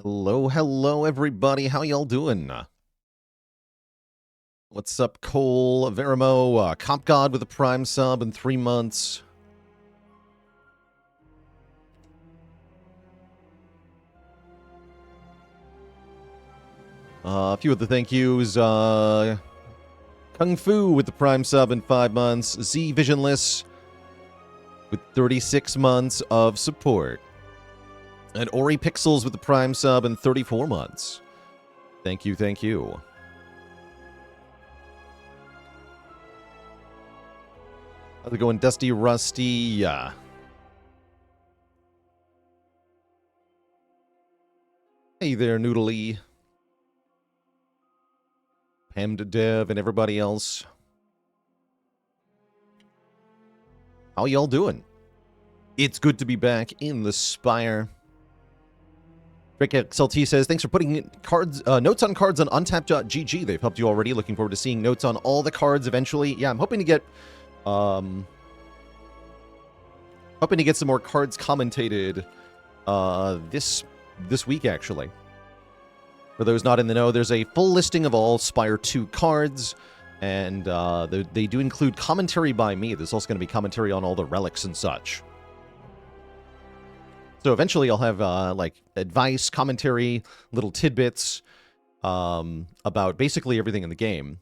Hello, hello, everybody. How y'all doing? What's up, Cole, Verimo, Comp God with a Prime sub in 3 months. A few of the thank yous. Kung Fu with the Prime sub in 5 months. Z Visionless with 36 months of support. And Ori Pixels with the Prime sub in 34 months. Thank you, thank you. How's it going, Dusty Rusty? Hey there, Noodly. Pam to Dev and everybody else. How y'all doing? It's good to be back in the Spire. Rick XLT says, thanks for putting cards, notes on cards on untapped.gg. They've helped you already. Looking forward to seeing notes on all the cards eventually. Yeah, I'm hoping to get some more cards commentated this week, actually. For those not in the know, there's a full listing of all Spire 2 cards, and they do include commentary by me. There's also going to be commentary on all the relics and such. So eventually I'll have, like, advice, commentary, little tidbits about basically everything in the game.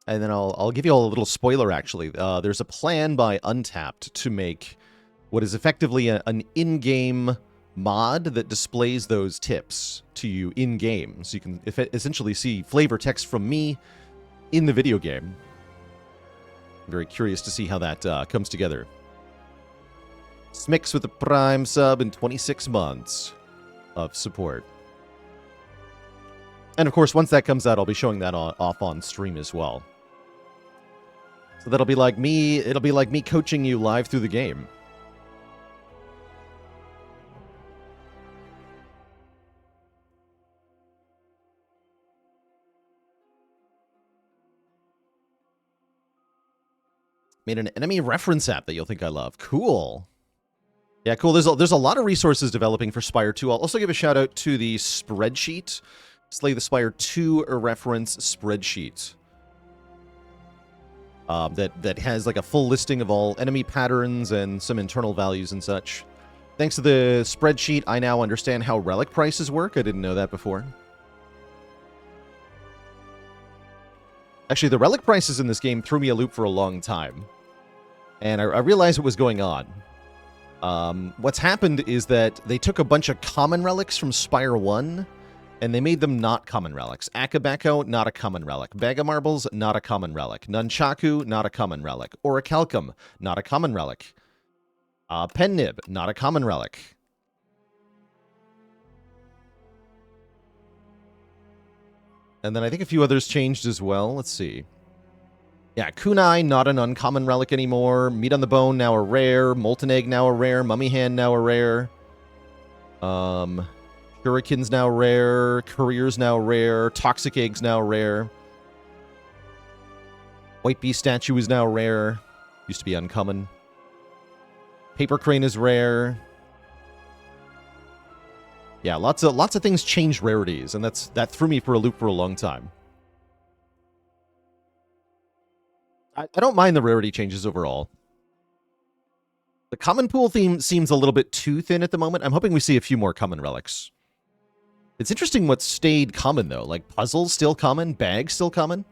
And then I'll give you all a little spoiler, actually. There's a plan by Untapped to make what is effectively an in-game mod that displays those tips to you in-game. So you can essentially see flavor text from me in the video game. I'm very curious to see how that comes together. Smix with the Prime sub in 26 months of support. And of course, once that comes out, I'll be showing that off on stream as well. So that'll be like me, it'll be like me coaching you live through the game. Made an enemy reference app that you'll think I love. Cool. Yeah, cool. There's a lot of resources developing for Spire 2. I'll also give a shout out to the spreadsheet. Slay the Spire 2 reference spreadsheet. That has like a full listing of all enemy patterns and some internal values and such. Thanks to the spreadsheet, I now understand how relic prices work. I didn't know that before. Actually, the relic prices in this game threw me a loop for a long time. And I realized what was going on. What's happened is that they took a bunch of common relics from Spire 1, and they made them not common relics. Akabako, not a common relic. Bag of Marbles, not a common relic. Nunchaku, not a common relic. Orichalcum, not a common relic. Pennib, not a common relic. And then I think a few others changed as well. Let's see. Yeah, Kunai, not an uncommon relic anymore. Meat on the Bone, now a rare. Molten Egg, now a rare. Mummy Hand, now a rare. Shuriken's now rare. Courier's now rare. Toxic Egg's now rare. White Beast Statue is now rare. Used to be uncommon. Paper Crane is rare. Yeah, lots of things changed rarities, and that threw me for a loop for a long time. I don't mind the rarity changes overall. The common pool theme seems a little bit too thin at the moment. I'm hoping we see a few more common relics. It's interesting what stayed common, though. Like, Puzzles still common, Bags still common,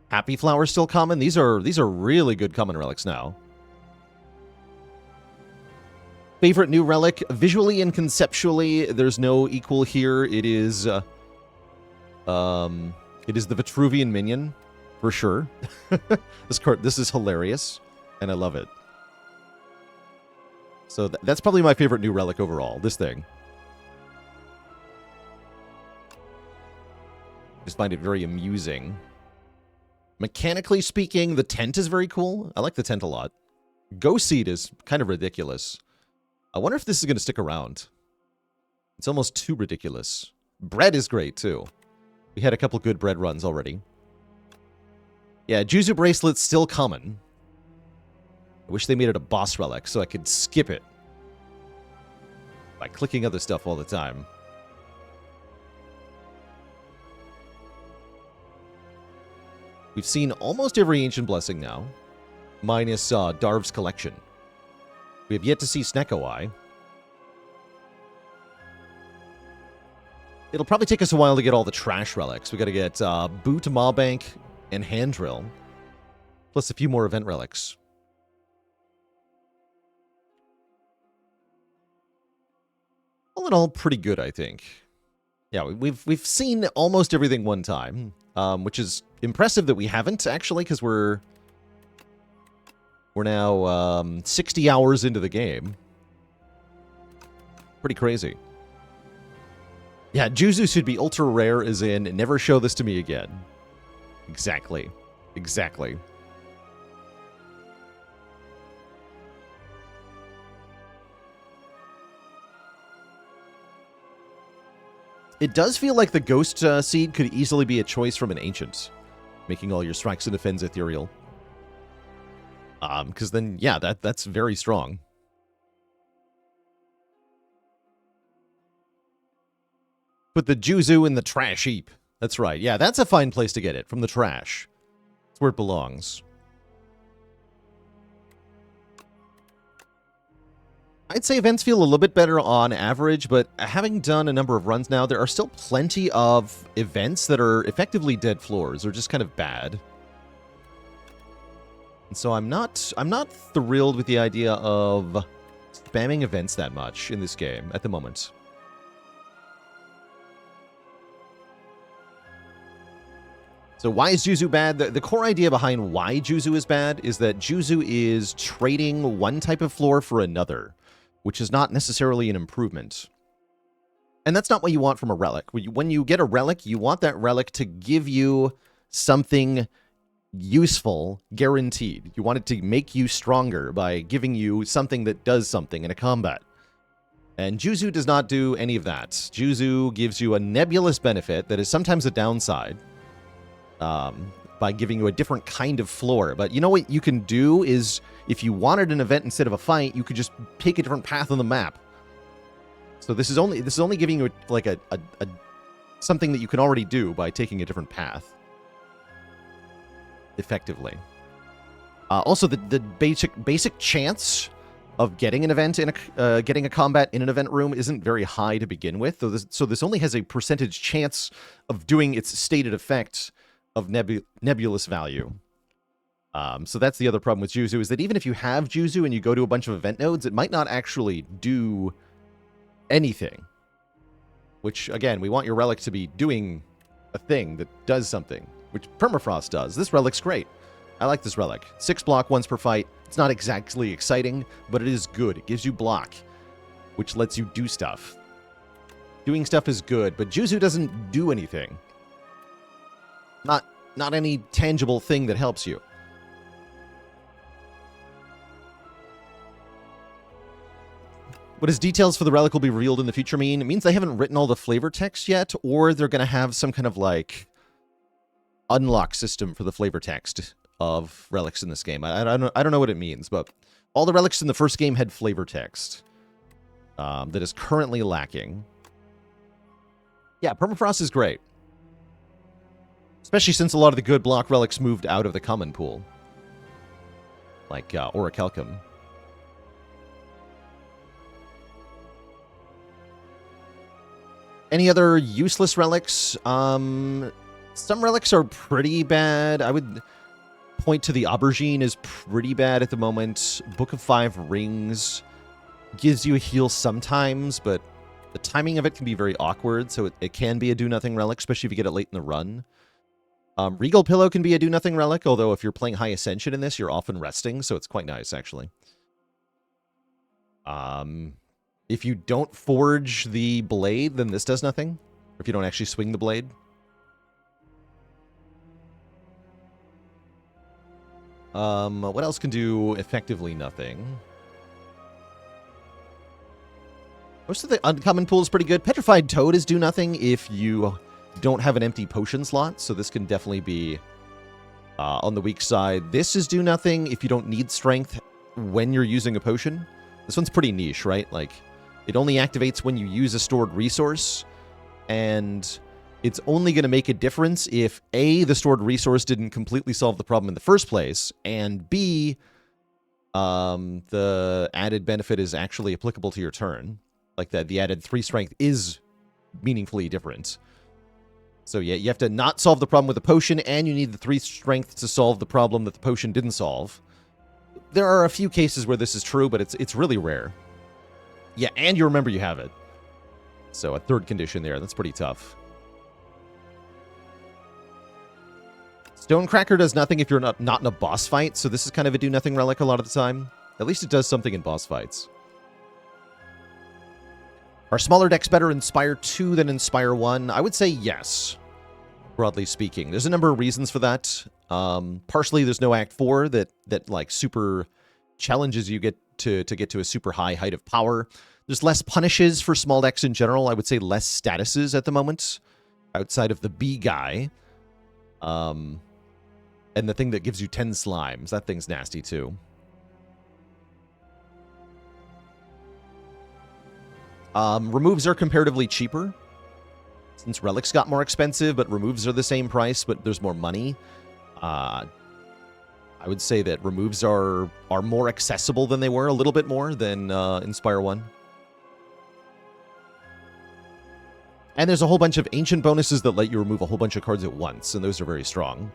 Happy Flower still common. These are really good common relics now. Favorite new relic? Visually and conceptually, there's no equal here. It is the Vitruvian Minion. For sure. This is hilarious, and I love it. So that's probably my favorite new relic overall, this thing. Just find it very amusing. Mechanically speaking, the tent is very cool. I like the tent a lot. Ghost Seed is kind of ridiculous. I wonder if this is going to stick around. It's almost too ridiculous. Bread is great, too. We had a couple good bread runs already. Yeah, Juzu Bracelet's still common. I wish they made it a boss relic so I could skip it. by clicking other stuff all the time. We've seen almost every Ancient Blessing now, minus Darv's Collection. We have yet to see Snekowai. It'll probably take us a while to get all the trash relics. We got to get Boot, Mawbank, and Hand Drill, plus a few more event relics. All in all, pretty good, I think. Yeah, we've seen almost everything one time, which is impressive that we haven't, actually, because we're now 60 hours into the game. Pretty crazy. Yeah, Juzu should be ultra rare, as in, never show this to me again. Exactly. Exactly. It does feel like the Ghost Seed could easily be a choice from an Ancient, making all your strikes and defense ethereal. Because then, yeah, that's very strong. Put the Juzu in the trash heap. That's right. Yeah, that's a fine place to get it, from the trash. That's where it belongs. I'd say events feel a little bit better on average, but having done a number of runs now, there are still plenty of events that are effectively dead floors, or just kind of bad. And so I'm not thrilled with the idea of spamming events that much in this game at the moment. So why is Juzu bad? The core idea behind why Juzu is bad is that Juzu is trading one type of floor for another, which is not necessarily an improvement. And that's not what you want from a relic. When you get a relic, you want that relic to give you something useful, guaranteed. You want it to make you stronger by giving you something that does something in a combat. And Juzu does not do any of that. Juzu gives you a nebulous benefit that is sometimes a downside, by giving you a different kind of floor. But you know what you can do is, if you wanted an event instead of a fight, you could just pick a different path on the map. So this is only giving you like a something that you can already do by taking a different path. Effectively. Also, the basic chance of getting an event in getting a combat in an event room isn't very high to begin with. So this only has a percentage chance of doing its stated effect of nebulous value. So that's the other problem with Juzu, is that even if you have Juzu and you go to a bunch of event nodes, it might not actually do anything. Which, again, we want your relic to be doing a thing that does something, which Permafrost does. This relic's great. I like this relic. 6 block once per fight. It's not exactly exciting, but it is good. It gives you block, which lets you do stuff. Doing stuff is good, but Juzu doesn't do anything. Not any tangible thing that helps you. What does details for the relic will be revealed in the future mean? It means they haven't written all the flavor text yet, or they're going to have some kind of, like, unlock system for the flavor text of relics in this game. I don't know what it means, but all the relics in the first game had flavor text that is currently lacking. Yeah, Permafrost is great. Especially since a lot of the good block relics moved out of the common pool. Like Orichalcum. Any other useless relics? Some relics are pretty bad. I would point to the Aubergine is pretty bad at the moment. Book of 5 Rings gives you a heal sometimes, but the timing of it can be very awkward, so it can be a do-nothing relic, especially if you get it late in the run. Regal Pillow can be a do-nothing relic, although if you're playing High Ascension in this, you're often resting, so it's quite nice, actually. If you don't forge the blade, then this does nothing. If you don't actually swing the blade. What else can do effectively nothing? Most of the uncommon pool is pretty good. Petrified Toad is do nothing if you don't have an empty potion slot, so this can definitely be on the weak side. This is do nothing if you don't need strength when you're using a potion. This one's pretty niche, right? Like, It only activates when you use a stored resource, and it's only going to make a difference if A, the stored resource didn't completely solve the problem in the first place, and B, the added benefit is actually applicable to your turn. Like that, the added 3 strength is meaningfully different. So yeah, you have to not solve the problem with the potion, and you need the 3 strength to solve the problem that the potion didn't solve. There are a few cases where this is true, but it's really rare. Yeah, and you remember you have it. So a third condition there. That's pretty tough. Stonecracker does nothing if you're not in a boss fight, so this is kind of a do-nothing relic a lot of the time. At least it does something in boss fights. Are smaller decks better in Spire 2 than in Spire 1? I would say yes, broadly speaking. There's a number of reasons for that. Partially, there's no Act 4 that like super challenges you get to get to a super high height of power. There's less punishes for small decks in general. I would say less statuses at the moment, outside of the B guy. And the thing that gives you 10 slimes. That thing's nasty too. Removes are comparatively cheaper, since relics got more expensive, but removes are the same price, but there's more money. I would say that removes are more accessible than they were, a little bit more than in Spire 1. And there's a whole bunch of ancient bonuses that let you remove a whole bunch of cards at once, and those are very strong.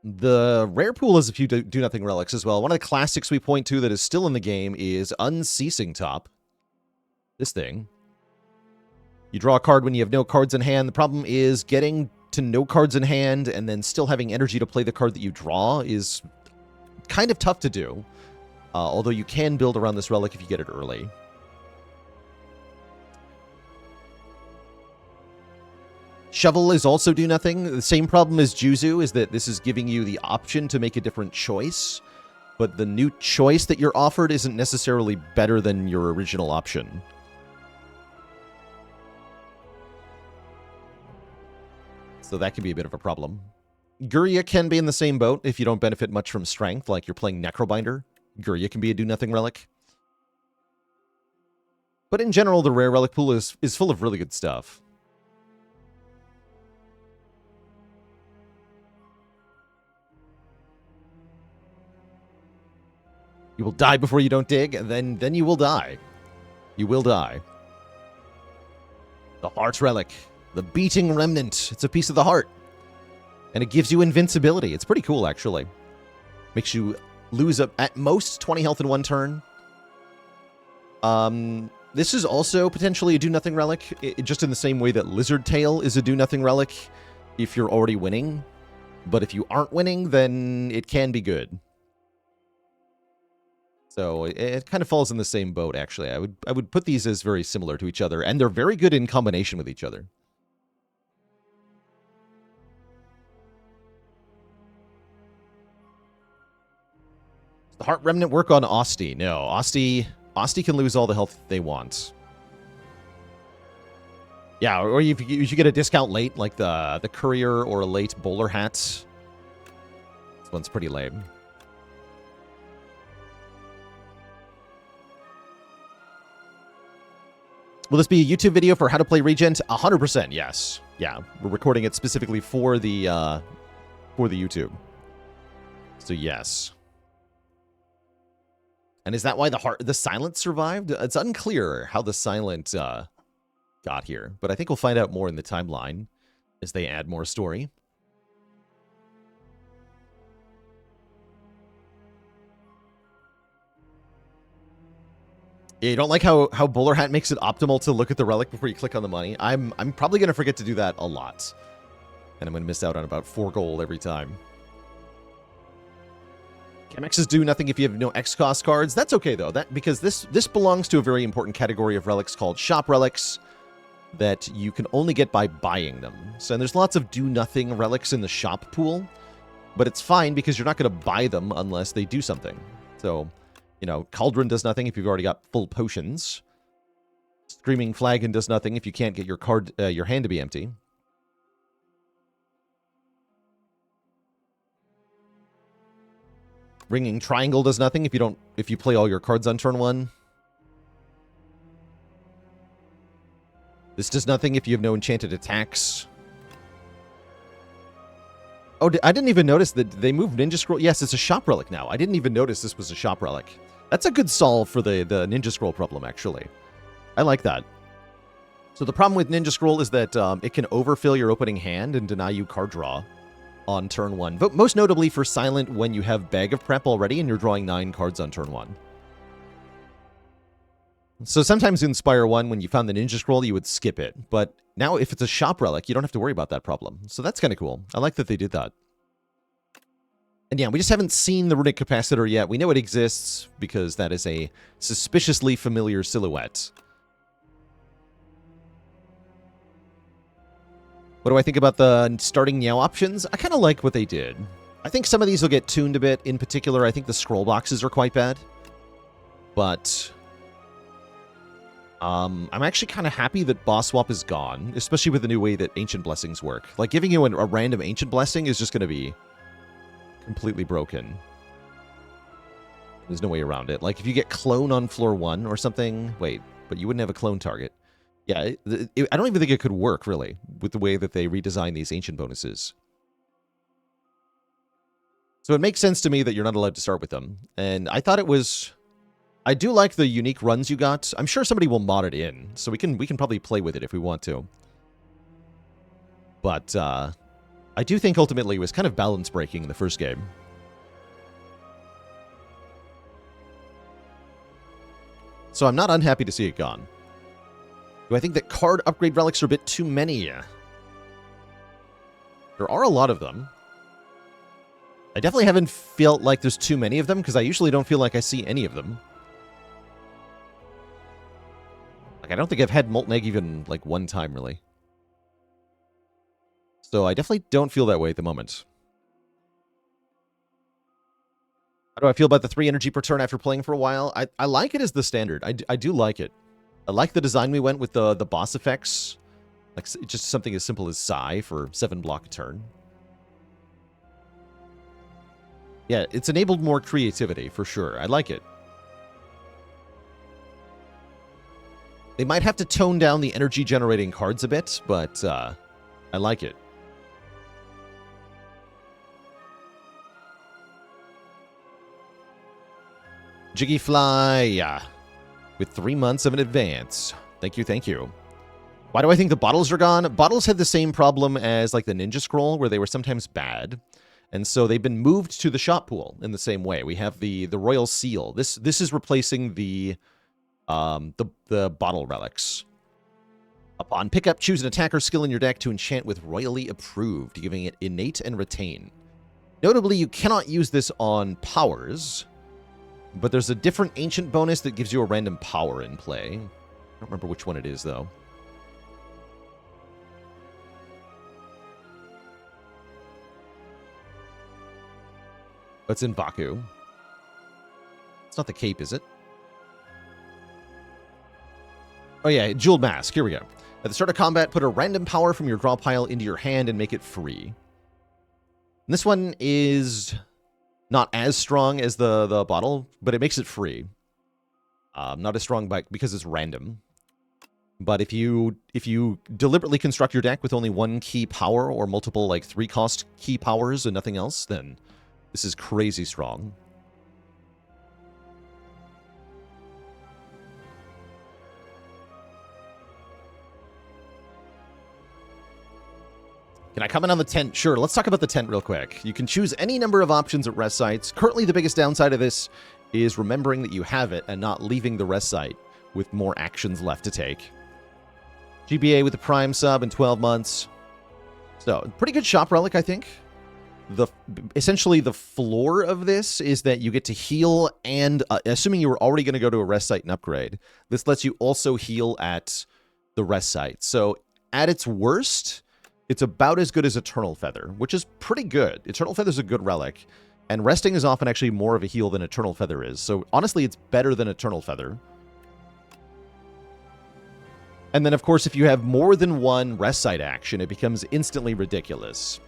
The rare pool has a few do-nothing relics as well. One of the classics we point to that is still in the game is Unceasing Top. This thing. You draw a card when you have no cards in hand. The problem is getting to no cards in hand and then still having energy to play the card that you draw is kind of tough to do. Although you can build around this relic if you get it early. Shovel is also do nothing. The same problem as Juzu is that this is giving you the option to make a different choice, but the new choice that you're offered isn't necessarily better than your original option. So that can be a bit of a problem. Guria can be in the same boat if you don't benefit much from strength, like you're playing Necrobinder. Guria can be a do-nothing relic. But in general, the rare relic pool is full of really good stuff. You will die before you don't dig, and then you will die. You will die. The Heart Relic. The Beating Remnant. It's a piece of the heart. And it gives you invincibility. It's pretty cool, actually. Makes you lose at most 20 health in one turn. This is also potentially a do-nothing relic, just in the same way that Lizard Tail is a do-nothing relic if you're already winning. But if you aren't winning, then it can be good. So it kind of falls in the same boat, actually. I would put these as very similar to each other, and they're very good in combination with each other. Does the Heart Remnant work on Osti? No, Osti can lose all the health they want. Yeah, or if you get a discount late, like the Courier or a late Bowler Hat. This one's pretty lame. Will this be a YouTube video for how to play Regent? 100%, yes. Yeah, we're recording it specifically for the YouTube. So yes. And is that why the Silent survived? It's unclear how the Silent got here, but I think we'll find out more in the timeline as they add more story. Yeah, you don't like how Bowler Hat makes it optimal to look at the relic before you click on the money? I'm probably going to forget to do that a lot. And I'm going to miss out on about 4 gold every time. Chemexes do nothing if you have no X-Cost cards. That's okay, though, because this belongs to a very important category of relics called Shop Relics that you can only get by buying them. So there's lots of do-nothing relics in the shop pool, but it's fine because you're not going to buy them unless they do something. So, you know, Cauldron does nothing if you've already got full potions. Screaming Flagon does nothing if you can't get your hand to be empty. Ringing Triangle does nothing if you play all your cards on turn 1. This does nothing if you have no enchanted attacks. Oh, I didn't even notice that they moved Ninja Scroll. Yes, it's a shop relic now. I didn't even notice this was a shop relic. That's a good solve for the Ninja Scroll problem, actually. I like that. So the problem with Ninja Scroll is that it can overfill your opening hand and deny you card draw on turn 1. But most notably for Silent when you have Bag of Prep already and you're drawing 9 cards on turn 1. So sometimes in Spire 1, when you found the Ninja Scroll, you would skip it. But now if it's a shop relic, you don't have to worry about that problem. So that's kind of cool. I like that they did that. And yeah, we just haven't seen the Runic Capacitor yet. We know it exists because that is a suspiciously familiar silhouette. What do I think about the starting Meow options? I kind of like what they did. I think some of these will get tuned a bit. In particular, I think the scroll boxes are quite bad. But I'm actually kind of happy that Boss Swap is gone, especially with the new way that Ancient Blessings work. Like, giving you a random Ancient Blessing is just going to be completely broken. There's no way around it. Like, if you get Clone on floor 1 or something... Wait, but you wouldn't have a Clone target. Yeah, I don't even think it could work, really, with the way that they redesign these Ancient bonuses. So it makes sense to me that you're not allowed to start with them. And I thought it was... I do like the unique runs you got. I'm sure somebody will mod it in, so we can probably play with it if we want to. But I do think ultimately it was kind of balance breaking in the first game. So I'm not unhappy to see it gone. Do I think that card upgrade relics are a bit too many? There are a lot of them. I definitely haven't felt like there's too many of them, because I usually don't feel like I see any of them. Like, I don't think I've had Molten Egg even, like, one time, really. So I definitely don't feel that way at the moment. How do I feel about the 3 energy per turn after playing for a while? I like it as the standard. I do like it. I like the design we went with the boss effects. Like, just something as simple as Psy for 7 block a turn. Yeah, it's enabled more creativity, for sure. I like it. They might have to tone down the energy-generating cards a bit, but I like it. Jiggyfly, yeah. With 3 months of an advance. Thank you, thank you. Why do I think the bottles are gone? Bottles had the same problem as, like, the Ninja Scroll, where they were sometimes bad. And so they've been moved to the shop pool in the same way. We have the Royal Seal. This is replacing the bottle relics. Upon pickup, choose an attacker skill in your deck to enchant with Royally Approved, giving it Innate and Retain. Notably, you cannot use this on powers, but there's a different Ancient bonus that gives you a random power in play. I don't remember which one it is, though. What's in Baku? It's not the cape, is it? Oh yeah, Jeweled Mask. Here we go. At the start of combat, put a random power from your draw pile into your hand and make it free. And this one is not as strong as the bottle, but it makes it free. Not as strong because it's random. But if you deliberately construct your deck with only 1 key power or multiple, like, 3-cost key powers and nothing else, then this is crazy strong. Can I comment on the tent? Sure, let's talk about the tent real quick. You can choose any number of options at rest sites. Currently, the biggest downside of this is remembering that you have it and not leaving the rest site with more actions left to take. GBA with the Prime sub in 12 months. So, pretty good shop relic, I think. Essentially, the floor of this is that you get to heal and, assuming you were already going to go to a rest site and upgrade, this lets you also heal at the rest site. So, at its worst, it's about as good as Eternal Feather, which is pretty good. Eternal Feather is a good relic, and resting is often actually more of a heal than Eternal Feather is. So, honestly, it's better than Eternal Feather. And then, of course, if you have more than 1 rest site action, it becomes instantly ridiculous.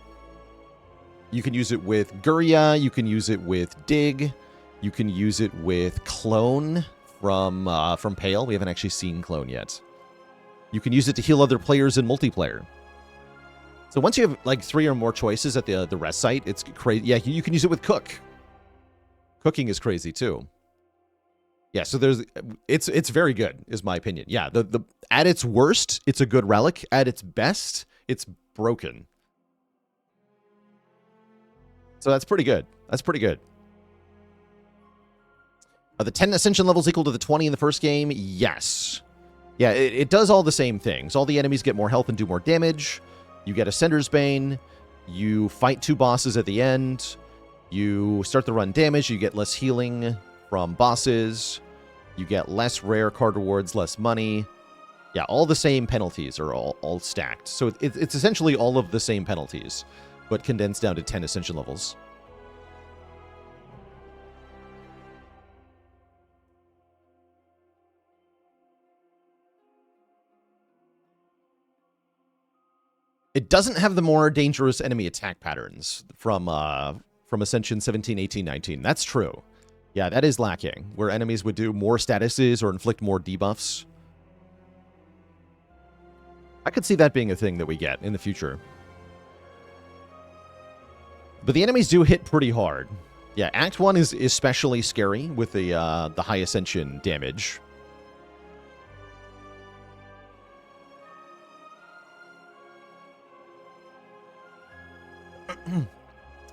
You can use it with Guria. You can use it with Dig. You can use it with Clone from Pale. We haven't actually seen Clone yet. You can use it to heal other players in multiplayer. So once you have like 3 or more choices at the rest site, it's crazy. Yeah, you can use it with Cook. Cooking is crazy too. Yeah, so it's very good, is my opinion. Yeah, the at its worst, it's a good relic. At its best, it's broken. So that's pretty good. That's pretty good. Are the 10 Ascension levels equal to the 20 in the first game? Yes. Yeah, it does all the same things. All the enemies get more health and do more damage. You get Ascender's Bane. You fight 2 bosses at the end. You start the run damage. You get less healing from bosses. You get less rare card rewards, less money. Yeah, all the same penalties are all stacked. So it's essentially all of the same penalties, but condensed down to 10 Ascension levels. It doesn't have the more dangerous enemy attack patterns from Ascension 17, 18, 19. That's true. Yeah, that is lacking, where enemies would do more statuses or inflict more debuffs. I could see that being a thing that we get in the future. But the enemies do hit pretty hard. Yeah, Act 1 is especially scary with the high Ascension damage.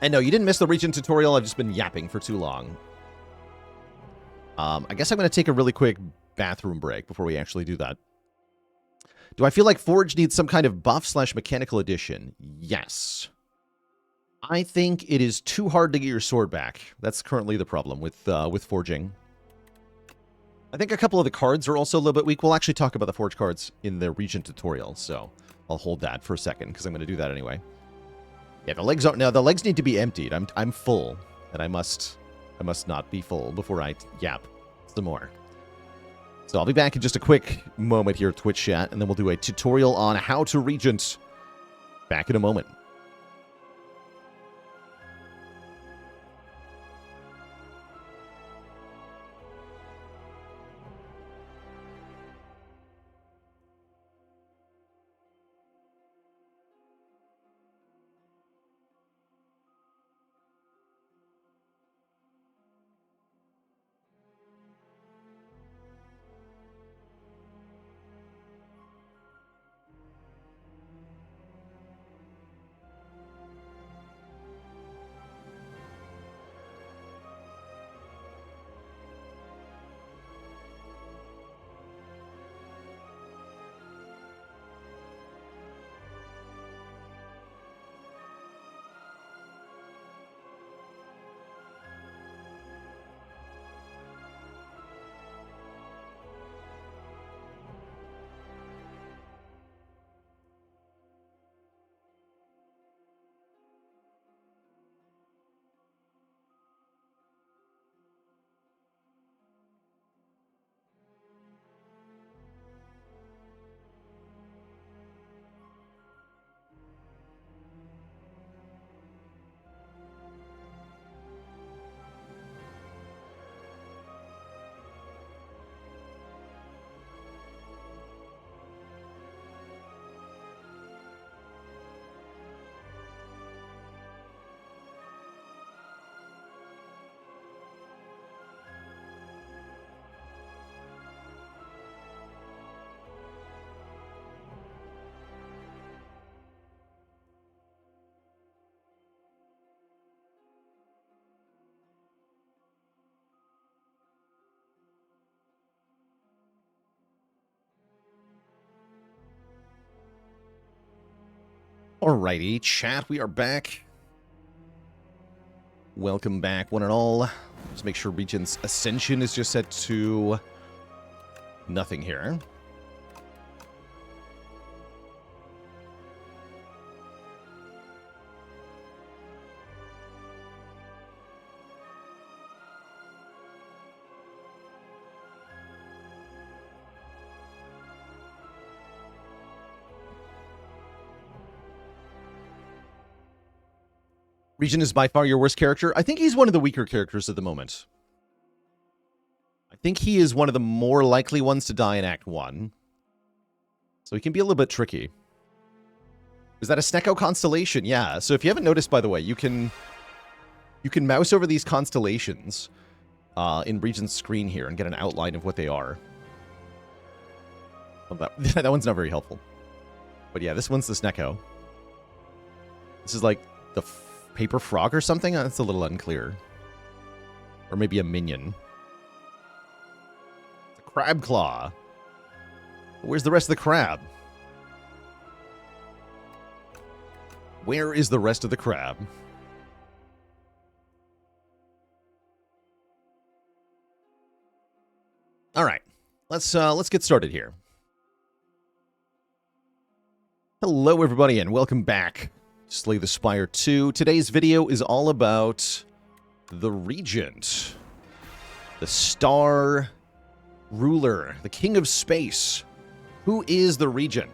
And no, you didn't miss the Regent tutorial. I've just been yapping for too long. I guess I'm going to take a really quick bathroom break before we actually do that. Do I feel like Forge needs some kind of buff/mechanical addition? Yes. I think it is too hard to get your sword back. That's currently the problem with forging. I think a couple of the cards are also a little bit weak. We'll actually talk about the Forge cards in the Regent tutorial, so I'll hold that for a second because I'm going to do that anyway. Yeah, the legs need to be emptied. I'm full, and I must not be full before I yap some more. So I'll be back in just a quick moment here, Twitch chat, and then we'll do a tutorial on how to Regent. Back in a moment. Alrighty, chat, we are back. Welcome back, one and all. Let's make sure Regent's Ascension is just set to nothing here. Regent is by far your worst character. I think he's one of the weaker characters at the moment. I think he is one of the more likely ones to die in Act 1. So he can be a little bit tricky. Is that a Snecko constellation? Yeah. So if you haven't noticed, by the way, you can mouse over these constellations in Regent's screen here and get an outline of what they are. Well, that one's not very helpful. But yeah, this one's the Snecko. This is like the paper frog or something? That's a little unclear. Or maybe a minion. It's a crab claw. Where's the rest of the crab? Where is the rest of the crab? All right, let's get started here. Hello, everybody, and welcome back to Slay the Spire 2. Today's video is all about the Regent, the Star Ruler, the King of Space. Who is the Regent?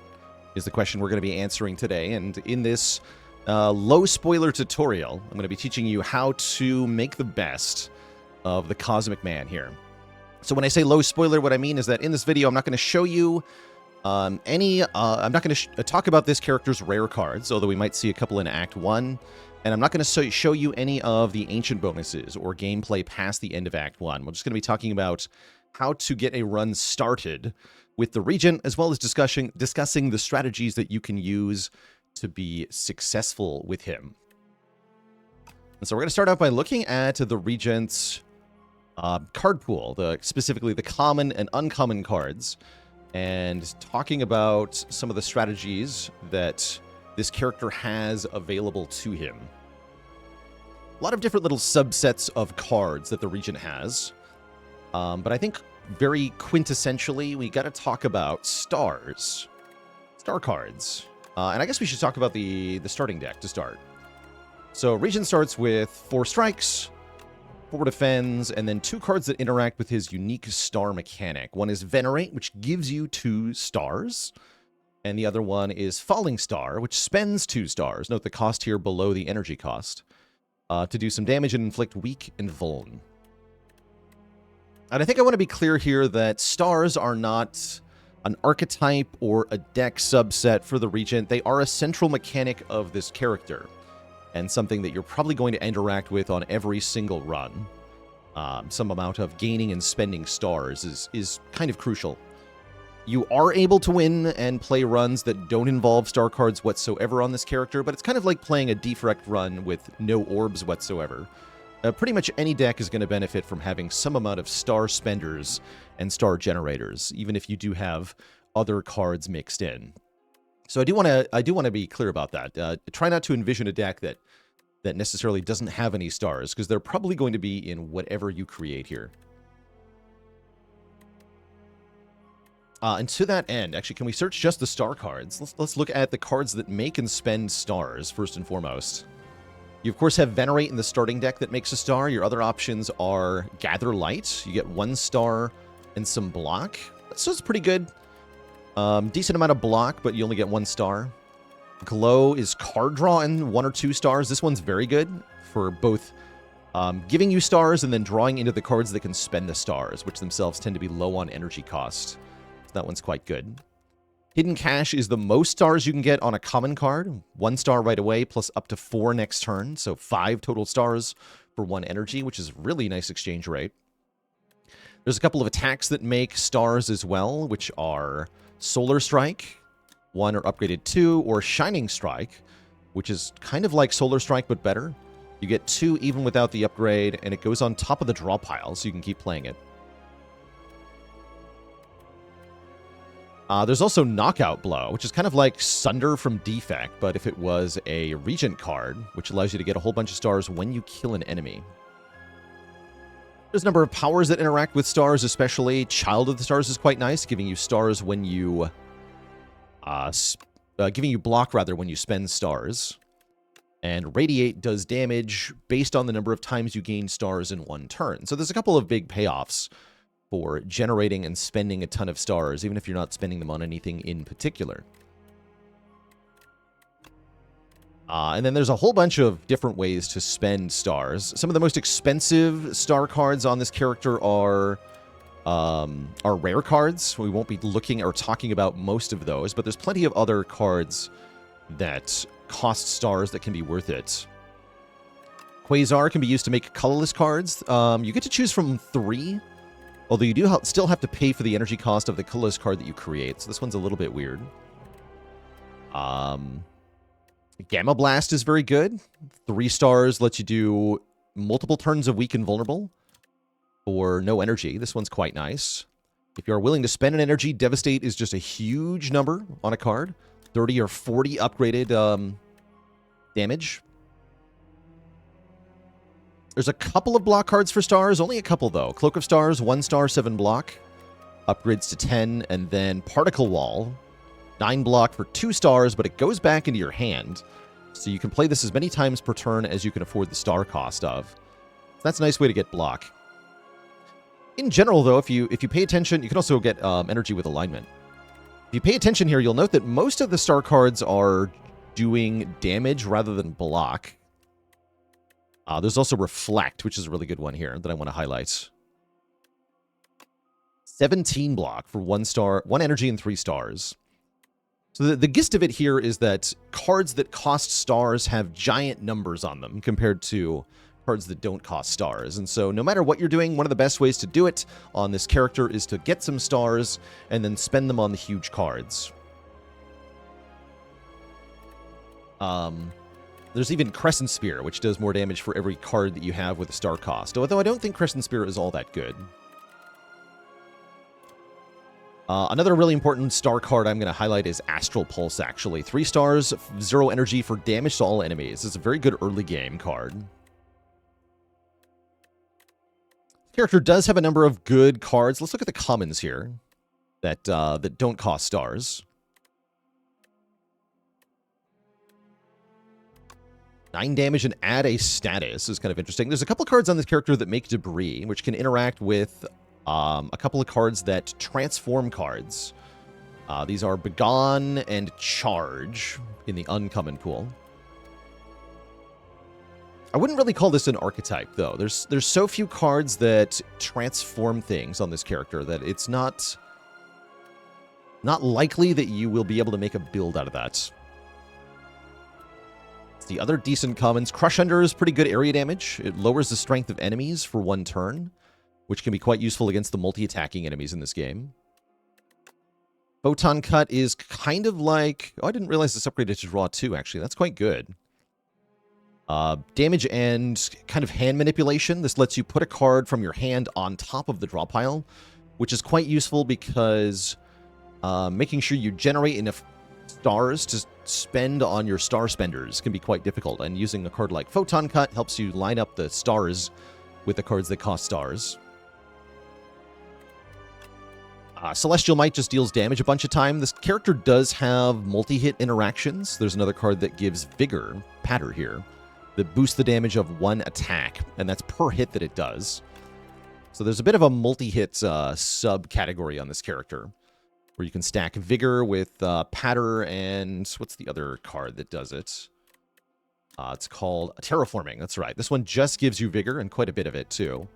Is the question we're going to be answering today. And in this low spoiler tutorial, I'm going to be teaching you how to make the best of the Cosmic Man here. So when I say low spoiler, what I mean is that in this video, I'm not going to show you I'm not going to talk about this character's rare cards, although we might see a couple in Act 1. And I'm not going to show you any of the ancient bonuses or gameplay past the end of Act 1. We're just going to be talking about how to get a run started with the Regent, as well as discussing the strategies that you can use to be successful with him. And so we're going to start out by looking at the Regent's card pool, specifically the common and uncommon cards, and talking about some of the strategies that this character has available to him. A lot of different little subsets of cards that the Regent has, but I think very quintessentially, we got to talk about stars. Star cards. And I guess we should talk about the starting deck to start. So Regent starts with 4 strikes, 4 defends, and then 2 cards that interact with his unique star mechanic. One is Venerate, which gives you 2 stars. And the other one is Falling Star, which spends 2 stars. Note the cost here below the energy cost. To do some damage and inflict weak and vuln. And I think I want to be clear here that stars are not an archetype or a deck subset for the Regent. They are a central mechanic of this character, and something that you're probably going to interact with on every single run. Some amount of gaining and spending stars is kind of crucial. You are able to win and play runs that don't involve star cards whatsoever on this character, but it's kind of like playing a defrect run with no orbs whatsoever. Pretty much any deck is going to benefit from having some amount of star spenders and star generators, even if you do have other cards mixed in. So I do want to be clear about that. Try not to envision a deck that necessarily doesn't have any stars, because they're probably going to be in whatever you create here. And to that end, actually, can we search just the star cards? Let's look at the cards that make and spend stars first and foremost. You, of course, have Venerate in the starting deck that makes a star. Your other options are Gather Light. You get 1 star and some block. So it's pretty good. Decent amount of block, but you only get 1 star. Glow is card draw and 1 or 2 stars. This one's very good for both giving you stars and then drawing into the cards that can spend the stars, which themselves tend to be low on energy cost. So that one's quite good. Hidden Cache is the most stars you can get on a common card. 1 star right away, plus up to 4 next turn. So 5 total stars for 1 energy, which is really nice exchange rate. There's a couple of attacks that make stars as well, which are Solar Strike, 1 or upgraded 2, or Shining Strike, which is kind of like Solar Strike but better. You get 2 even without the upgrade, and it goes on top of the draw pile, so you can keep playing it. There's also Knockout Blow, which is kind of like Sunder from Defect, but if it was a Regent card, which allows you to get a whole bunch of stars when you kill an enemy. There's a number of powers that interact with stars, especially Child of the Stars is quite nice, giving you stars when you... giving you block, rather, when you spend stars. And Radiate does damage based on the number of times you gain stars in 1 turn. So there's a couple of big payoffs for generating and spending a ton of stars, even if you're not spending them on anything in particular. And then there's a whole bunch of different ways to spend stars. Some of the most expensive star cards on this character are rare cards. We won't be looking or talking about most of those, but there's plenty of other cards that cost stars that can be worth it. Quasar can be used to make colorless cards. You get to choose from 3, although you do still have to pay for the energy cost of the colorless card that you create, so this one's a little bit weird. Gamma Blast is very good. 3 stars lets you do multiple turns of weak and vulnerable for no energy. This one's quite nice. If you are willing to spend an energy, Devastate is just a huge number on a card. 30 or 40 upgraded damage. There's a couple of block cards for stars, only a couple though. Cloak of Stars, 1 star, 7 block. Upgrades to 10, and then Particle Wall. 9 block for 2 stars, but it goes back into your hand. So you can play this as many times per turn as you can afford the star cost of. So that's a nice way to get block. In general, though, if you pay attention, you can also get energy with alignment. If you pay attention here, you'll note that most of the star cards are doing damage rather than block. There's also Reflect, which is a really good one here that I want to highlight. 17 block for 1 star, 1 energy and 3 stars. So the gist of it here is that cards that cost stars have giant numbers on them compared to cards that don't cost stars. And so no matter what you're doing, one of the best ways to do it on this character is to get some stars and then spend them on the huge cards. There's even Crescent Spear, which does more damage for every card that you have with a star cost, although I don't think Crescent Spear is all that good. Another really important star card I'm going to highlight is Astral Pulse, actually. 3 stars, 0 energy for damage to all enemies. It's a very good early game card. The character does have a number of good cards. Let's look at the commons here that don't cost stars. 9 damage and add a status is kind of interesting. There's a couple cards on this character that make debris, which can interact with a couple of cards that transform cards. These are Begone and Charge in the uncommon pool. I wouldn't really call this an archetype, though. There's so few cards that transform things on this character that it's not likely that you will be able to make a build out of that. The other decent commons, Crush Under is pretty good area damage. It lowers the strength of enemies for 1 turn, which can be quite useful against the multi-attacking enemies in this game. Photon Cut is kind of like... Oh, I didn't realize this upgraded to Draw 2, actually. That's quite good. Damage and kind of hand manipulation. This lets you put a card from your hand on top of the draw pile, which is quite useful because making sure you generate enough stars to spend on your star spenders can be quite difficult, and using a card like Photon Cut helps you line up the stars with the cards that cost stars. Celestial Might just deals damage a bunch of time. This character does have multi-hit interactions. There's another card that gives Vigor, Patter here, that boosts the damage of 1 attack, and that's per hit that it does. So there's a bit of a multi-hit sub-category on this character, where you can stack Vigor with Patter and... What's the other card that does it? It's called Terraforming. That's right. This one just gives you Vigor, and quite a bit of it, too.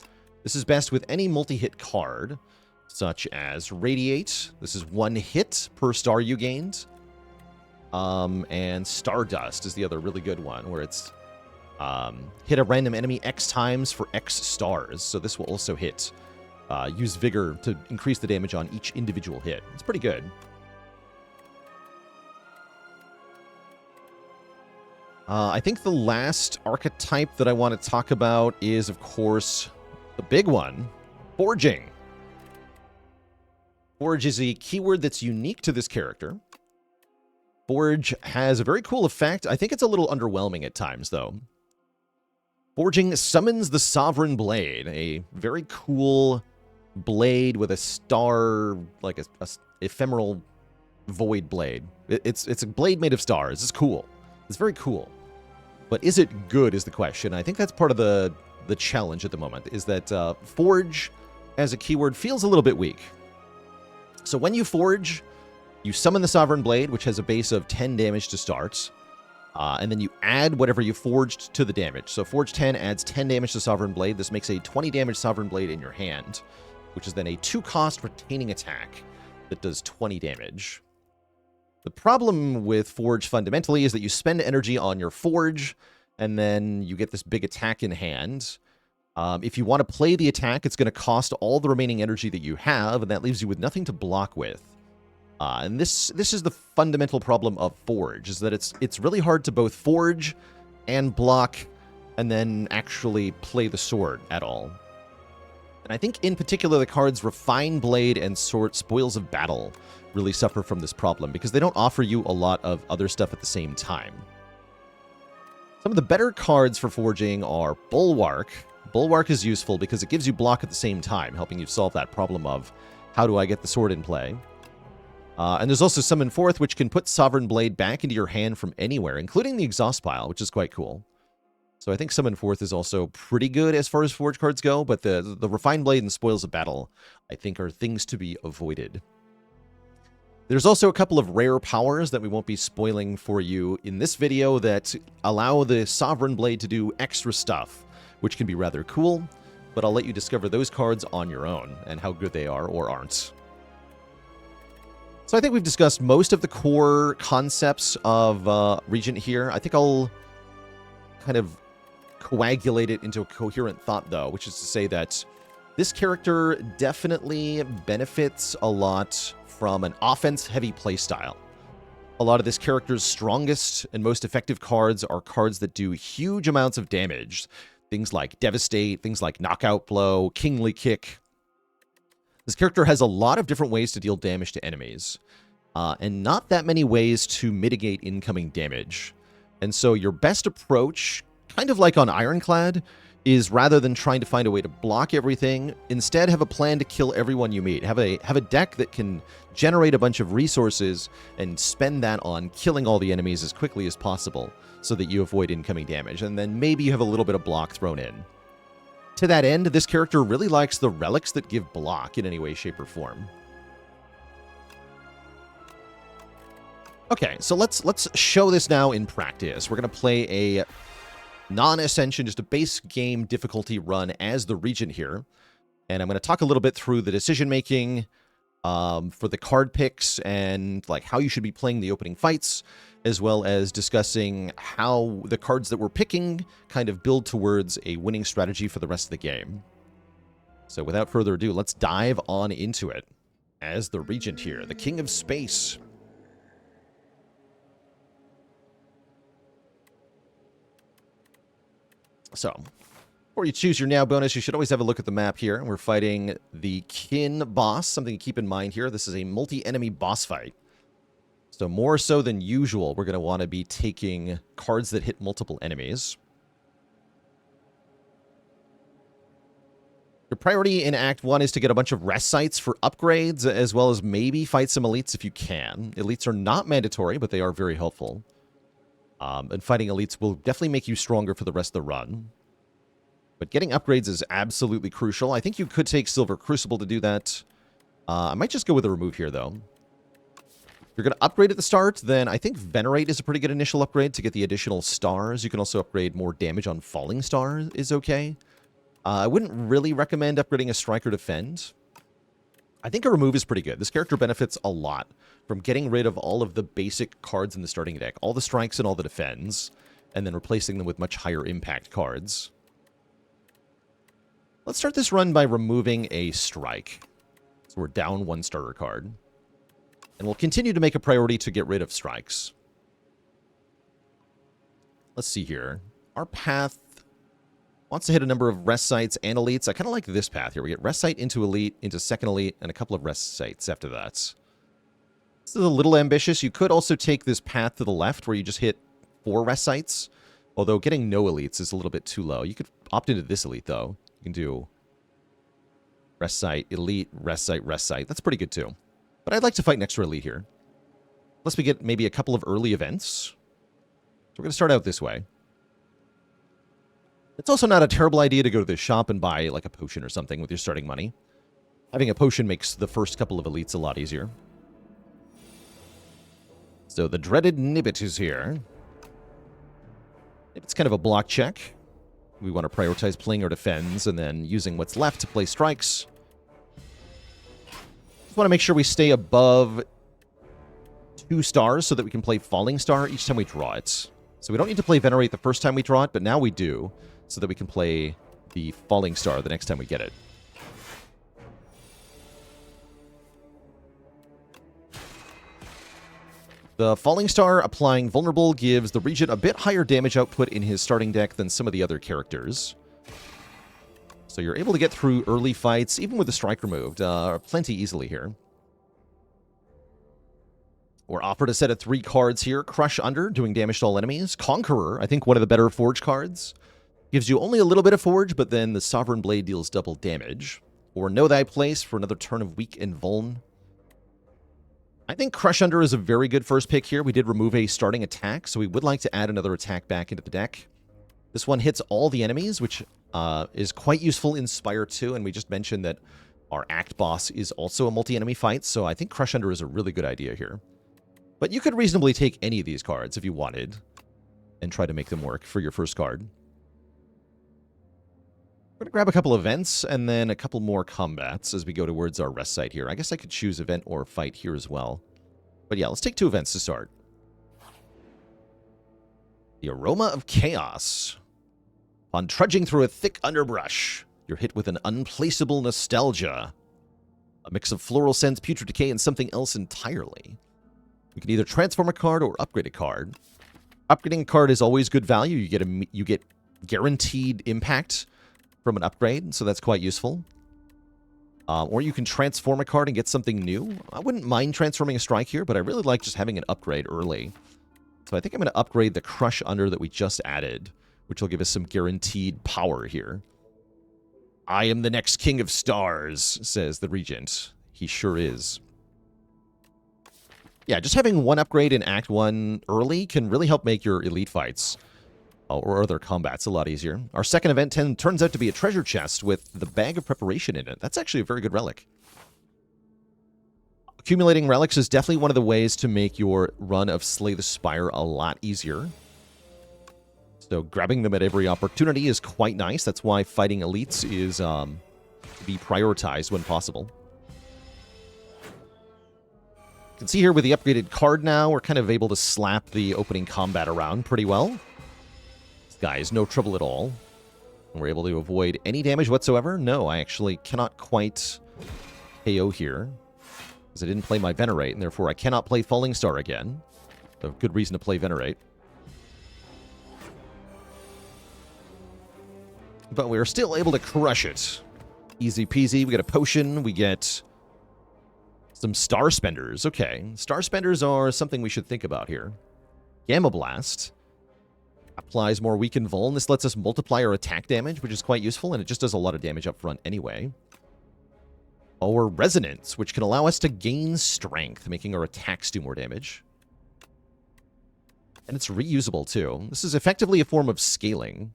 This is best with any multi-hit card, such as Radiate. This is 1 hit per star you gained. And Stardust is the other really good one, where it's hit a random enemy X times for X stars. So this will also hit... use Vigor to increase the damage on each individual hit. It's pretty good. I think the last archetype that I want to talk about is, of course, the big one, Forging. Forge is a keyword that's unique to this character. Forge has a very cool effect. I think it's a little underwhelming at times, though. Forging summons the Sovereign Blade, a very cool blade with a star, like a ephemeral void blade. It's a blade made of stars. It's cool. It's very cool. But is it good is the question. I think that's part of the challenge at the moment, is that Forge as a keyword feels a little bit weak. So when you Forge, you summon the Sovereign Blade, which has a base of 10 damage to start. And then you add whatever you forged to the damage. So Forge 10 adds 10 damage to Sovereign Blade. This makes a 20 damage Sovereign Blade in your hand, which is then a 2-cost retaining attack that does 20 damage. The problem with Forge fundamentally is that you spend energy on your Forge, and then you get this big attack in hand. If you want to play the attack, it's going to cost all the remaining energy that you have, and that leaves you with nothing to block with. And this is the fundamental problem of Forge, is that it's really hard to both forge and block and then actually play the sword at all. And I think in particular the cards Refine Blade and Spoils of Battle really suffer from this problem because they don't offer you a lot of other stuff at the same time. Some of the better cards for forging are Bulwark. Bulwark is useful because it gives you block at the same time, helping you solve that problem of how do I get the sword in play. And there's also Summon Forth, which can put Sovereign Blade back into your hand from anywhere, including the Exhaust Pile, which is quite cool. So I think Summon Forth is also pretty good as far as Forge cards go, but the Refined Blade and Spoils of Battle, I think, are things to be avoided. There's also a couple of rare powers that we won't be spoiling for you in this video that allow the Sovereign Blade to do extra stuff, which can be rather cool, but I'll let you discover those cards on your own and how good they are or aren't. So I think we've discussed most of the core concepts of Regent here. I think I'll kind of coagulate it into a coherent thought, though, which is to say that this character definitely benefits a lot from an offense-heavy playstyle. A lot of this character's strongest and most effective cards are cards that do huge amounts of damage. Things like Devastate, things like Knockout Blow, Kingly Kick. This character has a lot of different ways to deal damage to enemies, and not that many ways to mitigate incoming damage. And so your best approach, kind of like on Ironclad, is rather than trying to find a way to block everything, instead have a plan to kill everyone you meet. Have a deck that can generate a bunch of resources and spend that on killing all the enemies as quickly as possible so that you avoid incoming damage. And then maybe you have a little bit of block thrown in. To that end, this character really likes the relics that give block in any way, shape, or form. Okay, so let's show this now in practice. We're going to play a non-Ascension, just a base game difficulty run as the Regent here. And I'm going to talk a little bit through the decision-making for the card picks and like how you should be playing the opening fights, as well as discussing how the cards that we're picking kind of build towards a winning strategy for the rest of the game. So without further ado, let's dive on into it as the Regent here, the King of Space. So, before you choose your Now bonus, you should always have a look at the map here. We're fighting the Kin boss, something to keep in mind here. This is a multi-enemy boss fight. So more so than usual, we're going to want to be taking cards that hit multiple enemies. Your priority in Act 1 is to get a bunch of rest sites for upgrades, as well as maybe fight some elites if you can. Elites are not mandatory, but they are very helpful. And fighting elites will definitely make you stronger for the rest of the run. But getting upgrades is absolutely crucial. I think you could take Silver Crucible to do that. I might just go with a remove here, though. If you're going to upgrade at the start, then I think Venerate is a pretty good initial upgrade to get the additional stars. You can also upgrade more damage on Falling Star is okay. I wouldn't really recommend upgrading a Strike or Defend. I think a remove is pretty good. This character benefits a lot from getting rid of all of the basic cards in the starting deck, all the strikes and all the defends, and then replacing them with much higher impact cards. Let's start this run by removing a strike. So we're down one starter card. And we'll continue to make a priority to get rid of strikes. Let's see here. Our path wants to hit a number of rest sites and elites. I kind of like this path here. We get rest site into elite, into second elite, and a couple of rest sites after that. This is a little ambitious. You could also take this path to the left where you just hit 4 rest sites. Although getting no elites is a little bit too low. You could opt into this elite, though. You can do rest site, elite, rest site, rest site. That's pretty good, too. But I'd like to fight next to elite here. Unless we get maybe a couple of early events. So we're going to start out this way. It's also not a terrible idea to go to the shop and buy like a potion or something with your starting money. Having a potion makes the first couple of elites a lot easier. So the dreaded Nibbit is here. It's kind of a block check. We want to prioritize playing our defends and then using what's left to play strikes. Just want to make sure we stay above 2 stars so that we can play Falling Star each time we draw it. So we don't need to play Venerate the first time we draw it, but now we do, so that we can play the Falling Star the next time we get it. The Falling Star applying Vulnerable gives the Regent a bit higher damage output in his starting deck than some of the other characters. So you're able to get through early fights, even with the strike removed, plenty easily here. We're offered a set of 3 cards here. Crush Under, doing damage to all enemies. Conqueror, I think one of the better Forge cards. Gives you only a little bit of Forge, but then the Sovereign Blade deals double damage. Or Know Thy Place for another turn of Weak and Vuln. I think Crush Under is a very good first pick here. We did remove a starting attack, so we would like to add another attack back into the deck. This one hits all the enemies, which is quite useful in Spire 2, and we just mentioned that our Act Boss is also a multi-enemy fight, so I think Crush Under is a really good idea here. But you could reasonably take any of these cards if you wanted, and try to make them work for your first card. We're going to grab a couple events, and then a couple more combats as we go towards our rest site here. I guess I could choose event or fight here as well. But yeah, let's take 2 events to start. The Aroma of Chaos. On trudging through a thick underbrush, you're hit with an unplaceable nostalgia. A mix of floral scents, putrid decay, and something else entirely. You can either transform a card or upgrade a card. Upgrading a card is always good value. You get guaranteed impact from an upgrade, so that's quite useful. Or you can transform a card and get something new. I wouldn't mind transforming a strike here, but I really like just having an upgrade early. So I think I'm going to upgrade the Crush Under that we just added, which will give us some guaranteed power here. I am the next king of stars, says the Regent. He sure is. Yeah, just having one upgrade in Act 1 early can really help make your elite fights or other combats a lot easier. Our second event turns out to be a treasure chest with the Bag of Preparation in it. That's actually a very good relic. Accumulating relics is definitely one of the ways to make your run of Slay the Spire a lot easier. So grabbing them at every opportunity is quite nice. That's why fighting elites is to be prioritized when possible. You can see here with the upgraded card now, we're kind of able to slap the opening combat around pretty well. Guys, no trouble at all. And we're able to avoid any damage whatsoever. No, I actually cannot quite KO here, because I didn't play my Venerate, and therefore I cannot play Falling Star again. So good reason to play Venerate. But we're still able to crush it. Easy peasy. We get a potion. We get some Star Spenders. Okay. Star Spenders are something we should think about here. Gamma Blast. Applies more weak and vuln. This lets us multiply our attack damage, which is quite useful, and it just does a lot of damage up front anyway. Or Resonance, which can allow us to gain strength, making our attacks do more damage. And it's reusable, too. This is effectively a form of scaling.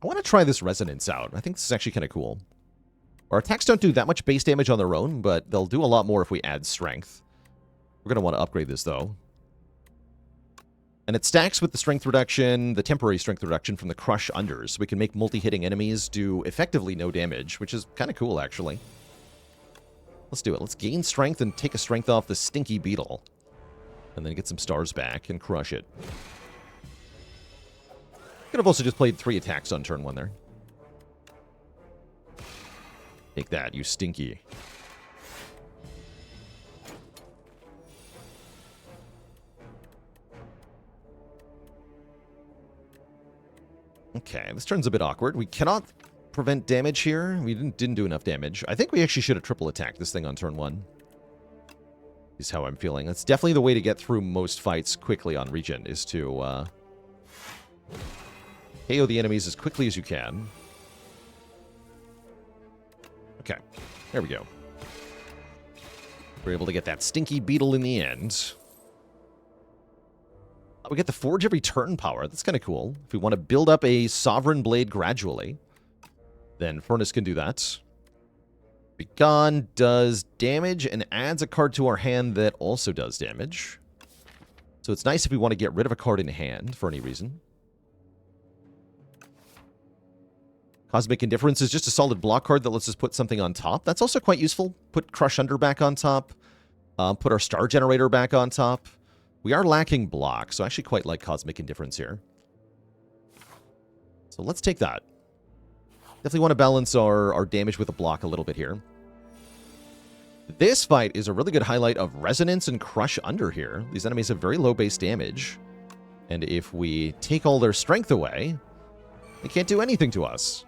I want to try this Resonance out. I think this is actually kind of cool. Our attacks don't do that much base damage on their own, but they'll do a lot more if we add strength. We're going to want to upgrade this, though. And it stacks with the strength reduction, the temporary strength reduction from the Crush Unders. So we can make multi-hitting enemies do effectively no damage, which is kind of cool, actually. Let's do it. Let's gain strength and take a strength off the Stinky Beetle. And then get some stars back and crush it. Could have also just played 3 attacks on turn 1 there. Take that, you stinky. Okay, this turn's a bit awkward. We cannot prevent damage here. We didn't do enough damage. I think we actually should have triple attacked this thing on turn 1. Is how I'm feeling. That's definitely the way to get through most fights quickly on Regent, is to KO the enemies as quickly as you can. Okay, there we go. We're able to get that Stinky Beetle in the end. We get the Forge every turn power. That's kind of cool. If we want to build up a Sovereign Blade gradually, then Furnace can do that. Begone does damage and adds a card to our hand that also does damage. So it's nice if we want to get rid of a card in hand for any reason. Cosmic Indifference is just a solid block card that lets us put something on top. That's also quite useful. Put Crush Under back on top. Put our Star Generator back on top. We are lacking block, so I actually quite like Cosmic Indifference here. So let's take that. Definitely want to balance our damage with a block a little bit here. This fight is a really good highlight of Resonance and Crush Under here. These enemies have very low base damage. And if we take all their strength away, they can't do anything to us.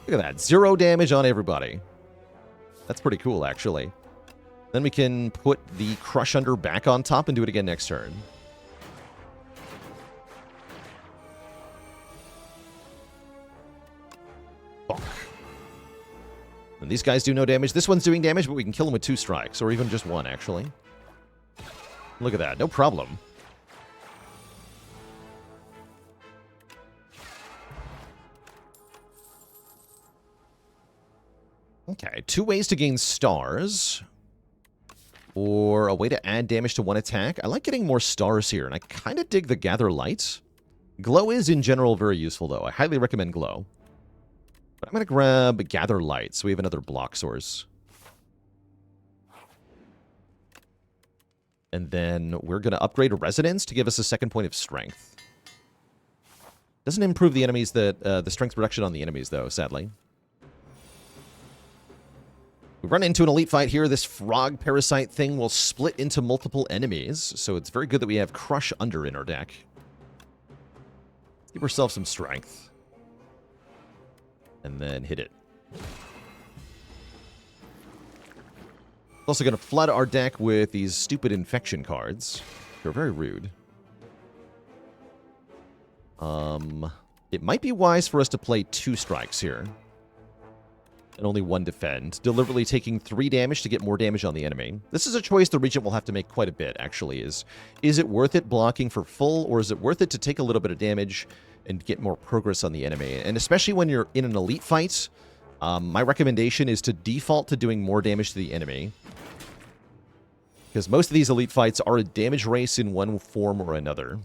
Look at that. 0 damage on everybody. That's pretty cool, actually. Then we can put the Crush Under back on top and do it again next turn. Bonk. And these guys do no damage. This one's doing damage, but we can kill him with 2 strikes, or even just 1, actually. Look at that. No problem. Okay, 2 ways to gain stars. Or a way to add damage to 1 attack. I like getting more stars here, and I kind of dig the Gather Light. Glow is, in general, very useful, though. I highly recommend Glow. But I'm going to grab Gather Light, so we have another block source. And then we're going to upgrade Resonance to give us a 2nd point of strength. Doesn't improve the enemies the strength reduction on the enemies, though, sadly. We run into an elite fight here. This frog parasite thing will split into multiple enemies, so it's very good that we have Crush Under in our deck. Give ourselves some strength. And then hit it. Also going to flood our deck with these stupid infection cards. They're very rude. It might be wise for us to play 2 strikes here. And only 1 defend, deliberately taking 3 damage to get more damage on the enemy. This is a choice the Regent will have to make quite a bit, actually. Is it worth it blocking for full, or is it worth it to take a little bit of damage and get more progress on the enemy? And especially when you're in an elite fight, my recommendation is to default to doing more damage to the enemy. Because most of these elite fights are a damage race in one form or another.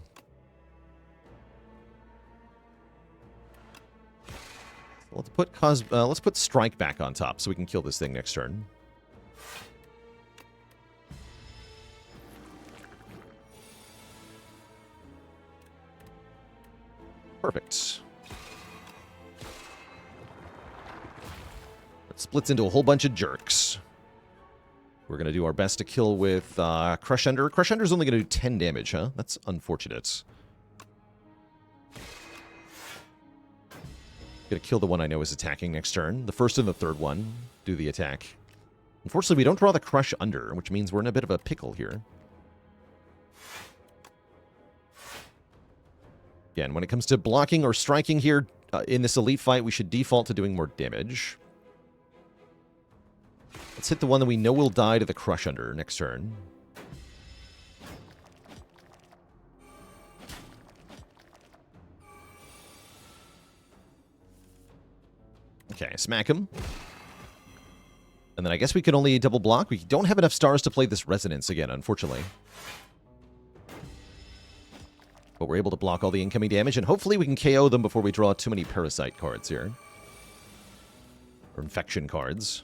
Let's put Strike back on top so we can kill this thing next turn. Perfect. It splits into a whole bunch of jerks. We're going to do our best to kill with Crush Under. Crush Under is only going to do 10 damage, huh? That's unfortunate. Gonna kill the one I know is attacking next turn. The first and the third one do the attack. Unfortunately, we don't draw the Crush Under, which means we're in a bit of a pickle here. Again, when it comes to blocking or striking here, in this elite fight, we should default to doing more damage. Let's hit the one that we know will die to the Crush Under next turn. Okay, smack him. And then I guess we can only double block. We don't have enough stars to play this Resonance again, unfortunately. But we're able to block all the incoming damage, and hopefully we can KO them before we draw too many Parasite cards here. Or Infection cards.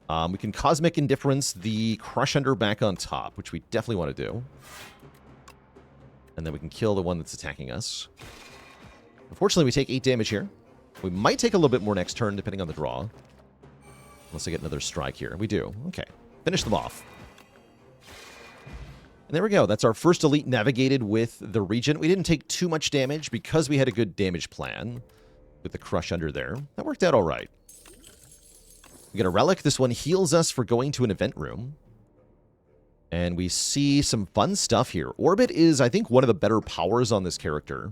We can Cosmic Indifference the Crush Under back on top, which we definitely want to do. And then we can kill the one that's attacking us. Unfortunately, we take 8 damage here. We might take a little bit more next turn, depending on the draw. Unless I get another strike here. We do. Okay. Finish them off. And there we go. That's our first elite navigated with the Regent. We didn't take too much damage because we had a good damage plan with the Crush Under there. That worked out all right. We got a relic. This one heals us for going to an event room. And we see some fun stuff here. Orbit is, I think, one of the better powers on this character.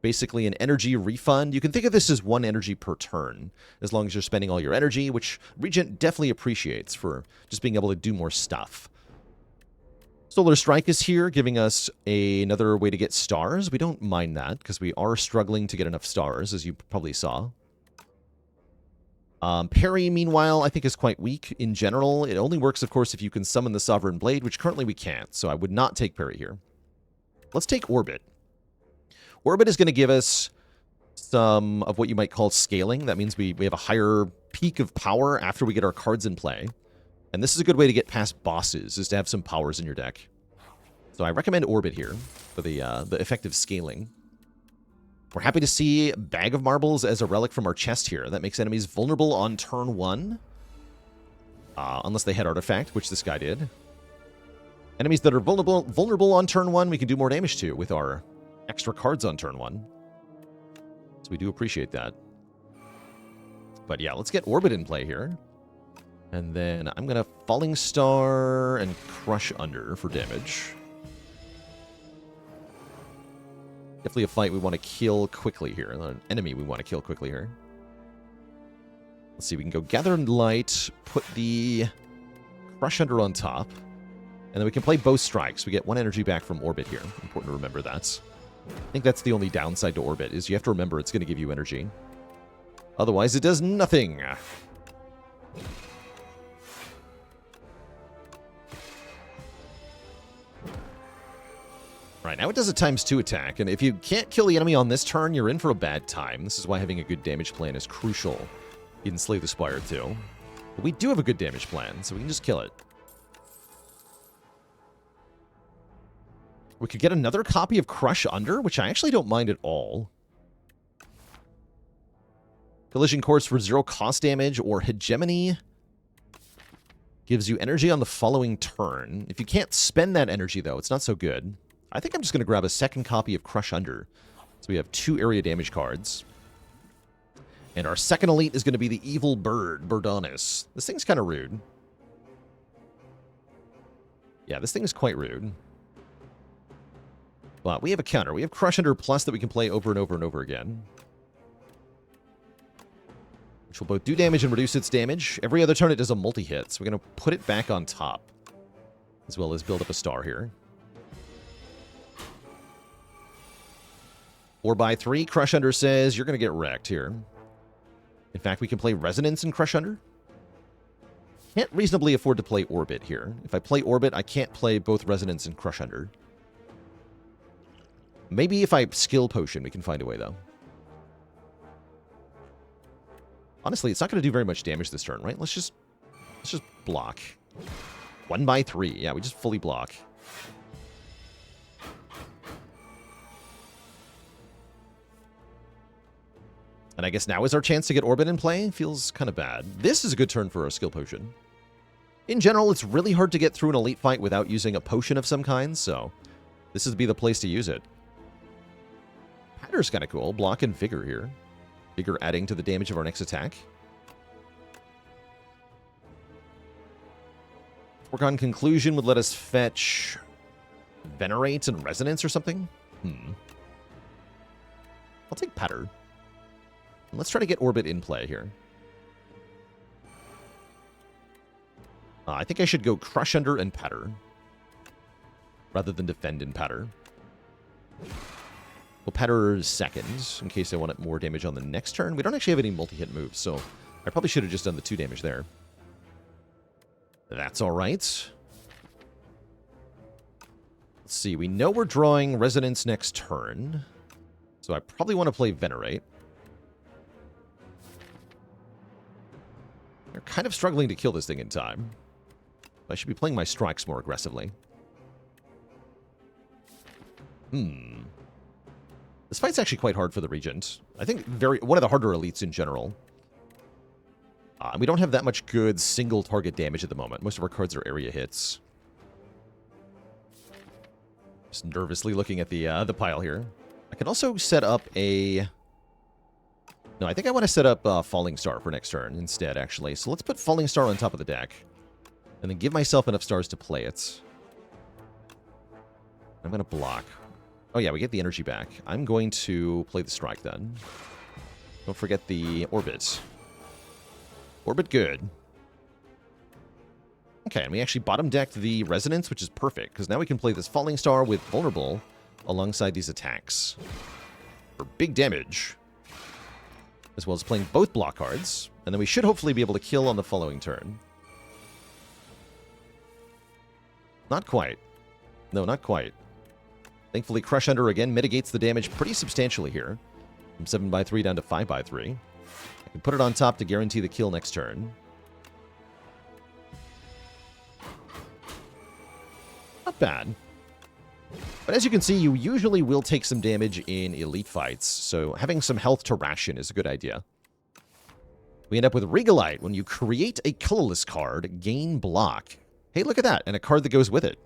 Basically an energy refund. You can think of this as 1 energy per turn, as long as you're spending all your energy, which Regent definitely appreciates for just being able to do more stuff. Solar Strike is here, giving us another way to get stars. We don't mind that, because we are struggling to get enough stars, as you probably saw. Parry, meanwhile, I think is quite weak in general. It only works, of course, if you can summon the Sovereign Blade, which currently we can't, so I would not take parry here. Let's take Orbit. Orbit is going to give us some of what you might call scaling. That means we have a higher peak of power after we get our cards in play. And this is a good way to get past bosses, is to have some powers in your deck. So I recommend Orbit here for the effective scaling. We're happy to see Bag of Marbles as a relic from our chest here. That makes enemies vulnerable on turn 1. Unless they had Artifact, which this guy did. Enemies that are vulnerable on turn 1, we can do more damage to with our extra cards on turn 1. So we do appreciate that. But yeah, let's get Orbit in play here. And then I'm going to Falling Star and Crush Under for damage. Definitely a fight we want to kill quickly here. An enemy we want to kill quickly here. Let's see, we can go Gather Light, put the Crush Under on top. And then we can play both strikes. We get 1 energy back from Orbit here. Important to remember that. I think that's the only downside to Orbit, is you have to remember it's going to give you energy. Otherwise, it does nothing. Right, now it does a ×2 attack, and if you can't kill the enemy on this turn, you're in for a bad time. This is why having a good damage plan is crucial in Slay the Spire too. But we do have a good damage plan, so we can just kill it. We could get another copy of Crush Under, which I actually don't mind at all. Collision Course for 0 cost damage, or Hegemony gives you energy on the following turn. If you can't spend that energy, though, it's not so good. I think I'm just going to grab a second copy of Crush Under. So we have 2 area damage cards. And our second elite is going to be the Evil Bird, Birdonis. This thing's kind of rude. Yeah, this thing is quite rude. But we have a counter. We have Crush Under Plus that we can play over and over and over again. Which will both do damage and reduce its damage. Every other turn it does a multi-hit, so we're going to put it back on top. As well as build up a star here. 4/3, Crush Under says you're going to get wrecked here. In fact, we can play Resonance and Crush Under. Can't reasonably afford to play Orbit here. If I play Orbit, I can't play both Resonance and Crush Under. Maybe if I Skill Potion, we can find a way, though. Honestly, it's not going to do very much damage this turn, right? Let's just block. 1/3. Yeah, we just fully block. And I guess now is our chance to get Orbit in play. Feels kind of bad. This is a good turn for a Skill Potion. In general, it's really hard to get through an elite fight without using a potion of some kind, so this would be the place to use it. Patter's kind of cool. Block and Vigor here. Vigor adding to the damage of our next attack. Foregone Conclusion would let us fetch Venerate and Resonance or something. I'll take Patter. Let's try to get Orbit in play here. I think I should go Crush Under and Patter, rather than Defend and Patter. We'll Patter second, in case I want more damage on the next turn. We don't actually have any multi-hit moves, so I probably should have just done the 2 damage there. That's alright. Let's see, we know we're drawing Resonance next turn, so I probably want to play Venerate. They're kind of struggling to kill this thing in time. I should be playing my strikes more aggressively. This fight's actually quite hard for the Regent. I think one of the harder elites in general. We don't have that much good single target damage at the moment. Most of our cards are area hits. Just nervously looking at the pile here. I can also set up a... No, I think I want to set up Falling Star for next turn instead, actually. So let's put Falling Star on top of the deck. And then give myself enough stars to play it. I'm going to block. Oh yeah, we get the energy back. I'm going to play the strike then. Don't forget the Orbit. Orbit good. Okay, and we actually bottom decked the Resonance, which is perfect, because now we can play this Falling Star with Vulnerable alongside these attacks. For big damage. as well as playing both block cards. And then we should hopefully be able to kill on the following turn. Not quite. No, not quite. Thankfully, Crush Under again mitigates the damage pretty substantially here. From 7x3 down to 5x3. I can put it on top to guarantee the kill next turn. Not bad. But as you can see, you usually will take some damage in elite fights, so having some health to ration is a good idea. We end up with Regalite. When you create a colorless card, gain block. Hey, look at that, and a card that goes with it.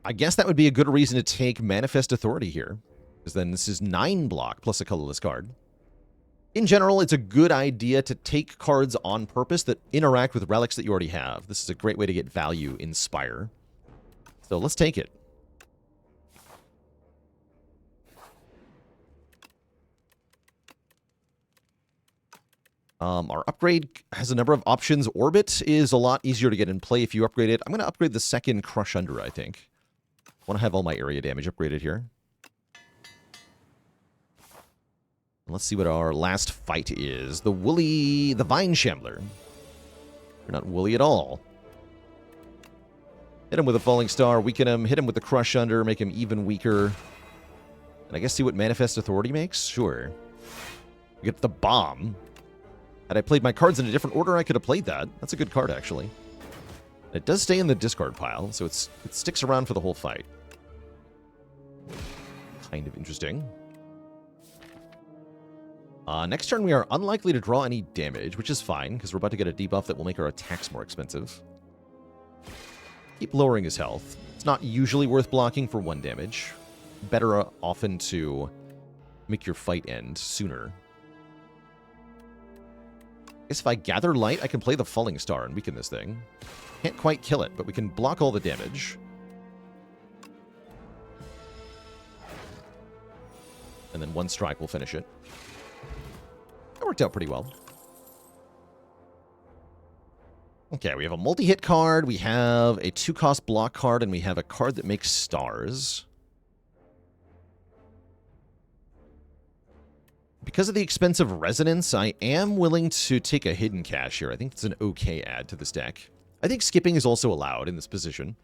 I guess that would be a good reason to take Manifest Authority here, because then this is 9 block plus a colorless card. In general, it's a good idea to take cards on purpose that interact with relics that you already have. This is a great way to get value in Spire. So let's take it. Our upgrade has a number of options. Orbit is a lot easier to get in play if you upgrade it. I'm going to upgrade the second Crush Under, I think. I want to have all my area damage upgraded here. Let's see what our last fight is. The Vine Shambler. You're not woolly at all. Hit him with a Falling Star, weaken him. Hit him with the Crush Under, make him even weaker. And I guess see what Manifest Authority makes? Sure. We get the Bomb. Had I played my cards in a different order, I could have played that. That's a good card, actually. It does stay in the discard pile, so it sticks around for the whole fight. Kind of interesting. Next turn, we are unlikely to draw any damage, which is fine, because we're about to get a debuff that will make our attacks more expensive. Keep lowering his health. It's not usually worth blocking for 1 damage. Better often to make your fight end sooner. I guess if I gather light, I can play the Falling Star and weaken this thing. Can't quite kill it, but we can block all the damage. And then 1 strike will finish it. That worked out pretty well. Okay, we have a multi-hit card, we have a 2-cost block card, and we have a card that makes stars. Because of the expensive resonance, I am willing to take a hidden cache here. I think it's an okay add to this deck. I think skipping is also allowed in this position.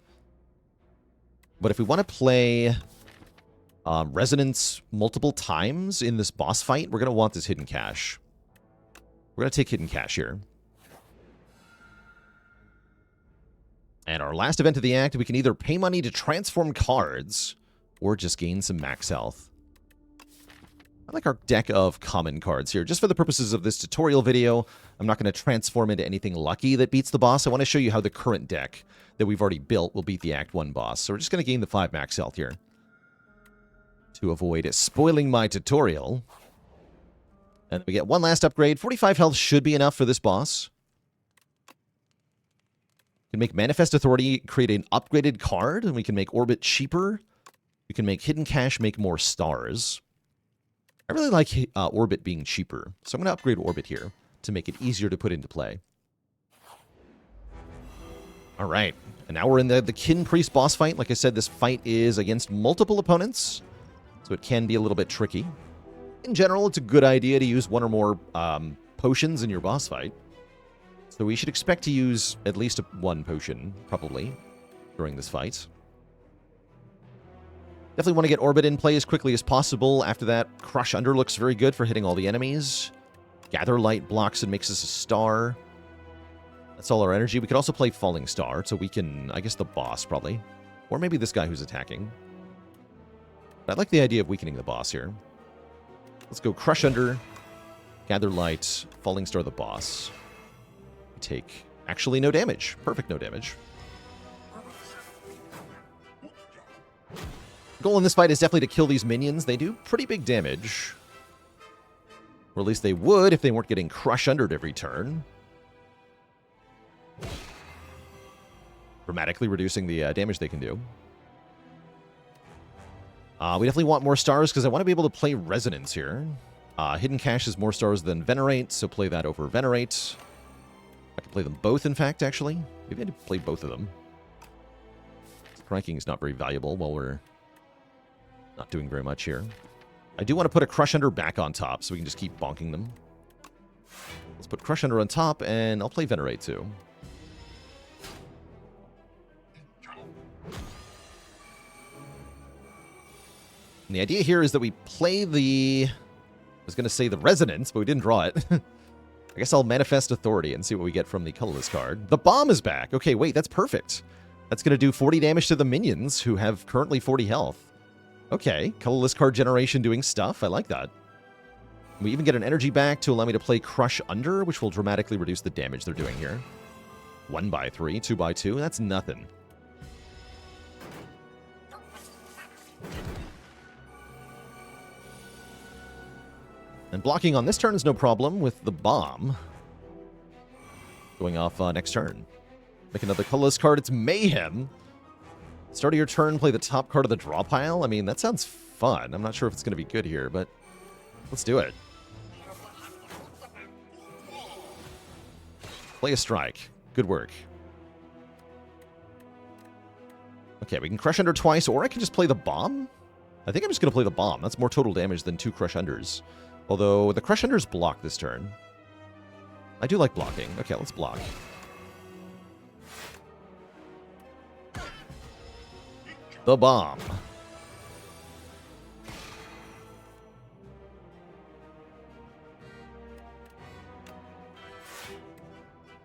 But if we want to play resonance multiple times in this boss fight, we're going to want this hidden cache. We're going to take hidden cache here. And our last event of the act, we can either pay money to transform cards or just gain some max health. I like our deck of common cards here. Just for the purposes of this tutorial video, I'm not going to transform into anything lucky that beats the boss. I want to show you how the current deck that we've already built will beat the Act 1 boss. So we're just going to gain the 5 max health here. To avoid spoiling my tutorial. And we get 1 last upgrade. 45 health should be enough for this boss. We can make Manifest Authority create an upgraded card, and we can make Orbit cheaper. We can make Hidden Cache make more stars. I really like Orbit being cheaper, so I'm going to upgrade Orbit here to make it easier to put into play. All right, and now we're in the Kin Priest boss fight. Like I said, this fight is against multiple opponents, so it can be a little bit tricky. In general, it's a good idea to use 1 or more potions in your boss fight. So we should expect to use at least 1 potion, probably, during this fight. Definitely want to get Orbit in play as quickly as possible. After that, Crush Under looks very good for hitting all the enemies. Gather Light blocks and makes us a star. That's all our energy. We could also play Falling Star to weaken, I guess, the boss, probably. Or maybe this guy who's attacking. But I like the idea of weakening the boss here. Let's go Crush Under, Gather Light, Falling Star the boss. We take, actually, no damage. Perfect no damage. Goal in this fight is definitely to kill these minions. They do pretty big damage. Or at least they would if they weren't getting Crush Under'd every turn. Dramatically reducing the damage they can do. We definitely want more stars because I want to be able to play Resonance here. Hidden Cache is more stars than Venerate, so play that over Venerate. I can play them both, in fact, actually. Maybe I need play both of them. Striking is not very valuable while we're not doing very much here. I do want to put a Crush Under back on top so we can just keep bonking them. Let's put Crush Under on top, and I'll play Venerate too. And the idea here is that we play the... I was going to say the Resonance, but we didn't draw it. I guess I'll Manifest Authority and see what we get from the colorless card. The Bomb is back. Okay, wait, that's perfect. That's going to do 40 damage to the minions who have currently 40 health. Okay, colorless card generation doing stuff. I like that. We even get an energy back to allow me to play Crush Under, which will dramatically reduce the damage they're doing here. 1x3, 2x2, that's nothing. And blocking on this turn is no problem with the Bomb. Going off next turn. Make another colorless card, it's Mayhem. Start of your turn, play the top card of the draw pile. I mean, that sounds fun. I'm not sure if it's going to be good here, but let's do it. Play a strike. Good work. Okay, we can Crush Under twice, or I can just play the Bomb. I think I'm just going to play the Bomb. That's more total damage than 2 Crush Unders. Although, the Crush Unders block this turn. I do like blocking. Okay, let's block. The Bomb.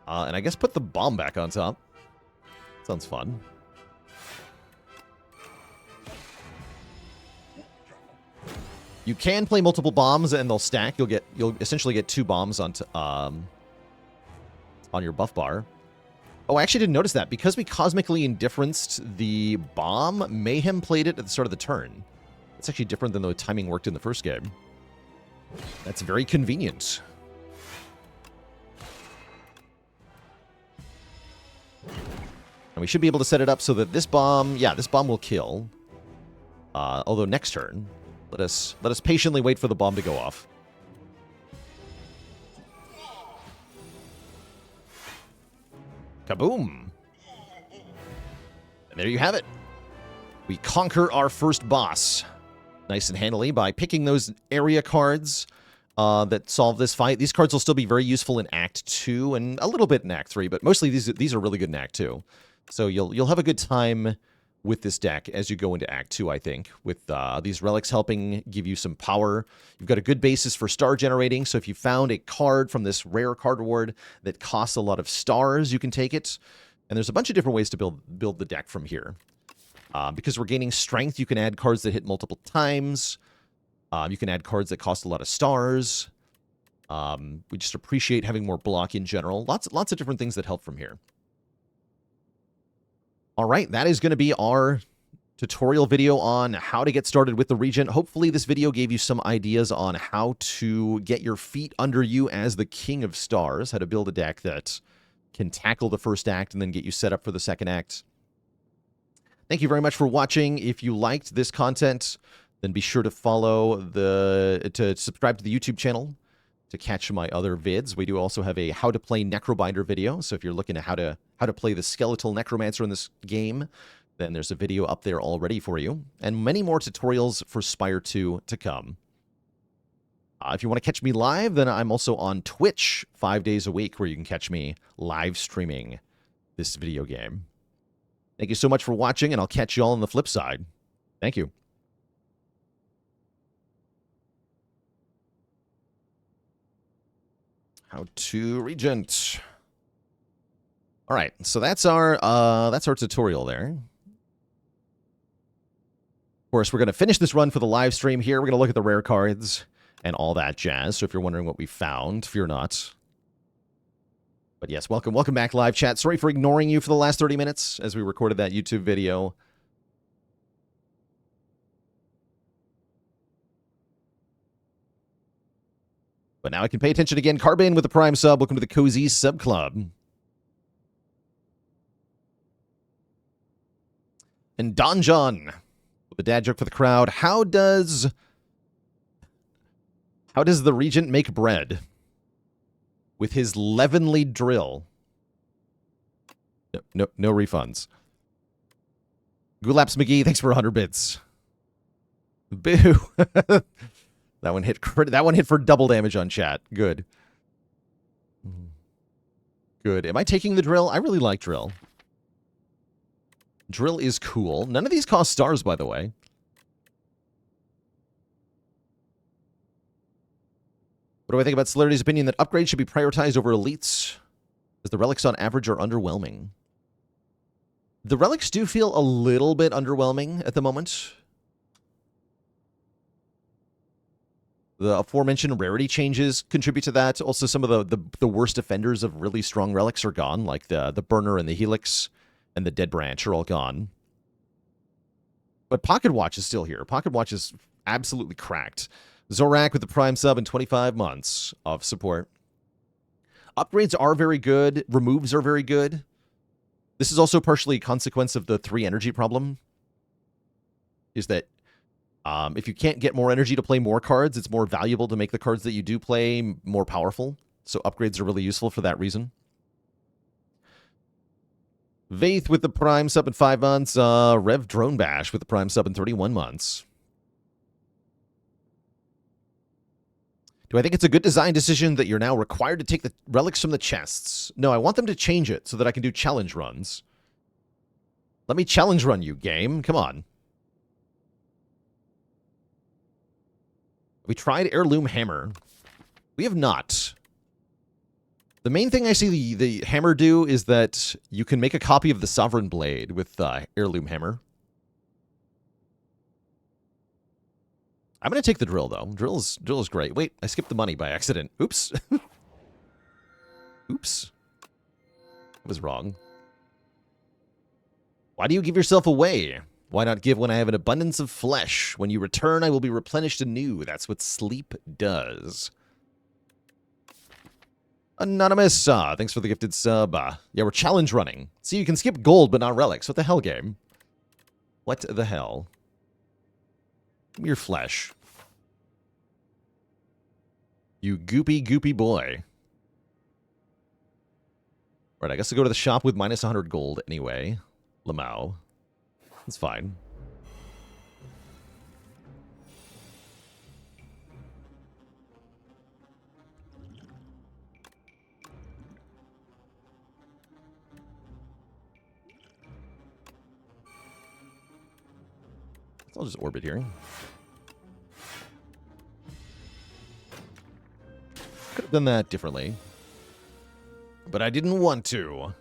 And I guess put the Bomb back on top. Sounds fun. You can play multiple bombs and they'll stack. You'll essentially get 2 bombs on your buff bar. Oh, I actually didn't notice that. Because we cosmically indifferenced the bomb, Mayhem played it at the start of the turn. It's actually different than the timing worked in the first game. That's very convenient. And we should be able to set it up so that this bomb, yeah, this bomb will kill. Although next turn, let us patiently wait for the bomb to go off. Kaboom! And there you have it. We conquer our first boss. Nice and handily by picking those area cards that solve this fight. These cards will still be very useful in Act 2 and a little bit in Act 3, but mostly these are really good in Act 2. So you'll have a good time with this deck as you go into Act 2, I think, with these relics helping give you some power. You've got a good basis for star generating, so if you found a card from this rare card reward that costs a lot of stars, you can take it. And there's a bunch of different ways to build the deck from here. Because we're gaining strength, you can add cards that hit multiple times. You can add cards that cost a lot of stars. We just appreciate having more block in general. Lots of different things that help from here. All right, that is going to be our tutorial video on how to get started with the Regent. Hopefully this video gave you some ideas on how to get your feet under you as the King of Stars, how to build a deck that can tackle the first act and then get you set up for the second act. Thank you very much for watching. If you liked this content, then be sure to subscribe to the YouTube channel to catch my other vids. We do also have a how to play Necrobinder video, so if you're looking at how to play the skeletal necromancer in this game, then there's a video up there already for you, and many more tutorials for Spire 2 to come. If you want to catch me live, then I'm also on Twitch 5 days a week, where you can catch me live streaming this video game. Thank you so much for watching, and I'll catch you all on the flip side. Thank you. How to Regent. All right, so that's our tutorial there. Of course, we're going to finish this run for the live stream here. We're going to look at the rare cards and all that jazz. So if you're wondering what we found, fear not. But yes, welcome back, live chat. Sorry for ignoring you for the last 30 minutes as we recorded that YouTube video. But now I can pay attention again. Carbon with the Prime sub. Welcome to the Cozy Sub Club. And Don John with a dad joke for the crowd. How does the Regent make bread? With his leavenly drill. No refunds. Gulaps McGee, thanks for 100 bits. Boo. That one hit that one hit for double damage on chat. Good. Good. Am I taking the drill? I really like drill. Drill is cool. None of these cost stars, by the way. What do I think about Celerity's opinion that upgrades should be prioritized over elites? Because the relics on average are underwhelming. The relics do feel a little bit underwhelming at the moment. The aforementioned rarity changes contribute to that. Also, some of the worst offenders of really strong relics are gone, like the Burner and the Helix and the Dead Branch are all gone. But Pocket Watch is still here. Pocket Watch is absolutely cracked. Zorak with the Prime sub and 25 months of support. Upgrades are very good. Removes are very good. This is also partially a consequence of the 3 energy problem. Is that if you can't get more energy to play more cards, it's more valuable to make the cards that you do play more powerful. So upgrades are really useful for that reason. Vaith with the Prime sub in 5 months. Rev Drone Bash with the Prime sub in 31 months. Do I think it's a good design decision that you're now required to take the relics from the chests? No, I want them to change it so that I can do challenge runs. Let me challenge run you, game. Come on. We tried Heirloom Hammer. We have not. The main thing I see the hammer do is that you can make a copy of the Sovereign Blade with Heirloom Hammer. I'm going to take the drill, though. Drill is great. Wait, I skipped the money by accident. Oops. Oops. I was wrong. Why do you give yourself away? Why not give when I have an abundance of flesh? When you return, I will be replenished anew. That's what sleep does. Anonymous, thanks for the gifted sub. Yeah, we're challenge running. See, you can skip gold, but not relics. What the hell, game? What the hell? Give me your flesh. You goopy boy. Right, I guess I'll go to the shop with minus 100 gold anyway. Lamau. That's fine. I'll just orbit here. Could have done that differently. But I didn't want to.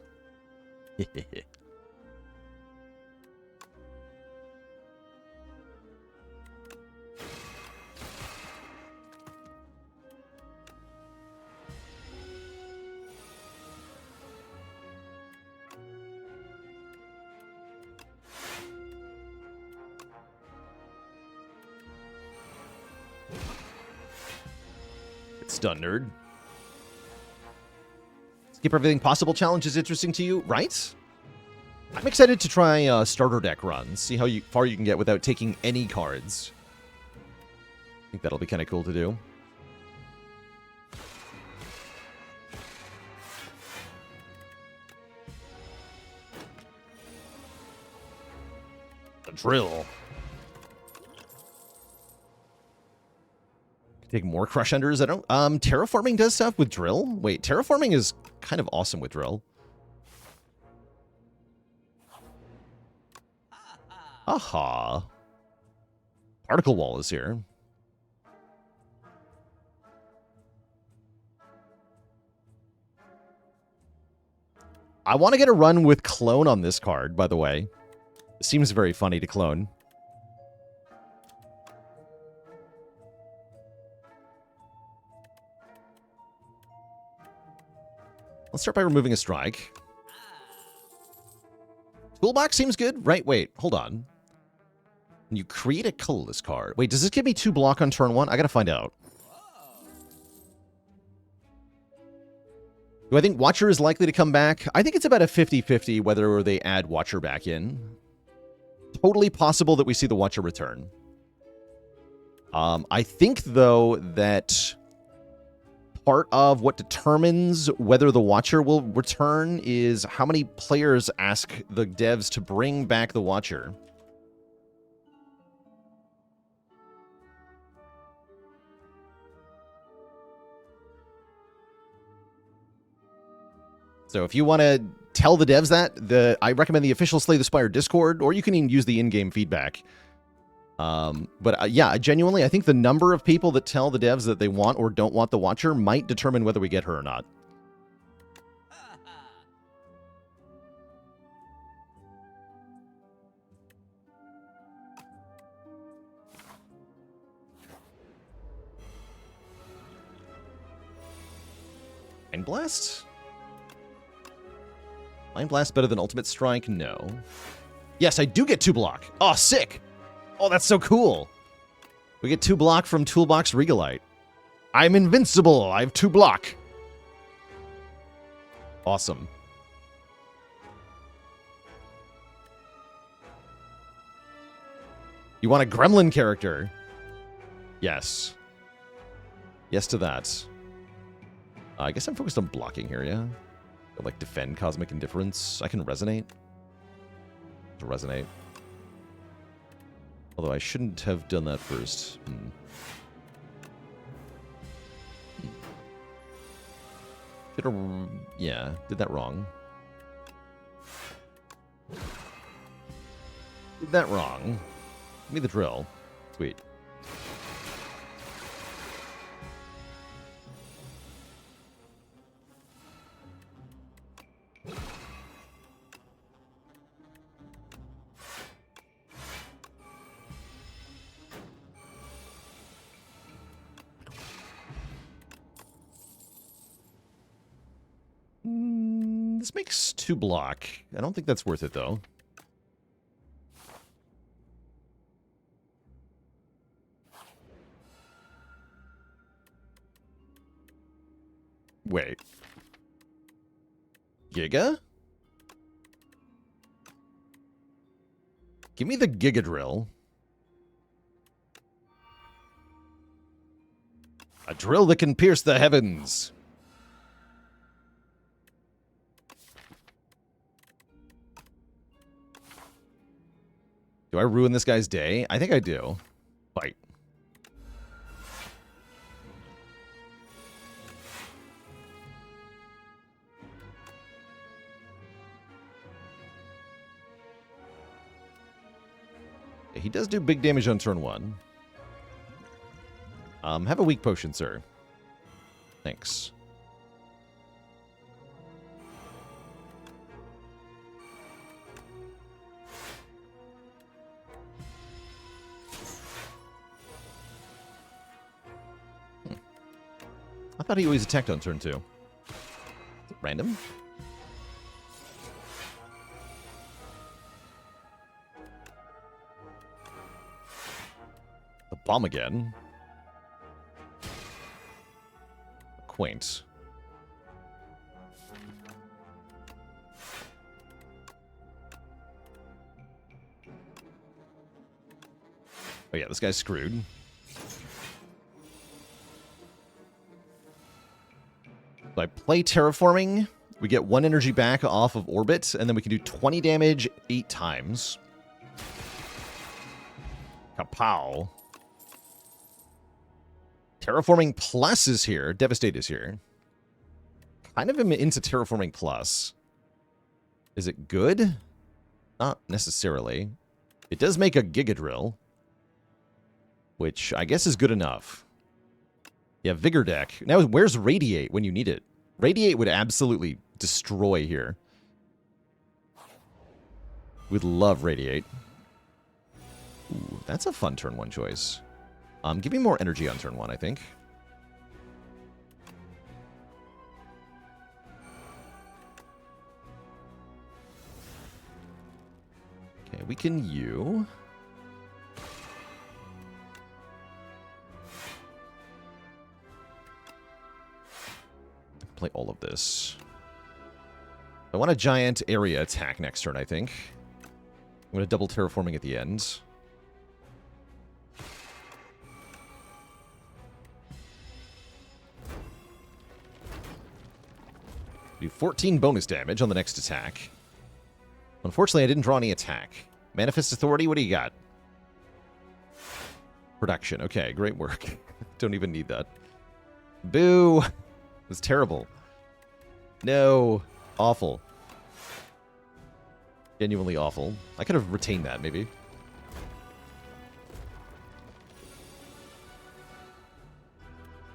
Stun nerd. Skip everything possible challenge is interesting to you, right? I'm excited to try starter deck runs. See how far you can get without taking any cards. I think that'll be kind of cool to do. The drill. Take more crush unders. I don't. Terraforming does stuff with drill. Wait, terraforming is kind of awesome with drill. Aha. Particle wall is here. I want to get a run with clone on this card, by the way. It seems very funny to clone. Let's start by removing a strike. Toolbox seems good. Right, wait, hold on. When you create a colorless card. Wait, does this give me 2 block on turn 1? I gotta find out. Do I think Watcher is likely to come back? I think it's about a 50-50 whether they add Watcher back in. Totally possible that we see the Watcher return. I think, though, that part of what determines whether the Watcher will return is how many players ask the devs to bring back the Watcher. So if you want to tell the devs that, I recommend the official Slay the Spire Discord, or you can even use the in-game feedback. But yeah, genuinely, I think the number of people that tell the devs that they want or don't want the Watcher might determine whether we get her or not. Mind Blast? Mind Blast better than Ultimate Strike? No. Yes, I do get 2 block. Oh, sick! Oh, that's so cool. We get 2 block from Toolbox Regalite. I'm invincible. I have 2 block. Awesome. You want a gremlin character? Yes. Yes to that. I guess I'm focused on blocking here, yeah? I'll, like, defend Cosmic Indifference. I can resonate. To resonate. Although I shouldn't have done that first. Yeah, did that wrong. Did that wrong. Give me the drill. Sweet. This makes 2 block. I don't think that's worth it, though. Wait. Giga? Give me the Giga Drill. A drill that can pierce the heavens. Do I ruin this guy's day? I think I do. Fight. He does do big damage on turn 1. Have a weak potion, sir. Thanks. I thought he always attacked on turn 2. Is it random? The bomb again. Quaint. Oh yeah, this guy's screwed. So I play Terraforming. We get 1 energy back off of orbit, and then we can do 20 damage 8 times. Kapow. Terraforming Plus is here. Devastate is here. Kind of am into Terraforming Plus. Is it good? Not necessarily. It does make a Giga Drill, which I guess is good enough. Yeah, Vigor deck. Now, where's Radiate when you need it? Radiate would absolutely destroy here. We'd love Radiate. Ooh, that's a fun turn 1 choice. Give me more energy on turn 1, I think. Okay, we can U. Play all of this. I want a giant area attack next turn, I think. I'm going to double terraforming at the end. Do 14 bonus damage on the next attack. Unfortunately, I didn't draw any attack. Manifest Authority, what do you got? Production. Okay, great work. Don't even need that. Boo! It was terrible. No. Awful. Genuinely awful. I could have retained that, maybe.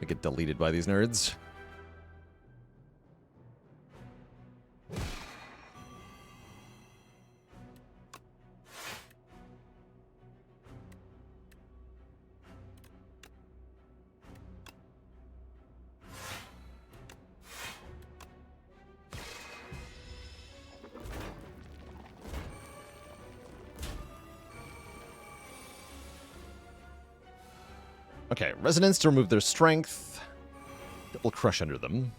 I get deleted by these nerds. Okay, Resonance to remove their strength. Double Crush under them.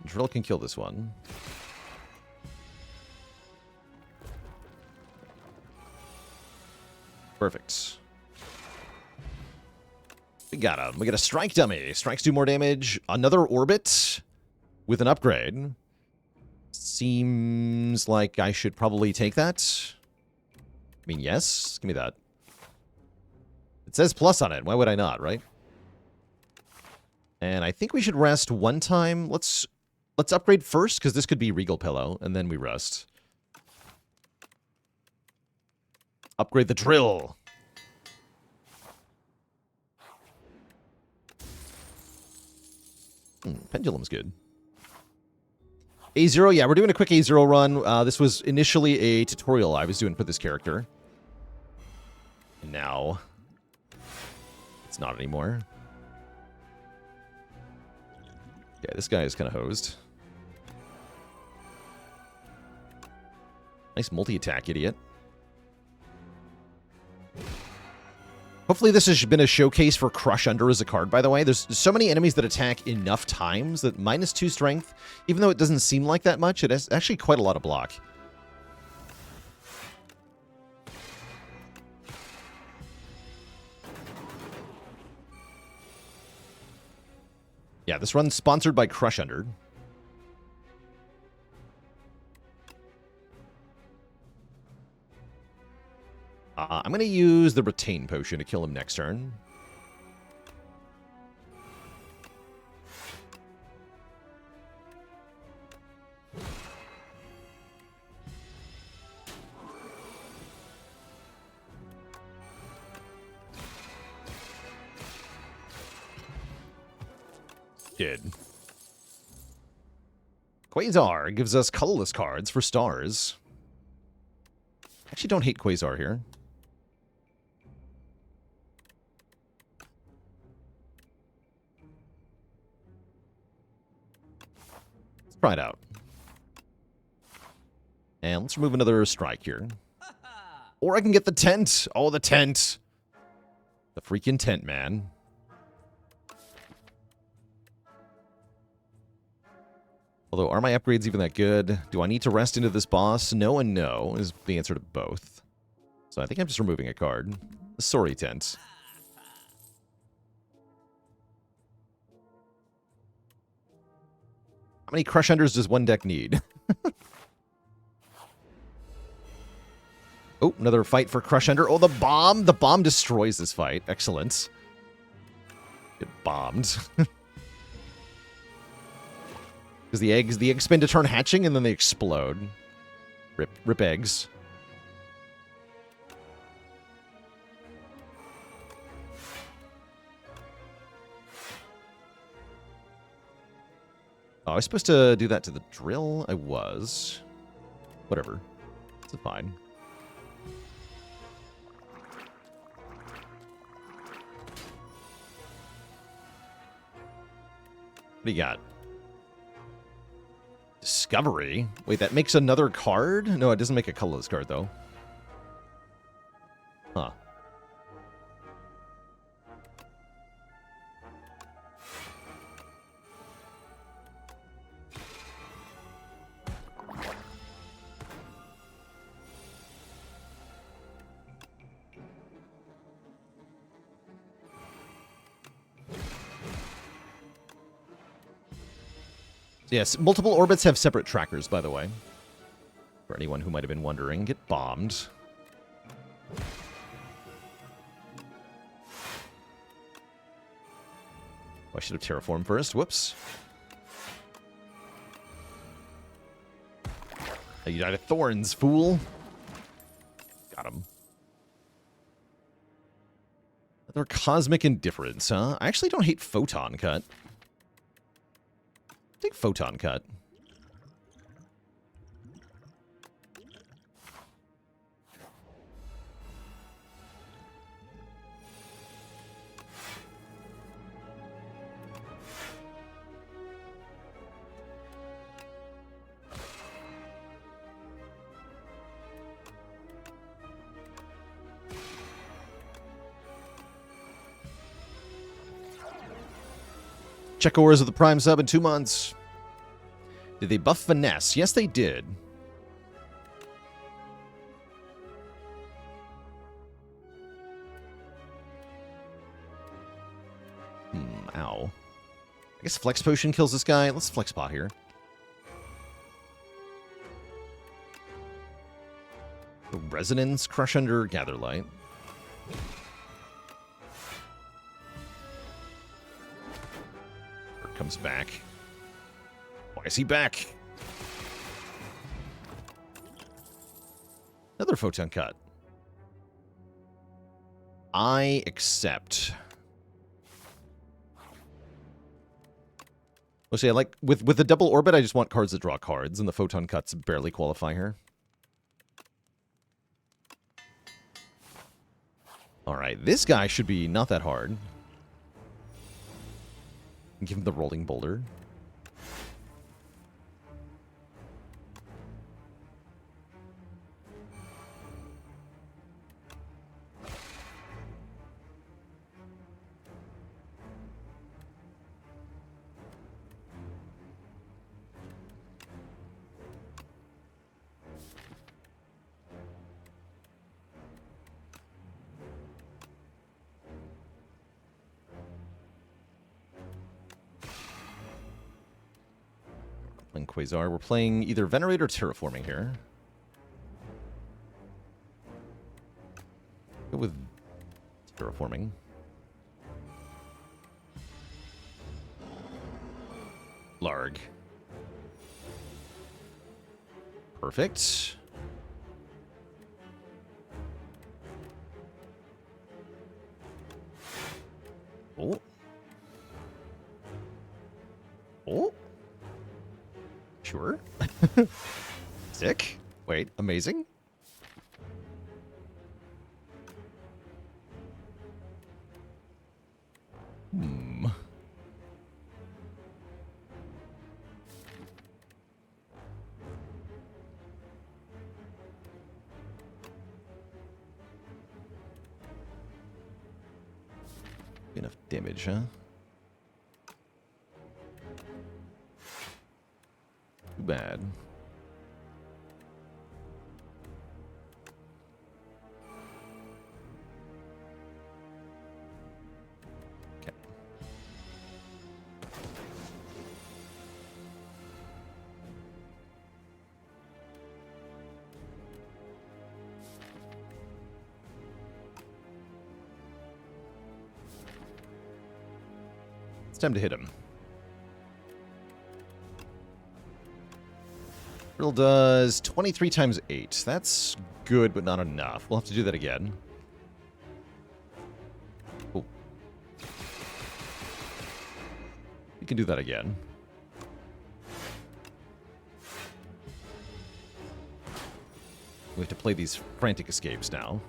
Drill can kill this one. Perfect. We got him. We got a Strike Dummy. Strikes do more damage. Another Orbit with an upgrade. Seems like I should probably take that. I mean, yes. Give me that. It says plus on it. Why would I not, right? And I think we should rest one time. Let's upgrade first, because this could be Regal Pillow, and then we rest. Upgrade the drill. Pendulum's good. A0, yeah, we're doing a quick A0 run. This was initially a tutorial I was doing for this character. And now, it's not anymore. Yeah, this guy is kind of hosed. Nice multi-attack, idiot. Hopefully this has been a showcase for Crush Under as a card, by the way. There's so many enemies that attack enough times that -2 strength, even though it doesn't seem like that much, it has actually quite a lot of block. Yeah, this run's sponsored by Crush Under. I'm going to use the Retain Potion to kill him next turn. Good. Quasar gives us colorless cards for stars. Actually, don't hate Quasar here. Let's try it out. And let's remove another strike here. Or I can get the tent. Oh, the tent. The freaking tent, man. Although, are my upgrades even that good? Do I need to rest into this boss? No and no is the answer to both. So I think I'm just removing a card. The Sorry Tent. How many Crush Unders does one deck need? Oh, another fight for Crush Under. Oh, the bomb! The bomb destroys this fight. Excellent. Get bombed. Because the eggs spin to turn hatching, and then they explode. Rip eggs. Oh, I was supposed to do that to the drill? I was. Whatever. It's fine. What do you got? Discovery? Wait, that makes another card? No, it doesn't make a colorless card, though. Huh. Yes, multiple orbits have separate trackers, by the way. For anyone who might have been wondering, get bombed. Oh, I should have terraformed first. Whoops. A United Thorns, fool. Got him. Another Cosmic Indifference, huh? I actually don't hate Photon Cut. Take Photon Cut. Check Auras with the Prime sub in 2 months. Did they buff Finesse? Yes, they did. Ow. I guess Flex Potion kills this guy. Let's Flex Pot here. Resonance, Crush Under, Gather Light. Comes back. Why is he back? Another Photon Cut. I accept. Well, see, I like with the double orbit, I just want cards that draw cards, and the Photon Cuts barely qualify here. Alright, this guy should be not that hard. Give him the Rolling Boulder. Playing Quasar. We're playing either Venerate or Terraforming here. Go with Terraforming. Larg. Perfect. Oh. Oh. Sure. Sick. Wait, amazing. Enough damage, huh? Too bad. Okay. It's time to hit him. Riddle does 23 times 8. That's good, but not enough. We'll have to do that again. Oh. We can do that again. We have to play these frantic escapes now.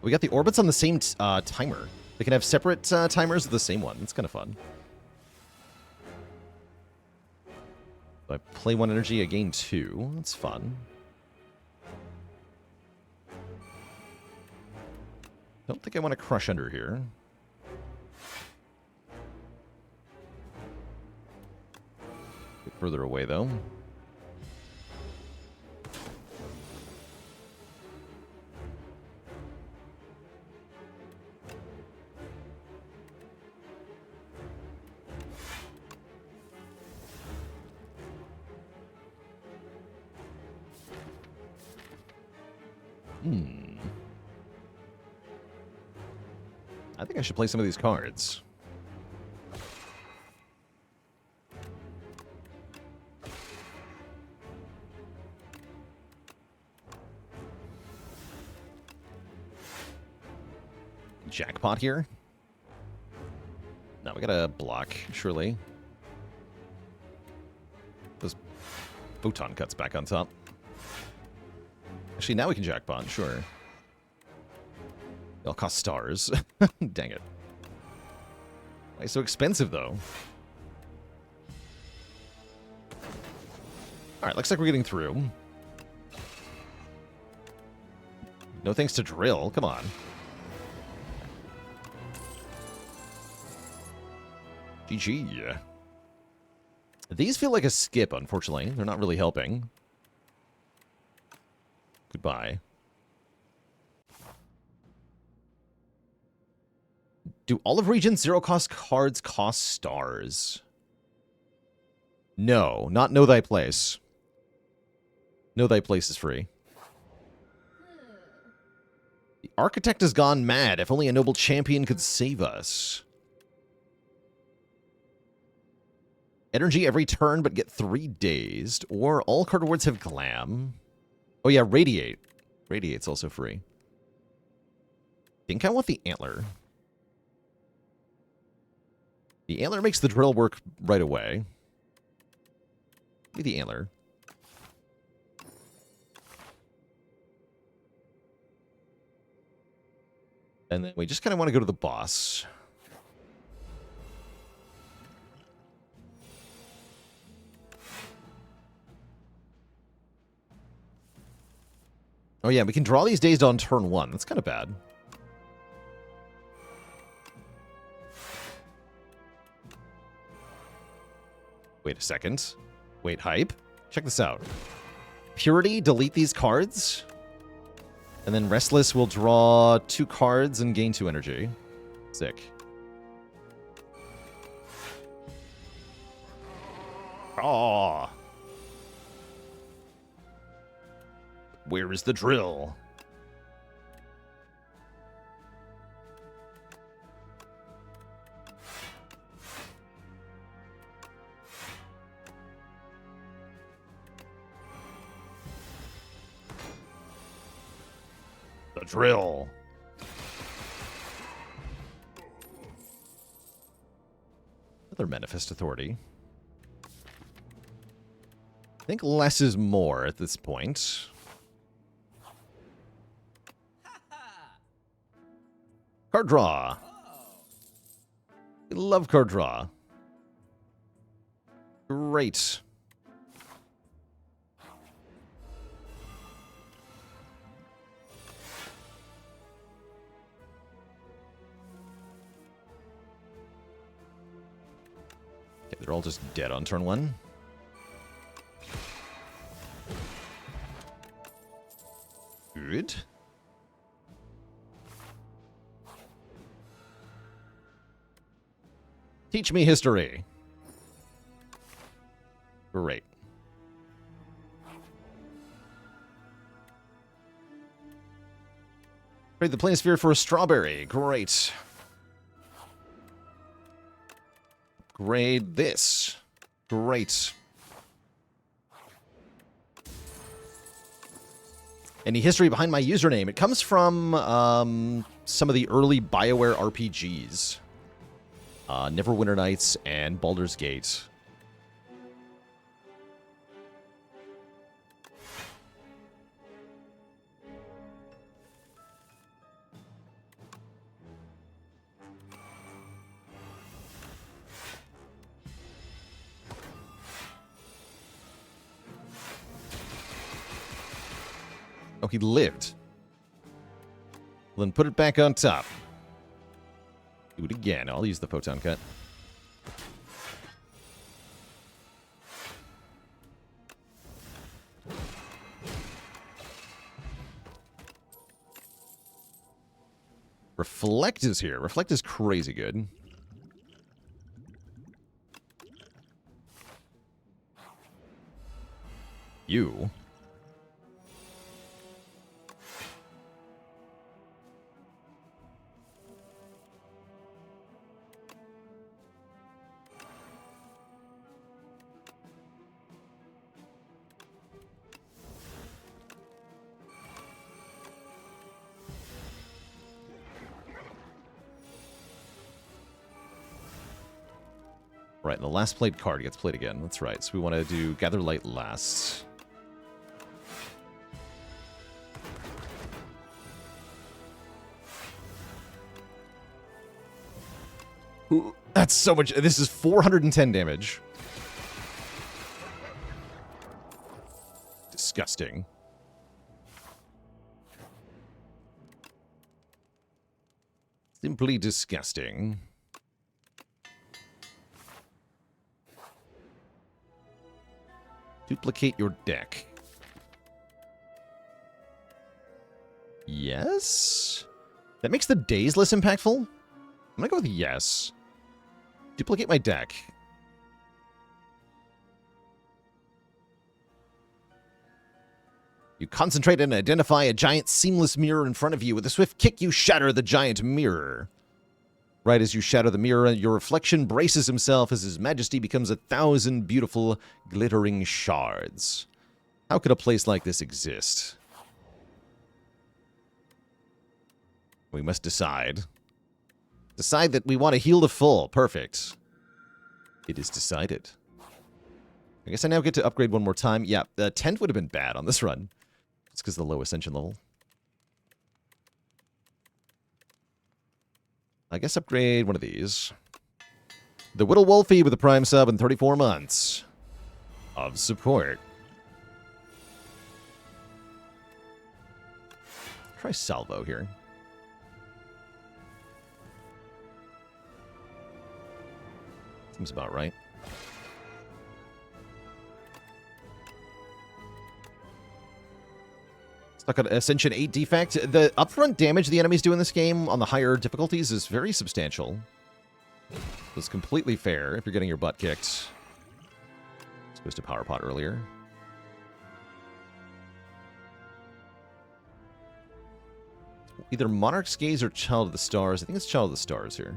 We got the orbits on the same timer. They can have separate timers with the same one. It's kind of fun. I play 1 energy, I gain 2. That's fun. Don't think I want to Crush Under here. Get further away, though. I think I should play some of these cards. Jackpot here? No, we gotta block, surely. Those photon cuts back on top. Actually, now we can jackpot, sure. They'll cost stars. Dang it. Why so expensive, though? Alright, looks like we're getting through. No thanks to drill, come on. GG. These feel like a skip, unfortunately. They're not really helping. Goodbye. Do all of Regent's zero-cost cards cost stars? No, not Know Thy Place. Know Thy Place is free. The Architect has gone mad. If only a noble champion could save us. Energy every turn, but get 3 dazed. Or all card rewards have glam. Oh yeah, Radiate. Radiate's also free. I think I want the Antler. The Antler makes the drill work right away. Give me the Antler. And then we just kind of want to go to the boss. Oh yeah, we can draw these dazed on turn 1. That's kind of bad. Wait a second. Wait, hype? Check this out. Purity, delete these cards. And then Restless will draw 2 cards and gain 2 energy. Sick. Oh. Where is the drill? The drill. Another Manifest Authority. I think less is more at this point. Card draw. Love card draw. Great. Okay, they're all just dead on turn 1. Good. Teach me history. Great. Trade the Planisphere for a strawberry. Great. Grade this. Great. Any history behind my username? It comes from some of the early BioWare RPGs. Neverwinter Nights and Baldur's Gate. Oh, he lived. Well, then put it back on top. Do it again. I'll use the photon cut. Reflect is here. Reflect is crazy good. You. Right, and the last played card gets played again. That's right. So we want to do Gather Light last. Ooh, that's so much. This is 410 damage. Disgusting. Simply disgusting. Duplicate your deck. Yes? That makes the days less impactful? I'm gonna go with yes. Duplicate my deck. You concentrate and identify a giant seamless mirror in front of you. With a swift kick, you shatter the giant mirror. Right as you shatter the mirror, your reflection braces himself as his majesty becomes 1,000 beautiful, glittering shards. How could a place like this exist? We must decide. Decide that we want to heal the full. Perfect. It is decided. I guess I now get to upgrade one more time. Yeah, the 10th would have been bad on this run. It's because of the low Ascension level. I guess upgrade one of these. The Whittle Wolfie with a Prime sub and 34 months of support. Try Salvo here. Seems about right. Stuck on Ascension 8 defect. The upfront damage the enemies do in this game on the higher difficulties is very substantial. It's completely fair if you're getting your butt kicked. Supposed to power pot earlier. Either Monarch's Gaze or Child of the Stars. I think it's Child of the Stars here.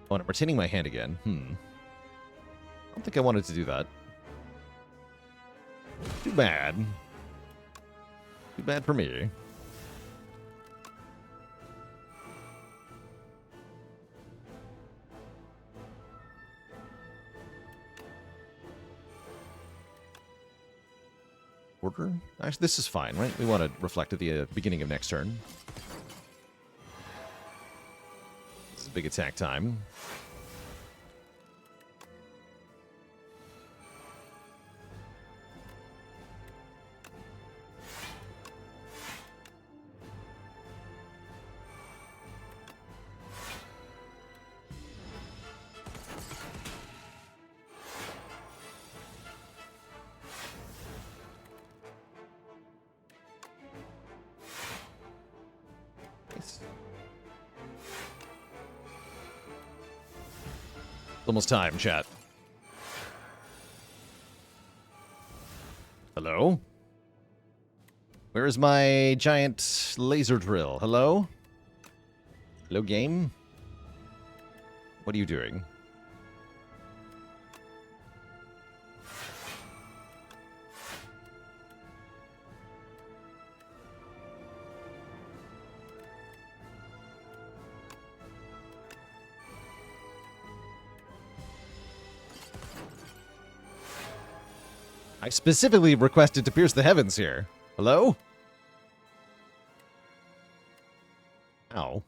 Oh, and I'm retaining my hand again. I don't think I wanted to do that. Too bad. Too bad for me. Order? Actually, this is fine, right? We want to reflect at the beginning of next turn. This is big attack time. Almost time, chat. Hello? Where is my giant laser drill? Hello? Hello, game? What are you doing? I specifically requested to pierce the heavens here. Hello? Ow.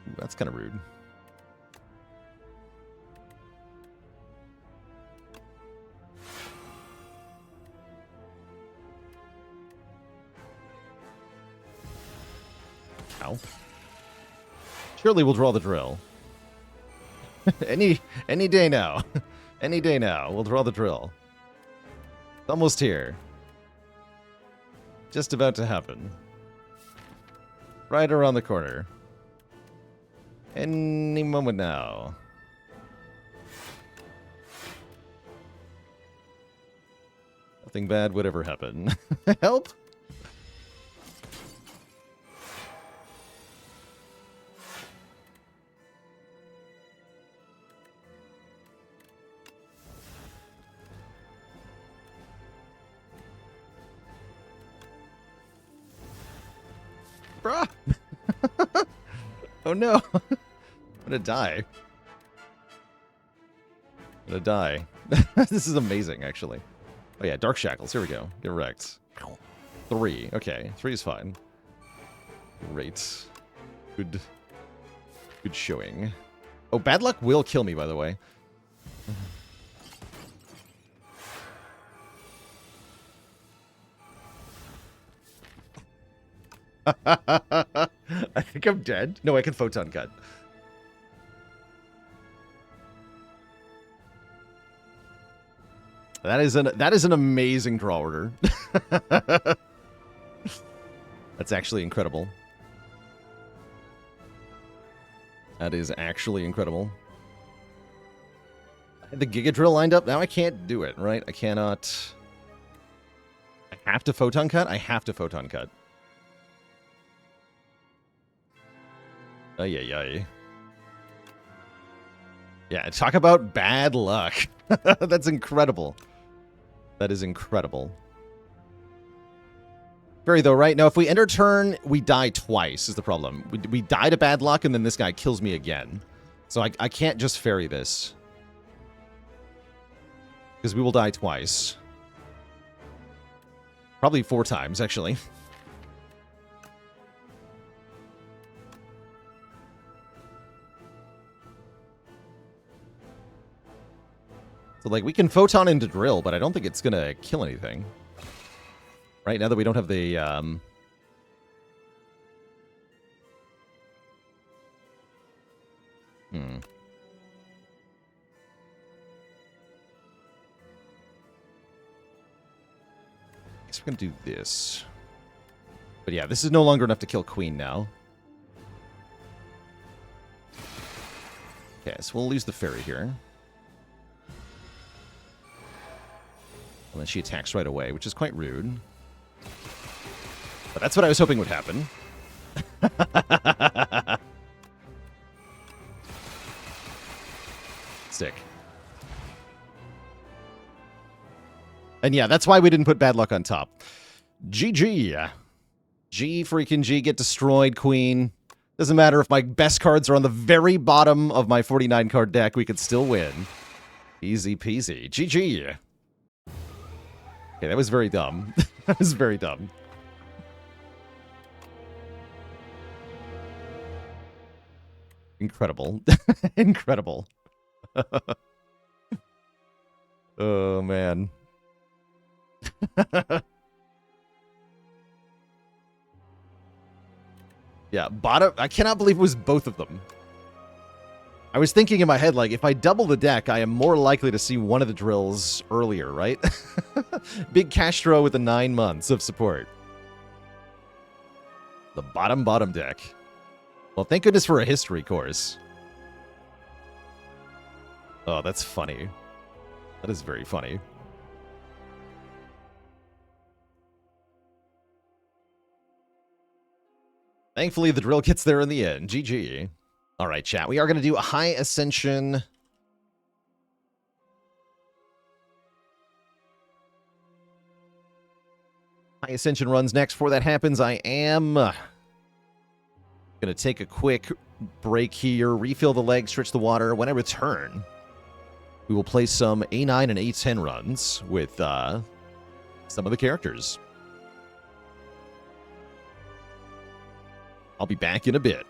Ooh, that's kind of rude. Ow. Surely we'll draw the drill. Any day now. Any day now. We'll draw the drill. It's almost here. Just about to happen. Right around the corner. Any moment now. Nothing bad would ever happen. Help! Bruh! Oh no! I'm gonna die. I'm gonna die. This is amazing, actually. Oh yeah, Dark Shackles. Here we go. Get wrecked. 3. Okay, 3 is fine. Great. Good showing. Oh, bad luck will kill me, by the way. I think I'm dead. No, I can photon cut. That is an amazing draw order. That's actually incredible. That is actually incredible. I had the Giga Drill lined up. Now I can't do it, right? I cannot. I have to photon cut? I have to photon cut. Ay, ay, ay. Yeah, talk about bad luck. That's incredible. That is incredible. Very though, right? Now, if we enter turn, we die twice is the problem. We die to bad luck, and then this guy kills me again. So I can't just ferry this. Because we will die twice. Probably 4 times, actually. So, like, we can photon into drill, but I don't think it's going to kill anything. Right, now that we don't have the, I guess we're going to do this. But yeah, this is no longer enough to kill Queen now. Okay, so we'll lose the fairy here. And then she attacks right away, which is quite rude. But that's what I was hoping would happen. Sick. And yeah, that's why we didn't put bad luck on top. GG. G freaking G, get destroyed, Queen. Doesn't matter if my best cards are on the very bottom of my 49 card deck, we could still win. Easy peasy. GG. Okay, that was very dumb. That was very dumb. Incredible. Incredible. Oh, man. Yeah, bottom. I cannot believe it was both of them. I was thinking in my head, like, if I double the deck, I am more likely to see one of the drills earlier, right? Big Castro with the 9 months of support. The bottom deck. Well, thank goodness for a history course. Oh, that's funny. That is very funny. Thankfully, the drill gets there in the end. GG. All right, chat. We are going to do a High Ascension. High Ascension runs next. Before that happens, I am going to take a quick break here, refill the legs, stretch the water. When I return, we will play some A9 and A10 runs with some of the characters. I'll be back in a bit.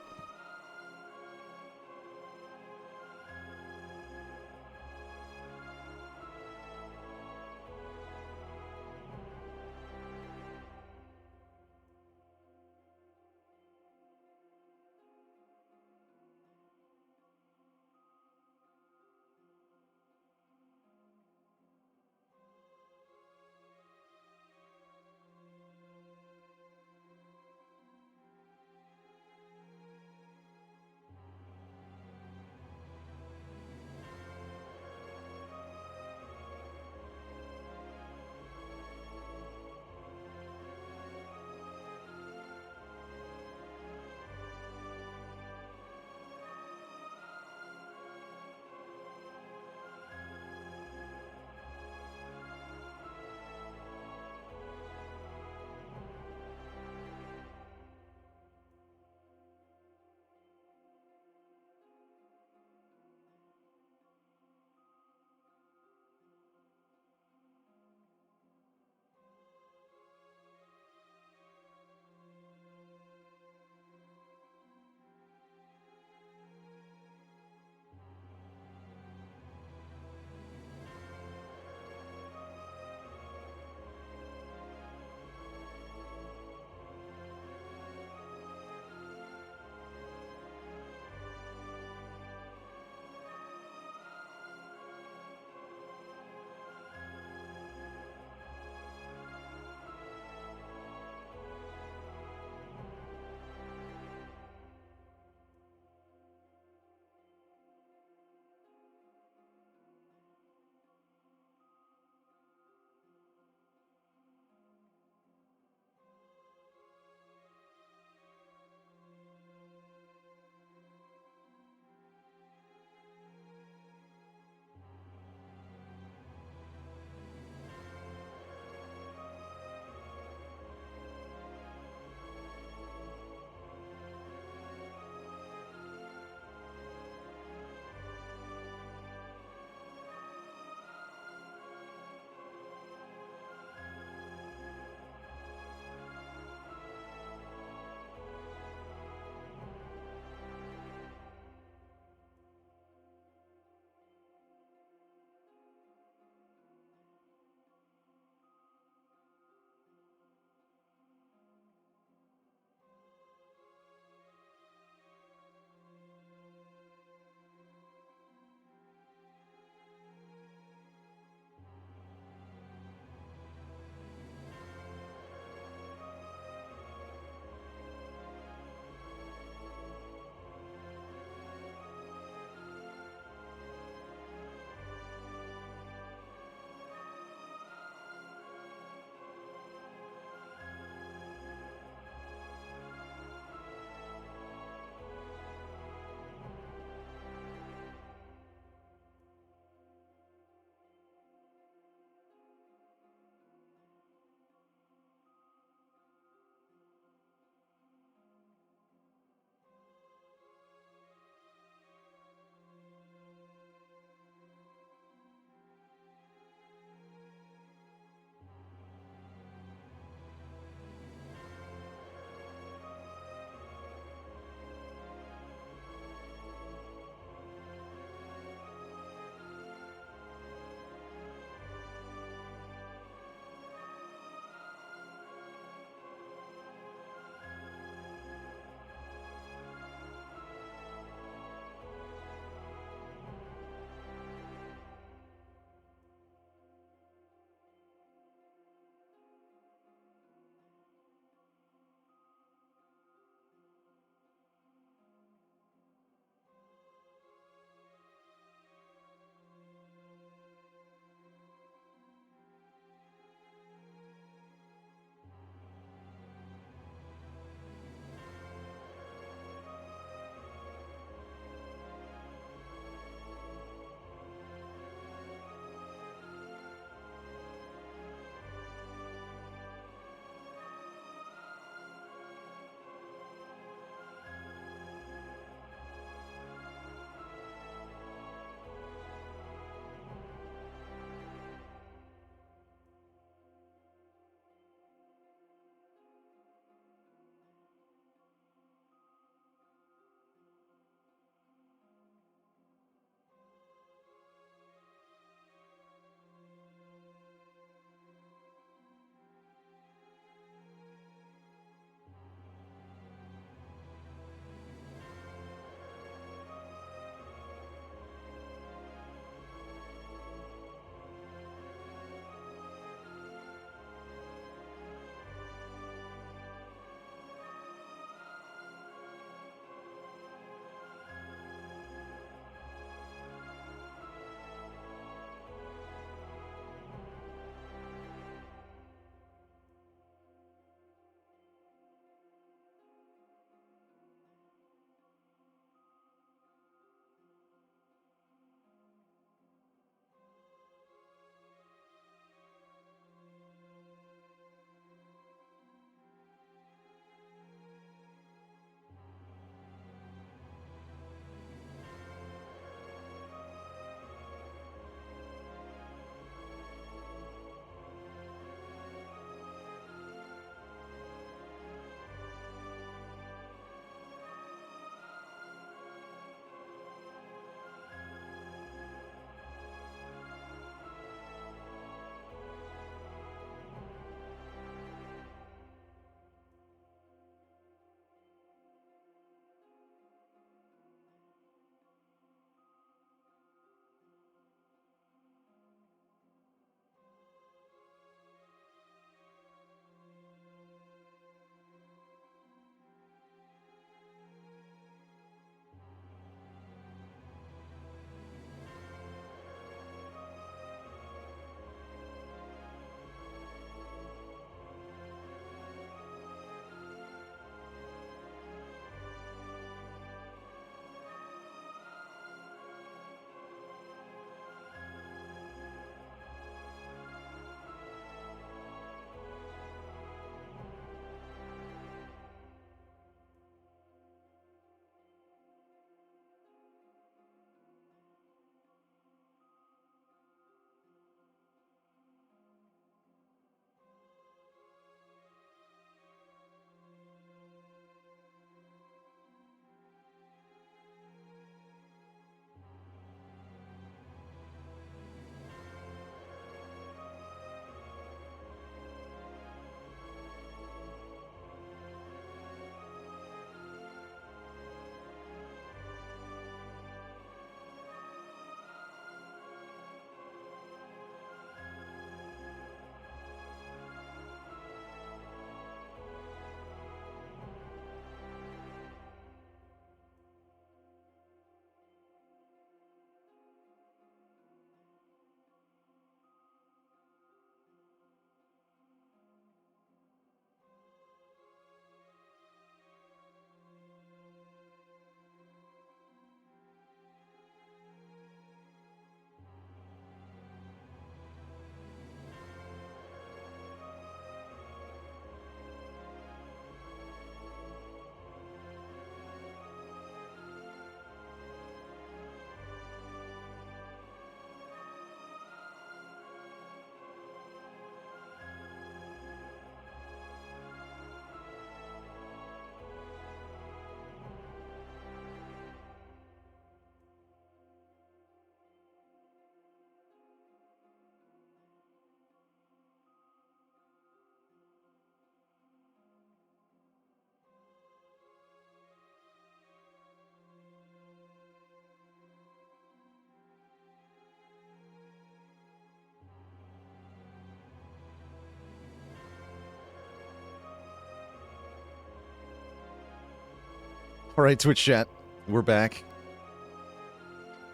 All right, Twitch chat. We're back.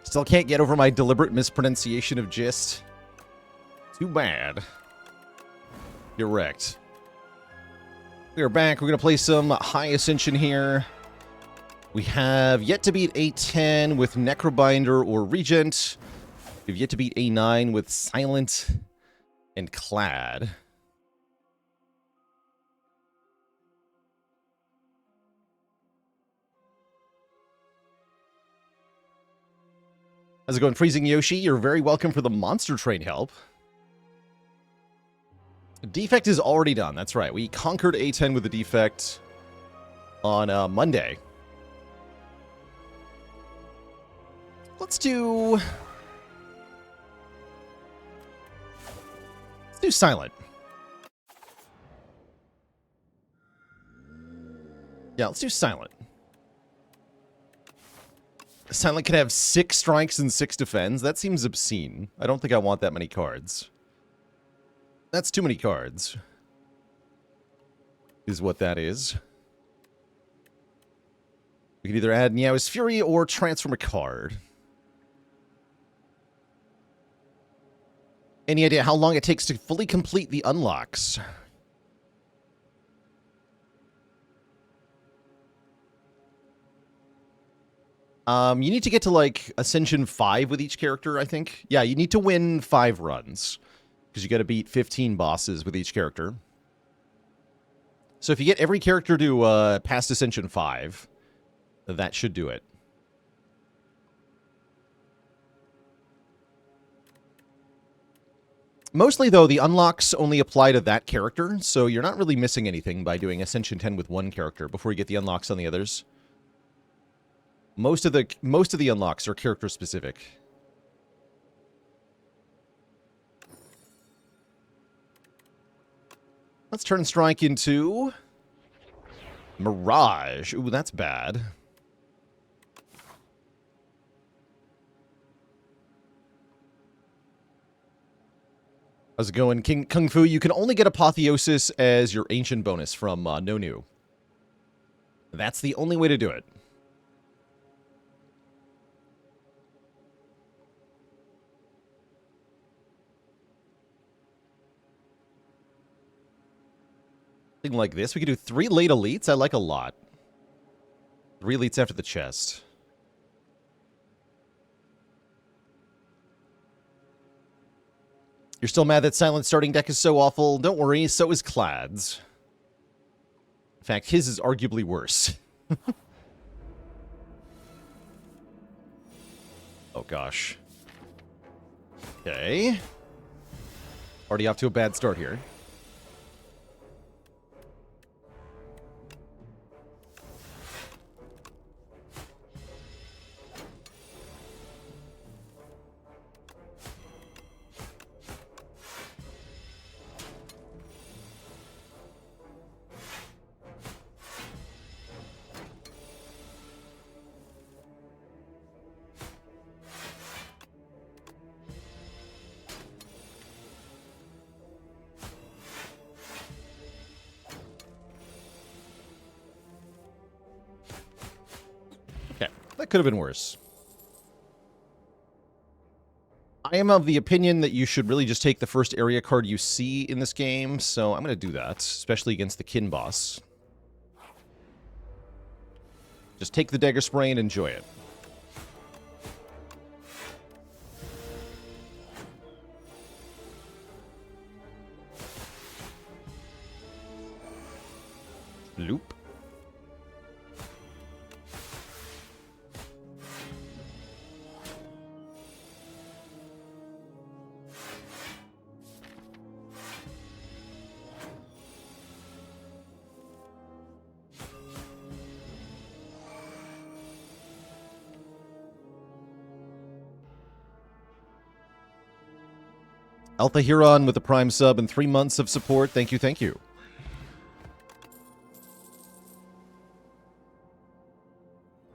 Still can't get over my deliberate mispronunciation of gist. Too bad. You're wrecked. We are back. We're going to play some High Ascension here. We have yet to beat A10 with Necrobinder or Regent. We've yet to beat A9 with Silent and Clad. How's it going, Freezing Yoshi? You're very welcome for the Monster Train help. Defect is already done. That's right. We conquered A10 with the defect on Monday. Let's do Silent. Yeah, let's do Silent. Silent can have 6 strikes and 6 defends. That seems obscene. I don't think I want that many cards. That's too many cards. Is what that is. We can either add Niao's Fury or transform a card. Any idea how long it takes to fully complete the unlocks? You need to get to, like, Ascension 5 with each character, I think. Yeah, you need to win 5 runs. Because you got to beat 15 bosses with each character. So if you get every character to past Ascension 5, that should do it. Mostly, though, the unlocks only apply to that character, so you're not really missing anything by doing Ascension 10 with one character before you get the unlocks on the others. Most of the unlocks are character specific. Let's turn Strike into Mirage. Ooh, that's bad. How's it going, Kung Fu? You can only get Apotheosis as your ancient bonus from Nonu. That's the only way to do it. Something like this. We could do 3 late elites. I like a lot. 3 elites after the chest. You're still mad that Silent starting deck is so awful? Don't worry, so is Clad's. In fact, his is arguably worse. Oh gosh. Okay. Already off to a bad start here. That could have been worse. I am of the opinion that you should really just take the first area card you see in this game, so I'm going to do that, especially against the Kin boss. Just take the Dagger Spray and enjoy it. Loop. Alpha Huron with the Prime sub and 3 months of support. Thank you, thank you.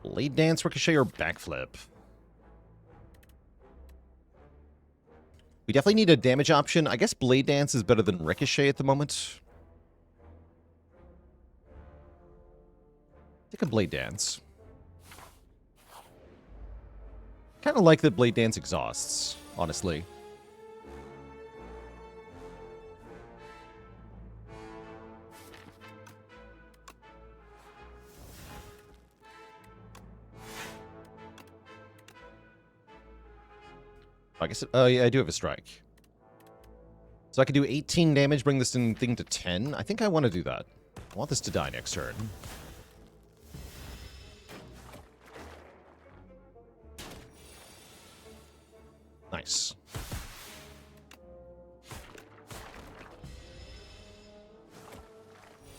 Blade Dance, Ricochet, or Backflip? We definitely need a damage option. I guess Blade Dance is better than Ricochet at the moment. Take a Blade Dance. Kind of like that Blade Dance exhausts, honestly. I guess, oh yeah, I do have a strike. So I can do 18 damage, bring this thing to 10. I think I want to do that. I want this to die next turn. Nice.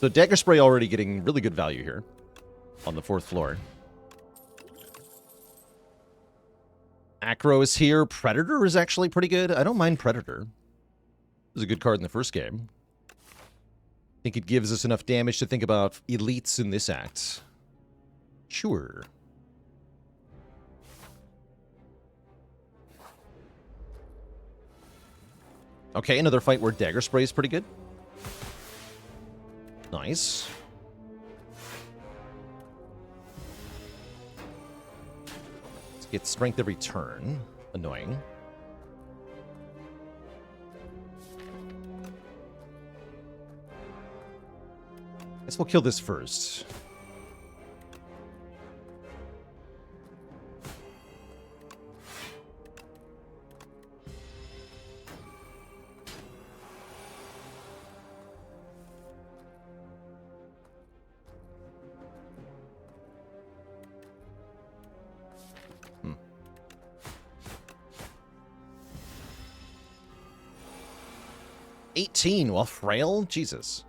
So Dagger Spray already getting really good value here on the 4th floor. Acro is here. Predator is actually pretty good. I don't mind Predator. It was a good card in the first game. I think it gives us enough damage to think about elites in this act. Sure. Okay, another fight where Dagger Spray is pretty good. Nice. Let's get strength every turn. Annoying. Guess we'll kill this first. Hmm. $18 while frail? Jesus.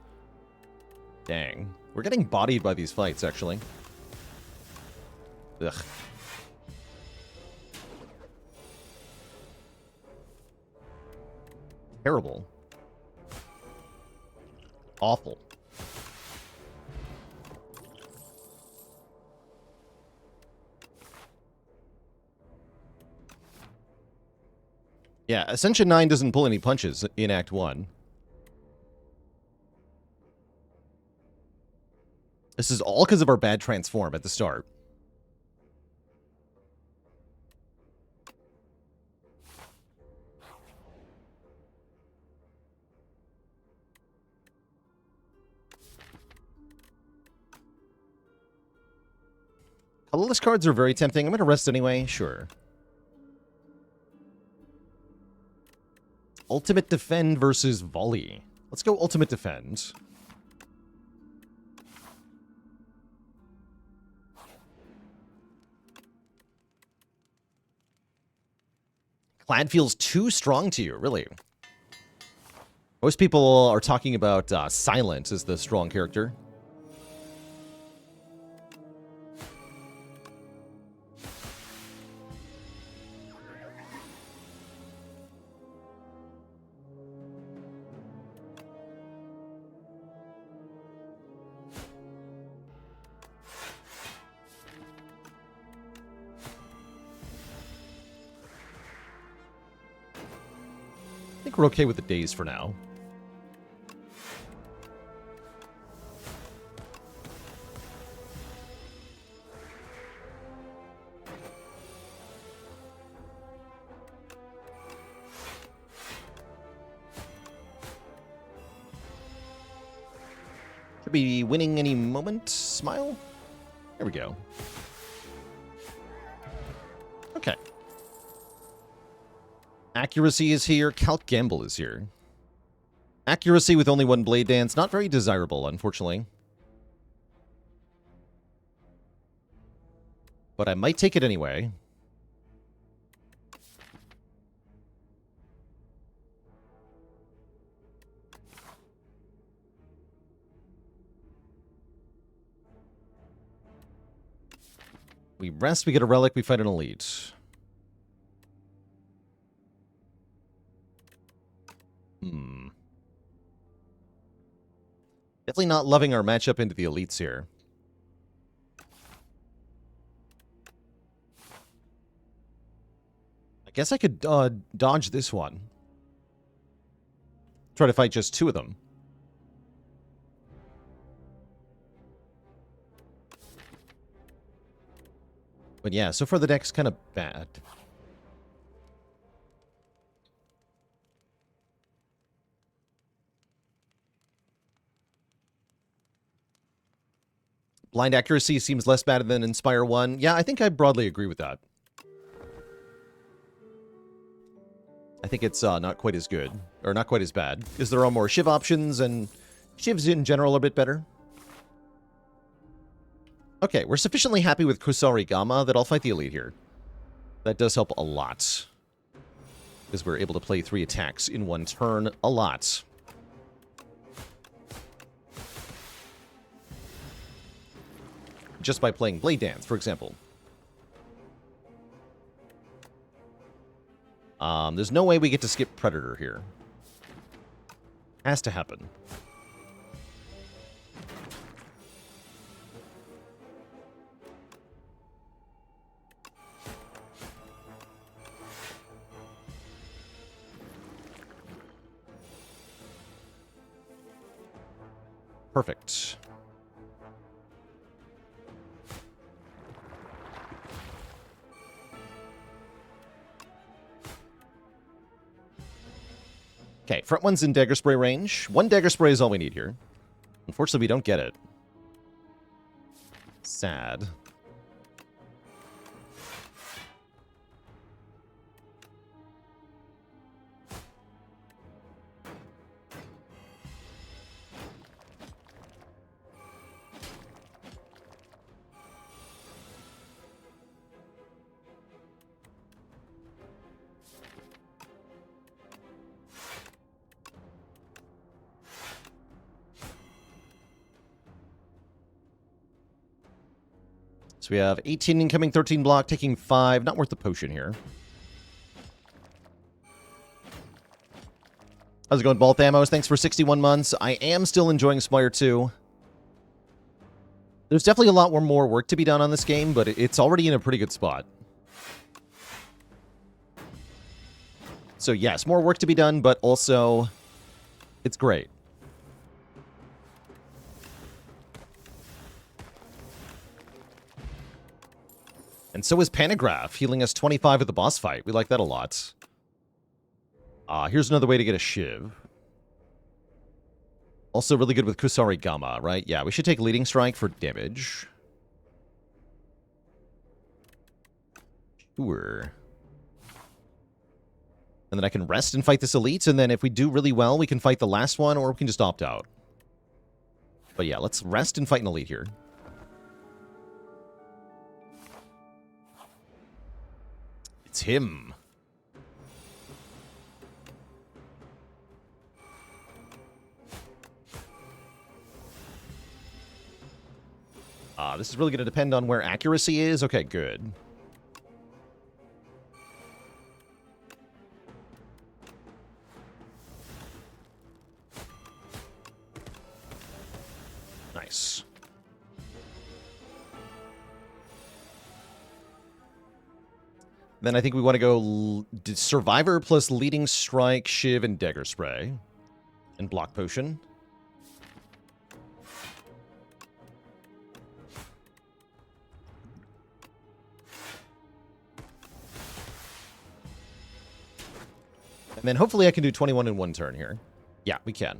Dang. We're getting bodied by these fights, actually. Ugh. Terrible. Awful. Yeah, Ascension 9 doesn't pull any punches in Act 1. This is all because of our bad transform at the start. Colorless cards are very tempting. I'm going to rest anyway. Sure. Ultimate Defend versus Volley. Let's go Ultimate Defend. Clad feels too strong to you, really. Most people are talking about Silent as the strong character. I think we're okay with the days for now. Should be winning any moment. Smile. There we go. Okay. Accuracy is here. Calc Gamble is here. Accuracy with only one Blade Dance. Not very desirable, unfortunately. But I might take it anyway. We rest, we get a relic, we fight an elite. Definitely not loving our matchup into the elites here. I guess I could dodge this one. Try to fight just two of them. But yeah, so far the deck's kind of bad. Blind accuracy seems less bad than in Spire 1. Yeah, I think I broadly agree with that. I think it's not quite as good, or not quite as bad, because there are more Shiv options, and Shivs in general are a bit better. Okay, we're sufficiently happy with Kusari Gamma that I'll fight the Elite here. That does help a lot, because we're able to play 3 attacks in 1 turn a lot. Just by playing Blade Dance, for example. There's no way we get to skip Predator here. Has to happen. Perfect. Okay, front one's in Dagger Spray range. 1 Dagger Spray is all we need here. Unfortunately, we don't get it. Sad. So we have 18 incoming, 13 block, taking 5. Not worth the potion here. How's it going, Balthamos? Thanks for 61 months. I am still enjoying Spire 2. There's definitely a lot more work to be done on this game, but it's already in a pretty good spot. So yes, more work to be done, but also it's great. And so is Panagraph, healing us 25 at the boss fight. We like that a lot. Here's another way to get a Shiv. Also really good with Kusari Gamma, right? Yeah, we should take Leading Strike for damage. Sure. And then I can rest and fight this Elite, and then if we do really well, we can fight the last one, or we can just opt out. But yeah, let's rest and fight an Elite here. It's him. This is really going to depend on where accuracy is. Okay, good. Nice. Then I think we want to go Survivor plus Leading Strike, Shiv, and Dagger Spray. And Block Potion. And then hopefully I can do 21 in 1 turn here. Yeah, we can.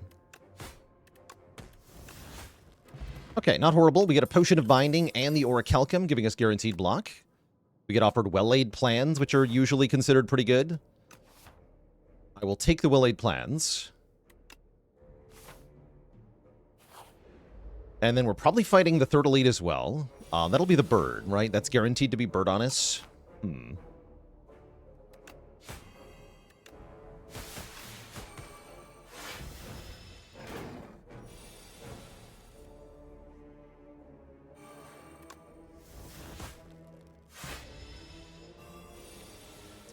Okay, not horrible. We get a Potion of Binding and the Orichalcum, giving us guaranteed block. We get offered well-laid plans, which are usually considered pretty good. I will take the well-laid plans. And then we're probably fighting the 3rd Elite as well. That'll be the bird, right? That's guaranteed to be bird on us.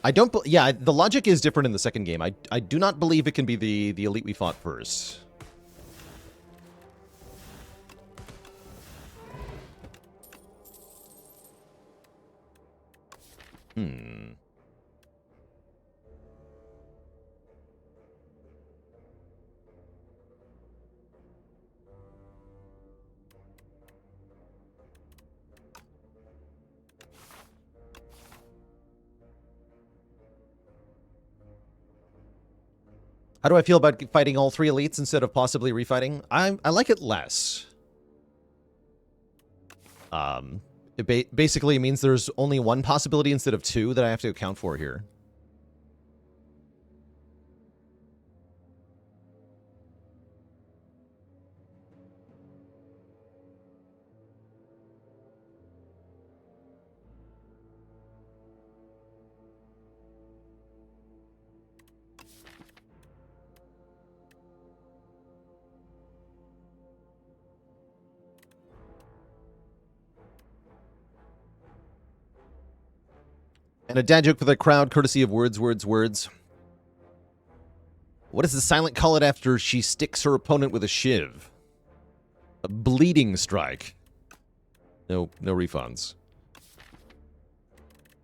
I don't... Yeah, the logic is different in the second game. I do not believe it can be the Elite we fought first. How do I feel about fighting all 3 Elites instead of possibly refighting? I like it less. It basically means there's only one possibility instead of two that I have to account for here. And a dad joke for the crowd, courtesy of Words. What does the silent call it after she sticks her opponent with a shiv? A bleeding strike. No refunds.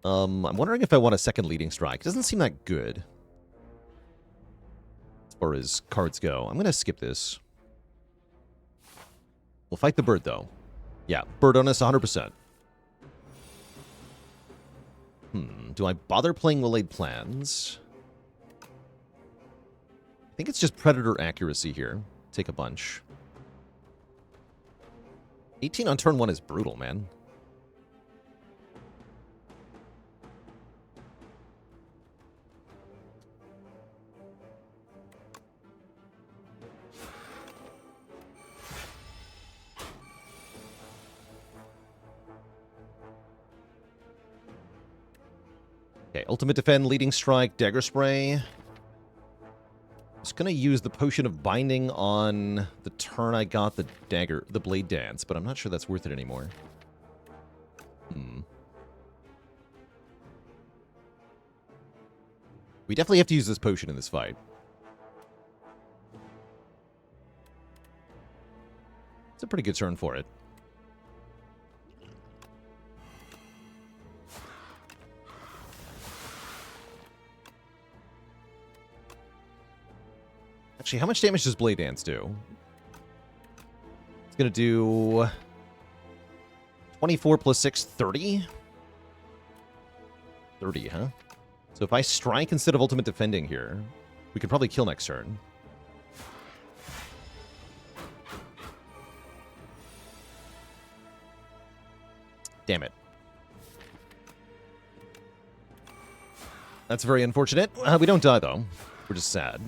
I'm wondering if I want a second leading strike. It doesn't seem that good. As far as cards go. I'm going to skip this. We'll fight the bird, though. Yeah, bird on us 100%. Do I bother playing well-laid plans? I think it's just Predator accuracy here. Take a bunch. 18 on turn 1 is brutal, man. Okay, ultimate defend, leading strike, dagger spray. Just gonna use the potion of binding on the turn I got the blade dance, but I'm not sure that's worth it anymore. We definitely have to use this potion in this fight. It's a pretty good turn for it. Actually, how much damage does Blade Dance do? It's going to do 24 plus 6, 30? 30, huh? So if I strike instead of ultimate defending here, we could probably kill next turn. Damn it. That's very unfortunate. We don't die, though. We're just sad.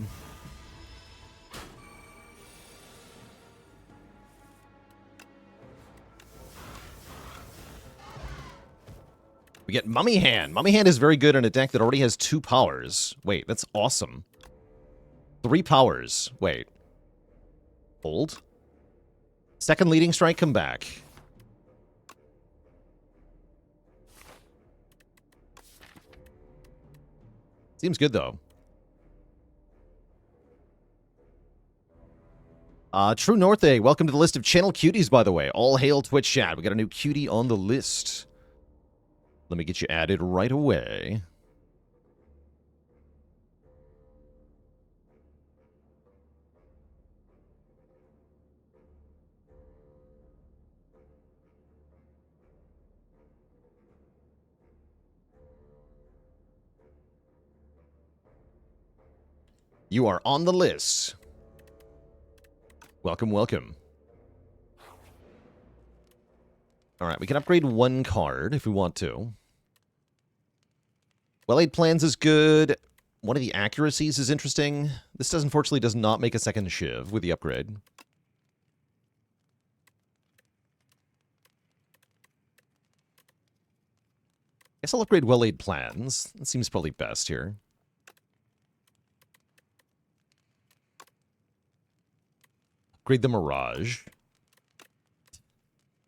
We get Mummy Hand. Mummy Hand is very good in a deck that already has 2 powers. Wait, that's awesome. 3 powers. Wait. Hold. Second leading strike, come back. Seems good, though. True Northe, welcome to the list of channel cuties, by the way. All hail Twitch chat. We got a new cutie on the list. Let me get you added right away. You are on the list. Welcome, welcome. All right, we can upgrade 1 card if we want to. Well-laid plans is good. One of the accuracies is interesting. This unfortunately does not make a second shiv with the upgrade. Guess I'll upgrade well-laid plans. That seems probably best here. Upgrade the Mirage.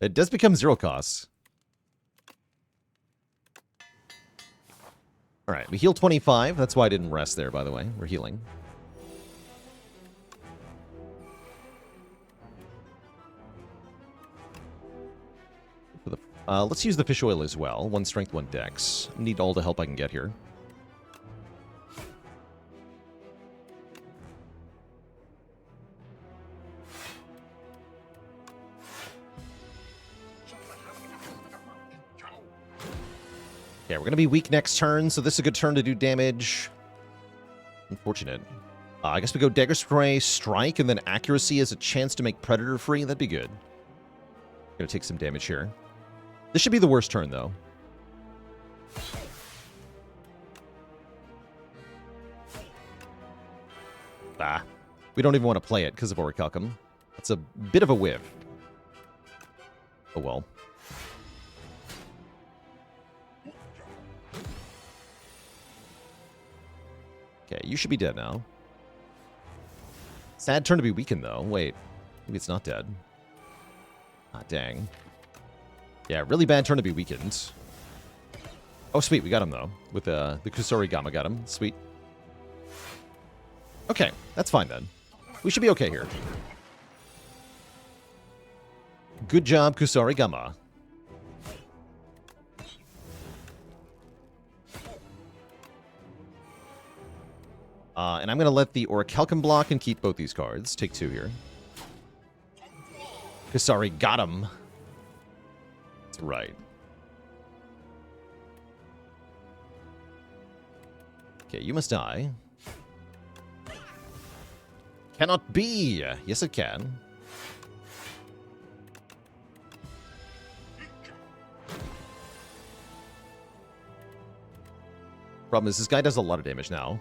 It does become 0 costs. Alright, we heal 25. That's why I didn't rest there, by the way. We're healing. Let's use the fish oil as well. 1 strength, 1 dex. Need all the help I can get here. Yeah, we're going to be weak next turn, so this is a good turn to do damage. Unfortunate. I guess we go Dagger Spray, Strike, and then Accuracy as a chance to make Predator free. That'd be good. Gonna take some damage here. This should be the worst turn, though. Ah. We don't even want to play it because of Orichalcum. That's a bit of a whiff. Oh well. Okay, you should be dead now. Sad turn to be weakened, though. Wait. Maybe it's not dead. Ah, dang. Yeah, really bad turn to be weakened. Oh, sweet. We got him, though. With the Kusori Gamma got him. Sweet. Okay, that's fine, then. We should be okay here. Good job, Kusori Gamma. And I'm going to let the Orichalcum block and keep both these cards. Take 2 here. Kusari got him. That's right. Okay, you must die. Cannot be! Yes, it can. Problem is, this guy does a lot of damage now.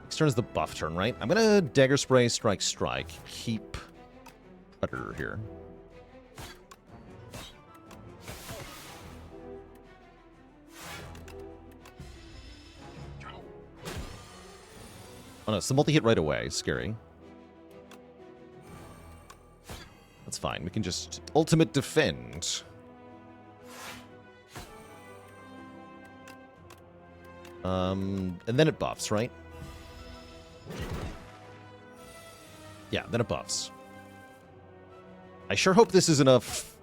Next turn is the buff turn, right? I'm gonna Dagger Spray, Strike, Strike. Keep Predator here. Oh no, it's the multi-hit right away. Scary. That's fine. We can just ultimate defend. And then it buffs, right? Yeah, then it buffs. I sure hope this is enough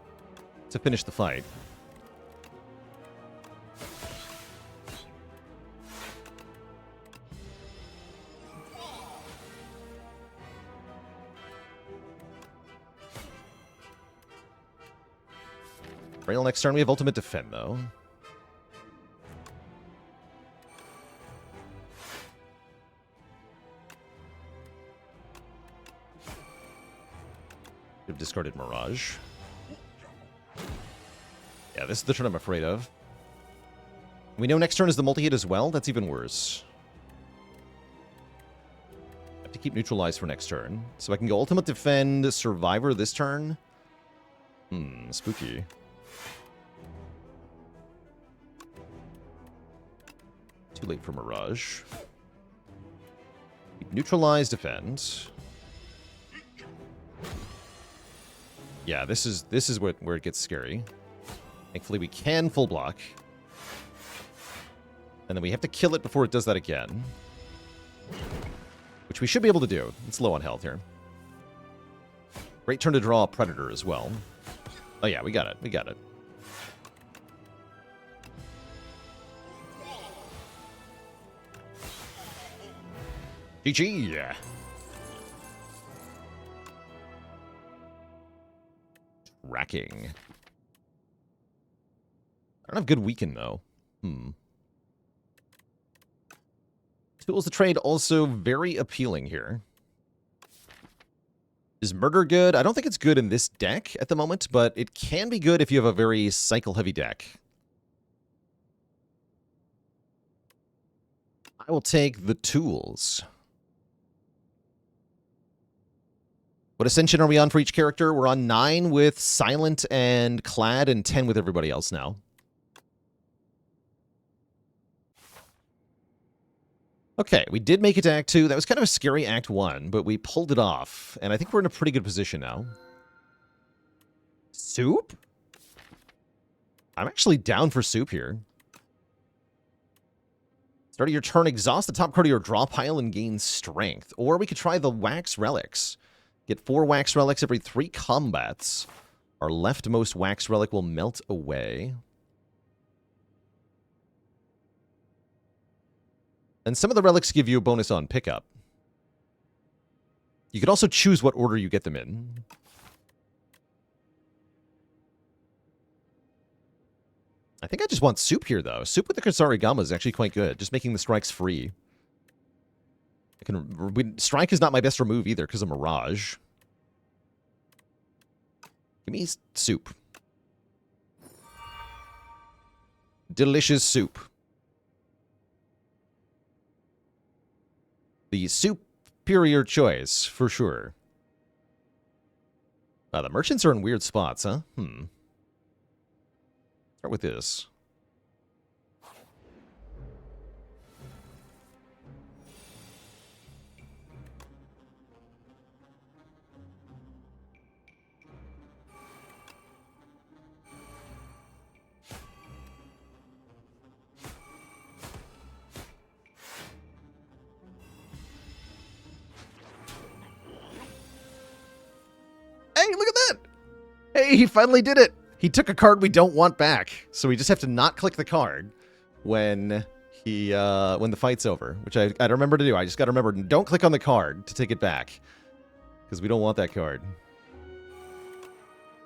to finish the fight. Rail next turn, we have ultimate defend, though. We've discarded Mirage. Yeah, this is the turn I'm afraid of. We know next turn is the multi-hit as well. That's even worse. I have to keep neutralized for next turn. So I can go ultimate defend, survivor this turn. Spooky. Too late for Mirage. Neutralize, defend. Yeah, this is where it gets scary. Thankfully, we can full block. And then we have to kill it before it does that again. Which we should be able to do. It's low on health here. Great turn to draw a Predator as well. Oh yeah, we got it. We got it. GG! Tracking. I don't have good weaken, though. Tools to trade also very appealing here. Is Murder good? I don't think it's good in this deck at the moment, but it can be good if you have a very cycle-heavy deck. I will take the tools. What Ascension are we on for each character? We're on 9 with Silent and Clad and 10 with everybody else now. Okay, we did make it to Act 2. That was kind of a scary Act 1, but we pulled it off. And I think we're in a pretty good position now. Soup? I'm actually down for soup here. Start of your turn, exhaust the top card of your draw pile and gain strength. Or we could try the Wax Relics. Get 4 Wax Relics every 3 combats. Our leftmost Wax Relic will melt away. And some of the relics give you a bonus on pickup. You can also choose what order you get them in. I think I just want soup here, though. Soup with the Kusarigama is actually quite good. Just making the strikes free. Strike is not my best remove either because of Mirage. Give me soup. Delicious soup. The superior choice, for sure. The merchants are in weird spots, huh? Start with this. Hey, look at that! Hey, he finally did it! He took a card we don't want back. So we just have to not click the card when the fight's over, which I gotta remember to do. I just gotta remember, don't click on the card to take it back. Because we don't want that card.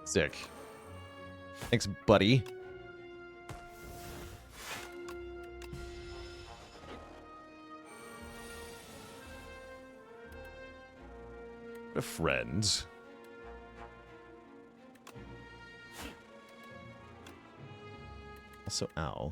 Sick. Thanks, buddy. What a friend. Also, ow.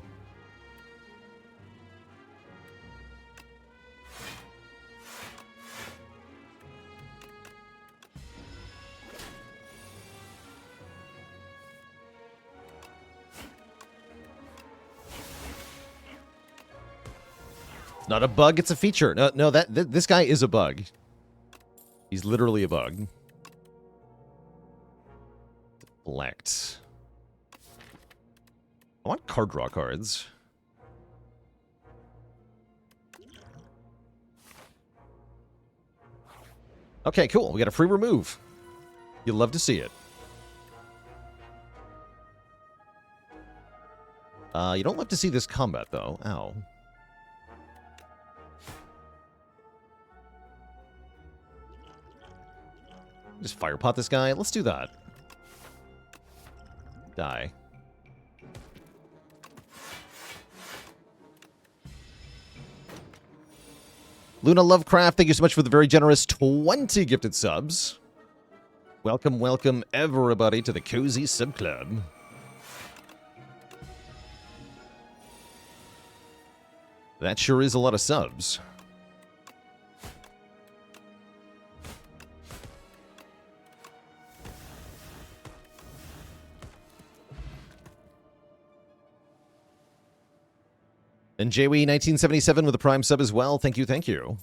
It's not a bug, it's a feature. No, this guy is a bug. He's literally a bug. Deflect. I want card draw cards. Okay, cool. We got a free remove. You'll love to see it. You don't love to see this combat, though. Ow. Just fire pot this guy. Let's do that. Die. Luna Lovecraft, thank you so much for the very generous 20 gifted subs. Welcome, welcome, everybody, to the Cozy Sub Club. That sure is a lot of subs. And JWE1977 with a Prime sub as well. Thank you, thank you.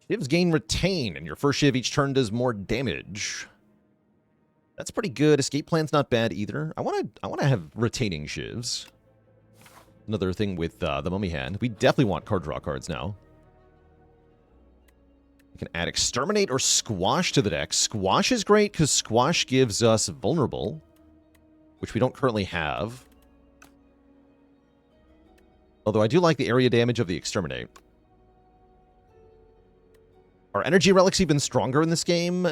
Shivs gain retain, and your first Shiv each turn does more damage. That's pretty good. Escape plan's not bad either. I want to have retaining Shivs. Another thing with the Mummy hand. We definitely want card draw cards now. We can add Exterminate or Squash to the deck. Squash is great because Squash gives us Vulnerable, which we don't currently have. Although I do like the area damage of the Exterminate. Are energy relics even stronger in this game?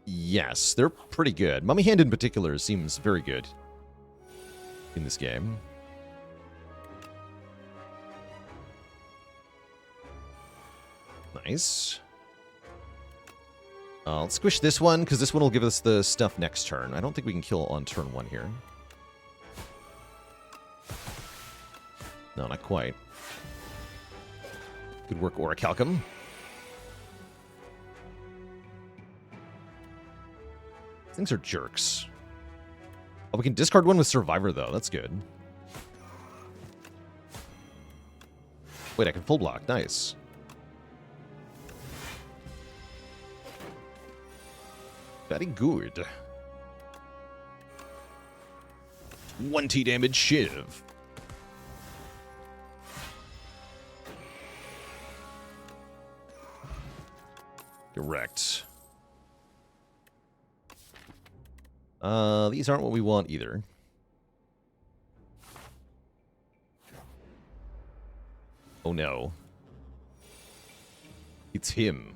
Yes, they're pretty good. Mummy Hand in particular seems very good in this game. Nice. Let's squish this one, because this one will give us the stuff next turn. I don't think we can kill on turn 1 here. No, not quite. Good work, Orichalcum. Things are jerks. Oh, we can discard one with Survivor, though. That's good. Wait, I can full block. Nice. Very good. 20 damage Shiv. Correct. These aren't what we want either. Oh no. It's him.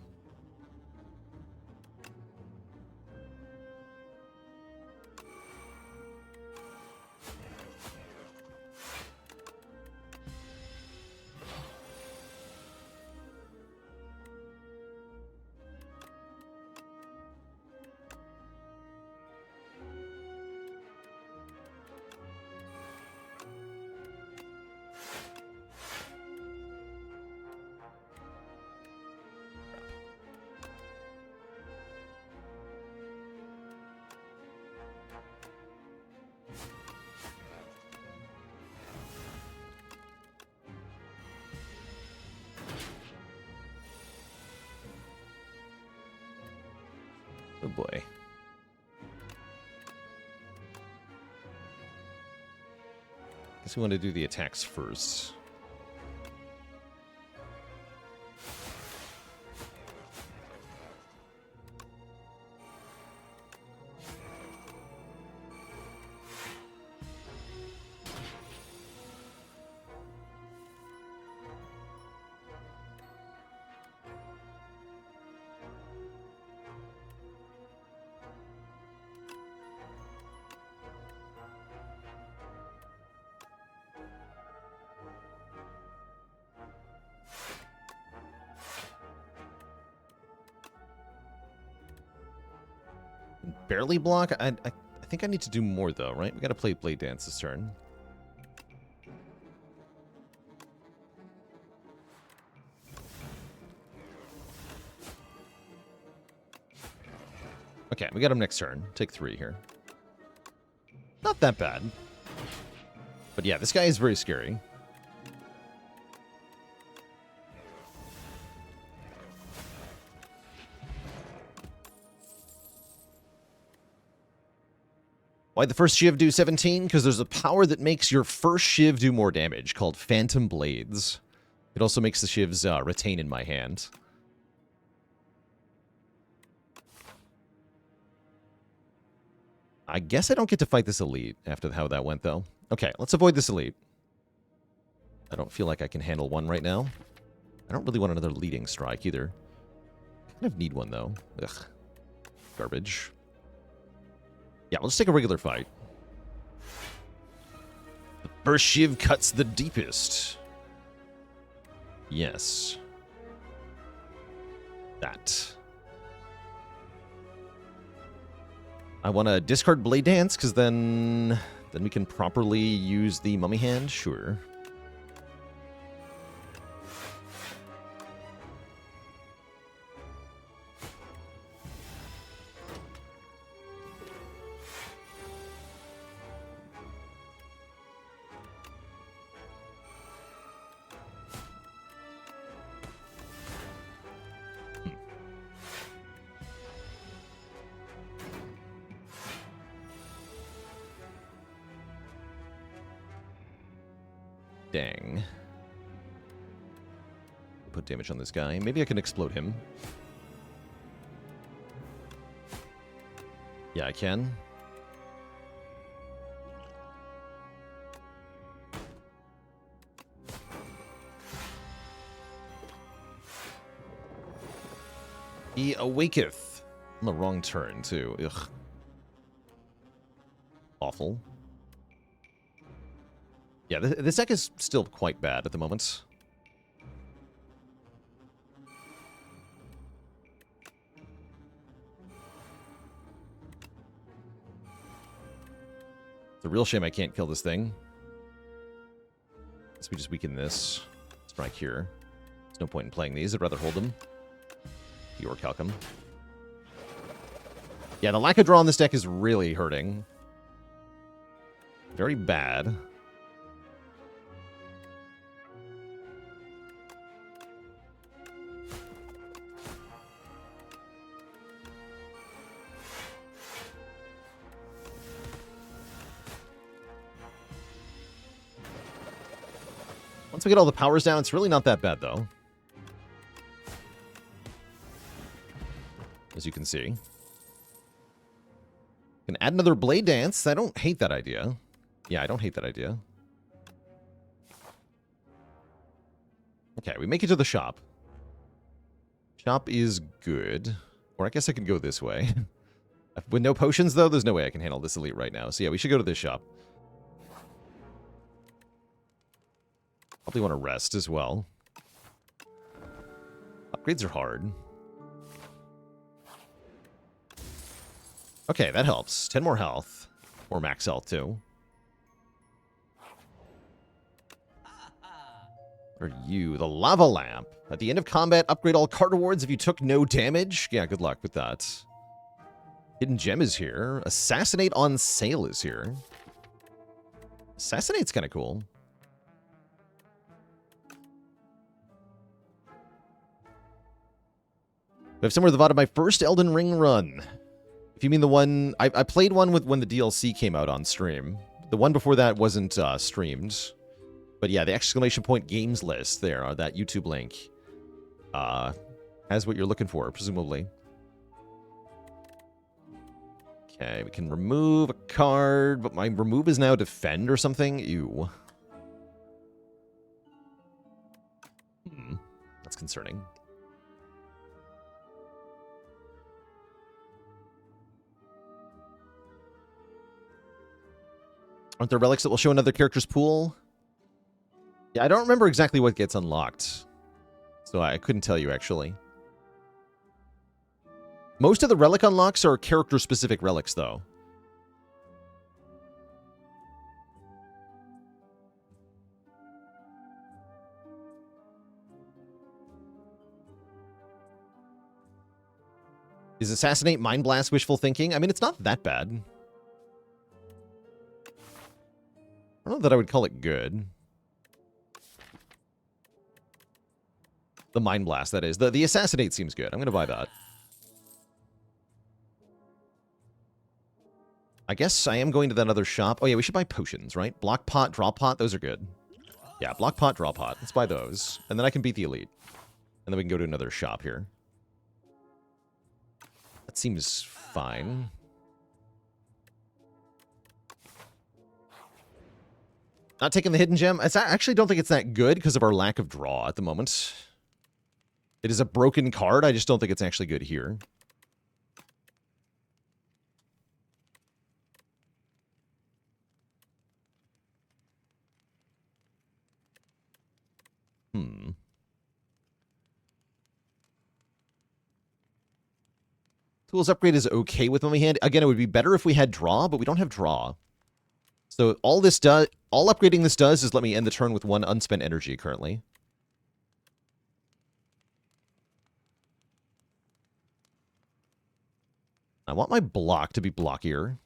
Oh boy. Guess we want to do the attacks first. Barely block? I think I need to do more, though, right? We gotta play Blade Dance this turn. Okay, we got him next turn. Take 3 here. Not that bad. But yeah, this guy is very scary. Why'd the first Shiv do 17? Because there's a power that makes your first Shiv do more damage, called Phantom Blades. It also makes the Shivs retain in my hand. I guess I don't get to fight this elite after how that went, though. Okay, let's avoid this elite. I don't feel like I can handle one right now. I don't really want another leading strike, either. I kind of need one, though. Ugh. Garbage. Yeah, let's take a regular fight. The first Shiv cuts the deepest. Yes. That. I want to discard Blade Dance, because then we can properly use the Mummy Hand. Sure. Dang. Put damage on this guy. Maybe I can explode him. Yeah, I can. He awaketh. On the wrong turn, too. Ugh. Awful. Yeah, this deck is still quite bad at the moment. It's a real shame I can't kill this thing. Guess we just weaken this. Strike here. There's no point in playing these. I'd rather hold them. Your Calcum. Yeah, the lack of draw on this deck is really hurting. Very bad. Once we get all the powers down, it's really not that bad, though. As you can see. Can add another Blade Dance. I don't hate that idea. Yeah, I don't hate that idea. Okay, we make it to the shop. Shop is good. Or I guess I could go this way. With no potions, though, there's no way I can handle this elite right now. So yeah, we should go to this shop. Probably want to rest as well. Upgrades are hard. Okay, that helps. 10 more health. Or max health, too. What are you? The Lava Lamp. At the end of combat, upgrade all card rewards if you took no damage. Yeah, good luck with that. Hidden Gem is here. Assassinate on sale is here. Assassinate's kind of cool. We have somewhere at the bottom of my first Elden Ring run. If you mean the one... I played one with when the DLC came out on stream. The one before that wasn't streamed. But yeah, the exclamation point games list there, that YouTube link, has what you're looking for, presumably. Okay, we can remove a card, but my remove is now defend or something? Ew. That's concerning. Aren't there relics that will show another character's pool? Yeah, I don't remember exactly what gets unlocked. So I couldn't tell you, actually. Most of the relic unlocks are character-specific relics, though. Is Assassinate Mind Blast wishful thinking? I mean, it's not that bad. I don't know that I would call it good. The Mind Blast, that is. The Assassinate seems good. I'm going to buy that. I guess I am going to that other shop. Oh, yeah, we should buy potions, right? Block pot, draw pot, those are good. Yeah, block pot, draw pot. Let's buy those. And then I can beat the elite. And then we can go to another shop here. That seems fine. Not taking the hidden gem. I actually don't think it's that good because of our lack of draw at the moment. It is a broken card. I just don't think it's actually good here. Tools upgrade is okay with my hand. Again, it would be better if we had draw, but we don't have draw. So all upgrading this does is let me end the turn with 1 unspent energy currently. I want my block to be blockier.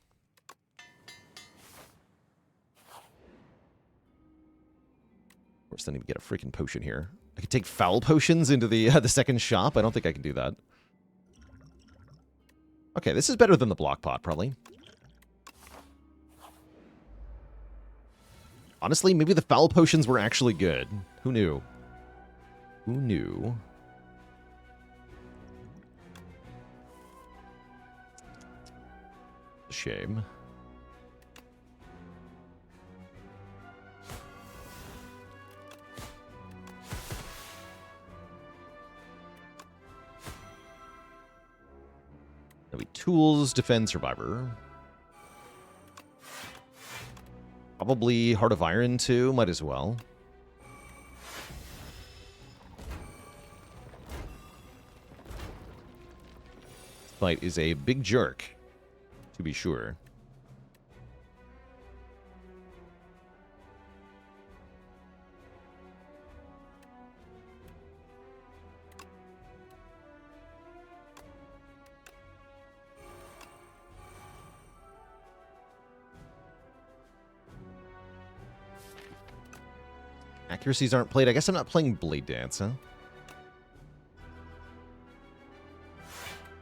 Of course, I need to get a freaking potion here. I could take foul potions into the second shop. I don't think I can do that. Okay, this is better than the block pot, probably. Honestly, maybe the foul potions were actually good. Who knew? Who knew? A shame. There'll be tools, defend, survivor. Probably Heart of Iron, too. Might as well. This fight is a big jerk, to be sure. Accuracies aren't played. I guess I'm not playing Blade Dance, huh?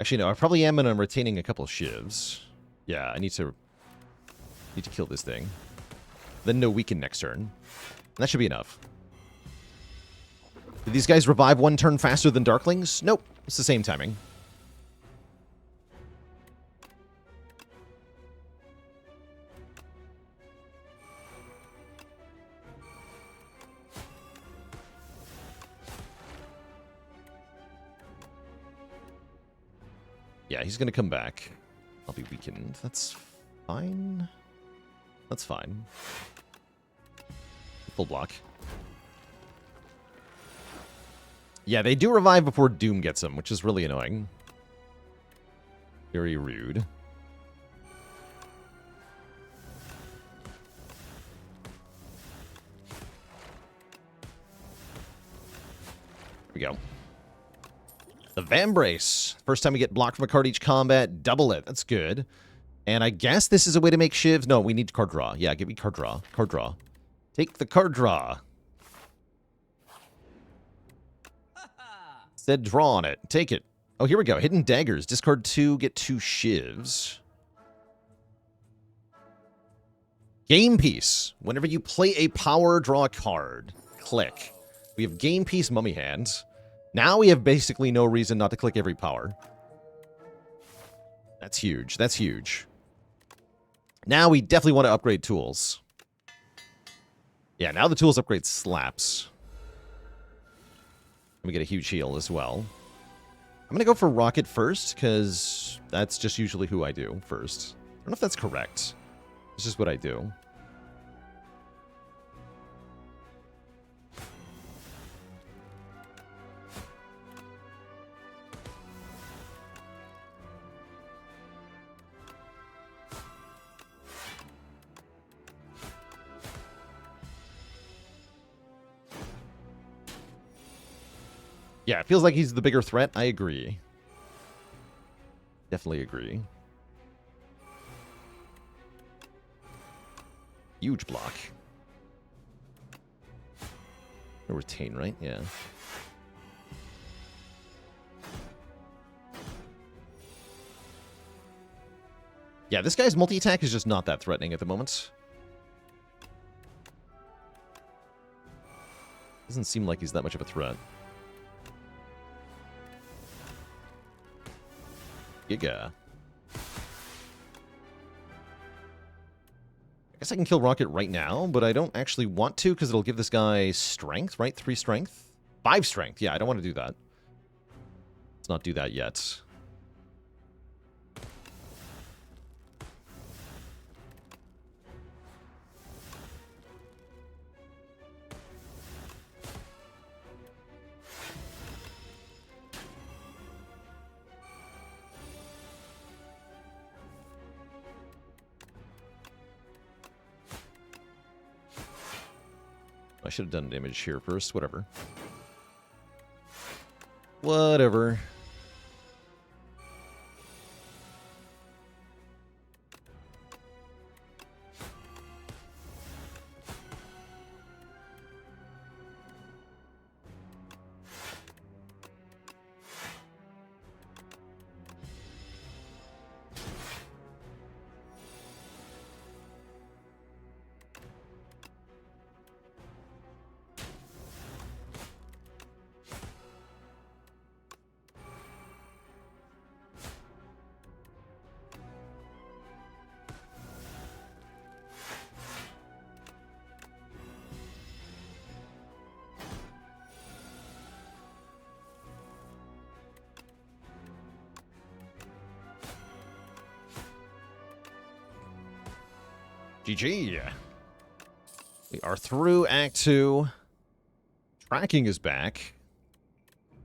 Actually, no. I probably am, and I'm retaining a couple of shivs. Yeah, I need to kill this thing. Then no weaken next turn. And that should be enough. Did these guys revive 1 turn faster than Darklings? Nope. It's the same timing. Yeah, he's going to come back. I'll be weakened. That's fine. That's fine. Full block. Yeah, they do revive before Doom gets them, which is really annoying. Very rude. Here we go. The Vambrace. First time we get blocked from a card each combat, double it. That's good. And I guess this is a way to make shivs. No, we need card draw. Yeah, give me card draw. Card draw. Take the card draw. Said draw on it. Take it. Oh, here we go. Hidden Daggers. Discard 2, get 2 shivs. Game Piece. Whenever you play a power, draw a card. Click. We have Game Piece Mummy Hands. Now we have basically no reason not to click every power. That's huge. That's huge. Now we definitely want to upgrade tools. Yeah, now the tools upgrade slaps. We get a huge heal as well. I'm going to go for Rocket first, because that's just usually who I do first. I don't know if that's correct. It's just what I do. Yeah, it feels like he's the bigger threat. I agree. Definitely agree. Huge block. No retain, right? Yeah. Yeah, this guy's multi-attack is just not that threatening at the moment. Doesn't seem like he's that much of a threat. Giga. I guess I can kill Rocket right now, but I don't actually want to because it'll give this guy strength, right? 3 strength? 5 strength. Yeah, I don't want to do that. Let's not do that yet. I should have done damage here first. Whatever. Whatever. GG. We are through Act 2. Tracking is back.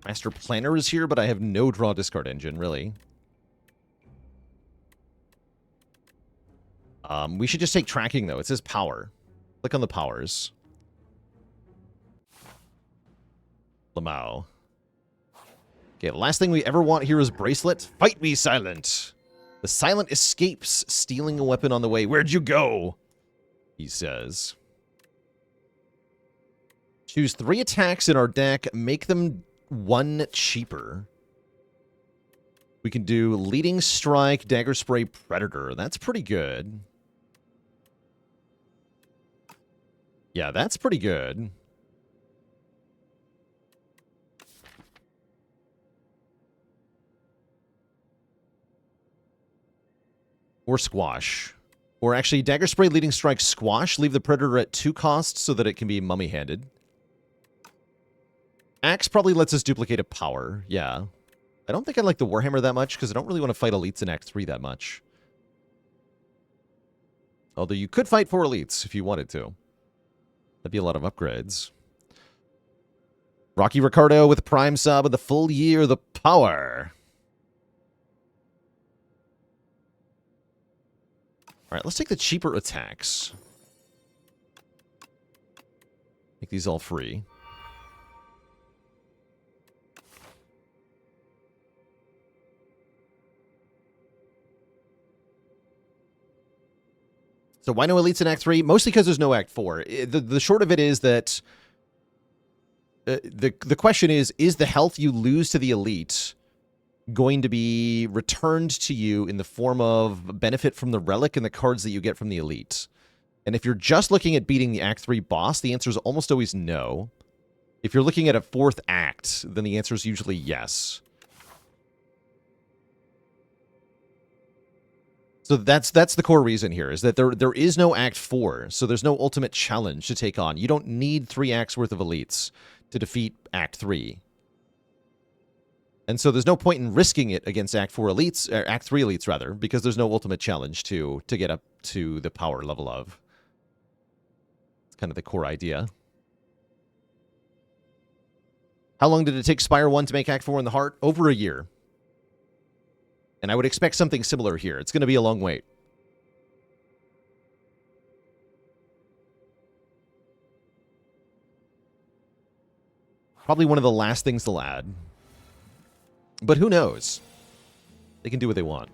Master Planner is here, but I have no draw discard engine, really. We should just take tracking, though. It says power. Click on the powers. Lamau. Okay, the last thing we ever want here is Bracelet. Fight me, Silent! The Silent escapes, stealing a weapon on the way. Where'd you go? He says. Choose 3 attacks in our deck. Make them 1 cheaper. We can do Leading Strike, Dagger Spray, Predator. That's pretty good. Yeah, that's pretty good. Or Squash. Or actually, Dagger Spray, Leading Strike, Squash. Leave the Predator at 2 costs so that it can be mummy-handed. Axe probably lets us duplicate a power. Yeah. I don't think I like the Warhammer that much because I don't really want to fight elites in Act 3 that much. Although you could fight 4 elites if you wanted to. That'd be a lot of upgrades. Rocky Ricardo with Prime Sub of the full year, the power. Alright, let's take the cheaper attacks. Make these all free. So why no elites in Act 3? Mostly because there's no Act 4. The short of it is that the question is the health you lose to the elite going to be returned to you in the form of benefit from the relic and the cards that you get from the elite. And if you're just looking at beating the Act 3 boss, the answer is almost always no. If you're looking at a 4th act, then the answer is usually yes. So that's the core reason here, is that there is no Act 4, so there's no ultimate challenge to take on. You don't need 3 acts worth of elites to defeat Act 3. And so there's no point in risking it against Act 4 elites, or Act 3 elites rather, because there's no ultimate challenge to get up to the power level of. It's kind of the core idea. How long did it take Spire 1 to make Act 4 in the Heart? Over a year. And I would expect something similar here. It's going to be a long wait. Probably one of the last things they'll add. But who knows? They can do what they want.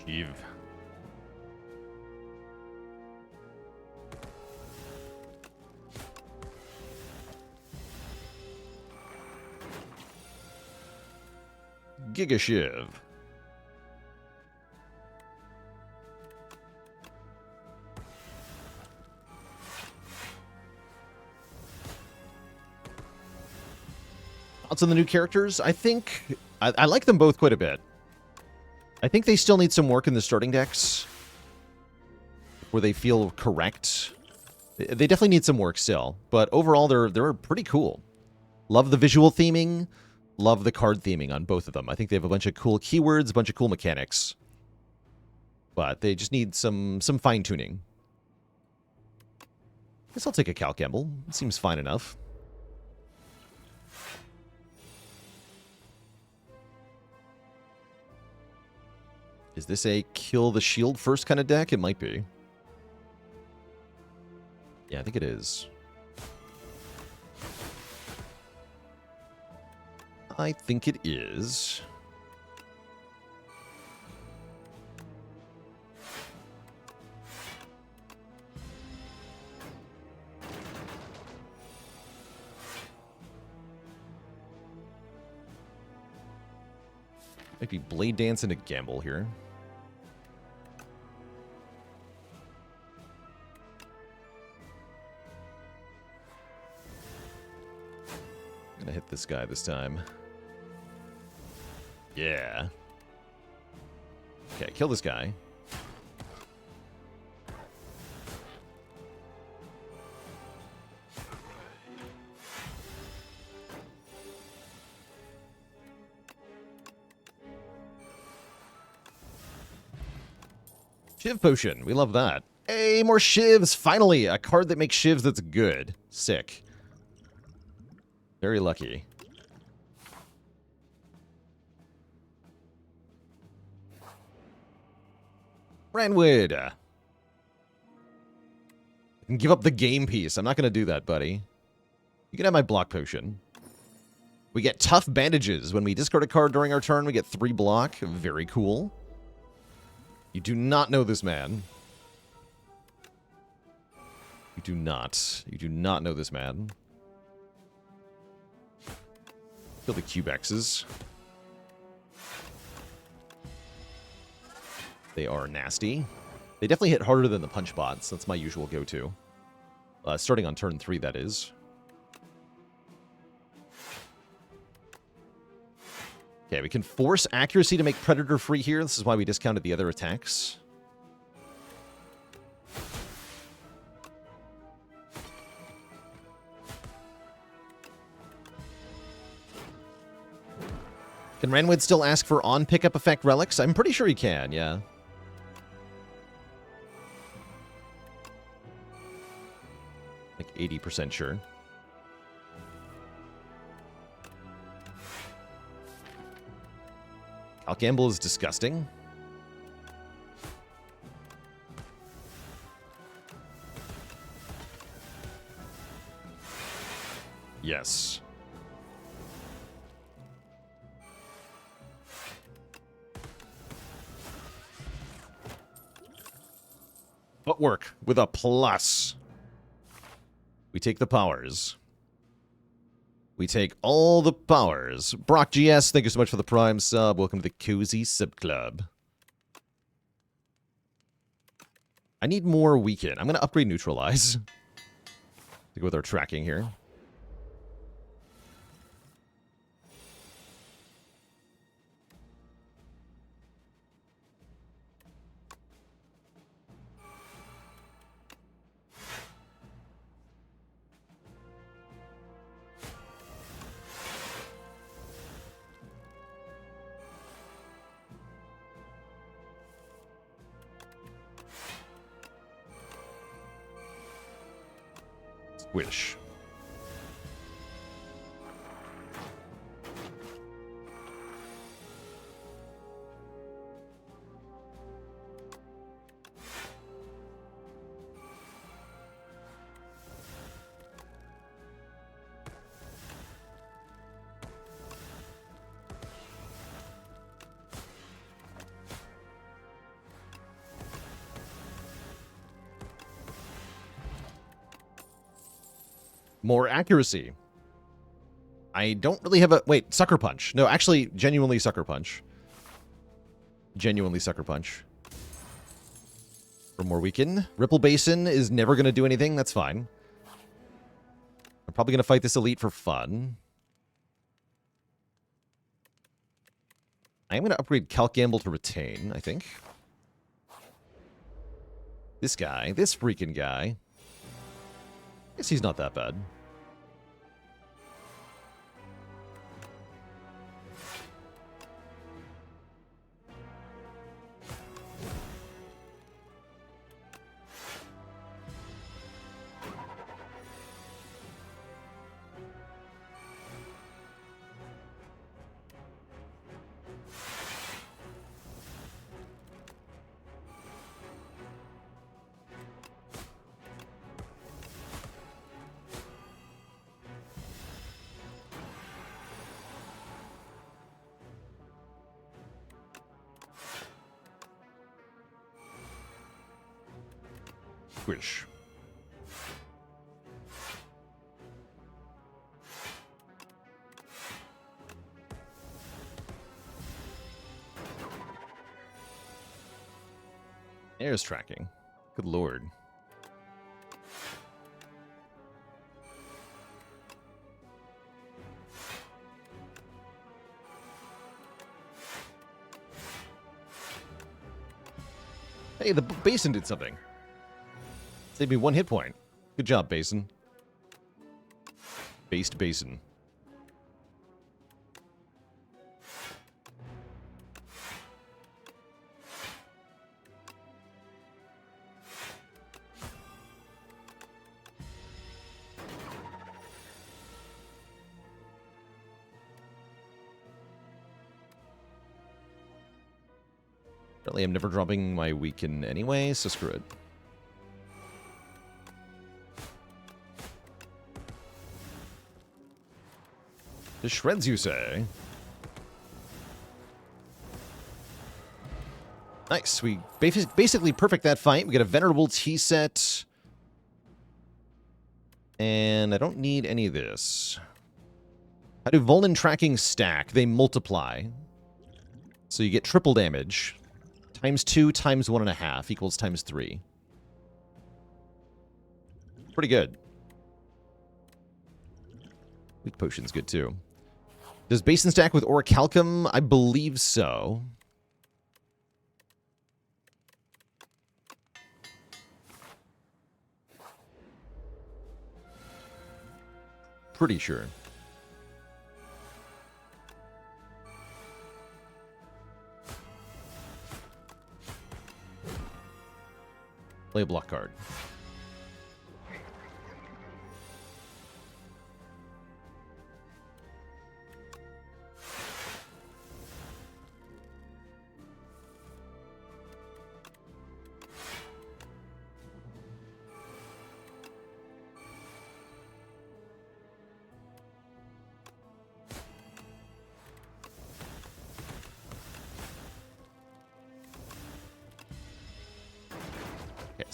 Eve. Giga Shiv. Thoughts on the new characters? I think I like them both quite a bit. I think they still need some work in the starting decks where they feel correct. They definitely need some work still, but overall they're pretty cool. Love the visual theming, love the card theming on both of them. I think they have a bunch of cool keywords, a bunch of cool mechanics, but they just need some fine-tuning. Guess I'll take a Cal Gamble. It seems fine enough. Is this a kill the shield first kind of deck? It might be. Yeah, I think it is. I think it is. Might be Blade Dance and a Gamble here. I'm gonna hit this guy this time. Yeah. Okay, kill this guy. Shiv Potion. We love that. Hey, more Shivs. Finally, a card that makes Shivs that's good. Sick. Very lucky. Ranwood. I can give up the game piece. I'm not going to do that, buddy. You can have my block potion. We get tough bandages. When we discard a card during our turn, we get 3 block. Very cool. You do not know this man. You do not. You do not know this man. Kill the Cubexes. They are nasty. They definitely hit harder than the punch bots. That's my usual go-to. Starting on turn 3, that is. Okay, we can force accuracy to make Predator free here. This is why we discounted the other attacks. Can Ranwood still ask for on-pickup effect relics? I'm pretty sure he can, yeah. Like 80% sure. Gamble is disgusting. Yes. Footwork with a plus. We take the powers. We take all the powers. Brock GS, thank you so much for the Prime sub. Welcome to the Cozy Sub Club. I need more weaken. I'm going to upgrade Neutralize. To go with our tracking here. Squish. More accuracy. I don't really have a... Wait, Sucker Punch. No, actually, genuinely Sucker Punch. Genuinely Sucker Punch. For more weaken. Ripple Basin is never going to do anything. That's fine. I'm probably going to fight this elite for fun. I am going to upgrade Calc Gamble to retain, I think. This guy. This freaking guy. I guess he's not that bad. Squish. Air's tracking. Good lord. Hey, the basin did something. Saved me 1 hit point. Good job, Basin. Based Basin. Apparently I'm never dropping my weaken anyway, so screw it. To shreds, you say? Nice. We basically perfect that fight. We get a Venerable Tea set. And I don't need any of this. How do Volin tracking stack? They multiply. So you get triple damage. Times 2 times 1.5 equals times 3. Pretty good. Weak potion's good too. Does Basin stack with Orichalcum? I believe so. Pretty sure. Play a block card.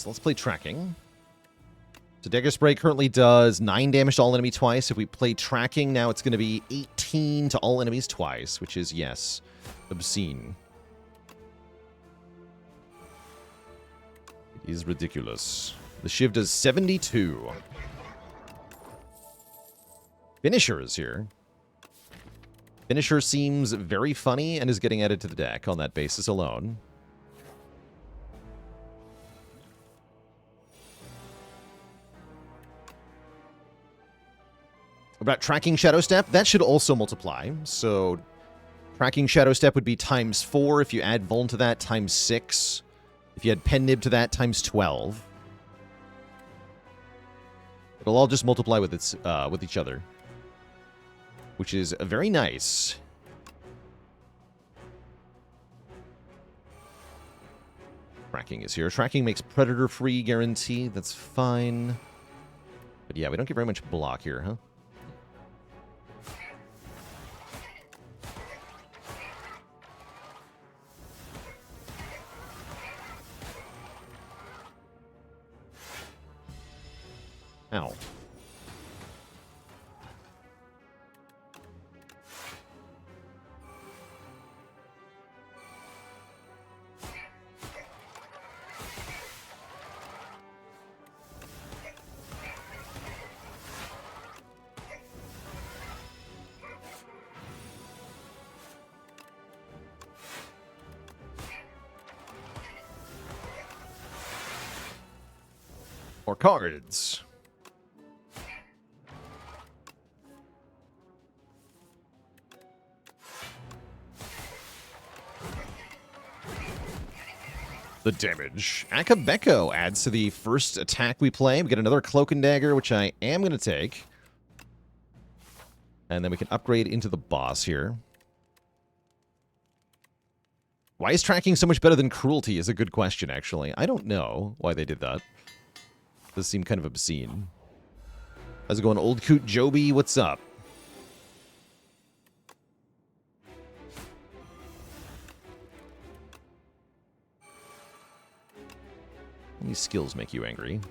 So let's play Tracking. So Dagger Spray currently does 9 damage to all enemy twice. If we play Tracking, now it's going to be 18 to all enemies twice, which is, yes, obscene. It is ridiculous. The Shiv does 72. Finisher is here. Finisher seems very funny and is getting added to the deck on that basis alone. About Tracking Shadow Step, that should also multiply. So Tracking Shadow Step would be ×4. If you add Vuln to that, ×6. If you add Pen Nib to that, ×12. It'll all just multiply with each other, which is very nice. Tracking is here. Tracking makes Predator-free guarantee. That's fine. But yeah, we don't get very much block here, huh? Ow. More cards. The damage. Akabeko adds to the first attack we play. We get another Cloak and Dagger, which I am going to take. And then we can upgrade into the boss here. Why is Tracking so much better than Cruelty is a good question, actually. I don't know why they did that. Does seem kind of obscene. How's it going, Old Coot Joby? What's up? These skills make you angry.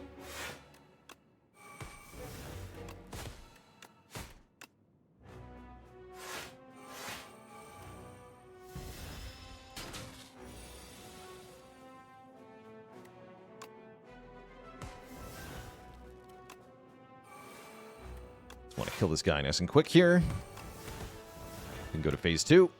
Just want to kill this guy nice and quick here. We can go to phase 2.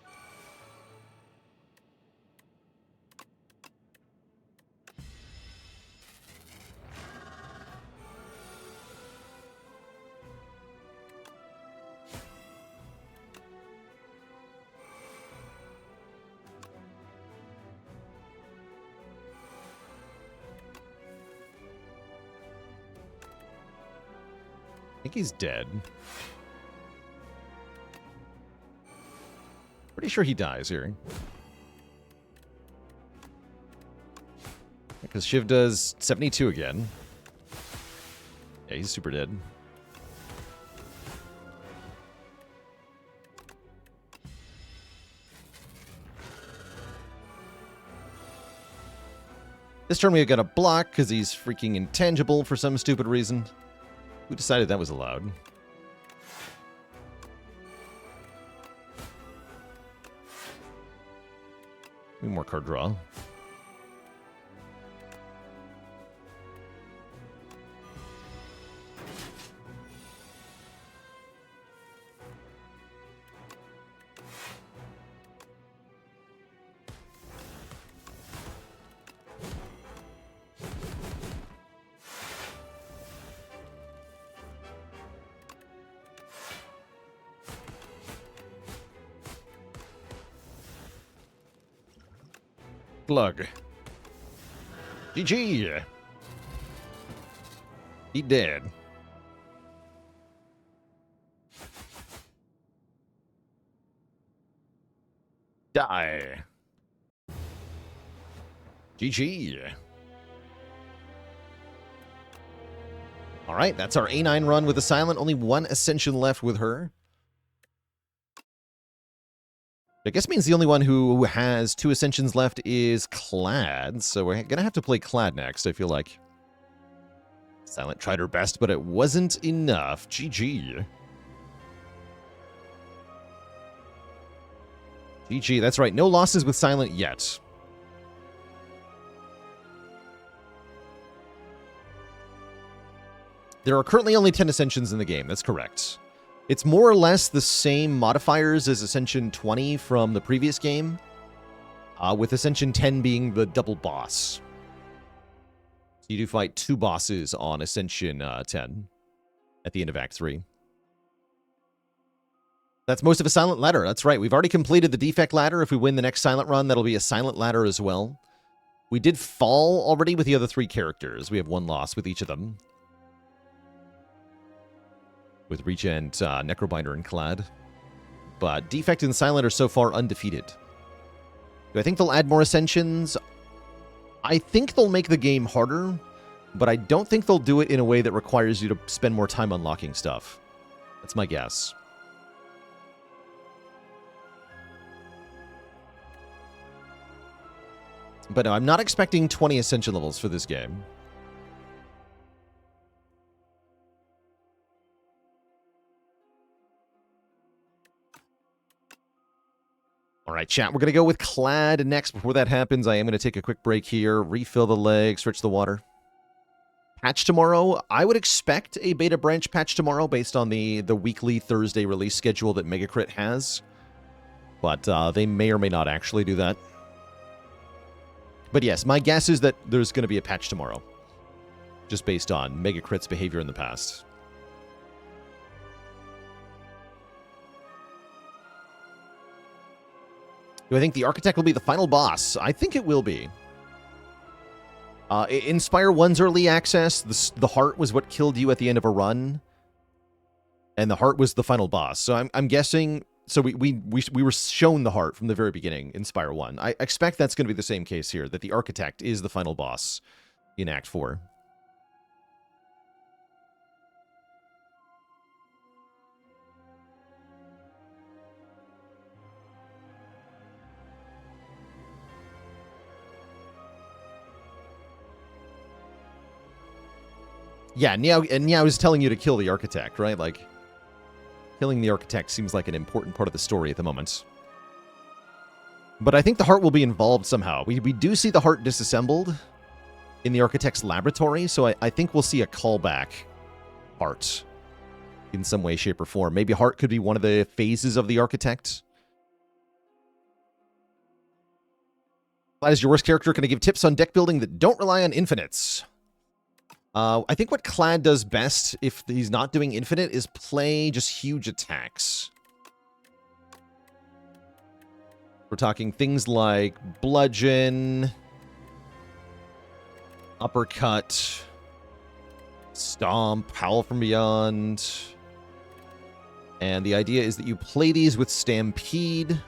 I think he's dead. Pretty sure he dies here. Because Shiv does 72 again. Yeah, he's super dead. This turn we got a block because he's freaking intangible for some stupid reason. Who decided that was allowed? Maybe more card draw. Glug. GG. He dead. Die. GG. All right, that's our A9 run with the Silent. Only one Ascension left with her. I guess means the only one who has 2 Ascensions left is Clad, so we're going to have to play Clad next, I feel like. Silent tried her best, but it wasn't enough. GG. GG, that's right. No losses with Silent yet. There are currently only 10 Ascensions in the game. That's correct. It's more or less the same modifiers as Ascension 20 from the previous game, with Ascension 10 being the double boss. So you do fight 2 bosses on Ascension 10 at the end of Act 3. That's most of a Silent ladder. That's right. We've already completed the Defect ladder. If we win the next Silent run, that'll be a Silent ladder as well. We did fall already with the other 3 characters. We have 1 loss with each of them. With Regent, Necrobinder, and Clad. But Defect and Silent are so far undefeated. Do I think they'll add more Ascensions? I think they'll make the game harder, but I don't think they'll do it in a way that requires you to spend more time unlocking stuff. That's my guess. But no, I'm not expecting 20 Ascension levels for this game. All right, chat, we're going to go with Clad next. Before that happens, I am going to take a quick break here, refill the leg, switch the water. Patch tomorrow. I would expect a beta branch patch tomorrow based on the weekly Thursday release schedule that Megacrit has. But they may or may not actually do that. But yes, my guess is that there's going to be a patch tomorrow. Just based on Megacrit's behavior in the past. Do I think the Architect will be the final boss? I think it will be. In Spire 1's early access, the heart was what killed you at the end of a run. And the heart was the final boss. So I'm guessing... So we were shown the heart from the very beginning in Spire 1. I expect that's going to be the same case here, that the Architect is the final boss in Act 4. Yeah, Niao is telling you to kill the Architect, right? Like, killing the Architect seems like an important part of the story at the moment. But I think the heart will be involved somehow. We do see the heart disassembled in the Architect's laboratory, so I think we'll see a callback heart in some way, shape, or form. Maybe heart could be one of the phases of the Architect. Clad is your worst character. Can I give tips on deck building that don't rely on infinites? I think what Clad does best, if he's not doing infinite, is play just huge attacks. We're talking things like bludgeon, uppercut, stomp, howl from beyond. And the idea is that you play these with stampede,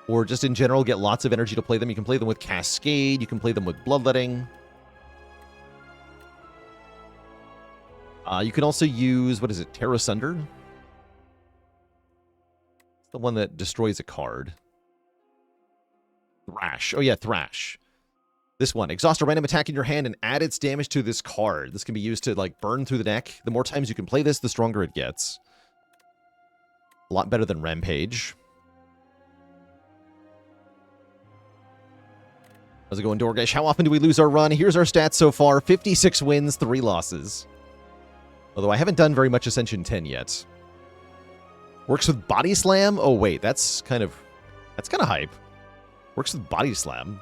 or just in general get lots of energy to play them. You can play them with cascade, you can play them with bloodletting. You can also use, what is it, Terra Sundered? It's the one that destroys a card. Thrash. Oh yeah, Thrash. This one. Exhaust a random attack in your hand and add its damage to this card. This can be used to, like, burn through the deck. The more times you can play this, the stronger it gets. A lot better than Rampage. How's it going, Dorgesh? How often do we lose our run? Here's our stats so far. 56 wins, 3 losses. Although I haven't done very much Ascension 10 yet. Works with Body Slam? Oh, wait. That's kind of hype. Works with Body Slam.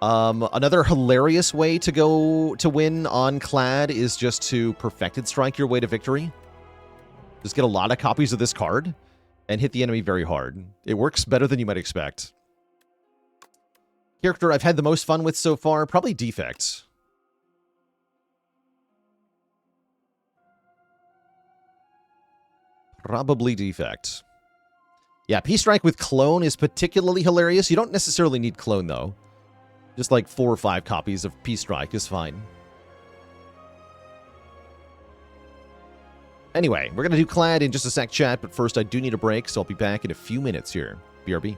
Another hilarious way to win on Clad is just to Perfected Strike your way to victory. Just get a lot of copies of this card and hit the enemy very hard. It works better than you might expect. Character I've had the most fun with so far, probably Defect. Probably Defect. Yeah, P-Strike with Clone is particularly hilarious. You don't necessarily need Clone, though. Just like 4 or 5 copies of P-Strike is fine. Anyway, we're going to do Clad in just a sec, chat, but first I do need a break, so I'll be back in a few minutes here. BRB.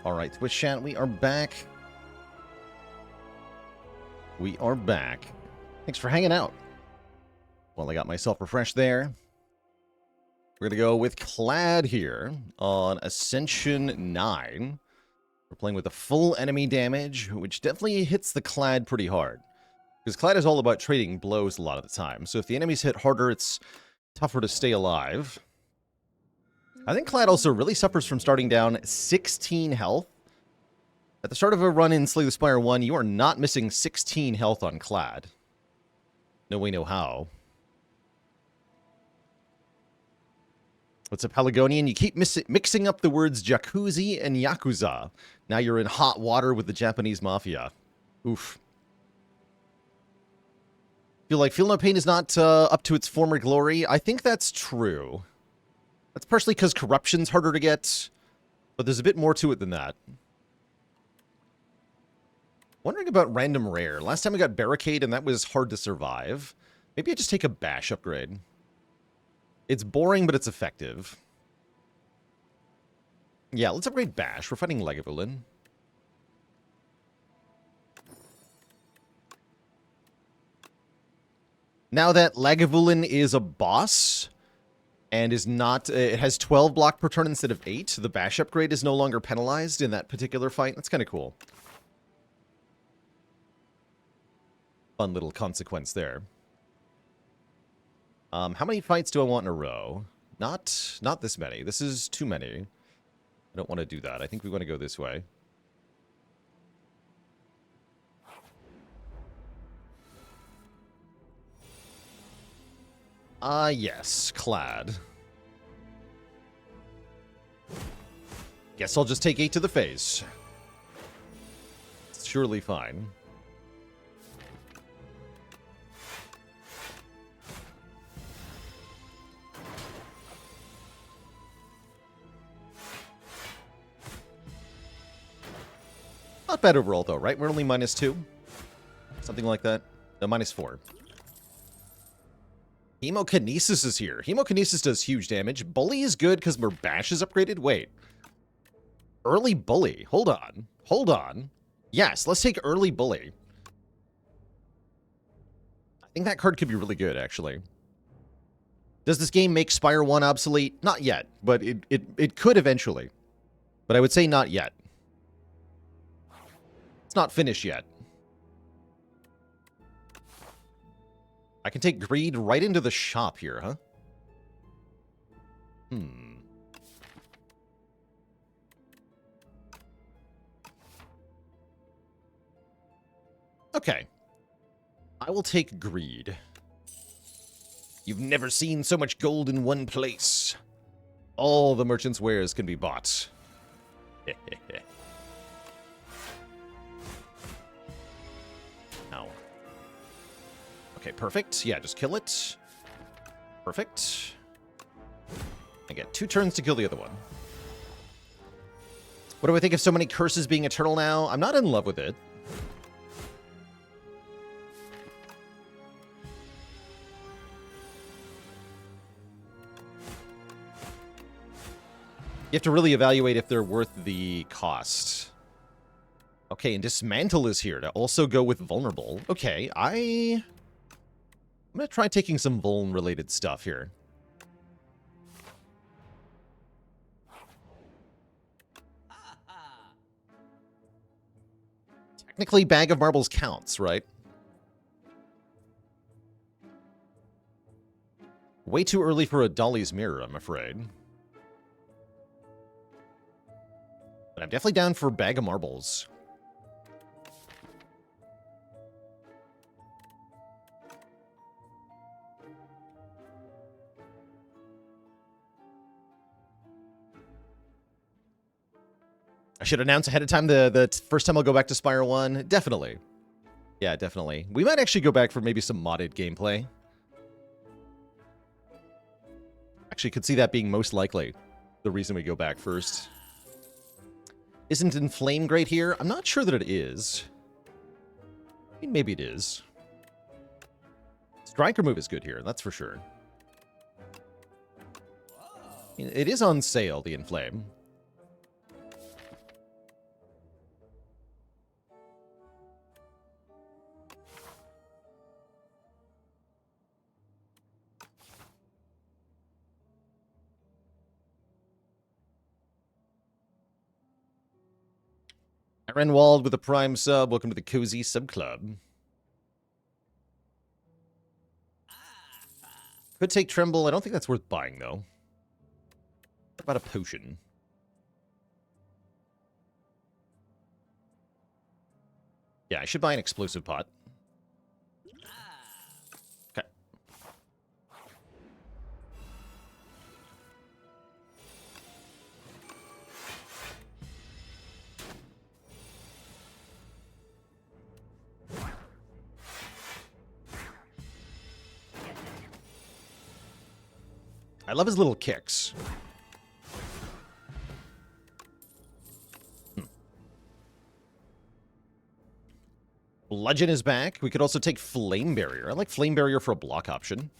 All right, Twitch chat, we are back. We are back. Thanks for hanging out. Well, I got myself refreshed there. We're going to go with Clad here on Ascension 9. We're playing with the full enemy damage, which definitely hits the Clad pretty hard. Because Clad is all about trading blows a lot of the time. So if the enemies hit harder, it's tougher to stay alive. I think Clad also really suffers from starting down 16 health. At the start of a run in Slay the Spire 1, you are not missing 16 health on Clad. No way, no how. What's up, Pelargonian? You keep mixing up the words jacuzzi and yakuza. Now you're in hot water with the Japanese mafia. Oof. Feel like Feel No Pain is not up to its former glory? I think that's true. That's partially because corruption's harder to get, but there's a bit more to it than that. Wondering about random rare. Last time I got Barricade, and that was hard to survive. Maybe I just take a Bash upgrade. It's boring, but it's effective. Yeah, let's upgrade Bash. We're fighting Lagavulin. Now that Lagavulin is a boss, and is not... it has 12 block per turn instead of 8, the Bash upgrade is no longer penalized in that particular fight. That's kind of cool. Fun little consequence there. How many fights do I want in a row? Not this many. This is too many. I don't want to do that. I think we want to go this way. Yes. Clad. Guess I'll just take 8 to the face. It's surely fine. Not bad overall, though, right? We're only -2. Something like that. No, -4. Hemokinesis is here. Hemokinesis does huge damage. Bully is good because our Bash is upgraded. Wait. Early Bully. Hold on. Hold on. Yes, let's take Early Bully. I think that card could be really good, actually. Does this game make Spire 1 obsolete? Not yet, but it could eventually. But I would say not yet. It's not finished yet. I can take Greed right into the shop here, huh? Okay. I will take Greed. You've never seen so much gold in one place. All the merchant's wares can be bought. Ow. Okay, perfect. Yeah, just kill it. Perfect. I get 2 turns to kill the other one. What do I think of so many curses being eternal now? I'm not in love with it. You have to really evaluate if they're worth the cost. Okay, and Dismantle is here to also go with Vulnerable. Okay, I'm going to try taking some Vuln-related stuff here. Technically, Bag of Marbles counts, right? Way too early for a Dolly's Mirror, I'm afraid. But I'm definitely down for Bag of Marbles. I should announce ahead of time the first time I'll go back to Spire 1. Definitely. Yeah, definitely. We might actually go back for maybe some modded gameplay. Actually, could see that being most likely the reason we go back first. Isn't Inflame great here? I'm not sure that it is. I mean, maybe it is. Striker move is good here, that's for sure. It is on sale, the Inflame. Renwald with a prime sub. Welcome to the Cozy Sub Club. Could take Tremble. I don't think that's worth buying, though. What about a potion? Yeah, I should buy an explosive pot. Okay. I love his little kicks. Bludgeon is back. We could also take Flame Barrier. I like Flame Barrier for a block option.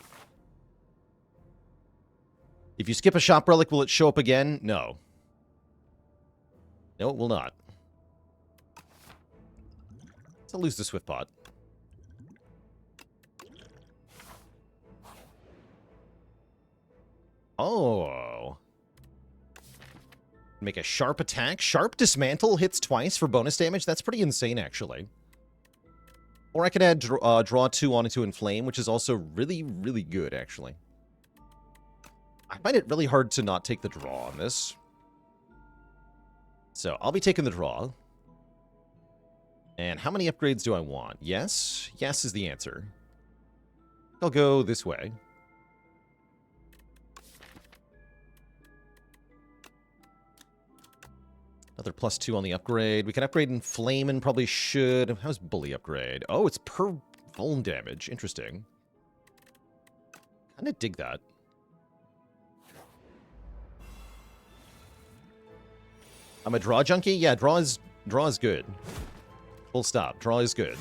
If you skip a Shop Relic, will it show up again? No. No, it will not. Let's lose the Swift Pot. Oh. Make a sharp attack. Sharp Dismantle hits twice for bonus damage. That's pretty insane, actually. Or I could add draw 2 onto Inflame, which is also really, really good, actually. I find it really hard to not take the draw on this. So, I'll be taking the draw. And how many upgrades do I want? Yes? Yes is the answer. I'll go this way. Another +2 on the upgrade. We can upgrade Inflame and probably should. How's Bully upgrade? Oh, it's per vuln damage. Interesting. Kind of dig that. I'm a draw junkie? Yeah, draw is good. Full stop. Draw is good.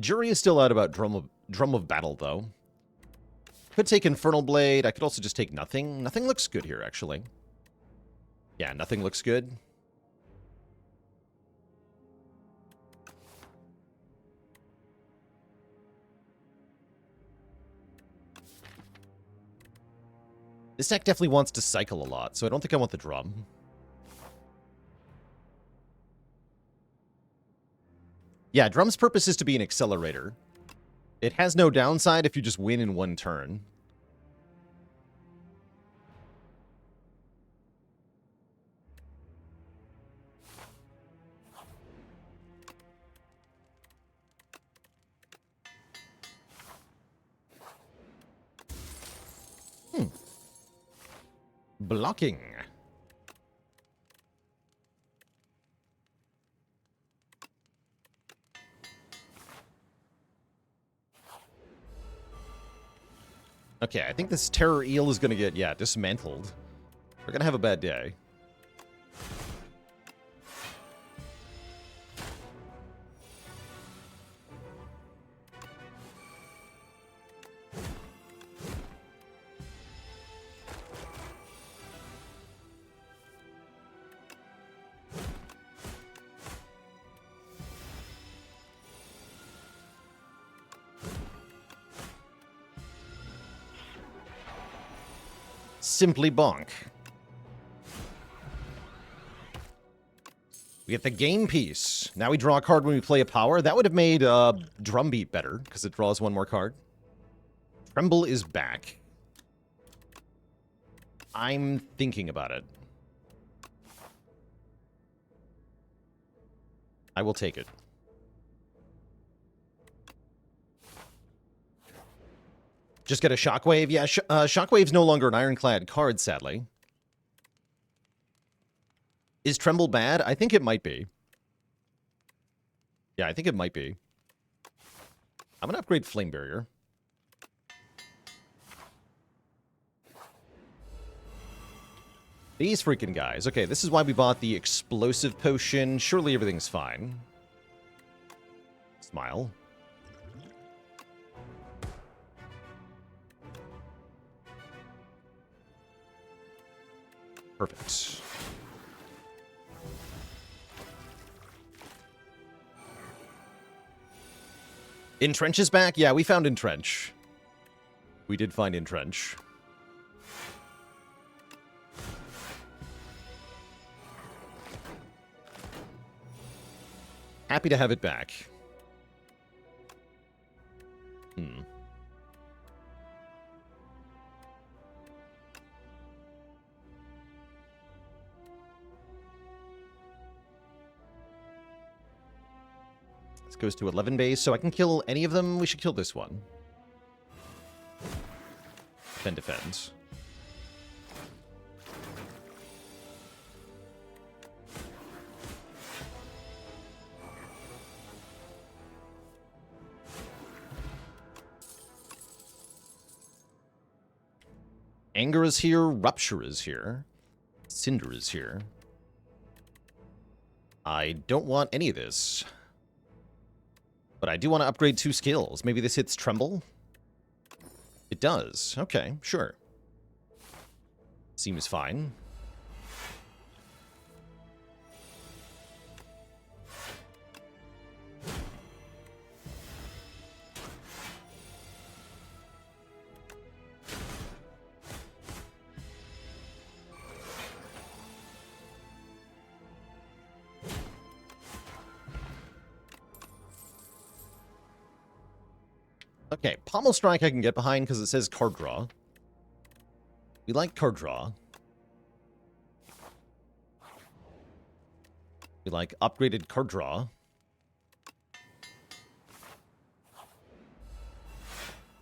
Jury is still out about Drum of Battle, though. Could take Infernal Blade. I could also just take nothing. Nothing looks good here, actually. Yeah, nothing looks good. This deck definitely wants to cycle a lot, so I don't think I want the drum. Yeah, Drum's purpose is to be an accelerator. It has no downside if you just win in one turn. Blocking. Okay, I think this Terror Eel is going to get, yeah, dismantled. We're going to have a bad day. Simply bonk. We get the game piece. Now we draw a card when we play a power. That would have made Drumbeat better, because it draws one more card. Tremble is back. I'm thinking about it. I will take it. Just get a Shockwave? Yeah, Shockwave's no longer an Ironclad card, sadly. Is Tremble bad? I think it might be. Yeah, I think it might be. I'm going to upgrade Flame Barrier. These freaking guys. Okay, this is why we bought the Explosive Potion. Surely everything's fine. Smile. Perfect. Entrench is back? Yeah, we found Entrench. We did find Entrench. Happy to have it back. This goes to 11 base, so I can kill any of them. We should kill this one. Then defend. Anger is here, Rupture is here, Cinder is here. I don't want any of this. But I do want to upgrade 2 skills. Maybe this hits Tremble? It does. Okay, sure. Seems fine. Okay, Pommel Strike I can get behind because it says card draw. We like card draw. We like upgraded card draw.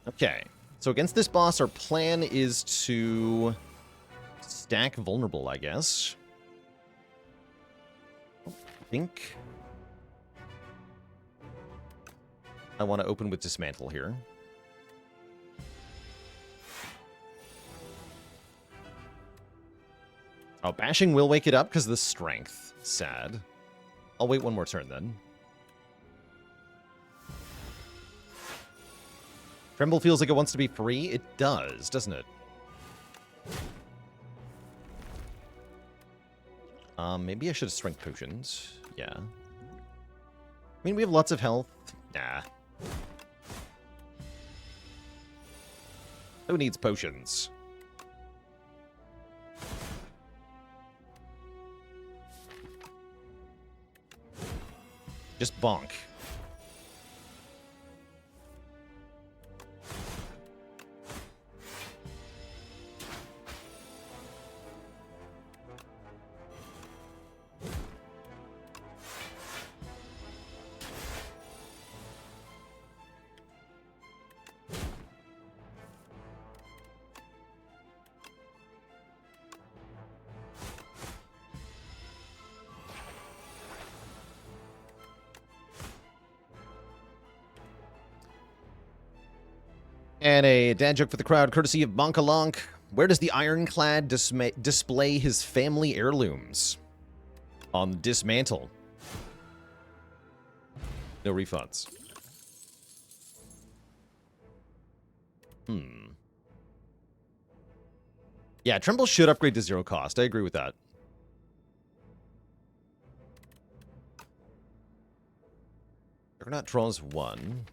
Okay, so against this boss, our plan is to stack Vulnerable, I guess. I think I want to open with Dismantle here. Oh, Bashing will wake it up because of the Strength. Sad. I'll wait one more turn then. Tremble feels like it wants to be free. It does, doesn't it? Maybe I should have Strength Potions. Yeah. I mean, we have lots of health. Nah. Who needs potions? Just bonk. And a dad joke for the crowd, courtesy of Bonkalonk. Where does the Ironclad display his family heirlooms? On Dismantle. No refunds. Yeah, Tremble should upgrade to 0 cost. I agree with that. Juggernaut draws 1.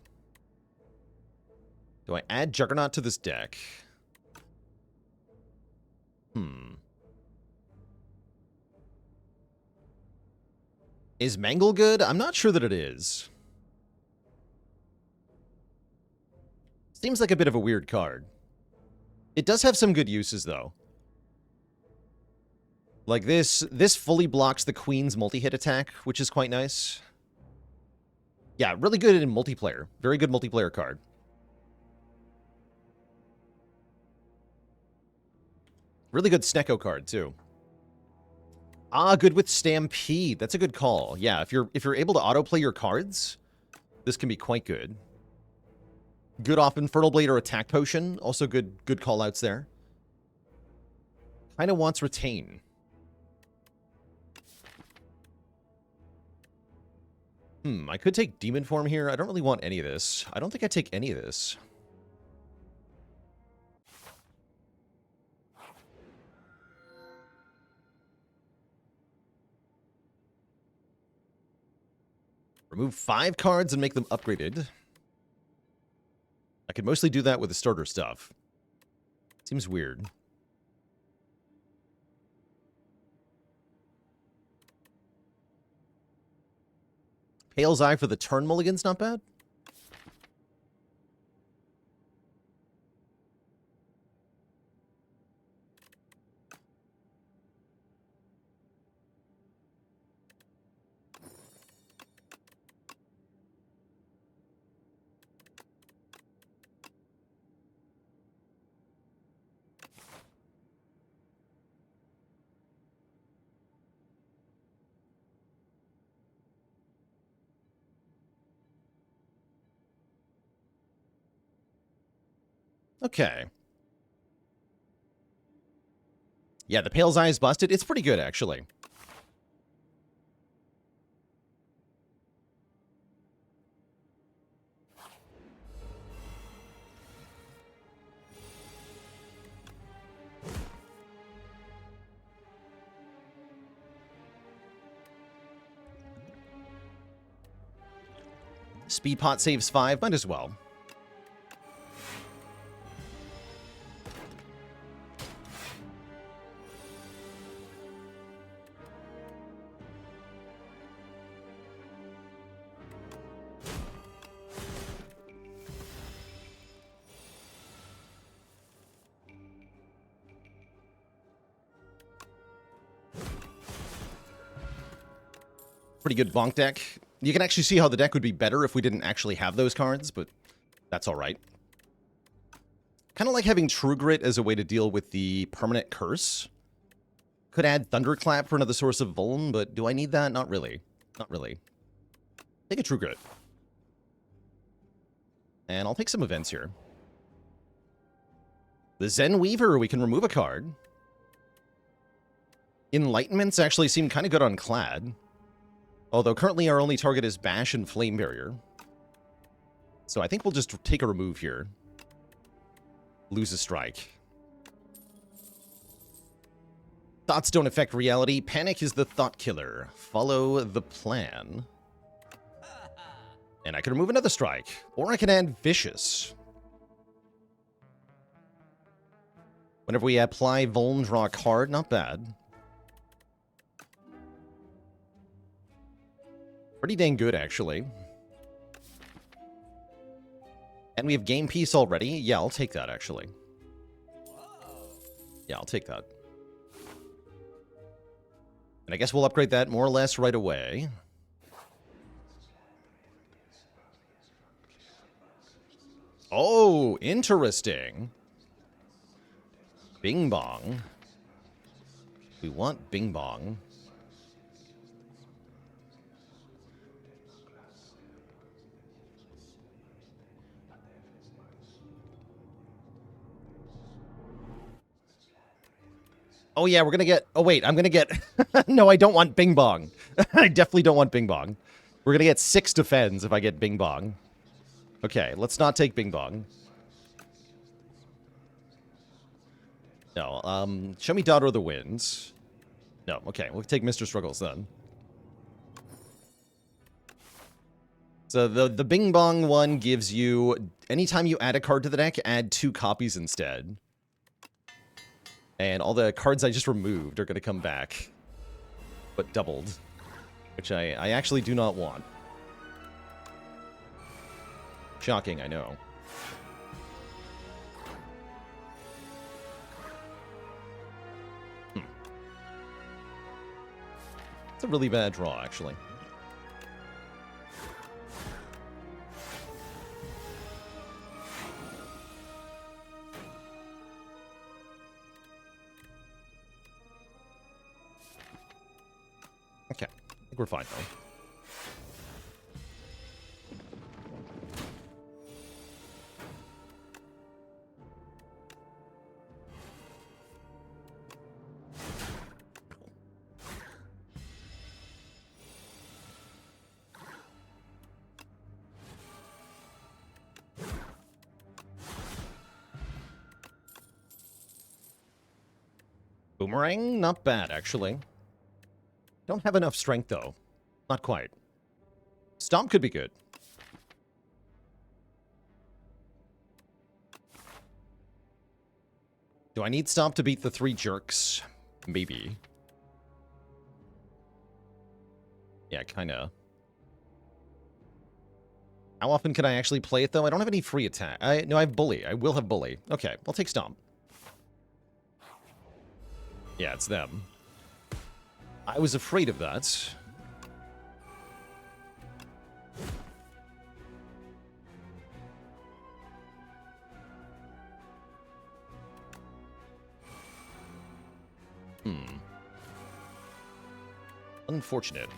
Do I add Juggernaut to this deck? Is Mangle good? I'm not sure that it is. Seems like a bit of a weird card. It does have some good uses, though. Like this fully blocks the Queen's multi-hit attack, which is quite nice. Yeah, really good in multiplayer. Very good multiplayer card. Really good Snecko card, too. Ah, good with Stampede. That's a good call. Yeah, if you're able to autoplay your cards, this can be quite good. Good off Infernal Blade or Attack Potion. Also good call-outs there. Kind of wants Retain. I could take Demon Form here. I don't really want any of this. I don't think I take any of this. Remove 5 cards and make them upgraded. I could mostly do that with the starter stuff. Seems weird. Pale's Eye for the turn mulligan's not bad. Okay. Yeah, the Pale's Eye is busted. It's pretty good, actually. Speed pot saves 5. Might as well. Pretty good bonk deck. You can actually see how the deck would be better if we didn't actually have those cards, but that's all right. Kind of like having True Grit as a way to deal with the permanent curse. Could add Thunderclap for another source of Vuln, but do I need that? Not really. Not really. Take a True Grit. And I'll take some events here. The Zen Weaver, we can remove a card. Enlightenments actually seem kind of good on Clad. Although currently our only target is Bash and Flame Barrier. So I think we'll just take a remove here. Lose a strike. Thoughts don't affect reality. Panic is the thought killer. Follow the plan. And I can remove another strike. Or I can add Vicious. Whenever we apply Vuln, draw a card. Not bad. Pretty dang good, actually. And we have Game Piece already? Yeah, I'll take that, actually. Yeah, I'll take that. And I guess we'll upgrade that more or less right away. Oh, interesting. Bing Bong. We want Bing Bong. Oh, yeah, we're going to get... Oh, wait, I'm going to get... No, I don't want Bing Bong. I definitely don't want Bing Bong. We're going to get 6 defends if I get Bing Bong. Okay, let's not take Bing Bong. No, show me Daughter of the Winds. No, okay, we'll take Mr. Struggles then. So the Bing Bong one gives you... Anytime you add a card to the deck, add 2 copies instead. And all the cards I just removed are going to come back. But doubled. Which I actually do not want. Shocking, I know. It's a really bad draw, actually. Okay, I think we're fine, though. Boomerang? Not bad, actually. Don't have enough strength, though. Not quite. Stomp could be good. Do I need Stomp to beat the 3 jerks? Maybe. Yeah, kinda. How often can I actually play it, though? I don't have any free attack. No, I have Bully. I will have Bully. Okay, I'll take Stomp. Yeah, it's them. I was afraid of that. Unfortunate.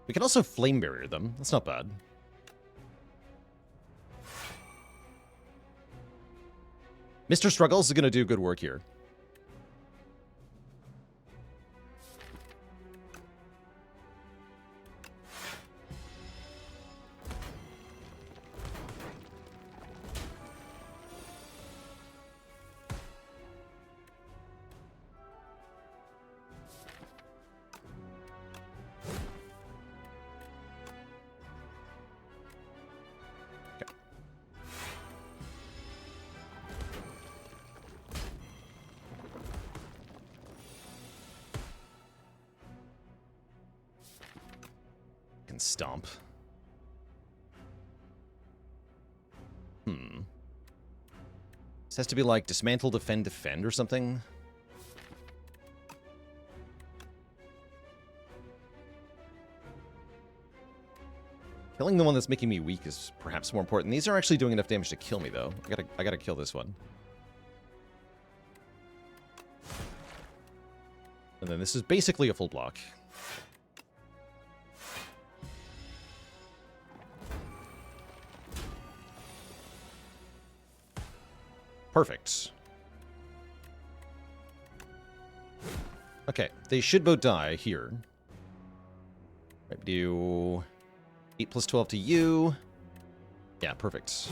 We can also Flame Barrier them. That's not bad. Mr. Struggles is going to do good work here. Stomp. This has to be like dismantle, defend, defend or something. Killing the one that's making me weak is perhaps more important. These are actually doing enough damage to kill me, though. I gotta kill this one. And then this is basically a full block. Perfect. Okay, they should both die here. Right, do 8 plus 12 to you. Yeah, perfect.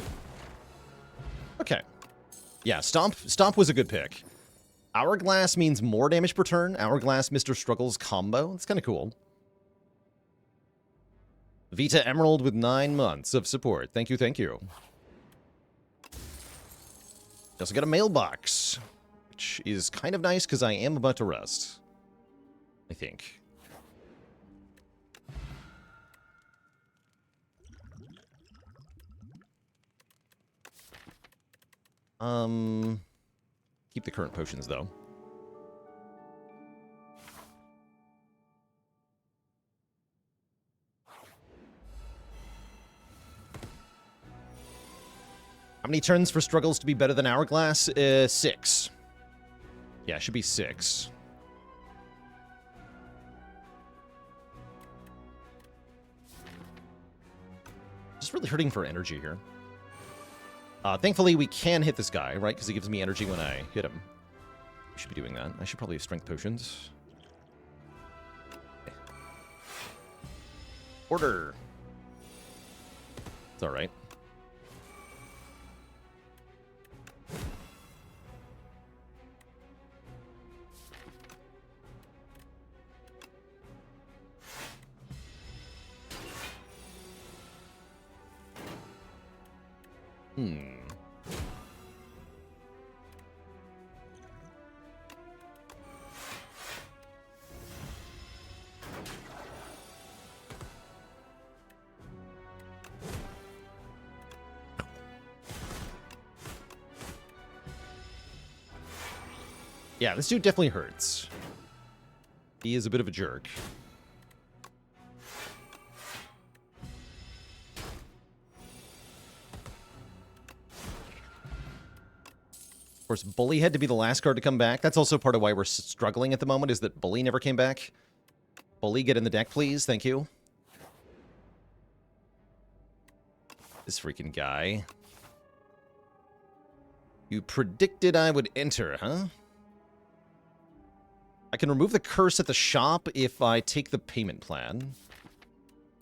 Okay. Yeah, Stomp was a good pick. Hourglass means more damage per turn. Hourglass Mr. Struggles combo. It's kind of cool. Vita Emerald with 9 months of support. Thank you, thank you. Also got a mailbox, which is kind of nice because I am about to rest, I think. Keep the current potions, though. How many turns for Struggles to be better than Hourglass? 6. Yeah, it should be 6. Just really hurting for energy here. Thankfully, we can hit this guy, right? Because he gives me energy when I hit him. We should be doing that. I should probably have strength potions. Okay. Order. It's all right. Yeah, this dude definitely hurts. He is a bit of a jerk. Of course, Bully had to be the last card to come back. That's also part of why we're struggling at the moment, is that Bully never came back. Bully, get in the deck, please. Thank you. This freaking guy. You predicted I would enter, huh? I can remove the curse at the shop if I take the payment plan.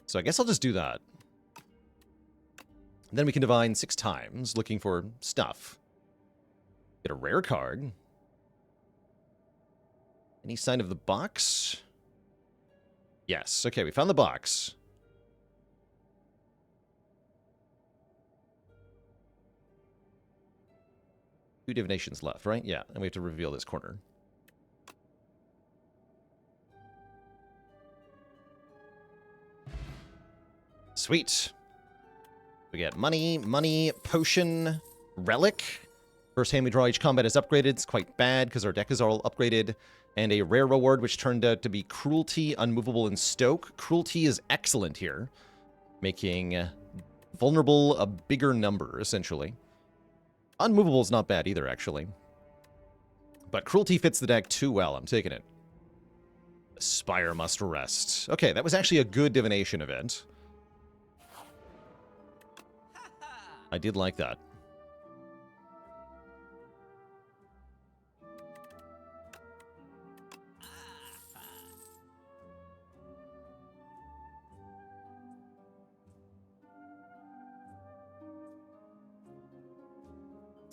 So I guess I'll just do that. Then we can divine 6 times, looking for stuff. Get a rare card. Any sign of the box? Yes. Okay, we found the box. Two divinations left, right? Yeah, and we have to reveal this corner. Sweet. We get money, potion, relic. First hand we draw each combat is upgraded. It's quite bad because our deck is all upgraded. And a rare reward, which turned out to be Cruelty, Unmovable, and Stoke. Cruelty is excellent here, making vulnerable a bigger number, essentially. Unmovable is not bad either, actually. But Cruelty fits the deck too well. I'm taking it. Spire must rest. Okay, that was actually a good divination event. I did like that.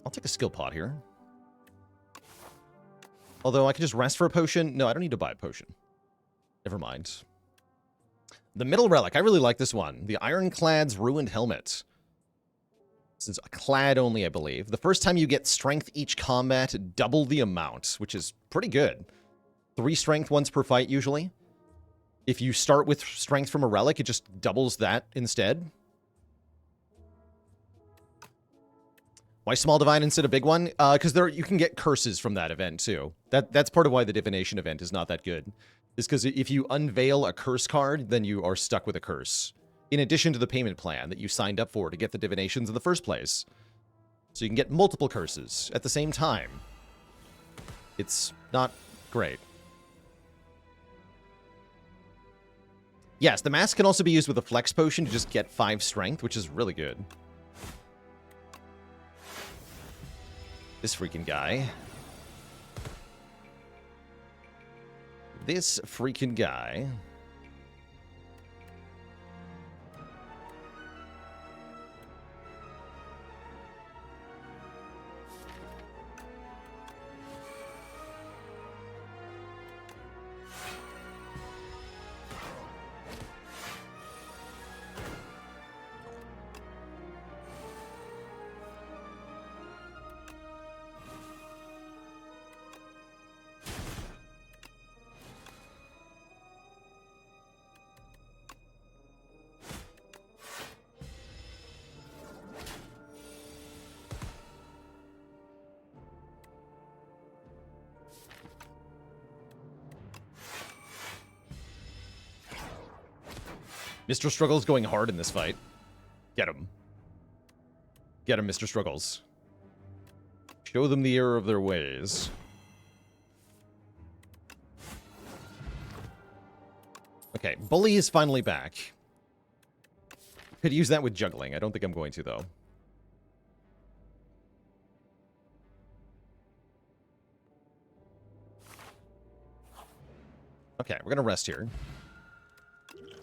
I'll take a skill pot here. Although I could just rest for a potion. No, I don't need to buy a potion. Never mind. The middle relic. I really like this one. The Ironclad's Ruined Helmet. This is a clad only, I believe. The first time you get strength each combat, double the amount, which is pretty good. 3 strength once per fight, usually. If you start with strength from a relic, it just doubles that instead. Why small divine instead of big one? Because you can get curses from that event, too. That's part of why the divination event is not that good. Is because if you unveil a curse card, then you are stuck with a curse. In addition to the payment plan that you signed up for to get the divinations in the first place. So you can get multiple curses at the same time. It's not great. Yes, the mask can also be used with a flex potion to just get 5 strength, which is really good. This freaking guy. This freaking guy. Mr. Struggles going hard in this fight. Get him. Get him, Mr. Struggles. Show them the error of their ways. Okay, Bully is finally back. Could use that with juggling. I don't think I'm going to, though. Okay, we're going to rest here.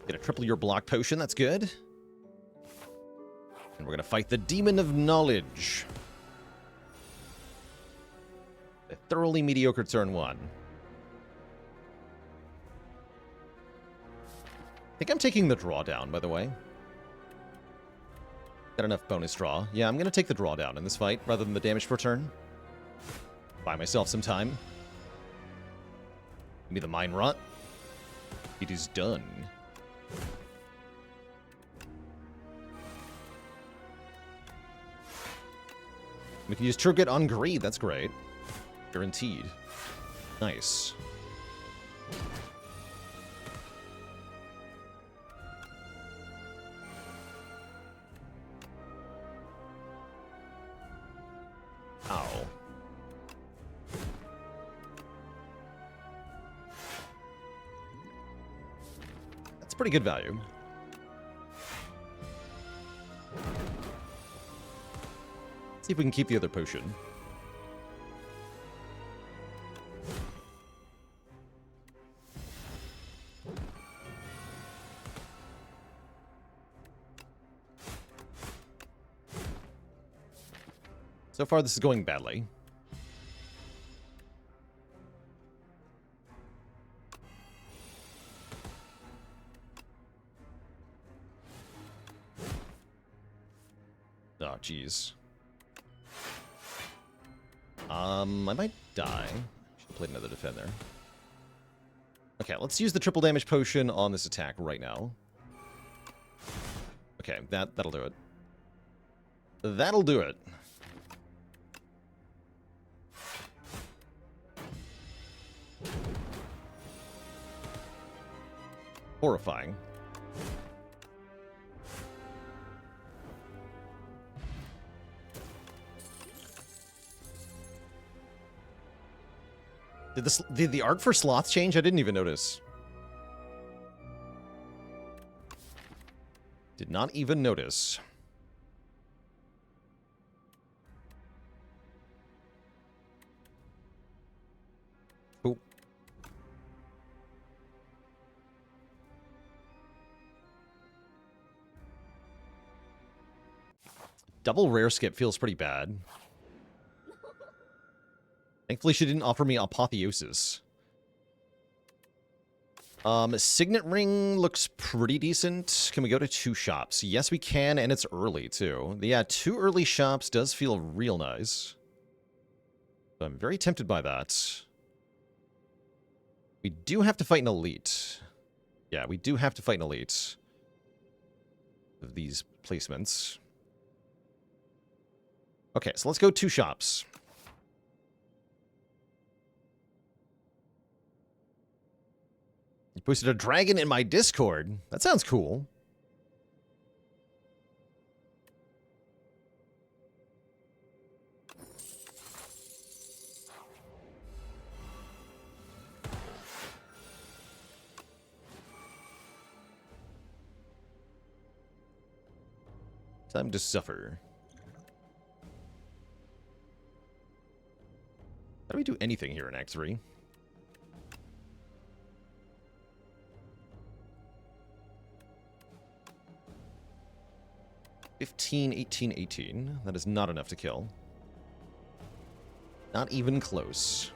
Get a triple your block potion, that's good. And we're gonna fight the Demon of Knowledge. A thoroughly mediocre turn 1. I think I'm taking the drawdown, by the way. Got enough bonus draw. Yeah, I'm gonna take the drawdown in this fight, rather than the damage per turn. Buy myself some time. Give me the Mind Rot. It is done. We can use Turget on Greed. That's great. Guaranteed. Nice. Ow. That's pretty good value. See if we can keep the other potion. So far, this is going badly. Oh, jeez. I might die. Should have played another defender. Okay, let's use the triple damage potion on this attack right now. Okay, that'll do it. That'll do it. Horrifying. Did the art for sloths change? I didn't even notice. Did not even notice. Cool. Double rare skip feels pretty bad. Thankfully, she didn't offer me Apotheosis. Signet Ring looks pretty decent. Can we go to 2 shops? Yes, we can, and it's early, too. Yeah, 2 early shops does feel real nice. So I'm very tempted by that. We do have to fight an elite. Yeah, we do have to fight an elite. Of these placements. Okay, so let's go 2 shops. You posted a dragon in my Discord. That sounds cool. Time to suffer. How do we do anything here in Act 3? $15, $18, $18. That is not enough to kill. Not even close.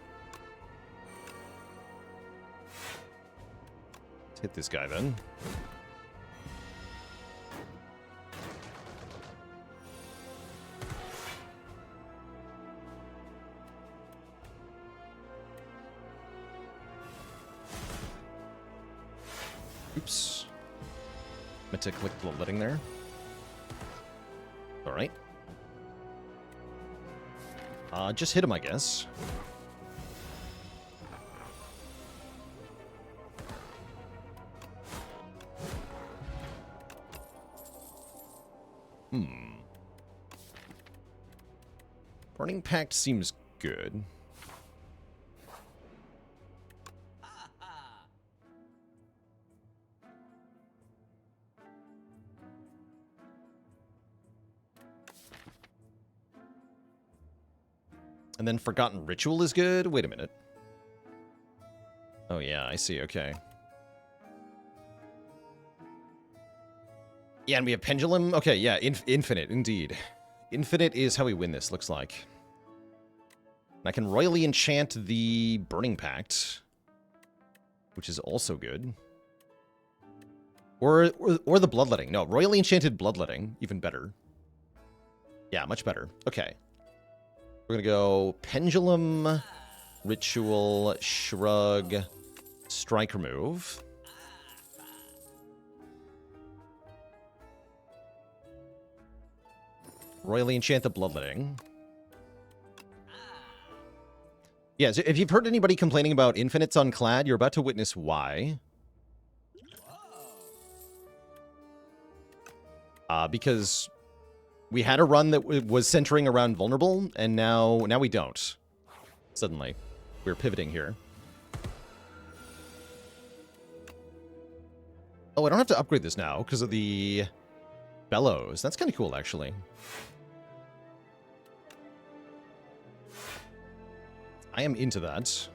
Let's hit this guy then. Oops. Meant to click bloodletting there. Alright. Just hit him, I guess. Burning Pact seems good. And then Forgotten Ritual is good? Wait a minute. Oh yeah, I see, okay. Yeah, and we have Pendulum? Okay, yeah, Infinite, indeed. Infinite is how we win this, looks like. And I can royally enchant the Burning Pact, which is also good. Or the Bloodletting. No, royally enchanted Bloodletting, even better. Yeah, much better. Okay. We're going to go Pendulum, Ritual, Shrug, Strike Remove. Royally enchant the Bloodletting. Yeah, so if you've heard anybody complaining about Infinites on Clad, you're about to witness why. Because we had a run that was centering around Vulnerable, and now we don't. Suddenly. We're pivoting here. Oh, I don't have to upgrade this now because of the Bellows. That's kind of cool, actually. I am into that.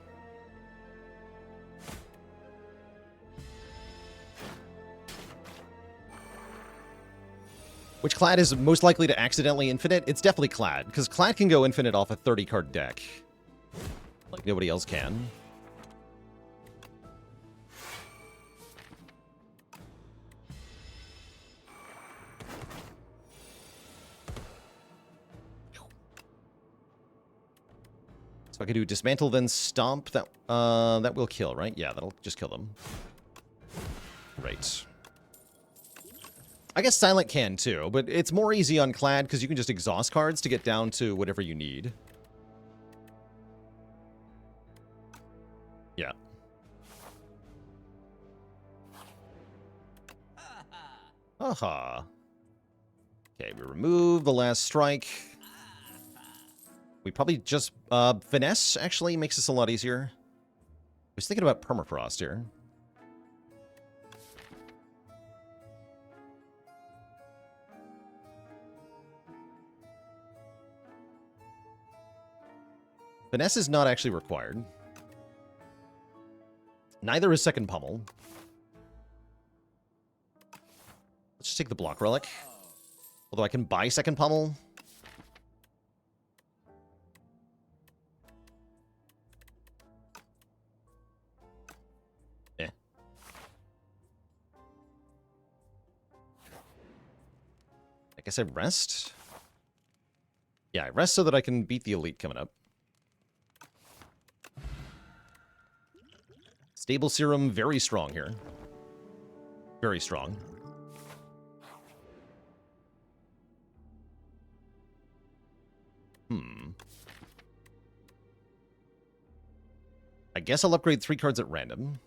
Which Clad is most likely to accidentally infinite? It's definitely Clad, because Clad can go infinite off a 30-card deck. Like nobody else can. So I can do Dismantle, then Stomp. That will kill, right? Yeah, that'll just kill them. Great. I guess Silent can too, but it's more easy on Clad because you can just exhaust cards to get down to whatever you need. Yeah. Aha. Okay, we remove the last strike. We probably just... Finesse actually makes this a lot easier. I was thinking about Permafrost here. Finesse is not actually required. Neither is Second Pummel. Let's just take the Block Relic. Although I can buy Second Pummel. Eh. I guess I rest? Yeah, I rest so that I can beat the Elite coming up. Stable Serum, very strong here. Very strong. I guess I'll upgrade 3 cards at random.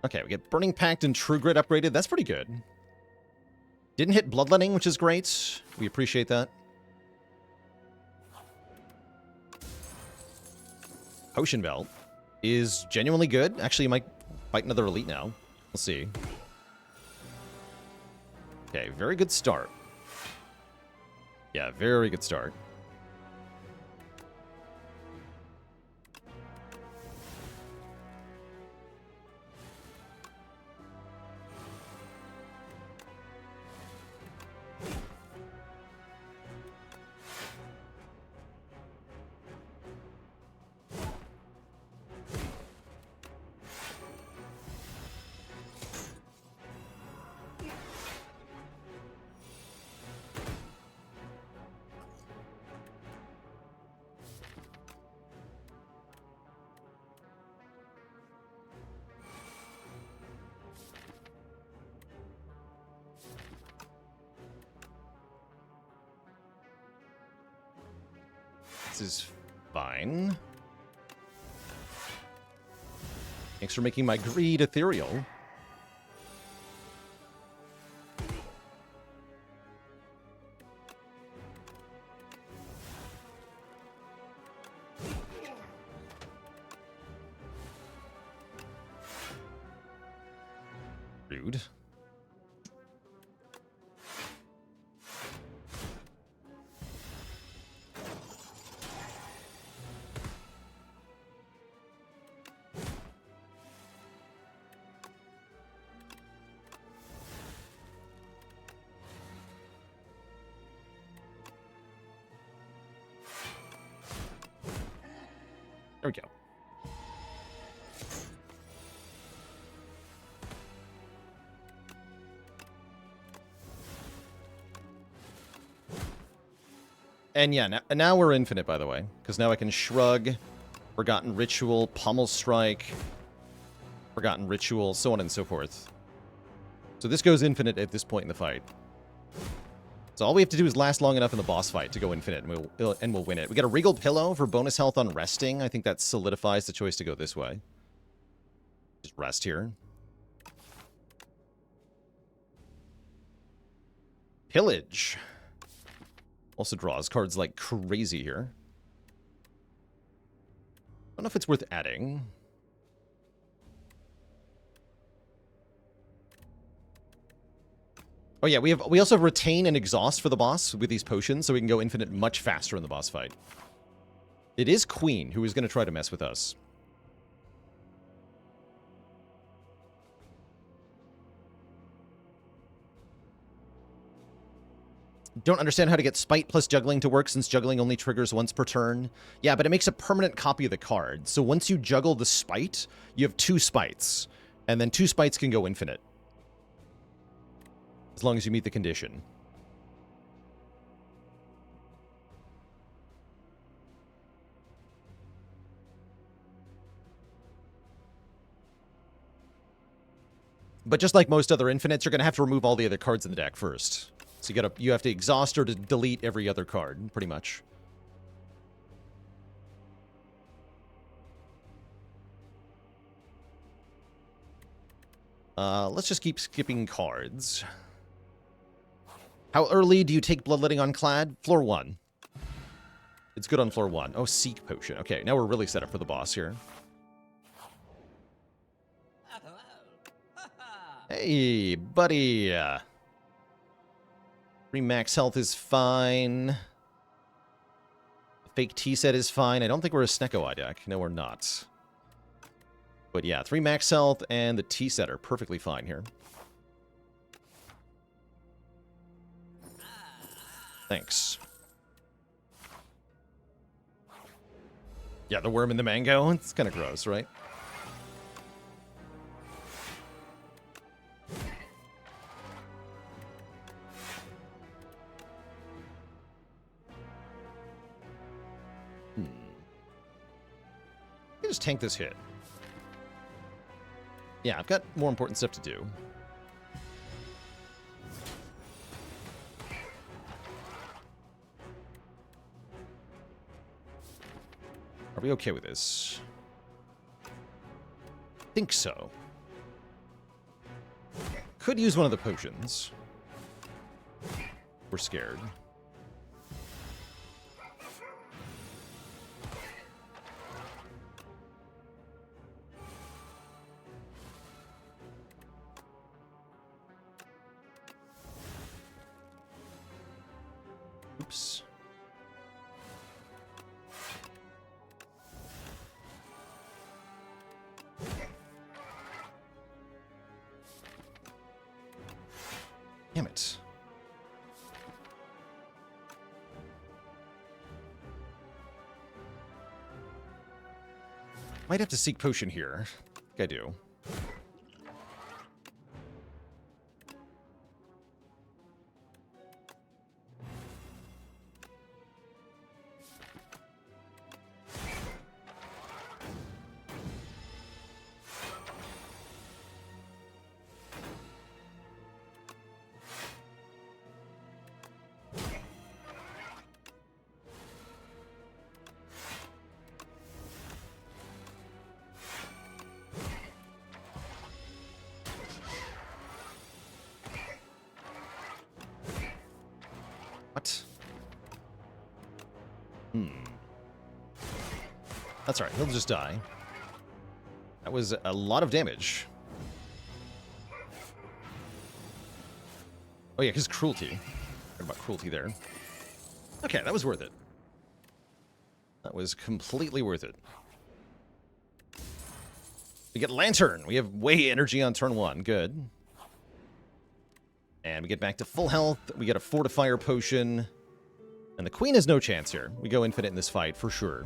Okay, we get Burning Pact and True Grit upgraded. That's pretty good. Didn't hit Bloodletting, which is great. We appreciate that. Potion Belt is genuinely good. Actually, you might fight another Elite now. We'll see. Okay, very good start. Yeah, very good start. This is fine. Thanks for making my greed ethereal. Rude. There we go. And yeah, now we're infinite, by the way. Because now I can Shrug, Forgotten Ritual, Pummel Strike, Forgotten Ritual, so on and so forth. So this goes infinite at this point in the fight. So all we have to do is last long enough in the boss fight to go infinite, and we'll win it. We got a Regal Pillow for bonus health on resting. I think that solidifies the choice to go this way. Just rest here. Pillage. Also draws cards like crazy here. I don't know if it's worth adding. Oh yeah, we also retain and exhaust for the boss with these potions, so we can go infinite much faster in the boss fight. It is Queen who is going to try to mess with us. Don't understand how to get Spite plus Juggling to work since Juggling only triggers once per turn. Yeah, but it makes a permanent copy of the card. So once you juggle the Spite, you have 2 Spites. And then 2 Spites can go infinite. As long as you meet the condition. But just like most other infinites, you're going to have to remove all the other cards in the deck first. So you have to exhaust or to delete every other card, pretty much. Let's just keep skipping cards. How early do you take Bloodletting on Clad? Floor 1. It's good on floor 1. Oh, Seek Potion. Okay, now we're really set up for the boss here. Hey, buddy. 3 max health is fine. Fake T-set is fine. I don't think we're a Snecko deck. No, we're not. But yeah, 3 max health and the T-set are perfectly fine here. Thanks. Yeah, the worm in the mango. It's kind of gross, right? Just tank this hit. Yeah, I've got more important stuff to do. Are we okay with this? Think so. Could use one of the potions. We're scared. Oops. Damn it. Might have to seek potion here. I think I do. What? That's alright, he'll just die. That was a lot of damage. Oh yeah, because cruelty. Heard about cruelty there. Okay, that was worth it. That was completely worth it. We get Lantern. We have way energy on turn 1. Good. And we get back to full health. We get a Fortifier Potion. And the Queen has no chance here. We go infinite in this fight, for sure.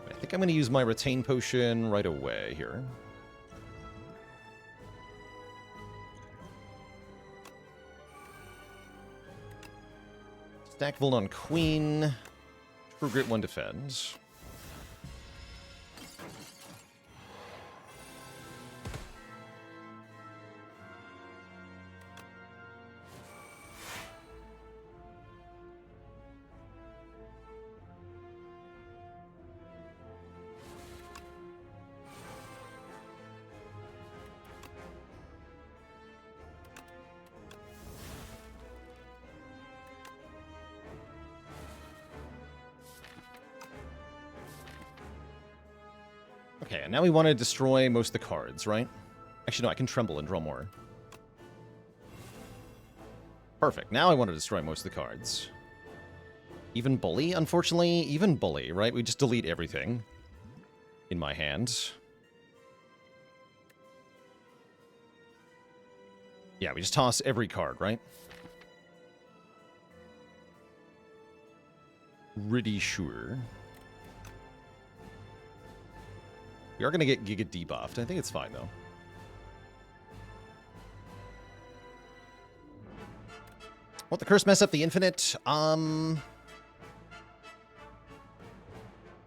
I think I'm going to use my Retain Potion right away here. Stack Volt on Queen. True Grit 1 defends. Okay, and now we want to destroy most of the cards, right? Actually, no, I can tremble and draw more. Perfect. Now I want to destroy most of the cards. Even Bully, unfortunately. Even Bully, right? We just delete everything in my hand. Yeah, we just toss every card, right? Pretty sure. We are going to get Giga debuffed. I think it's fine, though. Won't the curse mess up the infinite?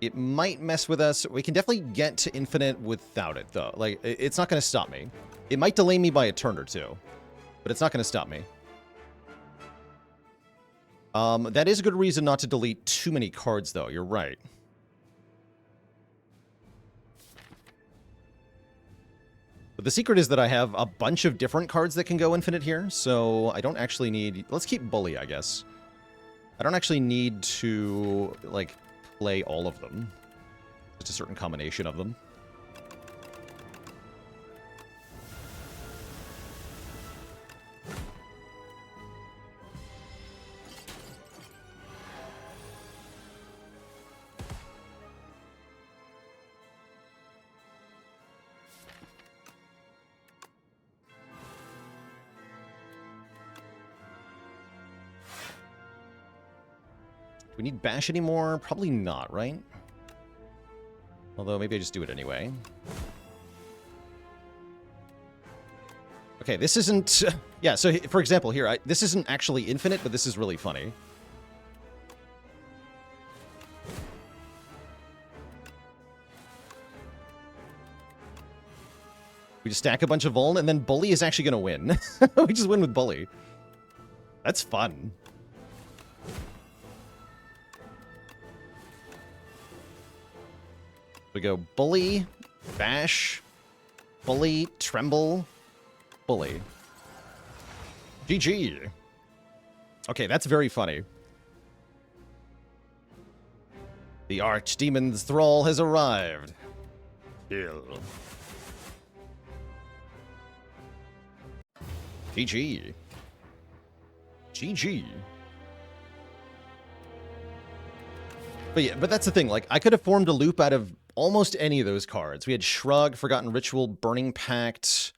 It might mess with us. We can definitely get to infinite without it, though. Like, it's not going to stop me. It might delay me by a turn or two, but it's not going to stop me. That is a good reason not to delete too many cards, though. You're right. But the secret is that I have a bunch of different cards that can go infinite here, so I don't actually need... Let's keep Bully, I guess. I don't actually need to, like, play all of them. Just a certain combination of them. Do we need Bash anymore? Probably not, right? Although, maybe I just do it anyway. Okay, this isn't... Yeah, so, for example, here, this isn't actually infinite, but this is really funny. We just stack a bunch of Vuln, and then Bully is actually going to win. We just win with Bully. That's fun. We go Bully, Bash, Bully, Tremble, Bully. GG. Okay, that's very funny. The Archdemon's Thrall has arrived. Kill. GG. GG. But yeah, but that's the thing. Like, I could have formed a loop out of almost any of those cards. We had Shrug, Forgotten Ritual, Burning Pact,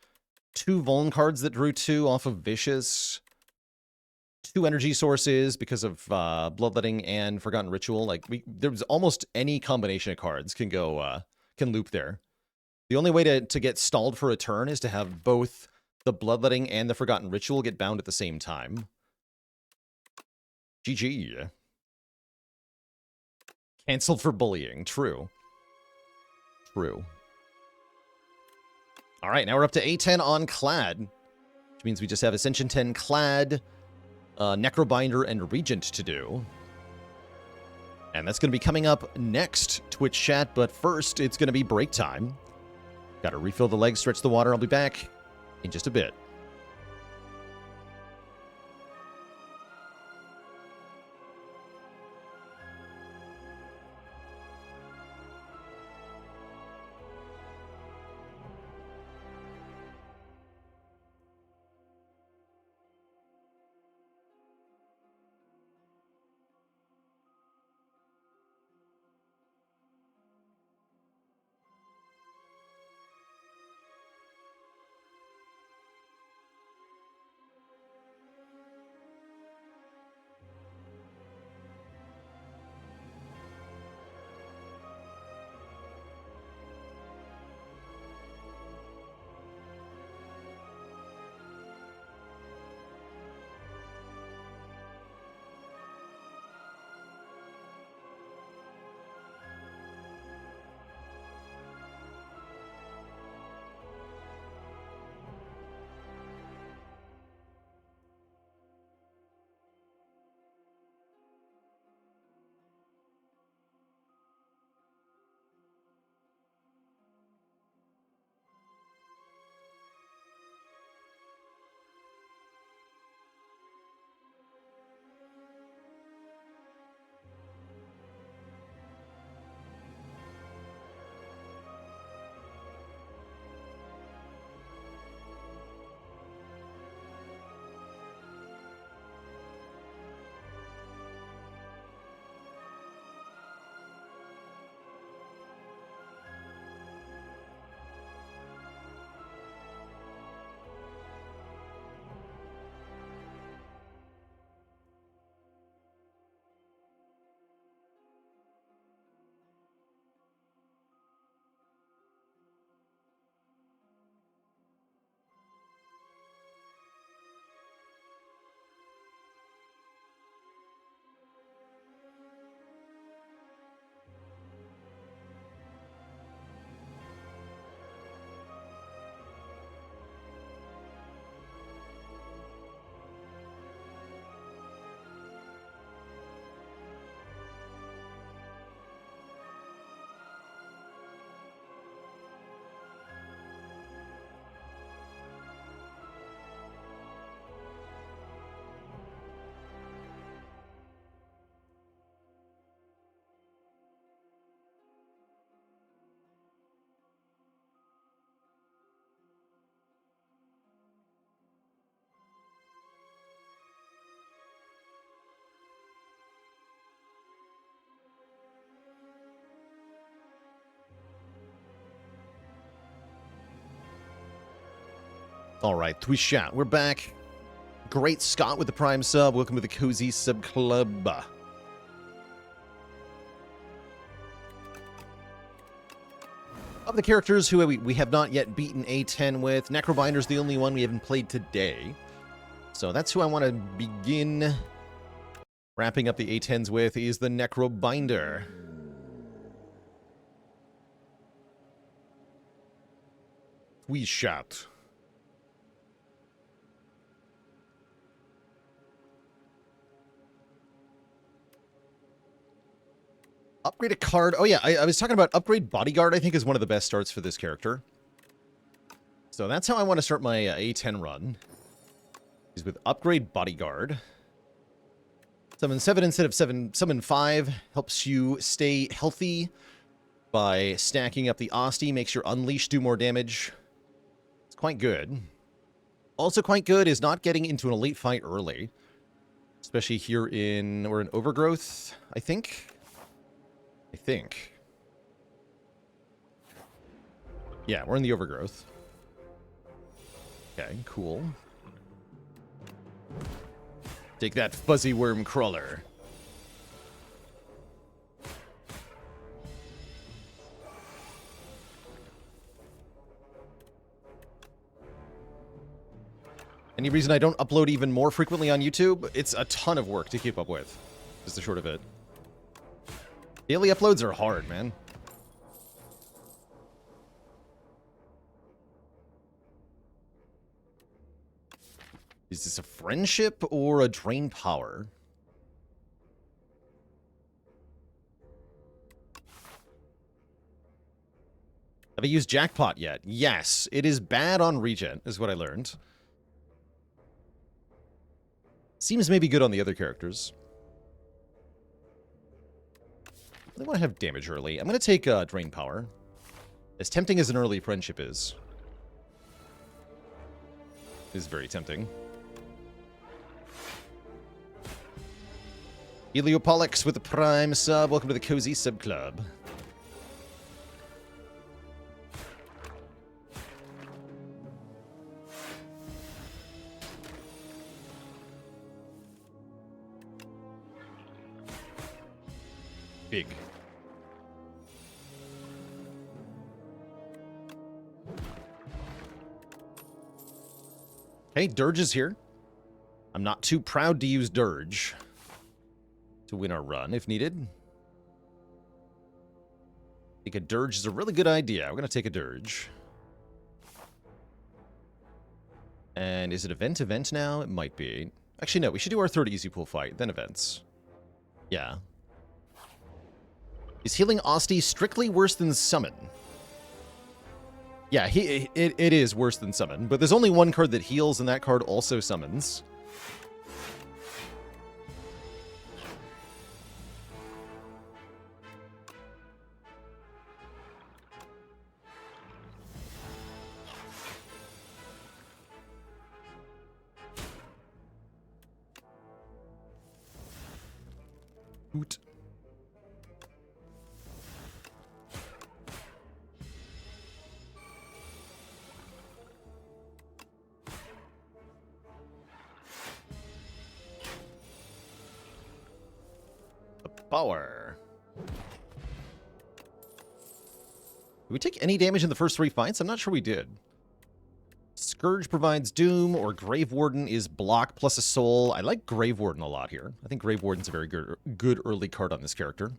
2 Vuln cards that drew 2 off of Vicious, 2 energy sources because of Bloodletting and Forgotten Ritual. Like, there's almost any combination of cards can go, can loop there. The only way to get stalled for a turn is to have both the Bloodletting and the Forgotten Ritual get bound at the same time. GG. Cancelled for bullying. True. True. All right, now we're up to A10 on Clad, which means we just have Ascension 10 Clad, Necrobinder, and Regent to do. And that's going to be coming up next, Twitch chat, but first, it's going to be break time. Got to refill the legs, stretch the water. I'll be back in just a bit. All right, Twishat, we're back. Great Scott with the Prime sub. Welcome to the Cozy Sub Club. Of the characters who we have not yet beaten A10 with, Necrobinder's the only one we haven't played today. So that's who I want to begin wrapping up the A10s with, is the Necrobinder. Twishat. Upgrade a card. Oh, yeah, I was talking about upgrade Bodyguard, I think, is one of the best starts for this character. So that's how I want to start my A10 run. Is with upgrade Bodyguard. Summon 7 instead of 7. Summon 5. Helps you stay healthy by stacking up the Asti. Makes your Unleash do more damage. It's quite good. Also quite good is not getting into an elite fight early. Especially here in... we're in Overgrowth, I think. Yeah, we're in the Overgrowth. Okay, cool. Take that, Fuzzy Worm Crawler. Any reason I don't upload even more frequently on YouTube? It's a ton of work to keep up with. Just the short of it. Daily uploads are hard, man. Is this a friendship or a drain power? Have I used Jackpot yet? Yes. It is bad on Regent, is what I learned. Seems maybe good on the other characters. I want to have damage early. I'm going to take Drain Power. As tempting as an early friendship is. Is very tempting. Heliopollux with the Prime sub. Welcome to the Cozy Sub Club. Big. Okay, Dirge is here. I'm not too proud to use Dirge to win our run, if needed. I think a Dirge is a really good idea. We're going to take a Dirge. And is it event now? It might be. Actually, no. We should do our third easy pool fight, then events. Yeah. Is healing Asti strictly worse than summon? Yeah, it is worse than summon, but there's only one card that heals, and that card also summons. Hoot. Power. Did we take any damage in the first 3 fights? I'm not sure we did. Scourge provides Doom, or Grave Warden is block plus a soul. I like Grave Warden a lot here. I think Grave Warden's a very good early card on this character.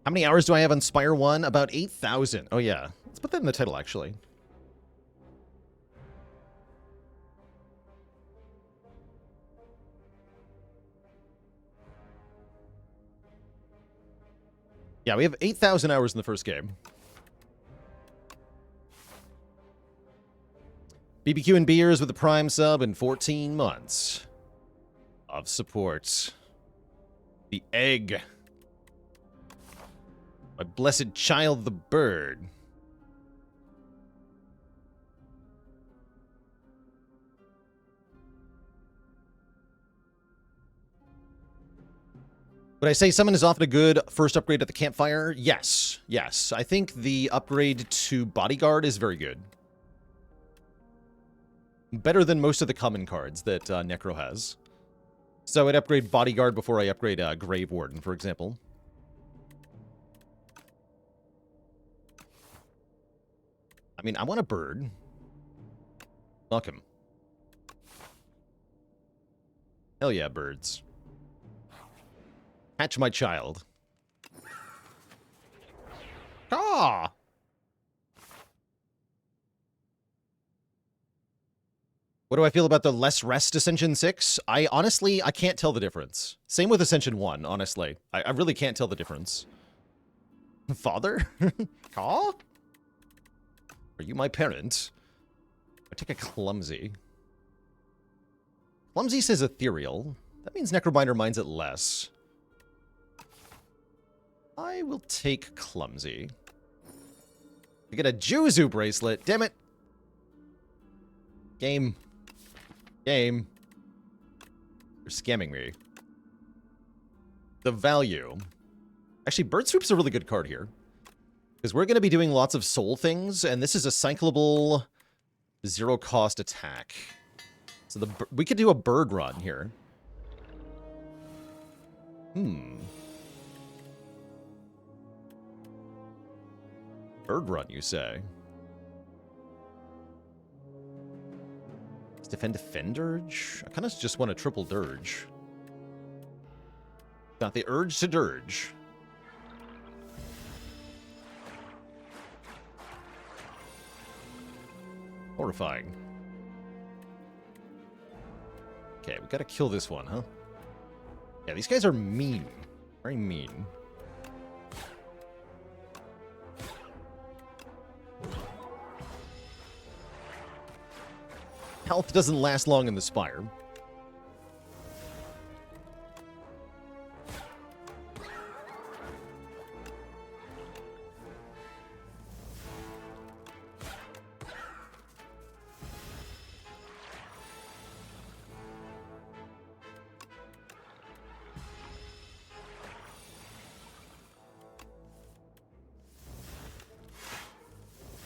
How many hours do I have on Spire 1? About 8,000. Oh yeah. Let's put that in the title, actually. Yeah, we have 8,000 hours in the first game. BBQ and Beers with the Prime sub in 14 months of support. The egg. My blessed child, the bird. Would I say summon is often a good first upgrade at the campfire? Yes. Yes. I think the upgrade to bodyguard is very good. Better than most of the common cards that Necro has. So I'd upgrade bodyguard before I upgrade Grave Warden, for example. I mean, I want a bird. Welcome. Hell yeah, birds. Hatch my child. Ah! What do I feel about the less rest Ascension 6? I can't tell the difference. Same with Ascension 1, honestly. I really can't tell the difference. Father? Caw? Are you my parent? I take a Clumsy. Clumsy says Ethereal. That means Necrobinder mines it less. I will take Clumsy. We get a Juzu bracelet. Damn it. Game. Game. You're scamming me. The value. Actually, Bird Swoop's a really good card here. Because we're going to be doing lots of soul things, and this is a cyclable zero-cost attack. So we could do a bird run here. Bird run, you say? Let's defend Dirge? I kind of just want a triple Dirge. Got the urge to Dirge. Horrifying. Okay, we gotta kill this one, huh? Yeah, these guys are mean. Very mean. Health doesn't last long in the Spire.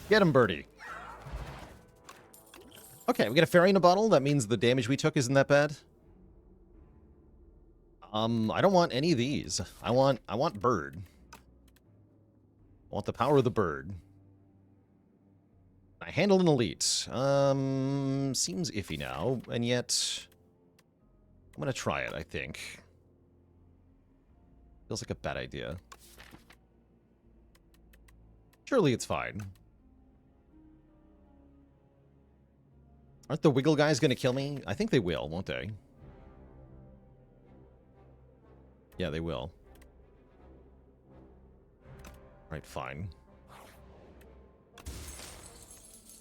Get him, Birdie. Okay, we got a fairy in a bottle. That means the damage we took isn't that bad. I don't want any of these. I want bird. I want the power of the bird. I handle an elite. Seems iffy now, and yet I'm gonna try it, I think. Feels like a bad idea. Surely it's fine. Aren't the Wiggle guys gonna kill me? I think they will, won't they? Yeah, they will. Alright, fine.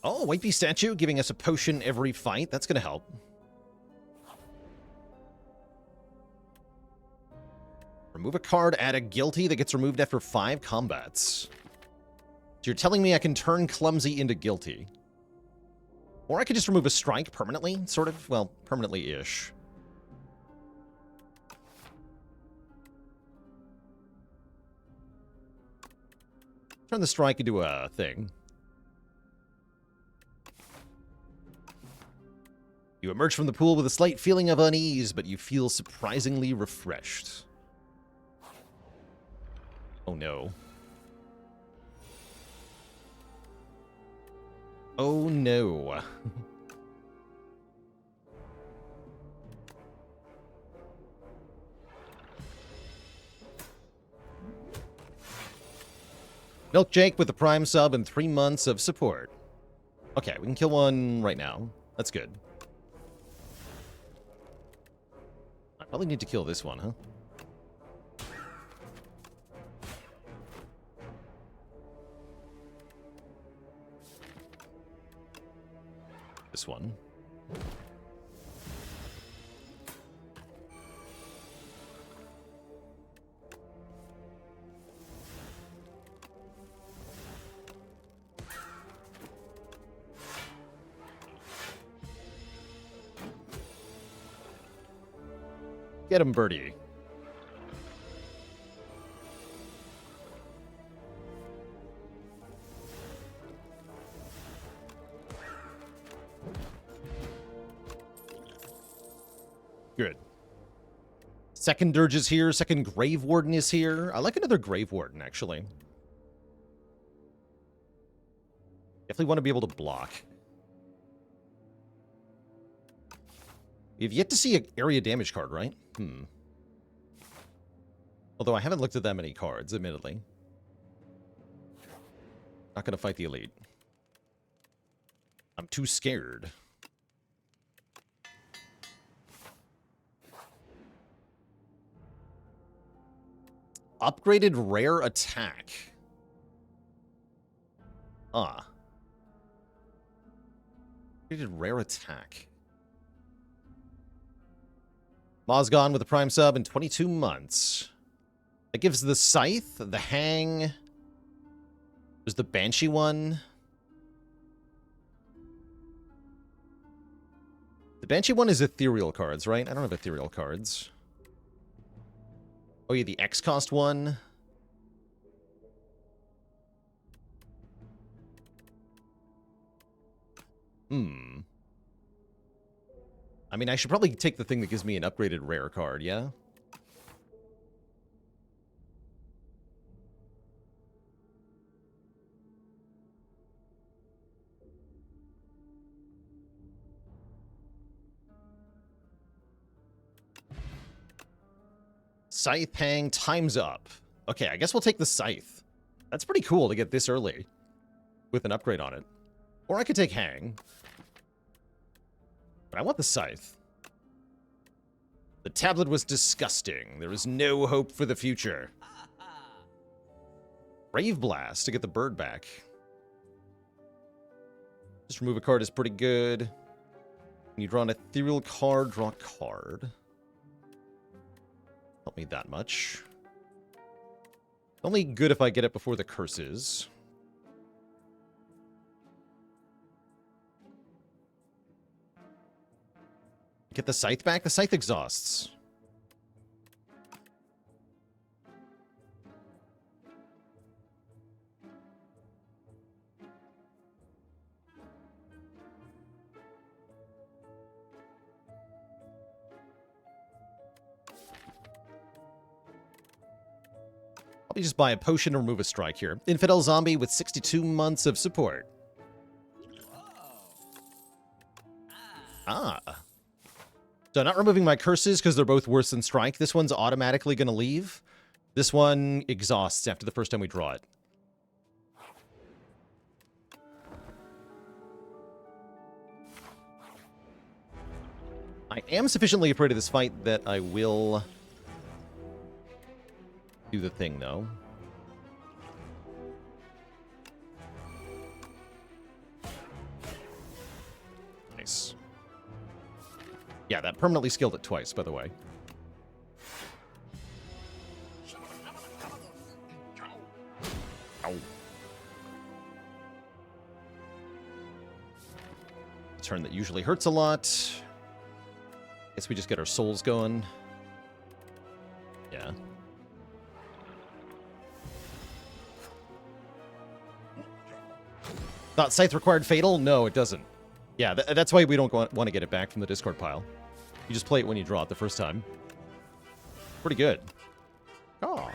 Oh, White Beast statue giving us a potion every fight. That's gonna help. Remove a card, add a guilty that gets removed after 5 combats. So you're telling me I can turn Clumsy into guilty. Or I could just remove a strike permanently, sort of. Well, permanently-ish. Turn the strike into a thing. You emerge from the pool with a slight feeling of unease, but you feel surprisingly refreshed. Oh no. Oh no. Milk Jake with the Prime sub and 3 months of support. Okay, we can kill one right now. That's good. I probably need to kill this one, huh? This one. Get him, Birdie. Second Dirge is here. Second Grave Warden is here. I like another Grave Warden, actually. Definitely want to be able to block. We've yet to see an area damage card, right? Although I haven't looked at that many cards, admittedly. Not going to fight the elite. I'm too scared. Upgraded rare attack. Ah. Upgraded rare attack. Mozgon with a Prime sub in 22 months. That gives the Scythe, the Hang. There's the Banshee one. The Banshee one is ethereal cards, right? I don't have ethereal cards. Oh yeah, the X-Cost one. I mean, I should probably take the thing that gives me an upgraded rare card, yeah? Scythe Hang, time's up. Okay, I guess we'll take the Scythe. That's pretty cool to get this early with an upgrade on it. Or I could take Hang. But I want the Scythe. The tablet was disgusting. There is no hope for the future. Brave Blast to get the bird back. Just remove a card is pretty good. When you draw an ethereal card, draw a card. Help me that much. Only good if I get it before the curses. Get the Scythe back? The Scythe exhausts. Probably just buy a potion to remove a strike here. Infidel Zombie with 62 months of support. Ah. So not removing my curses because they're both worse than strike. This one's automatically going to leave. This one exhausts after the first time we draw it. I am sufficiently afraid of this fight that I will do the thing, though. Nice. Yeah, that permanently skilled it twice, by the way. Ow. Turn that usually hurts a lot. Guess we just get our souls going. Yeah. Thought Scythe required Fatal? No, it doesn't. Yeah, that's why we don't want to get it back from the discard pile. You just play it when you draw it the first time. Pretty good. Oh.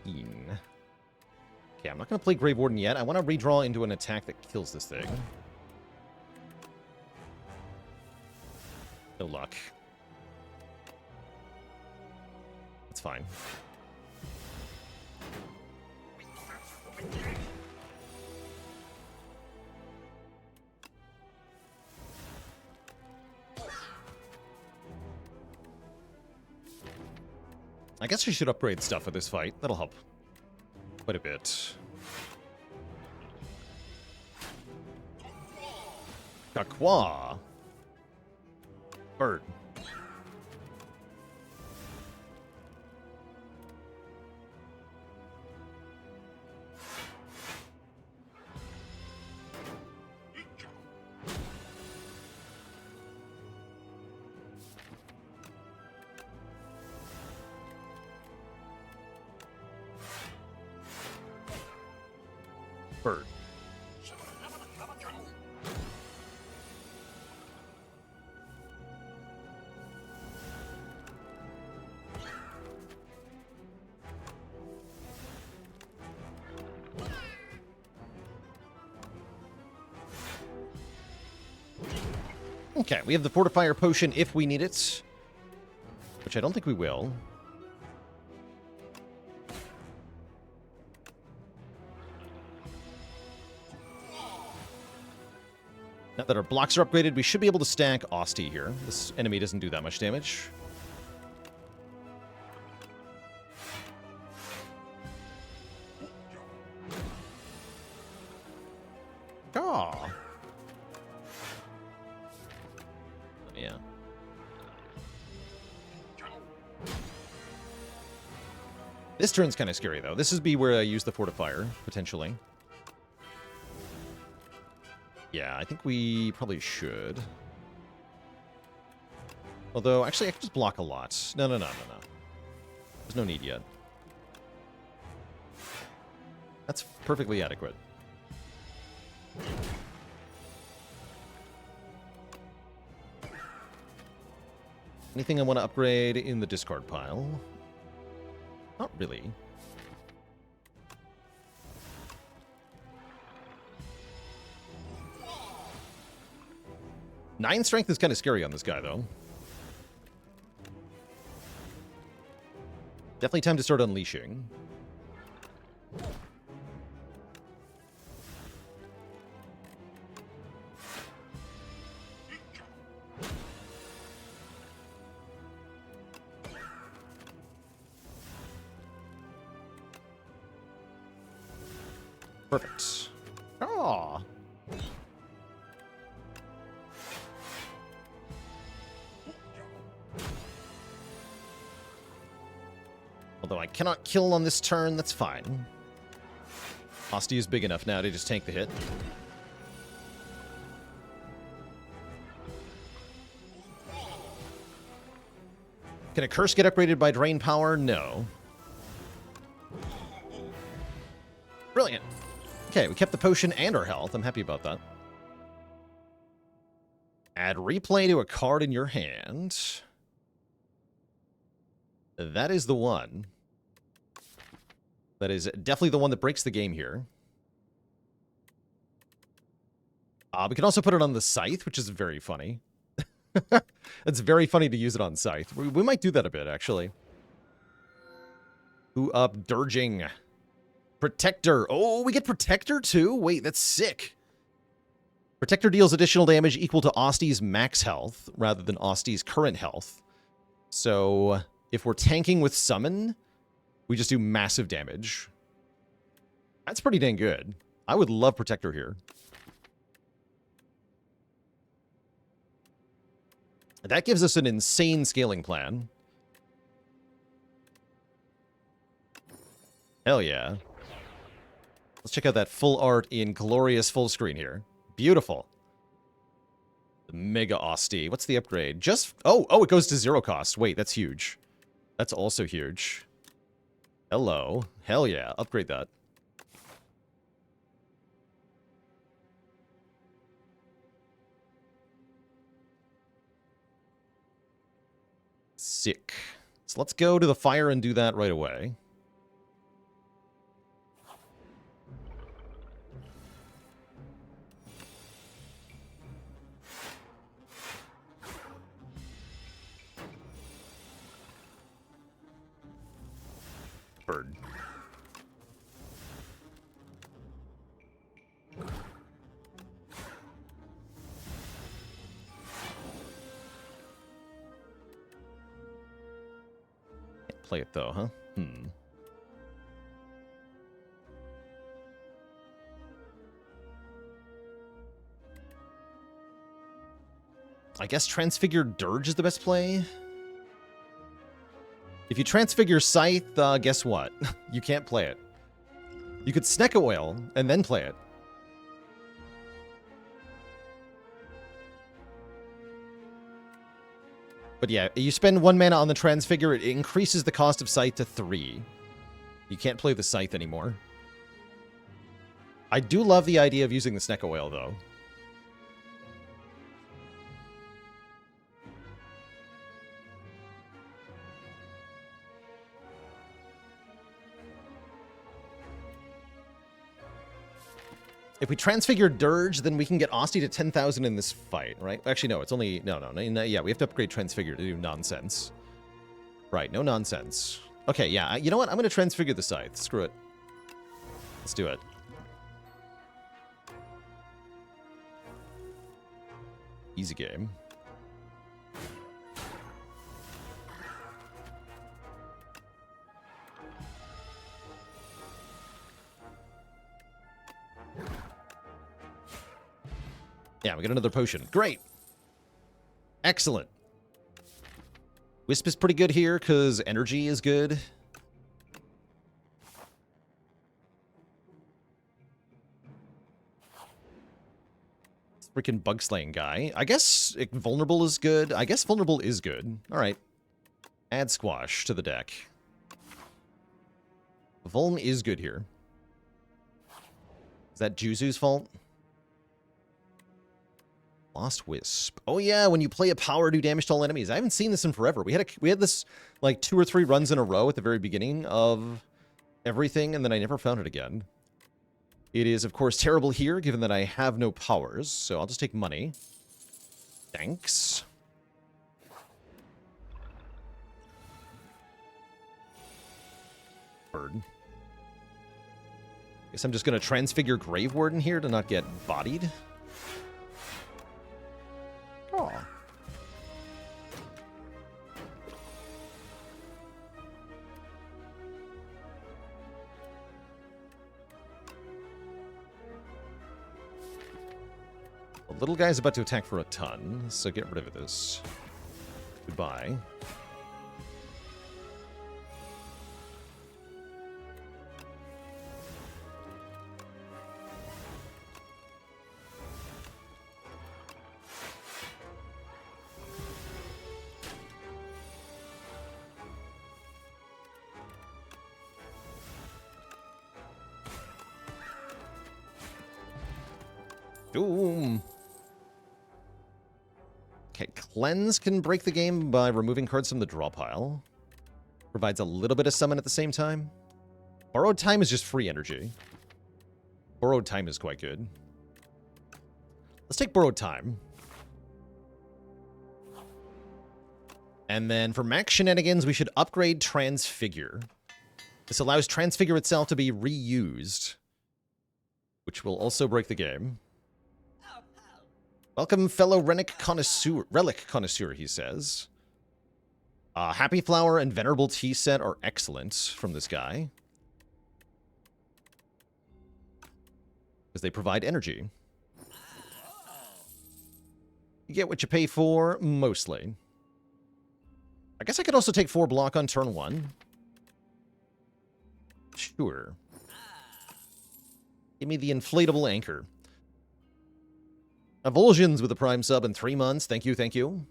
Okay, I'm not going to play Grave Warden yet. I want to redraw into an attack that kills this thing. No luck. That's fine. I guess we should upgrade stuff for this fight. That'll help quite a bit. Kakwa. Bird. Bird. Okay, we have the Fortifier Potion if we need it. Which I don't think we will. Now that our blocks are upgraded, we should be able to stack Osti here. This enemy doesn't do that much damage. Oh. Yeah. This turn's kind of scary, though. This is be where I use the Fortifier, potentially. Yeah, I think we probably should. Although, actually, I can just block a lot. No. There's no need yet. That's perfectly adequate. Anything I want to upgrade in the discard pile? Not really. Nine strength is kind of scary on this guy, though. Definitely time to start unleashing. Perfect. Oh. Although I cannot kill on this turn, that's fine. Osti is big enough now to just tank the hit. Can a curse get upgraded by drain power? No. Brilliant. Okay, we kept the potion and our health. I'm happy about that. Add replay to a card in your hand. That is the one. That is definitely the one that breaks the game here. We can also put it on the Scythe, which is very funny. It's very funny to use it on Scythe. We might do that a bit, actually. Who up? Dirging. Protector. Oh, we get Protector too? Wait, that's sick. Protector deals additional damage equal to Osti's max health rather than Osti's current health. So if we're tanking with Summon, we just do massive damage. That's pretty dang good. I would love Protector here. That gives us an insane scaling plan. Hell yeah. Let's check out that full art in glorious full screen here. Beautiful. The Mega Osti. What's the upgrade? Just... Oh, it goes to 0 cost. Wait, that's huge. That's also huge. Hello. Hell yeah. Upgrade that. Sick. So let's go to the fire and do that right away. Bird. Can't play it though, huh? I guess Transfigured Dirge is the best play. If you transfigure Scythe, guess what? You can't play it. You could Snecka Oil and then play it. But yeah, you spend 1 mana on the Transfigure, it increases the cost of Scythe to 3. You can't play the Scythe anymore. I do love the idea of using the Snecka Oil, though. If we transfigure Dirge, then we can get Asti to 10,000 in this fight, right? Actually, no, it's only... No, yeah, we have to upgrade Transfigure to do nonsense. Right, no nonsense. Okay, yeah, you know what? I'm going to Transfigure the Scythe. Screw it. Let's do it. Easy game. Yeah, we got another potion. Great. Excellent. Wisp is pretty good here because energy is good. Freaking bug slaying guy. I guess vulnerable is good. I guess vulnerable is good. All right. Add squash to the deck. Vuln is good here. Is that Juzu's fault? Lost Wisp. Oh yeah, when you play a power, do damage to all enemies. I haven't seen this in forever. We had this like 2 or 3 runs in a row at the very beginning of everything, and then I never found it again. It is, of course, terrible here, given that I have no powers, so I'll just take money. Thanks. Bird. Guess I'm just going to transfigure Grave Warden here to not get bodied. Oh. The little guy's about to attack for a ton, so get rid of this. Goodbye. Doom. Okay, Cleanse can break the game by removing cards from the draw pile. Provides a little bit of summon at the same time. Borrowed Time is just free energy. Borrowed Time is quite good. Let's take Borrowed Time. And then for max shenanigans, we should upgrade Transfigure. This allows Transfigure itself to be reused, which will also break the game. Welcome, fellow relic connoisseur, he says. Happy Flower and Venerable Tea set are excellent from this guy, because they provide energy. You get what you pay for, mostly. I guess I could also take 4 block on turn 1. Sure. Give me the inflatable anchor. Avulsions with a prime sub in 3 months. Thank you, thank you. Am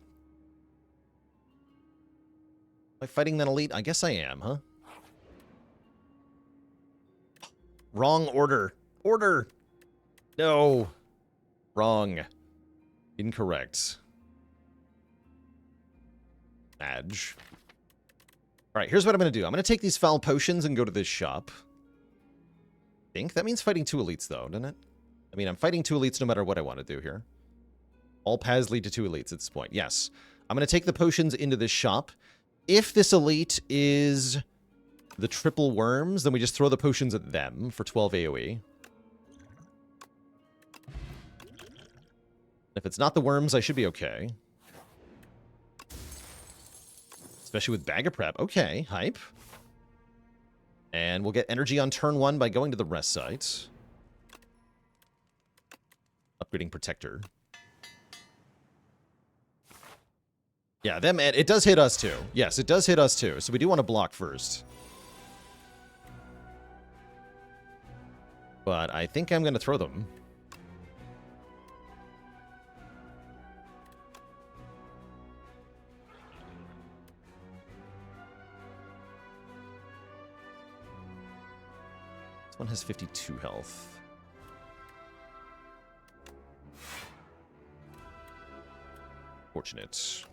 I fighting that elite? I guess I am, huh? Wrong order. Order! No. Wrong. Incorrect. Badge. Alright, here's what I'm going to do. I'm going to take these foul potions and go to this shop. I think that means fighting 2 elites, though, doesn't it? I mean, I'm fighting 2 elites no matter what I want to do here. All paths lead to 2 elites at this point. Yes. I'm going to take the potions into this shop. If this elite is the triple worms, then we just throw the potions at them for 12 AoE. If it's not the worms, I should be okay. Especially with Bag of Prep. Okay, hype. And we'll get energy on turn 1 by going to the rest site. Upgrading Protector. Yeah, it does hit us too. Yes, it does hit us too. So we do want to block first. But I think I'm going to throw them. This one has 52 health. Fortunate.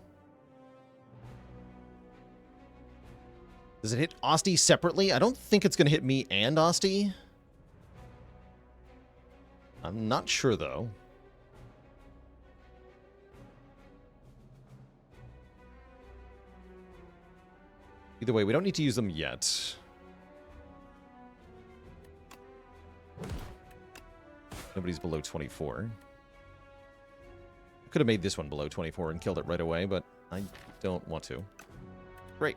Does it hit Asti separately? I don't think it's going to hit me and Asti. I'm not sure, though. Either way, we don't need to use them yet. Nobody's below 24. I could have made this one below 24 and killed it right away, but I don't want to. Great.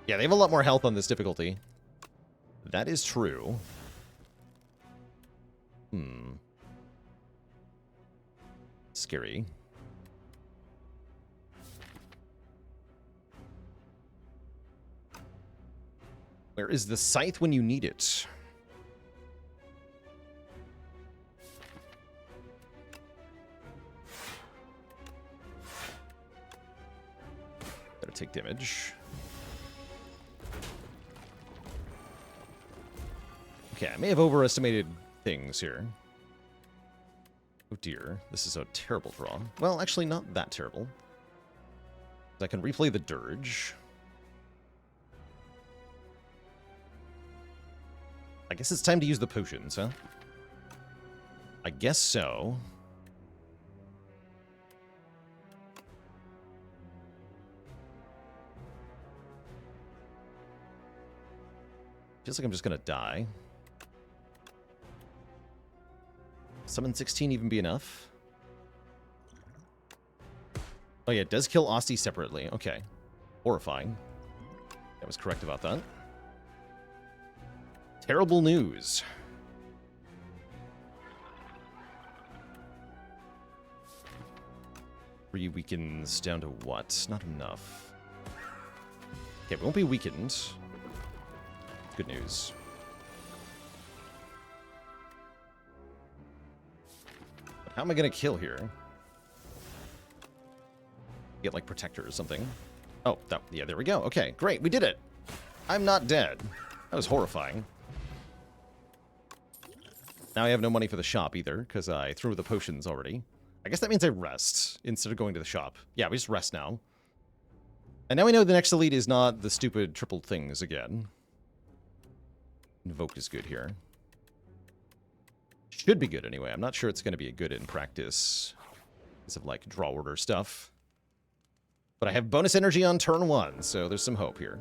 Yeah, they have a lot more health on this difficulty. That is true. Scary. Where is the scythe when you need it? Better take damage. Okay, I may have overestimated things here. Oh dear, this is a terrible draw. Well, actually not that terrible. I can replay the dirge. I guess it's time to use the potions, huh? I guess so. Feels like I'm just gonna die. Summon 16 even be enough? Oh yeah, it does kill Osti separately. Okay. Horrifying. I was correct about that. Terrible news. 3 weakens down to what? Not enough. Okay, we won't be weakened. Good news. But how am I going to kill here? Get, like, Protector or something. Oh, yeah, there we go. Okay, great, we did it. I'm not dead. That was horrifying. Now I have no money for the shop either, because I threw the potions already. I guess that means I rest instead of going to the shop. Yeah, we just rest now. And now we know the next elite is not the stupid triple things again. Invoke is good here. Should be good anyway. I'm not sure it's going to be good in practice because of, like, draw order stuff. But I have bonus energy on turn 1, so there's some hope here.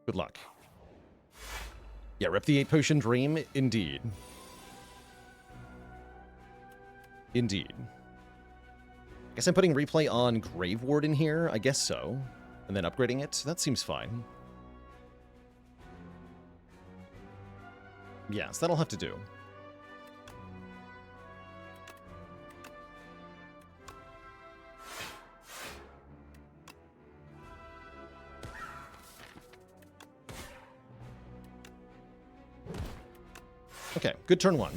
Good luck. Yeah, rep the 8 potion dream, indeed. Indeed. I guess I'm putting replay on Grave Ward in here. I guess so. And then upgrading it. That seems fine. Yes, that'll have to do. Okay, good turn 1.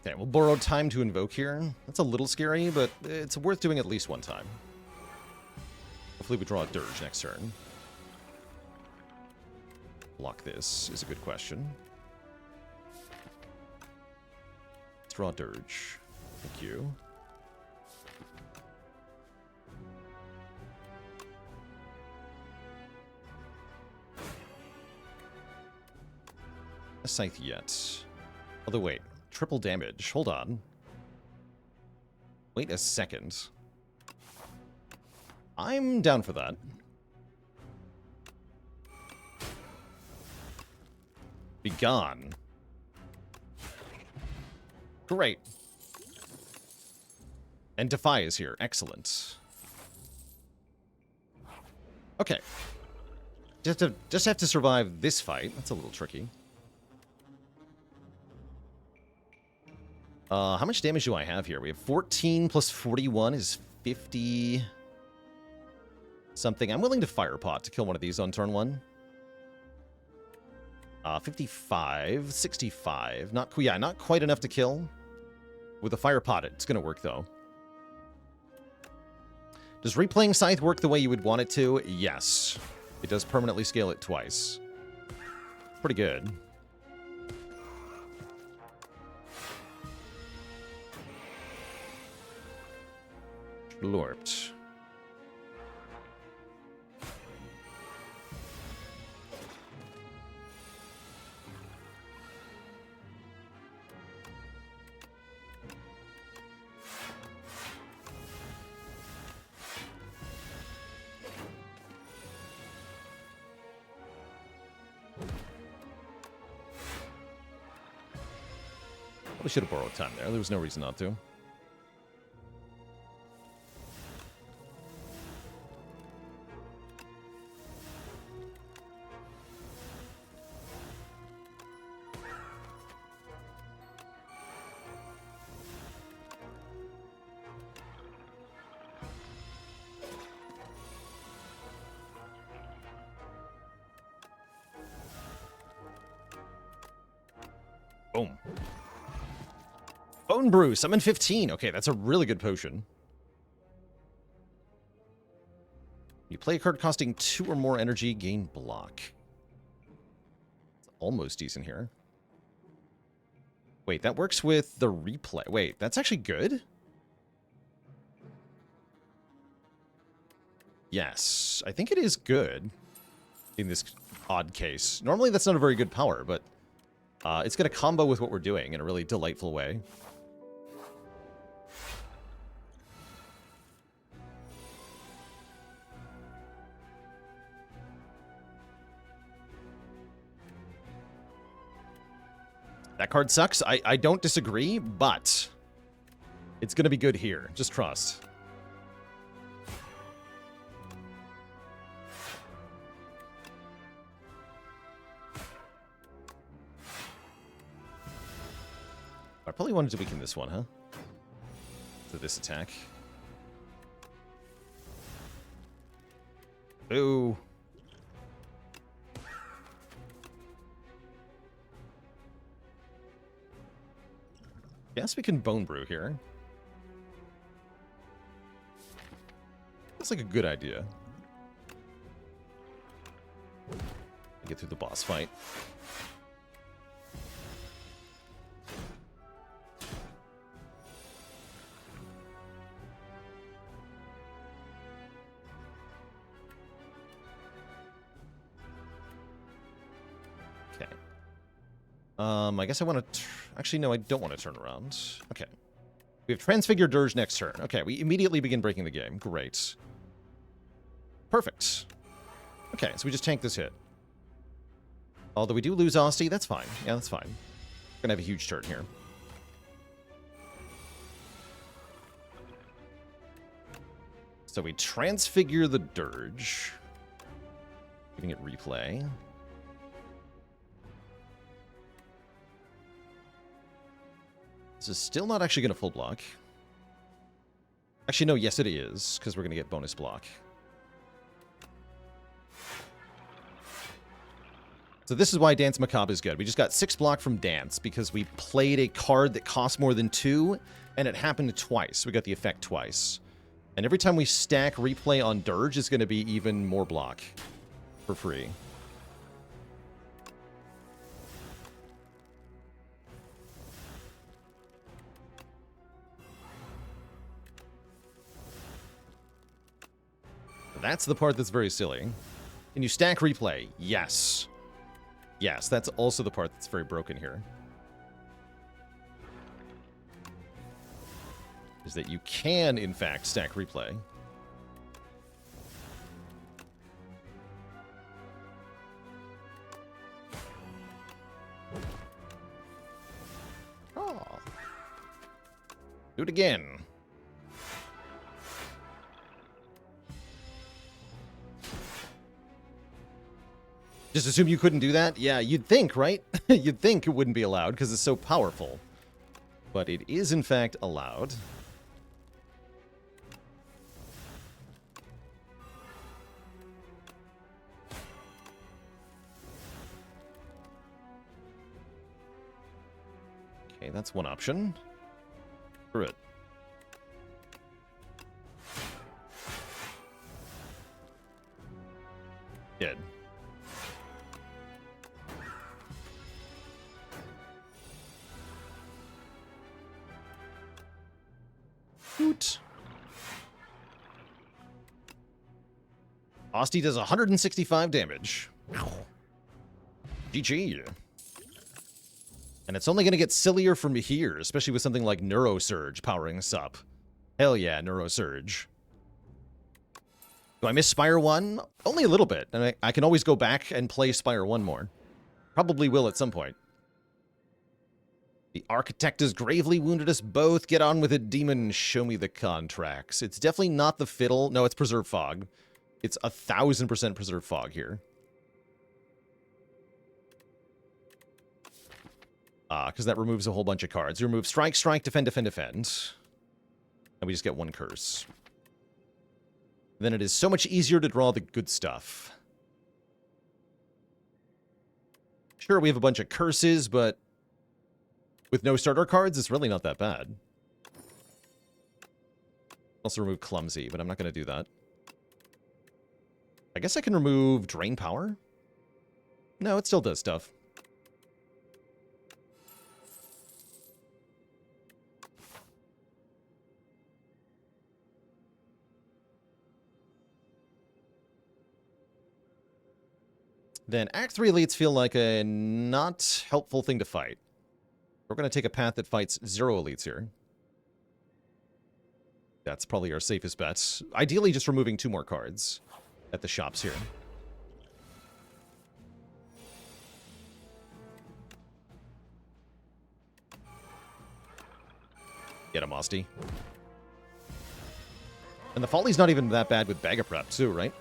Okay, we'll borrow time to invoke here. That's a little scary, but it's worth doing at least one time. Hopefully we draw a dirge next turn. Block this is a good question. Let's draw a dirge. Thank you. A scythe yet. Although wait, triple damage. Hold on. Wait a second. I'm down for that. Be gone. Great. And Defy is here. Excellent. Okay. Just have to survive this fight. That's a little tricky. How much damage do I have here? We have 14 plus 41 is 50 something. I'm willing to Fire Pot to kill one of these on turn 1. 55, 65. Not quite enough to kill. With a Fire Pot, it's going to work, though. Does replaying Scythe work the way you would want it to? Yes. It does permanently scale it twice. Pretty good. Blorped. We should have borrowed time there. There was no reason not to. Boom. Bone Brew, summon 15. Okay, that's a really good potion. You play a card costing 2 or more energy, gain block. It's almost decent here. Wait, that works with the replay. Wait, that's actually good? Yes, I think it is good in this odd case. Normally that's not a very good power, but it's going to combo with what we're doing in a really delightful way. That card sucks. I don't disagree, but it's going to be good here. Just trust. I probably wanted to weaken this one, huh? To this attack. Ooh. Guess we can Bone Brew here. That's like a good idea. Get through the boss fight. Okay. I guess I want to... Actually, no, I don't want to turn around. Okay. We have Transfigure Dirge next turn. Okay, we immediately begin breaking the game. Great. Perfect. Okay, so we just tank this hit. Although we do lose Asti, that's fine. Yeah, that's fine. We're gonna have a huge turn here. So we Transfigure the Dirge. Giving it replay. This is still not actually going to full block. Actually, no, yes it is, because we're going to get bonus block. So this is why Dance Macabre is good. We just got 6 block from Dance, because we played a card that cost more than 2, and it happened twice. We got the effect twice. And every time we stack replay on Dirge, it's going to be even more block for free. That's the part that's very silly. Can you stack replay? Yes. Yes, that's also the part that's very broken here. Is that you can, in fact, stack replay. Oh. Do it again. Just assume you couldn't do that? Yeah, you'd think, right? You'd think it wouldn't be allowed because it's so powerful. But it is, in fact, allowed. Okay, that's one option. Screw it. Dead. Hoot. Asti does 165 damage. GG. And it's only going to get sillier from here, especially with something like Neurosurge powering us up. Hell yeah, Neurosurge. Do I miss Spire 1? Only a little bit, and I can always go back and play Spire 1 more. Probably will at some point. The Architect has gravely wounded us both. Get on with it, Demon. Show me the contracts. It's definitely not the Fiddle. No, it's Preserve Fog. It's 1000% Preserve Fog here. Because that removes a whole bunch of cards. You remove Strike, Strike, Defend, Defend, Defend. And we just get one curse. Then it is so much easier to draw the good stuff. Sure, we have a bunch of curses, but with no starter cards, it's really not that bad. Also remove Clumsy, but I'm not going to do that. I guess I can remove Drain Power? No, it still does stuff. Then Act 3 elites feel like a not helpful thing to fight. We're going to take a path that fights 0 elites here. That's probably our safest bet. Ideally, just removing 2 more cards at the shops here. Get him, Asti. And the Folly's not even that bad with Bag of Prep, too, right?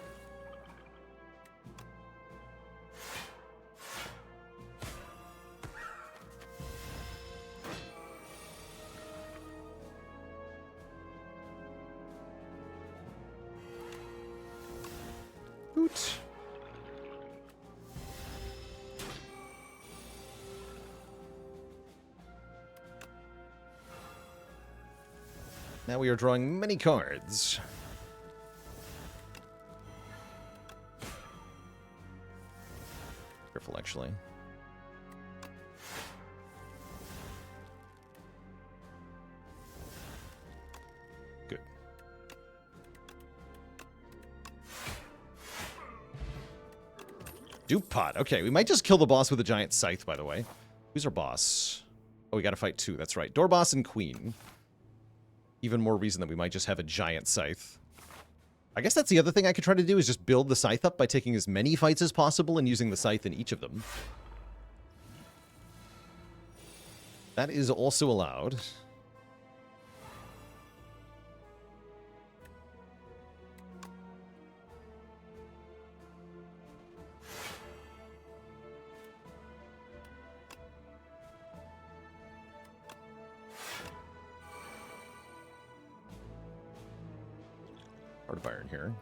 Hoot. Now we are drawing many cards. Careful, actually. Good. Dupe Pot. Okay, we might just kill the boss with a giant scythe, by the way. Who's our boss? Oh, we gotta fight 2. That's right. Door boss and queen. Even more reason that we might just have a giant scythe. I guess that's the other thing I could try to do, is just build the scythe up by taking as many fights as possible and using the scythe in each of them. That is also allowed. Heart of Iron here.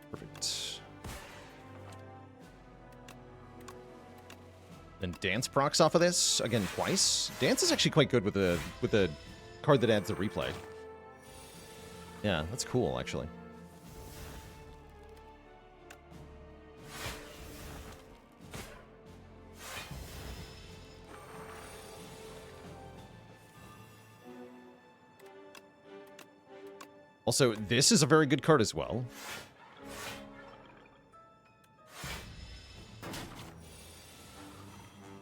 Perfect. Then Dance procs off of this again twice. Dance is actually quite good with the card that adds the replay. Yeah, that's cool actually. Also, this is a very good card as well.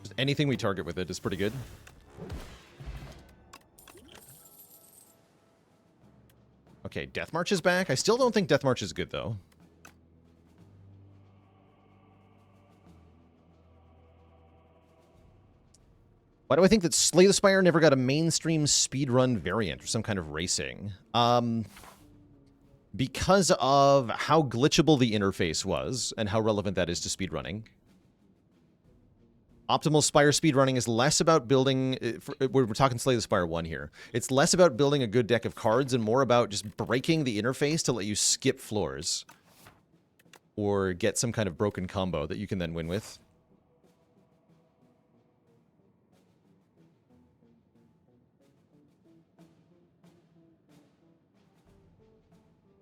Just anything we target with it is pretty good. Okay, Death March is back. I still don't think Death March is good, though. Why do I think that Slay the Spire never got a mainstream speedrun variant or some kind of racing? Because of how glitchable the interface was and how relevant that is to speedrunning. Optimal Spire speedrunning is less about building... We're talking Slay the Spire 1 here. It's less about building a good deck of cards and more about just breaking the interface to let you skip floors. Or get some kind of broken combo that you can then win with.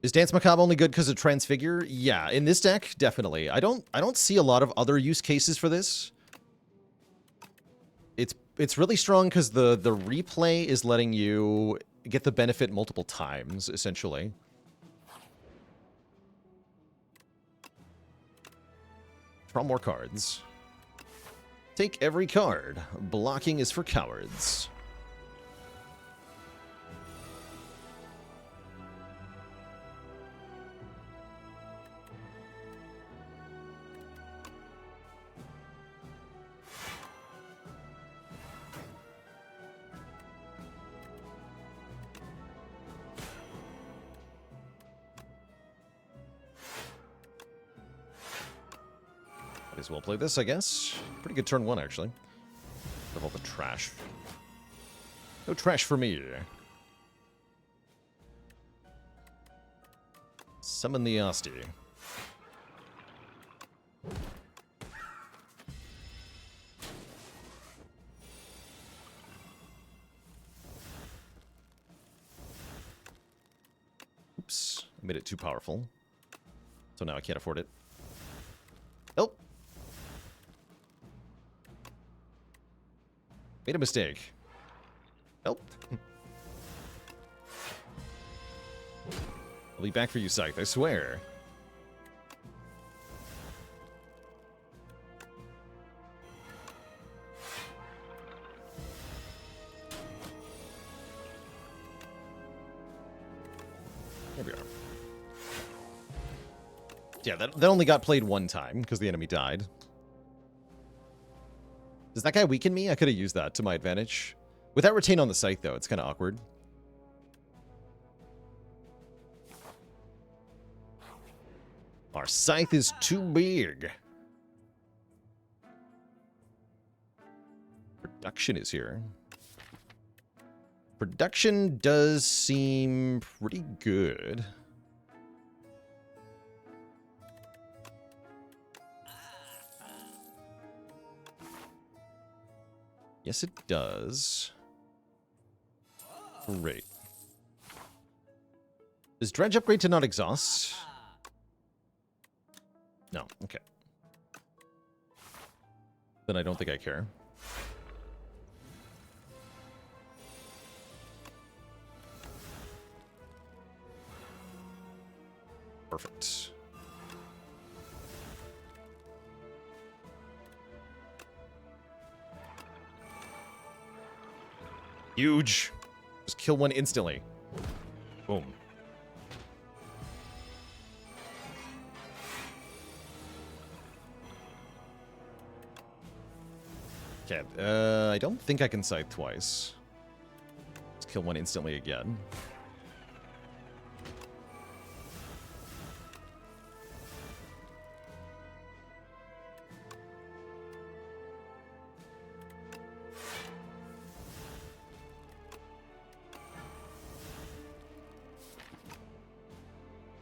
Is Dance Macabre only good because of Transfigure? Yeah, in this deck, definitely. I don't see a lot of other use cases for this. It's really strong because the replay is letting you get the benefit multiple times, essentially. Draw more cards. Take every card. Blocking is for cowards. Might as well play this, I guess. Pretty good turn one, actually. Of all the trash. No trash for me. Summon the Asti. Oops. I made it too powerful. So now I can't afford it. Oh. Made a mistake. Nope. I'll be back for you, Scythe, I swear. Here we are. Yeah, that only got played one time because the enemy died. Does that guy weaken me? I could have used that to my advantage. Without retain on the scythe, though, it's kind of awkward. Our scythe is too big. Production is here. Production does seem pretty good. Yes, it does. Great. Does Dredge upgrade to not exhaust? No, okay. Then I don't think I care. Perfect. Huge. Just kill one instantly. Boom. Okay, I don't think I can scythe twice. Let's kill one instantly again.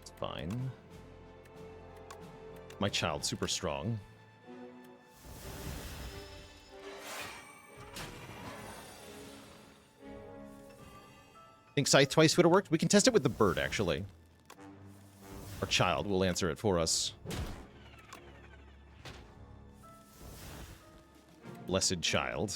It's fine. My child's super strong. Think scythe twice would have worked? We can test it with the bird, actually. Our child will answer it for us. Blessed child.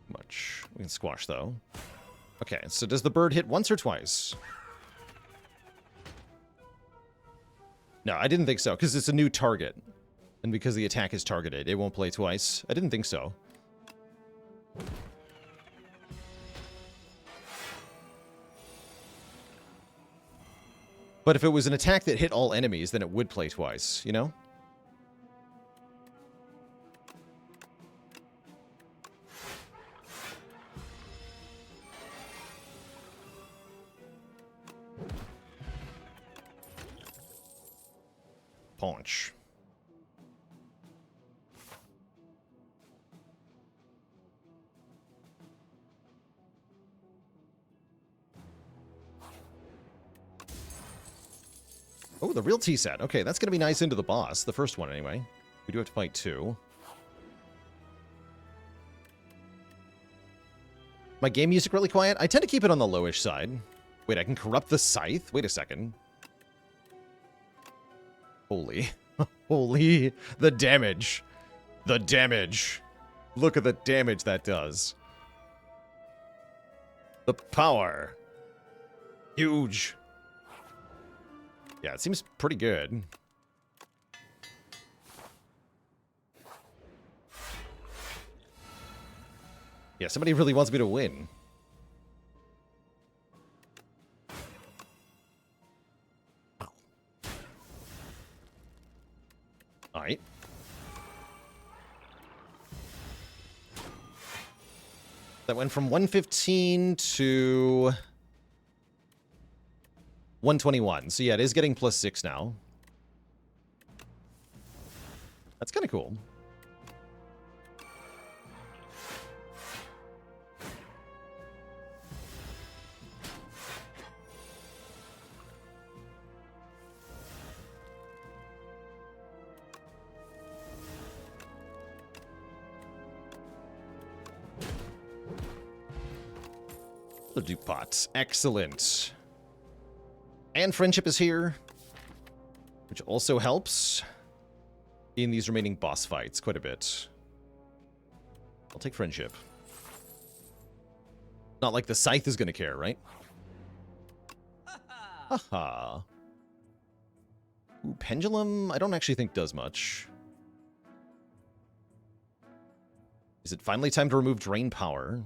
Much. We can squash, though. Okay, so does the bird hit once or twice? No, I didn't think so, because it's a new target. And because the attack is targeted, it won't play twice. I didn't think so. But if it was an attack that hit all enemies, then it would play twice, you know? Punch. Oh, the real T-set. Okay, that's going to be nice into the boss. The first one, anyway. We do have to fight two. My game music really quiet? I tend to keep it on the lowish side. Wait, I can corrupt the scythe? Wait a second. Holy. Holy. The damage. The damage. Look at the damage that does. The power. Huge. Yeah, it seems pretty good. Yeah, somebody really wants me to win. Alright. That went from 115 to 121. So yeah, it is getting +6 now. That's kind of cool. The Dupont. Excellent. And friendship is here, which also helps in these remaining boss fights quite a bit. I'll take friendship. Not like the scythe is going to care, right? Haha. Ooh, pendulum, I don't actually think does much. Is it finally time to remove drain power?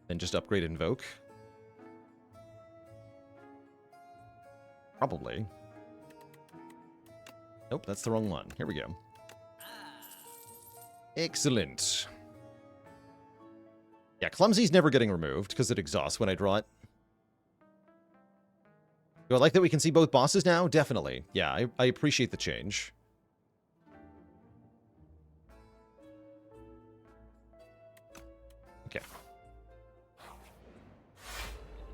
Then just upgrade invoke? Probably. Nope, that's the wrong one. Here we go. Excellent. Yeah, Clumsy's never getting removed because it exhausts when I draw it. Do I like that we can see both bosses now? Definitely. Yeah, I appreciate the change. Okay.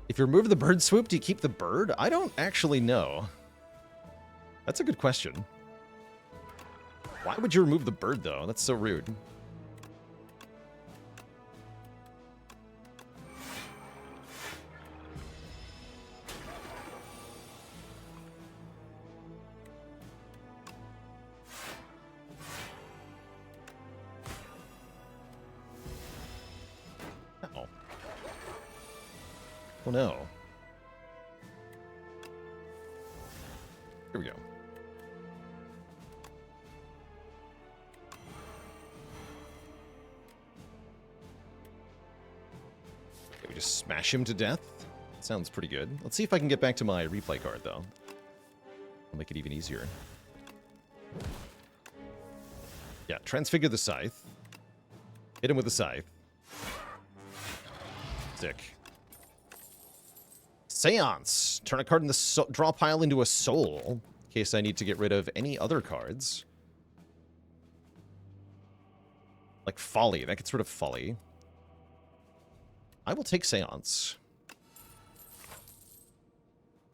If you remove the bird swoop, do you keep the bird? I don't actually know. That's a good question. Why would you remove the bird, though? That's so rude. Uh-oh. Oh, no. Here we go. Okay, we just smash him to death. Sounds pretty good. Let's see if I can get back to my replay card, though. I'll make it even easier. Yeah, transfigure the scythe. Hit him with the scythe. Sick. Seance. Turn a card in the draw pile into a soul, in case I need to get rid of any other cards. Like Folly. That gets rid of Folly. I will take Seance.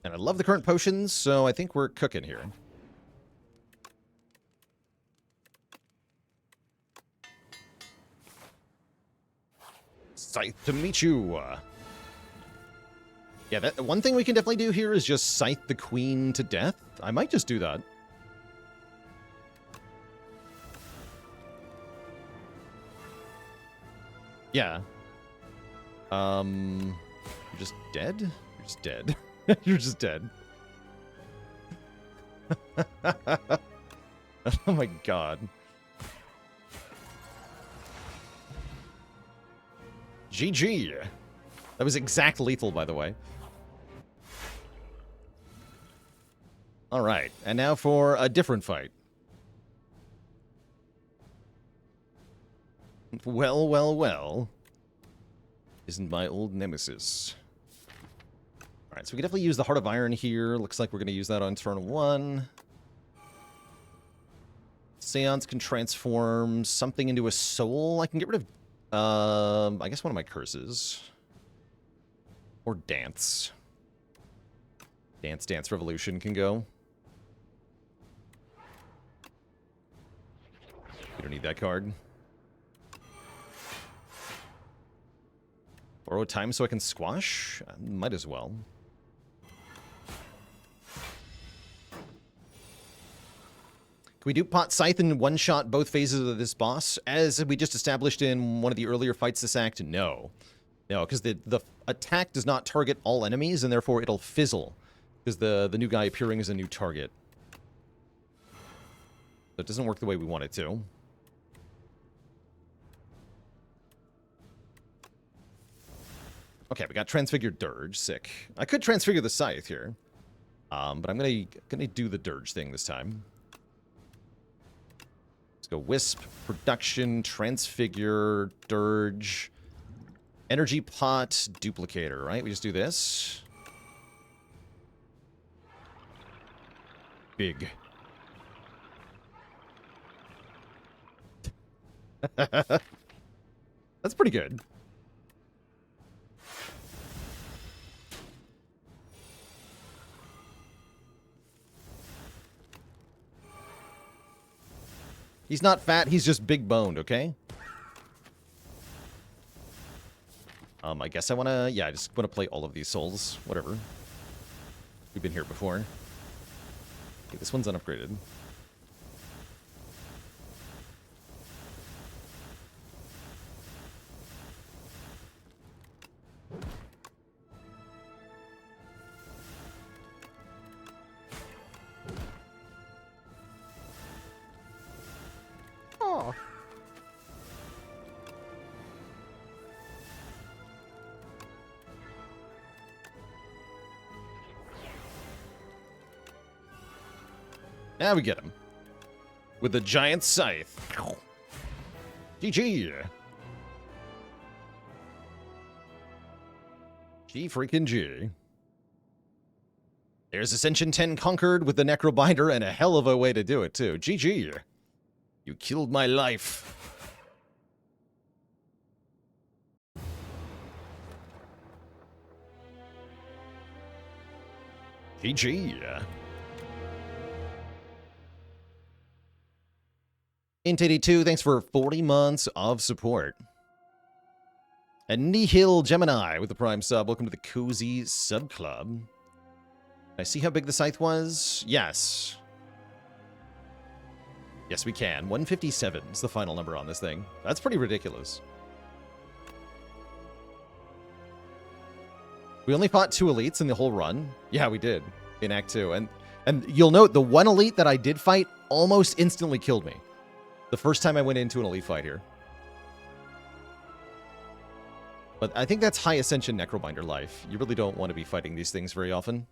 And I love the current potions, so I think we're cooking here. Scythe to meet you. Yeah, that one thing we can definitely do here is just scythe the queen to death. I might just do that. Yeah. You're just dead? You're just dead. You're just dead. Oh my god. GG. That was exact lethal, by the way. Alright, and now for a different fight. Well, well, well. Isn't my old nemesis. Alright, so we can definitely use the Heart of Iron here. Looks like we're going to use that on turn 1. Seance can transform something into a soul. I can get rid of, I guess one of my curses. Or Dance. Dance Revolution can go. We don't need that card. Borrow time so I can squash? Might as well. Can we do Pot Scythe and one-shot both phases of this boss? As we just established in one of the earlier fights this act, no. No, because the attack does not target all enemies, and therefore it'll fizzle. Because the new guy appearing is a new target. So it doesn't work the way we want it to. Okay, we got Transfigured Dirge. Sick. I could transfigure the Scythe here. But I'm gonna do the Dirge thing this time. Let's go Wisp, Production, Transfigure, Dirge, Energy Pot, Duplicator, right? We just do this. Big. That's pretty good. He's not fat, he's just big boned, okay? I guess I wanna, yeah, I just wanna play all of these souls. Whatever. We've been here before. Okay, this one's unupgraded. Oh. Now we get him. With the giant scythe. GG. G freaking G. There's Ascension 10 conquered with the Necrobinder, and a hell of a way to do it, too. GG. You killed my life. GG. Int82, thanks for 40 months of support. And Nihil Gemini with the Prime sub. Welcome to the Cozy Sub Club. I see how big the scythe was? Yes. Yes, we can. 157 is the final number on this thing. That's pretty ridiculous. We only fought 2 elites in the whole run. Yeah, we did in Act 2. And you'll note the one elite that I did fight almost instantly killed me. The first time I went into an elite fight here. But I think that's high Ascension Necrobinder life. You really don't want to be fighting these things very often.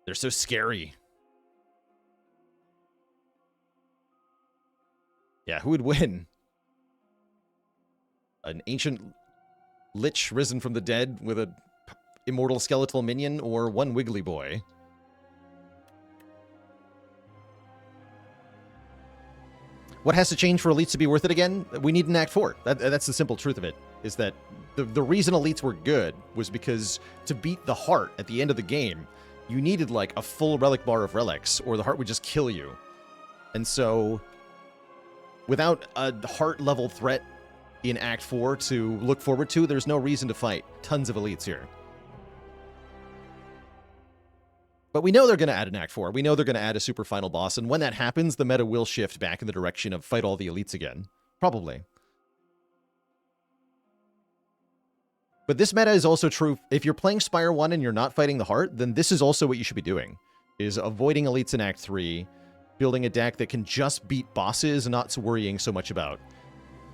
They're so scary. Yeah, who would win? An ancient lich risen from the dead with an immortal skeletal minion, or one wiggly boy? What has to change for elites to be worth it again? We need an Act 4. That's the simple truth of it, is that the reason elites were good was because to beat the heart at the end of the game, you needed like a full relic bar of relics, or the heart would just kill you. And so, without a heart-level threat in Act 4 to look forward to, there's no reason to fight tons of elites here. But we know they're going to add an Act 4. We know they're going to add a super final boss, and when that happens, the meta will shift back in the direction of fight all the elites again. Probably. But this meta is also true. If you're playing Spire 1 and you're not fighting the heart, then this is also what you should be doing, is avoiding elites in Act 3, building a deck that can just beat bosses and not worrying so much about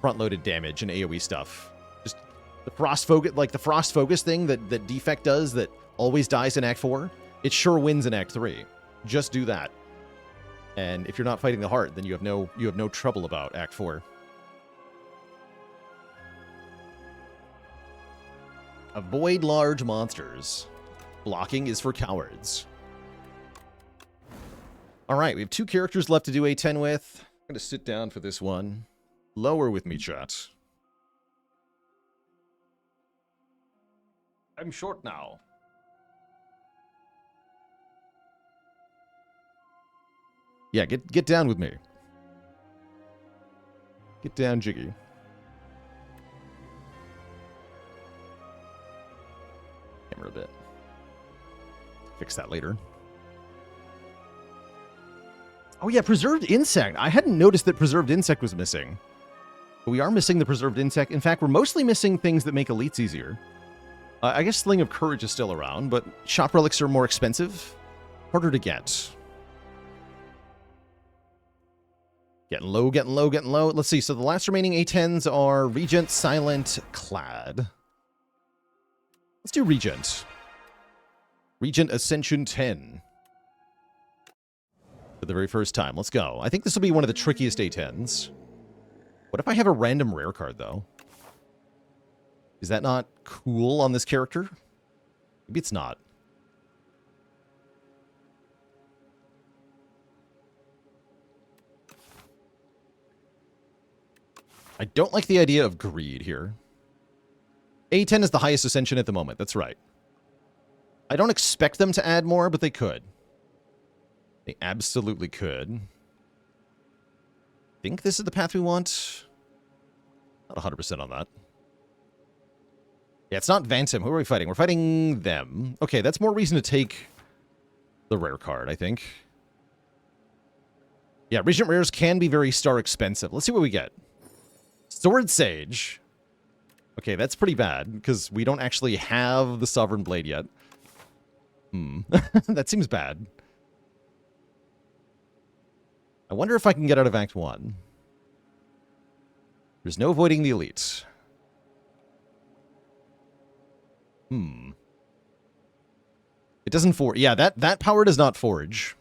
front-loaded damage and AoE stuff. Just the frost focus thing that Defect does that always dies in Act 4, it sure wins in Act 3. Just do that. And if you're not fighting the heart, then you have no trouble about Act 4. Avoid large monsters. Blocking is for cowards. Alright, we have 2 characters left to do A10 with. I'm going to sit down for this one. Lower with me, chat. I'm short now. Yeah, get down with me. Get down, Jiggy. hammer a bit. Fix that later. Oh yeah, Preserved Insect. I hadn't noticed that Preserved Insect was missing. But we are missing the Preserved Insect. In fact, we're mostly missing things that make elites easier. I guess Sling of Courage is still around, but shop relics are more expensive. Harder to get. Getting low, getting low, getting low. Let's see. So the last remaining A10s are Regent, Silent, Clad. Let's do Regent. Regent Ascension 10. For the very first time. Let's go. I think this will be one of the trickiest A10s. What if I have a random rare card, though? Is that not cool on this character? Maybe it's not. I don't like the idea of greed here. A10 is the highest ascension at the moment. That's right. I don't expect them to add more, but they could. They absolutely could. I think this is the path we want. Not 100% on that. Yeah, it's not Vantum. Who are we fighting? We're fighting them. Okay, that's more reason to take the rare card, I think. Yeah, Regent rares can be very star expensive. Let's see what we get. Sword Sage. Okay, that's pretty bad, because we don't actually have the Sovereign Blade yet. That seems bad. I wonder if I can get out of Act 1. There's no avoiding the elites. It doesn't forge. Yeah, that power does not forge.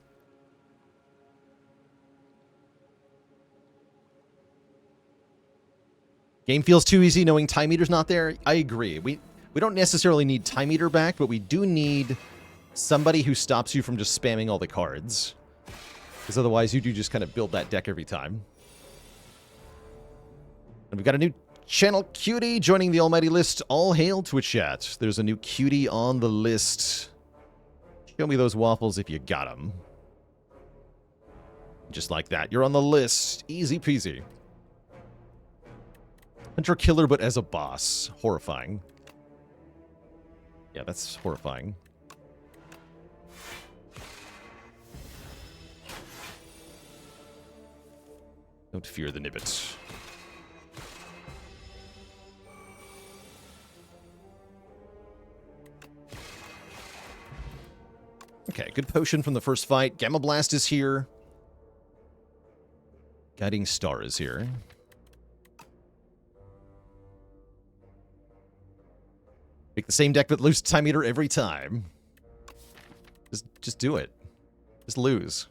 Game feels too easy knowing Time Eater's not there. I agree. We don't necessarily need Time Eater back, but we do need somebody who stops you from just spamming all the cards. Because otherwise you do just kind of build that deck every time. And we've got a new channel cutie joining the almighty list. All hail Twitch chat. There's a new cutie on the list. Show me those waffles if you got them. Just like that. You're on the list. Easy peasy. Hunter Killer, but as a boss. Horrifying. Yeah, that's horrifying. Don't fear the Nibbit. Okay, good potion from the first fight. Gamma Blast is here. Guiding Star is here. Make the same deck but lose Time Eater every time. Just do it. Just lose.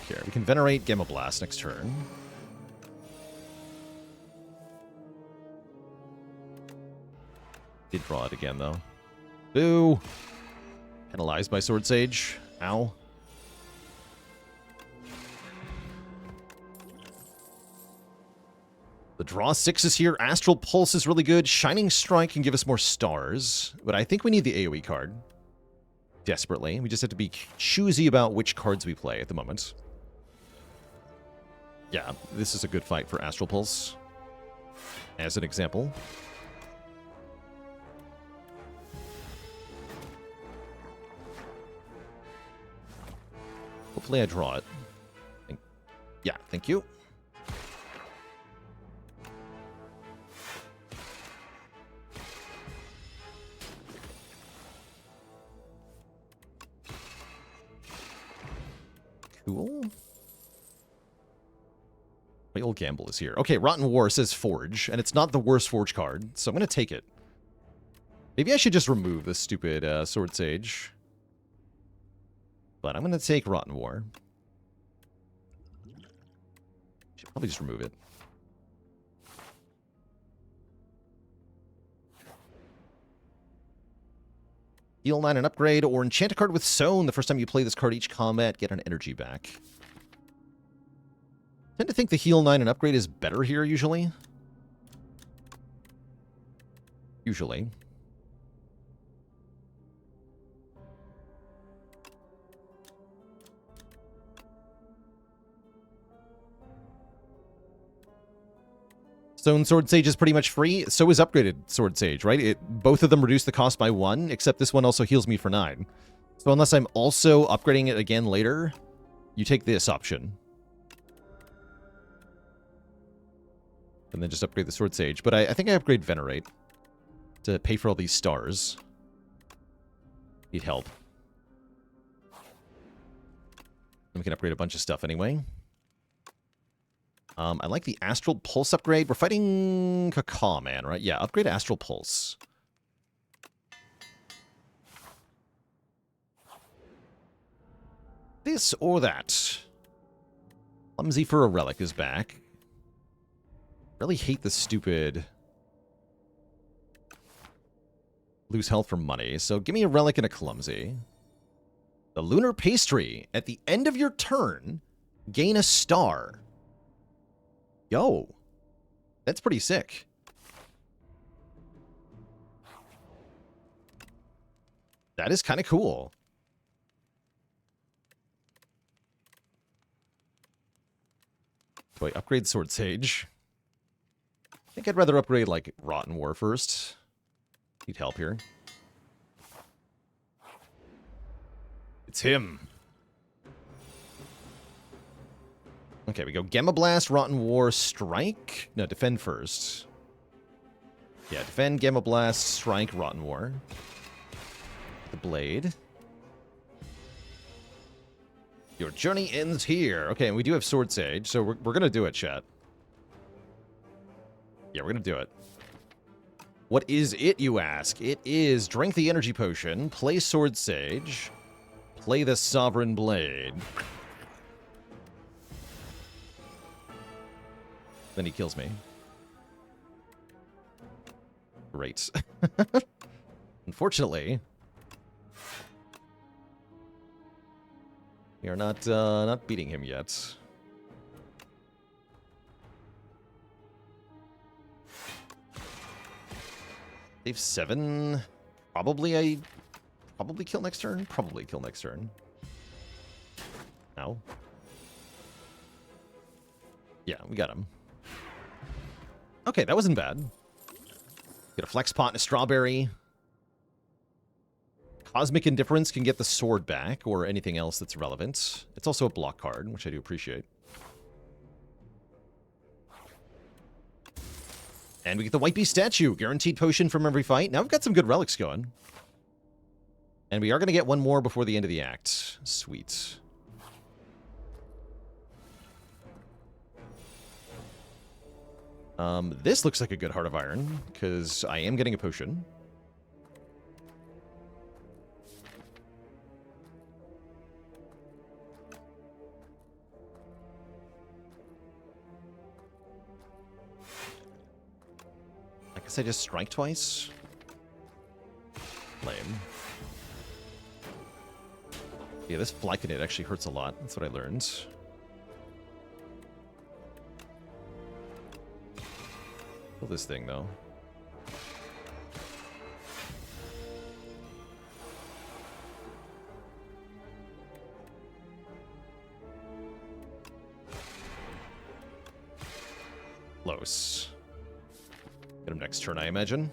Here, we can Venerate Gamma Blast next turn. Did draw it again, though. Boo! Penalized by Sword Sage. Ow. The draw 6 is here. Astral Pulse is really good. Shining Strike can give us more stars. But I think we need the AoE card. Desperately. We just have to be choosy about which cards we play at the moment. Yeah, this is a good fight for Astral Pulse. As an example. Hopefully I draw it. Yeah, thank you. Cool. My old gamble is here. Okay, Rotten War says Forge, and it's not the worst Forge card, so I'm going to take it. Maybe I should just remove this stupid Sword Sage. But I'm going to take Rotten War. Should probably just remove it. Heal 9 and upgrade, or enchant a card with Sown. The first time you play this card each combat, get an energy back. I tend to think the heal 9 and upgrade is better here, usually. Usually. Stone Sword Sage is pretty much free. So is upgraded Sword Sage, right? Both of them reduce the cost by 1, except this one also heals me for 9. So unless I'm also upgrading it again later, you take this option. And then just upgrade the Sword Sage. But I think I upgrade Venerate to pay for all these stars. Need help. And we can upgrade a bunch of stuff anyway. I like the Astral Pulse upgrade. We're fighting Kaka, man, right? Yeah, upgrade Astral Pulse. This or that. Clumsy for a Relic is back. Really hate the stupid lose health for money. So give me a Relic and a Clumsy. The Lunar Pastry. At the end of your turn, gain a star. Yo. That's pretty sick. That is kind of cool. So I upgrade Sword Sage. I think I'd rather upgrade, like, Rotten War first. Need help here. It's him. Okay, we go Gamma Blast, Rotten War, Strike. No, defend first. Yeah, defend, Gamma Blast, Strike, Rotten War. The Blade. Your journey ends here. Okay, and we do have Sword Sage, so we're going to do it, chat. Yeah, we're going to do it. What is it, you ask? It is drink the energy potion, play Sword Sage, play the Sovereign Blade. Then he kills me. Great. Unfortunately, we are not beating him yet. Save 7. Probably kill next turn. Probably kill next turn. No. Yeah, we got him. Okay, that wasn't bad. Get a Flex Pot and a Strawberry. Cosmic Indifference can get the sword back, or anything else that's relevant. It's also a block card, which I do appreciate. And we get the White Beast statue. Guaranteed potion from every fight. Now we've got some good relics going. And we are going to get one more before the end of the act. Sweet. This looks like a good Heart of Iron, because I am getting a potion. I guess I just strike twice. Lame. Yeah, this Flyconate actually hurts a lot. That's what I learned. Kill this thing, though. Close. Get him next turn, I imagine.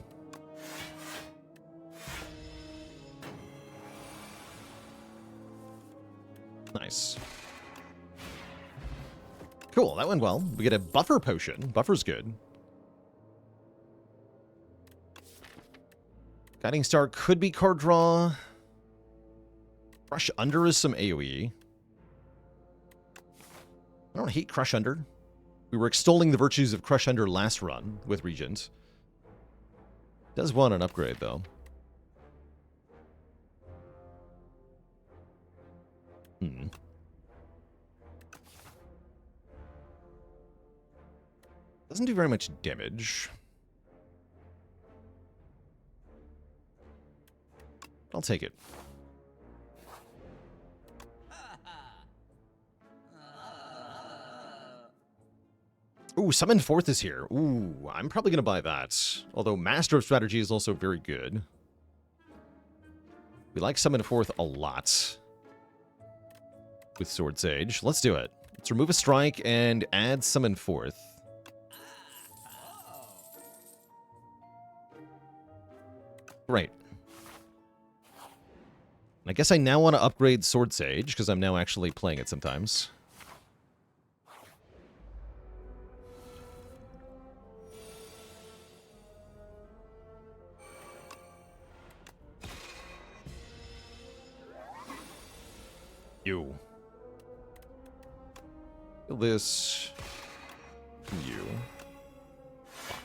Nice. Cool, that went well. We get a buffer potion. Buffer's good. Guiding Star could be card draw. Crush Under is some AoE. I don't hate Crush Under. We were extolling the virtues of Crush Under last run with Regent. Does want an upgrade, though. Doesn't do very much damage. I'll take it. Ooh, Summon Forth is here. Ooh, I'm probably going to buy that. Although Master of Strategy is also very good. We like Summon Forth a lot with Sword Sage. Let's do it. Let's remove a strike and add Summon Forth. Great. I guess I now want to upgrade Sword Sage, because I'm now actually playing it sometimes. You. Kill this. You. Fuck.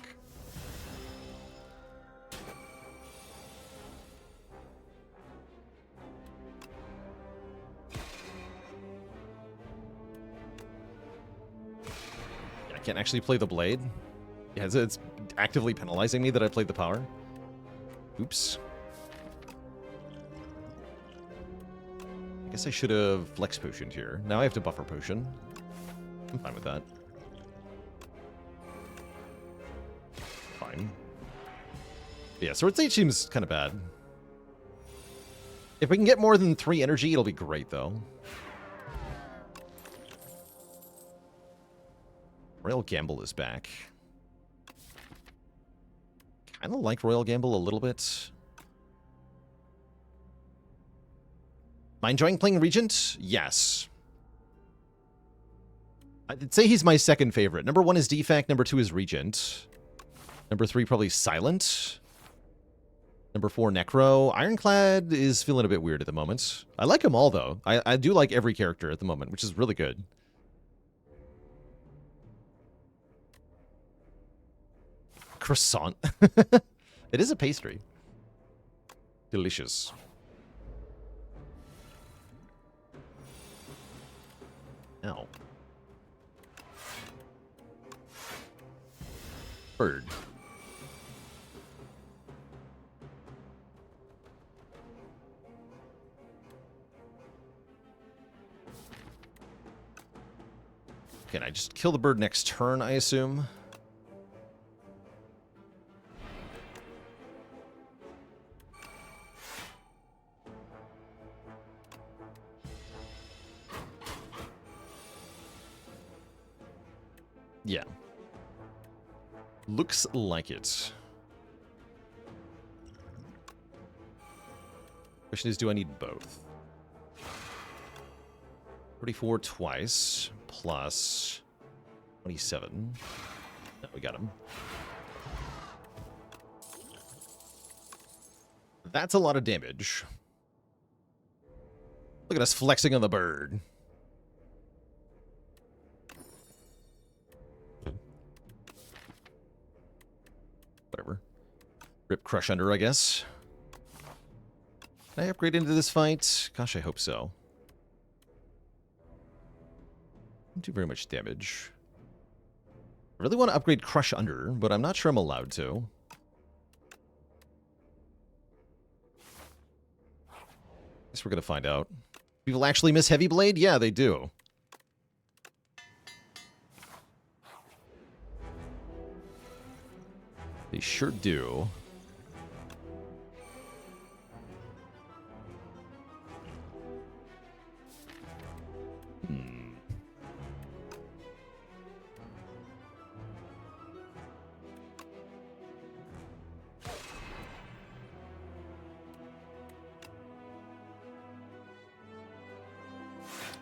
I can't actually play the blade. Yeah, it's actively penalizing me that I played the power. Oops. I guess I should have Flex Potioned here. Now I have to Buffer Potion. I'm fine with that. Fine. Yeah, Sword Sage seems kind of bad. If we can get more than 3 energy, it'll be great, though. Royal Gamble is back. Kind of like Royal Gamble a little bit. Am I enjoying playing Regent? Yes. I'd say he's my second favorite. Number 1 is Defect, number 2 is Regent. Number 3 probably Silent. Number 4 Necro. Ironclad is feeling a bit weird at the moment. I like them all, though. I do like every character at the moment, which is really good. Croissant. It is a pastry. Delicious. Ow. Bird. Can I just kill the bird next turn, I assume? Yeah. Looks like it. Question is, do I need both? 34 twice, plus 27. No, we got him. That's a lot of damage. Look at us flexing on the bird. Whatever. Rip Crush Under, I guess. Can I upgrade into this fight? Gosh, I hope so. Don't do very much damage. I really want to upgrade Crush Under, but I'm not sure I'm allowed to. Guess we're gonna find out. People actually miss Heavy Blade? Yeah, they do. They sure do.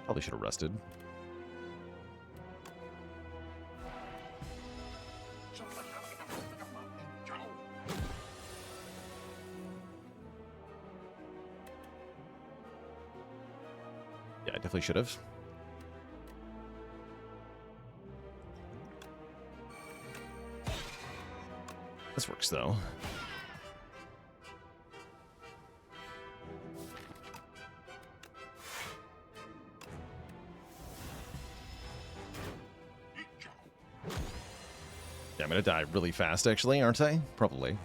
Probably should have rested. Yeah, I definitely should have. This works, though. Yeah, I'm gonna die really fast, actually, aren't I? Probably.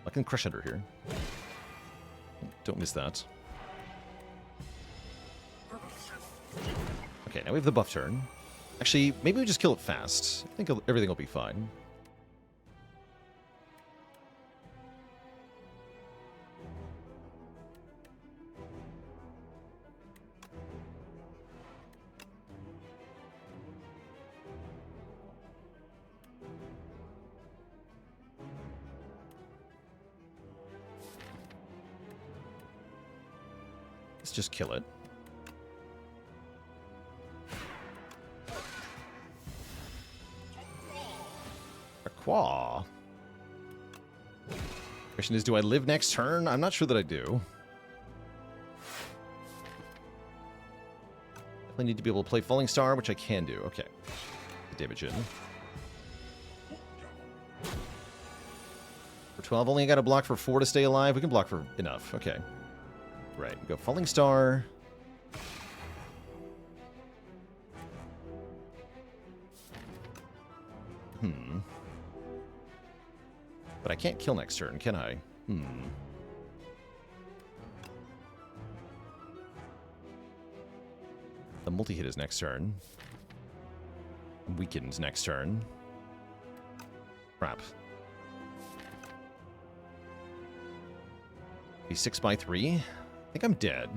I can Crush Under here. Don't miss that. Okay, now we have the buff turn. Actually, maybe we just kill it fast. I think everything will be fine. Let's just kill it. A quaw. Question is, do I live next turn? I'm not sure that I do. Definitely need to be able to play Falling Star, which I can do. Okay. Damage in. For 12, only got to block for 4 to stay alive. We can block for enough. Okay. Right, we go Falling Star. But I can't kill next turn, can I? The multi-hit is next turn. Weakens next turn. Crap. Be 6 by 3. I think I'm dead.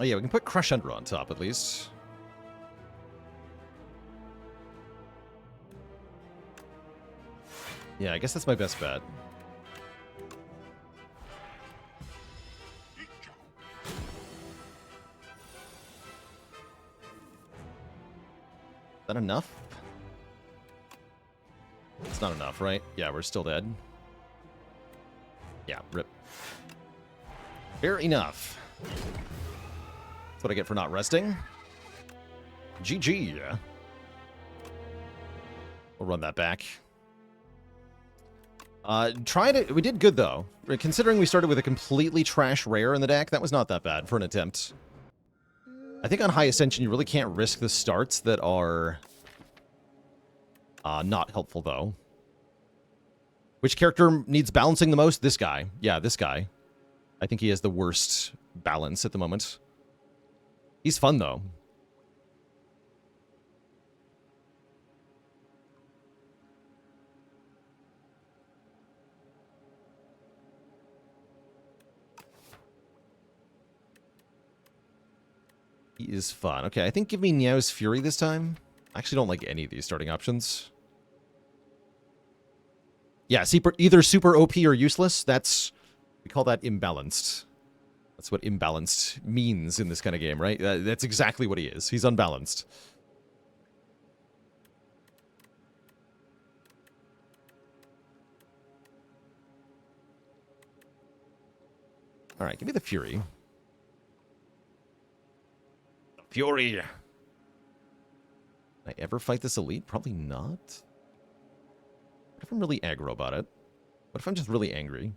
Oh yeah, we can put Crush Under on top at least. Yeah, I guess that's my best bet. Is that enough? It's not enough, right? Yeah, we're still dead. Yeah, rip. Fair enough. That's what I get for not resting. GG. We'll run that back. We did good, though. Considering we started with a completely trash rare in the deck, that was not that bad for an attempt. I think on High Ascension, you really can't risk the starts that are not helpful, though. Which character needs balancing the most? This guy. Yeah, this guy. I think he has the worst balance at the moment. He's fun, though. He is fun. Okay, I think give me Niao's Fury this time. I actually don't like any of these starting options. Yeah, either super OP or useless. We call that imbalanced. That's what imbalanced means in this kind of game, right? That's exactly what he is. He's unbalanced. All right, give me the Fury. Fury! Can I ever fight this elite? Probably not. What if I'm really aggro about it? What if I'm just really angry?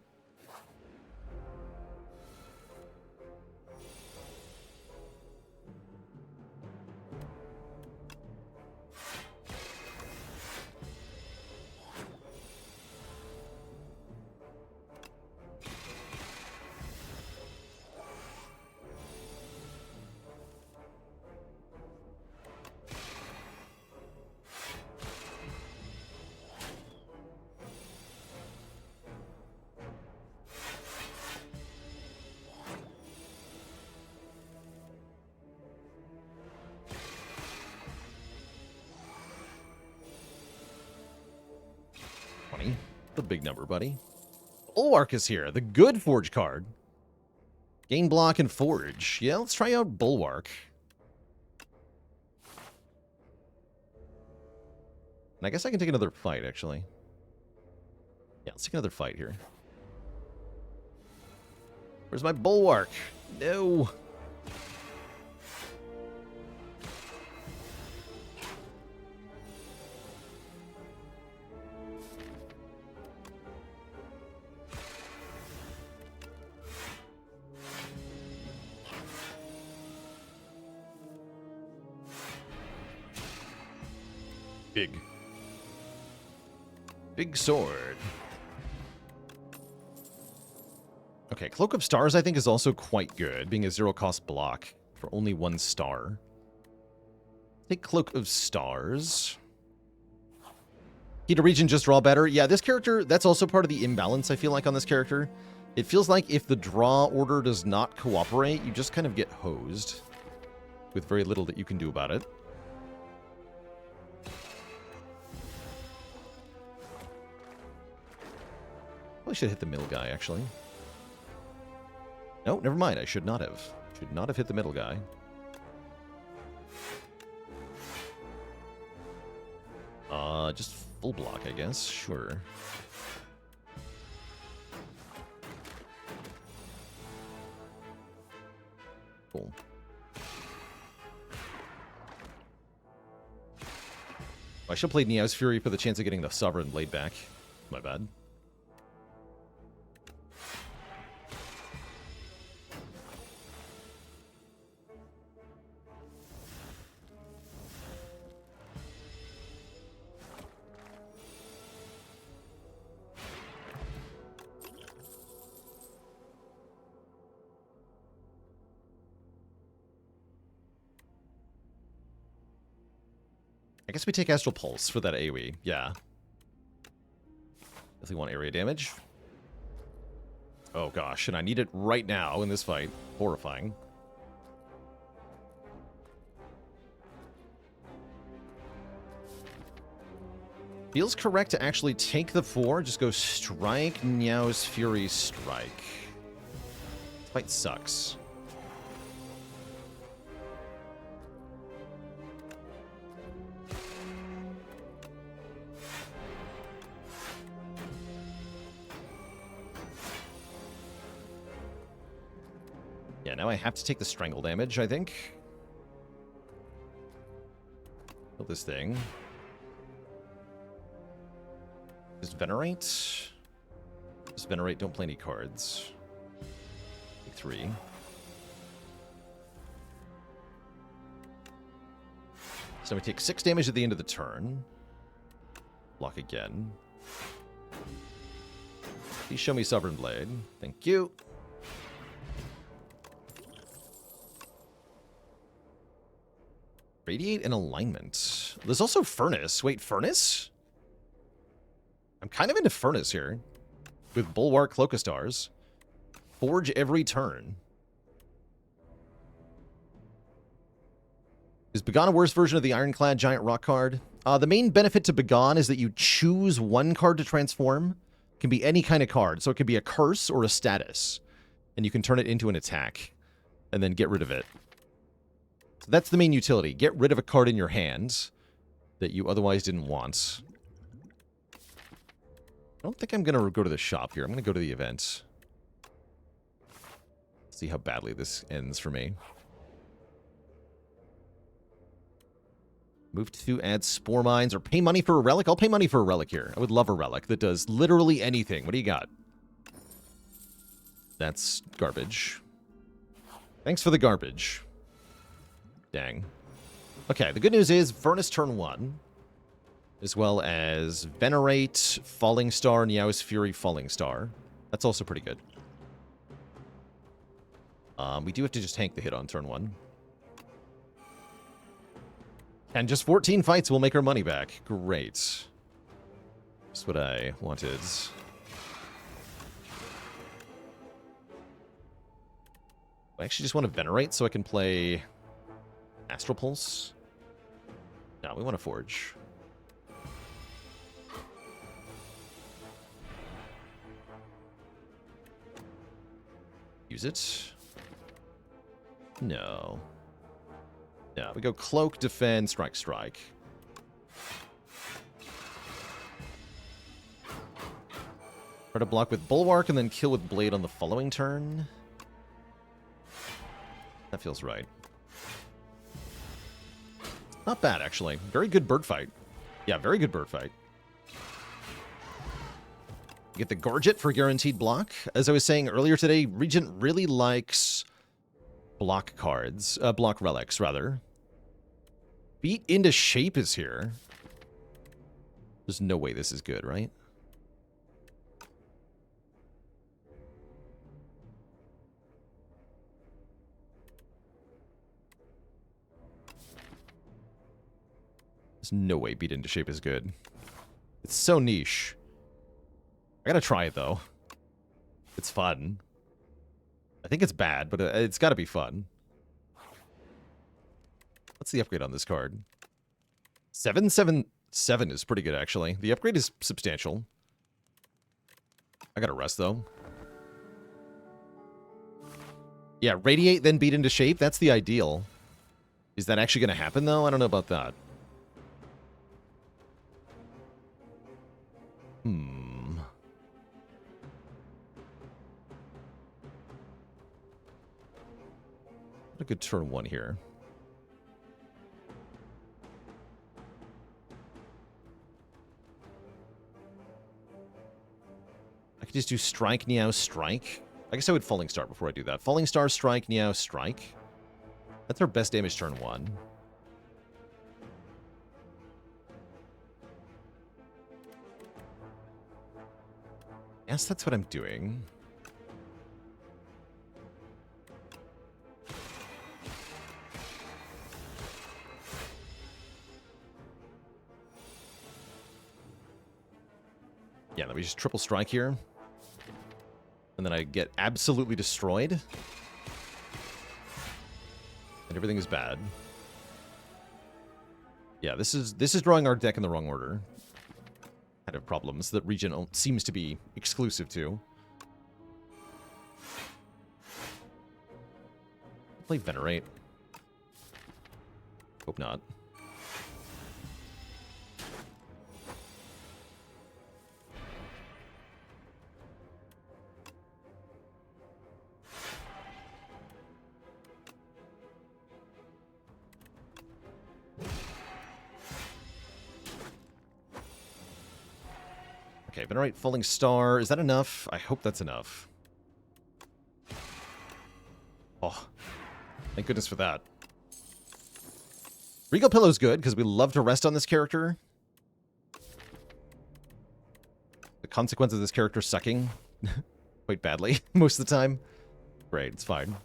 The big number, buddy. Bulwark is here. The good Forge card. Gain block and Forge. Yeah, let's try out Bulwark. And I guess I can take another fight, actually. Yeah, let's take another fight here. Where's my Bulwark? No. Big sword. Okay, Cloak of Stars I think is also quite good, being a zero-cost block for only 1 star. Take Cloak of Stars. Key to Regent, just draw better. Yeah, this character, that's also part of the imbalance, I feel like, on this character. It feels like if the draw order does not cooperate, you just kind of get hosed with very little that you can do about it. Probably should hit the middle guy, actually. No, never mind. I should not have. Should not have hit the middle guy. Just full block, I guess. Sure. Cool. I should have played Neo's Fury for the chance of getting the Sovereign Blade back. My bad. I guess we take Astral Pulse for that AoE. Yeah. Definitely want area damage. Oh gosh, and I need it right now in this fight. Horrifying. Feels correct to actually take the 4, just go strike, Niao's Fury, strike. This fight sucks. Yeah, now I have to take the strangle damage, I think. Kill this thing. Just Venerate. Just Venerate, don't play any cards. Take 3. So we take 6 damage at the end of the turn. Block again. Please show me Sovereign Blade. Thank you. Radiate and Alignment. There's also Furnace. Wait, Furnace? I'm kind of into Furnace here. With Bulwark, Cloak of Stars. Forge every turn. Is Begon a worse version of the Ironclad Giant Rock card? The main benefit to Begon is that you choose one card to transform. It can be any kind of card. So it could be a curse or a status. And you can turn it into an attack. And then get rid of it. So that's the main utility. Get rid of a card in your hands that you otherwise didn't want. I don't think I'm going to go to the shop here. I'm going to go to the event. See how badly this ends for me. Move to add Spore Mines or pay money for a relic. I'll pay money for a relic here. I would love a relic that does literally anything. What do you got? That's garbage. Thanks for the garbage. Dang. Okay, the good news is Furnace turn 1, as well as Venerate, Falling Star, Niao's Fury, Falling Star. That's also pretty good. We do have to just tank the hit on turn 1. And just 14 fights will make our money back. Great. That's what I wanted. I actually just want to Venerate so I can play Astral Pulse. No, we want to Forge. Use it. No. Yeah, we go Cloak, Defend, Strike, Strike. Try to block with Bulwark and then kill with Blade on the following turn. That feels right. Not bad, actually. Very good bird fight. Yeah, very good bird fight. You get the Gorget for guaranteed block. As I was saying earlier today, Regent really likes block cards. Block relics, rather. Beat into Shape is here. There's no way this is good, right? There's no way beat into shape is good. It's so niche. I gotta try it, though. It's fun. I think it's bad, but it's gotta be fun. What's the upgrade on this card? 777 is pretty good, actually. The upgrade is substantial. I gotta rest, though. Yeah, radiate, then beat into shape. That's the ideal. Is that actually gonna happen, though? I don't know about that. What a good turn 1 here. I could just do strike, Niao, strike. I guess I would Falling Star before I do that. Falling Star, strike, Niao, strike. That's our best damage turn 1. Yes, that's what I'm doing. Yeah, let me just triple strike here. And then I get absolutely destroyed. And everything is bad. Yeah, this is drawing our deck in the wrong order. Kind of problems that Regent seems to be exclusive to. Play Venerate. Hope not. Okay, Venerate, Falling Star. Is that enough? I hope that's enough. Oh, thank goodness for that. Regal Pillow's good, because we love to rest on this character. The consequence of this character sucking quite badly most of the time. Great, it's fine.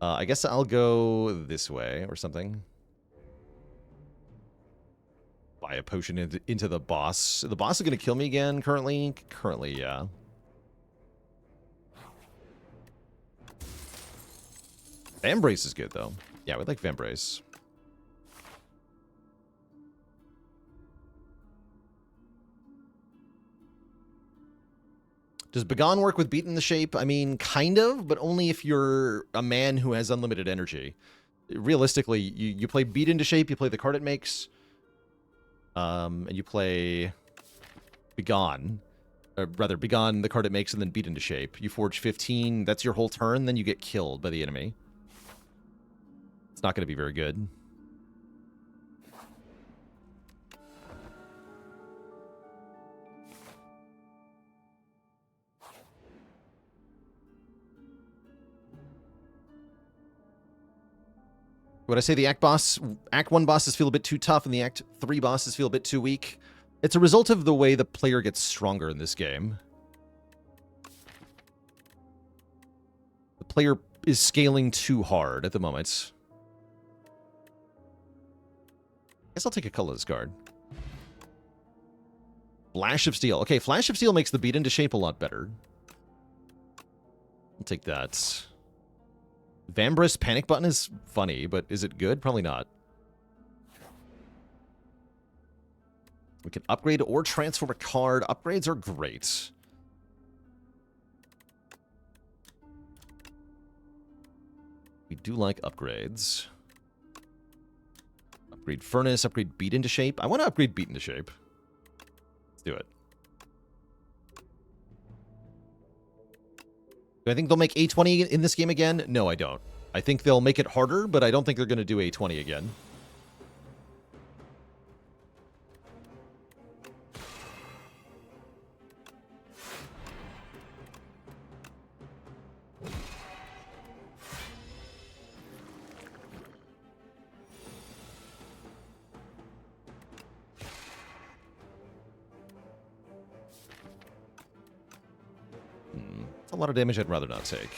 I guess I'll go this way or something. Buy a potion into the boss. The boss is going to kill me again currently. Currently, yeah. Vambrace is good, though. Yeah, we like Vambrace. Does Begone work with Beat in the Shape? I mean, kind of, but only if you're a man who has unlimited energy. Realistically, you play Beat into Shape, you play the card it makes, and you play Begone. Or rather, Begone, the card it makes, and then Beat into Shape. You forge 15, that's your whole turn, then you get killed by the enemy. It's not going to be very good. Would I say the Act 1 bosses feel a bit too tough and the Act 3 bosses feel a bit too weak? It's a result of the way the player gets stronger in this game. The player is scaling too hard at the moment. I guess I'll take a colorless card. Flash of Steel. Okay, Flash of Steel makes the Beat into Shape a lot better. I'll take that. Vambrace Panic Button is funny, but is it good? Probably not. We can upgrade or transform a card. Upgrades are great. We do like upgrades. Upgrade Furnace, upgrade Beat into Shape. I want to upgrade Beat into Shape. Let's do it. Do I think they'll make A20 in this game again? No, I don't. I think they'll make it harder, but I don't think they're going to do A20 again. A lot of damage I'd rather not take.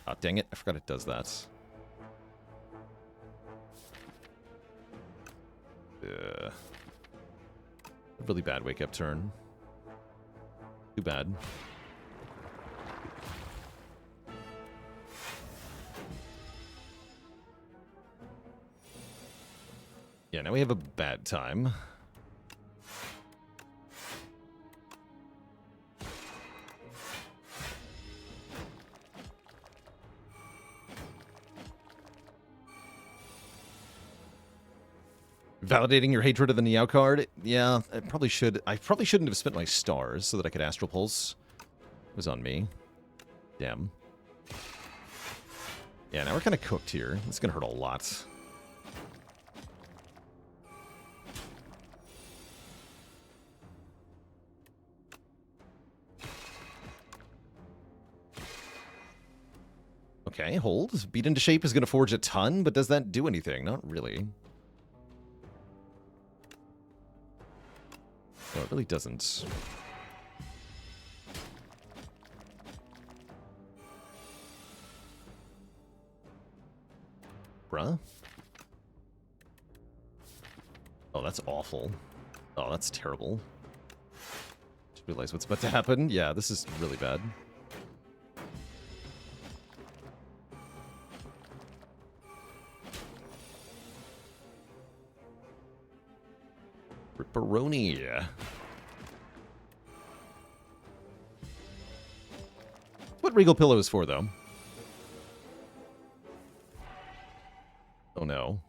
Ah, dang it. I forgot it does that. Really bad wake-up turn. Too bad. Yeah, now we have a bad time. Validating your hatred of the Niao card? Yeah, I probably should. I probably shouldn't have spent my stars so that I could Astral Pulse. It was on me. Damn. Yeah, now we're kind of cooked here. It's going to hurt a lot. Okay, hold. Beat into shape is going to forge a ton, but does that do anything? Not really. No, it really doesn't. Bruh? Oh, that's awful. Oh, that's terrible. Just realize what's about to happen. Yeah, this is really bad. Ripperoni. What Regal Pillow is for, though. Oh, no.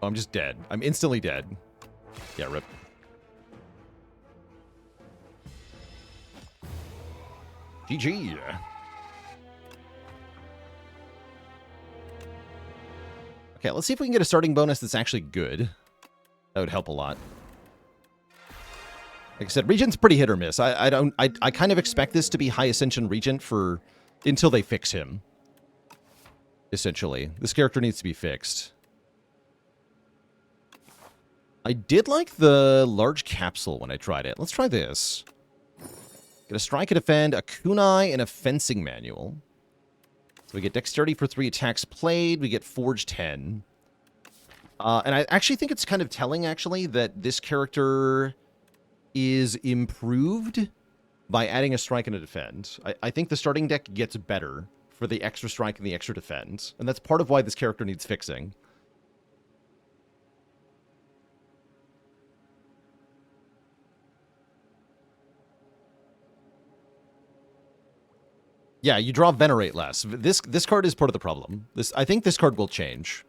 Oh, I'm just dead. I'm instantly dead. Yeah, rip. GG. Okay, let's see if we can get a starting bonus that's actually good. That would help a lot. Like I said, Regent's pretty hit or miss. I kind of expect this to be high Ascension Regent for until they fix him. Essentially, this character needs to be fixed. I did like the large capsule when I tried it. Let's try this. Get a strike, a defend, a kunai, and a fencing manual. So we get dexterity for 3 attacks played. We get forge 10. And I actually think it's kind of telling, actually, that this character is improved by adding a strike and a defend. I think the starting deck gets better for the extra strike and the extra defend. And that's part of why this character needs fixing. Yeah, you draw Venerate less. This card is part of the problem. I think this card will change.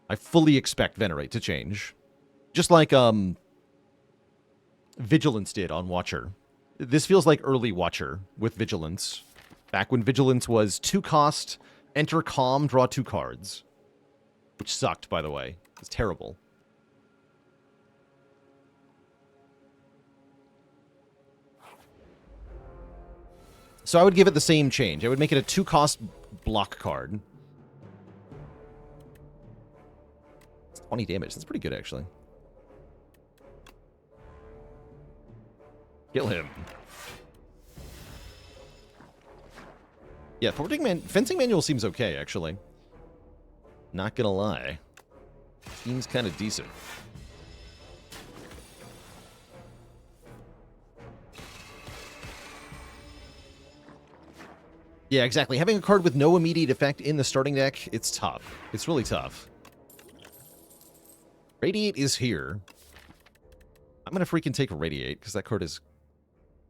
I fully expect Venerate to change. Just like Vigilance did on Watcher. This feels like early Watcher with Vigilance. Back when Vigilance was 2 cost, enter Calm, draw 2 cards. Which sucked, by the way. It's terrible. So I would give it the same change. I would make it a 2 cost block card. It's 20 damage. That's pretty good, actually. Kill him. Yeah, fencing manual seems okay, actually. Not gonna lie. Seems kind of decent. Yeah, exactly. Having a card with no immediate effect in the starting deck, it's tough. It's really tough. Radiate is here. I'm gonna freaking take Radiate, because that card is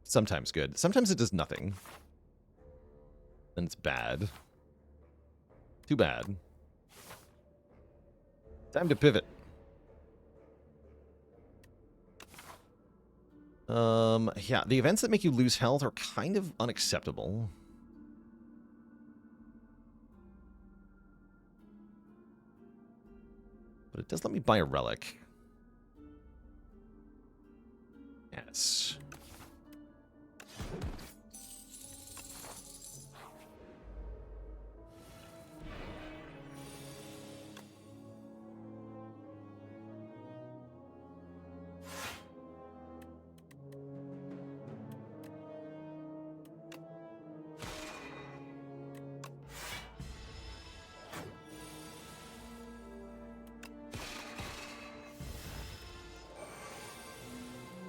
sometimes good. Sometimes it does nothing. And it's bad. Too bad. Time to pivot. Yeah, the events that make you lose health are kind of unacceptable. But it does let me buy a relic. Yes.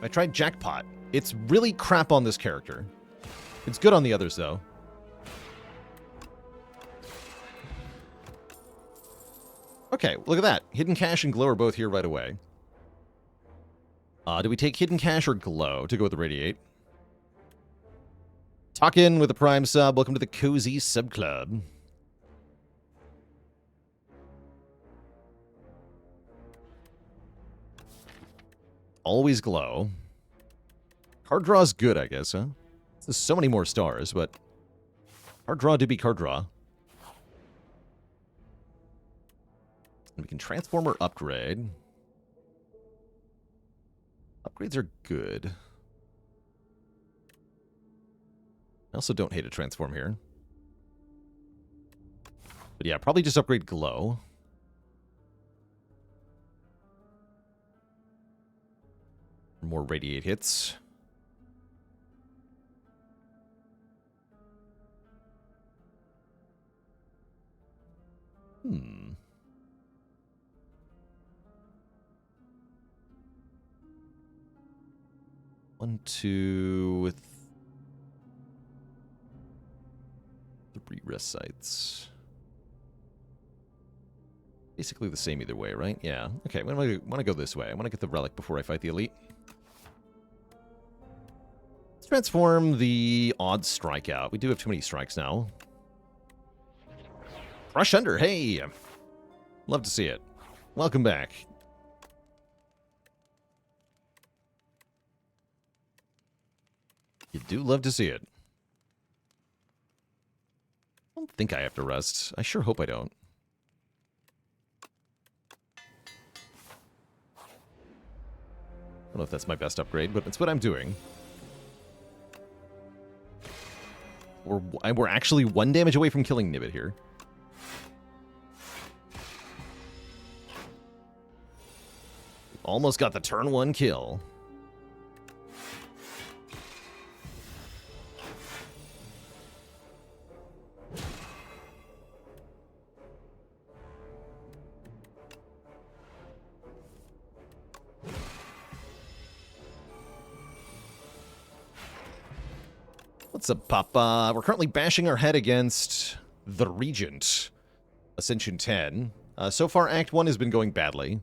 I tried Jackpot. It's really crap on this character. It's good on the others, though. Okay, look at that. Hidden Cache and Glow are both here right away. Do we take Hidden Cache or Glow to go with the Radiate? Talk in with the Prime sub. Welcome to the Cozy Sub Club. Always Glow. Card draw is good, I guess, huh? There's so many more stars, but card draw do be card draw. And we can transform or upgrade. Upgrades are good. I also don't hate a transform here. But yeah, probably just upgrade Glow. More Radiate hits. One, two, with 3 rest sites. Basically the same either way, right? Yeah. Okay, I want to go this way. I want to get the relic before I fight the elite. Let's transform the odd strikeout. We do have too many strikes now. Crush Under, hey! Love to see it. Welcome back. You do love to see it. I don't think I have to rest. I sure hope I don't. I don't know if that's my best upgrade, but it's what I'm doing. We're actually 1 damage away from killing Nibbit here. Almost got the turn 1 kill. What's up, Papa? We're currently bashing our head against the Regent. Ascension 10. So far, Act 1 has been going badly.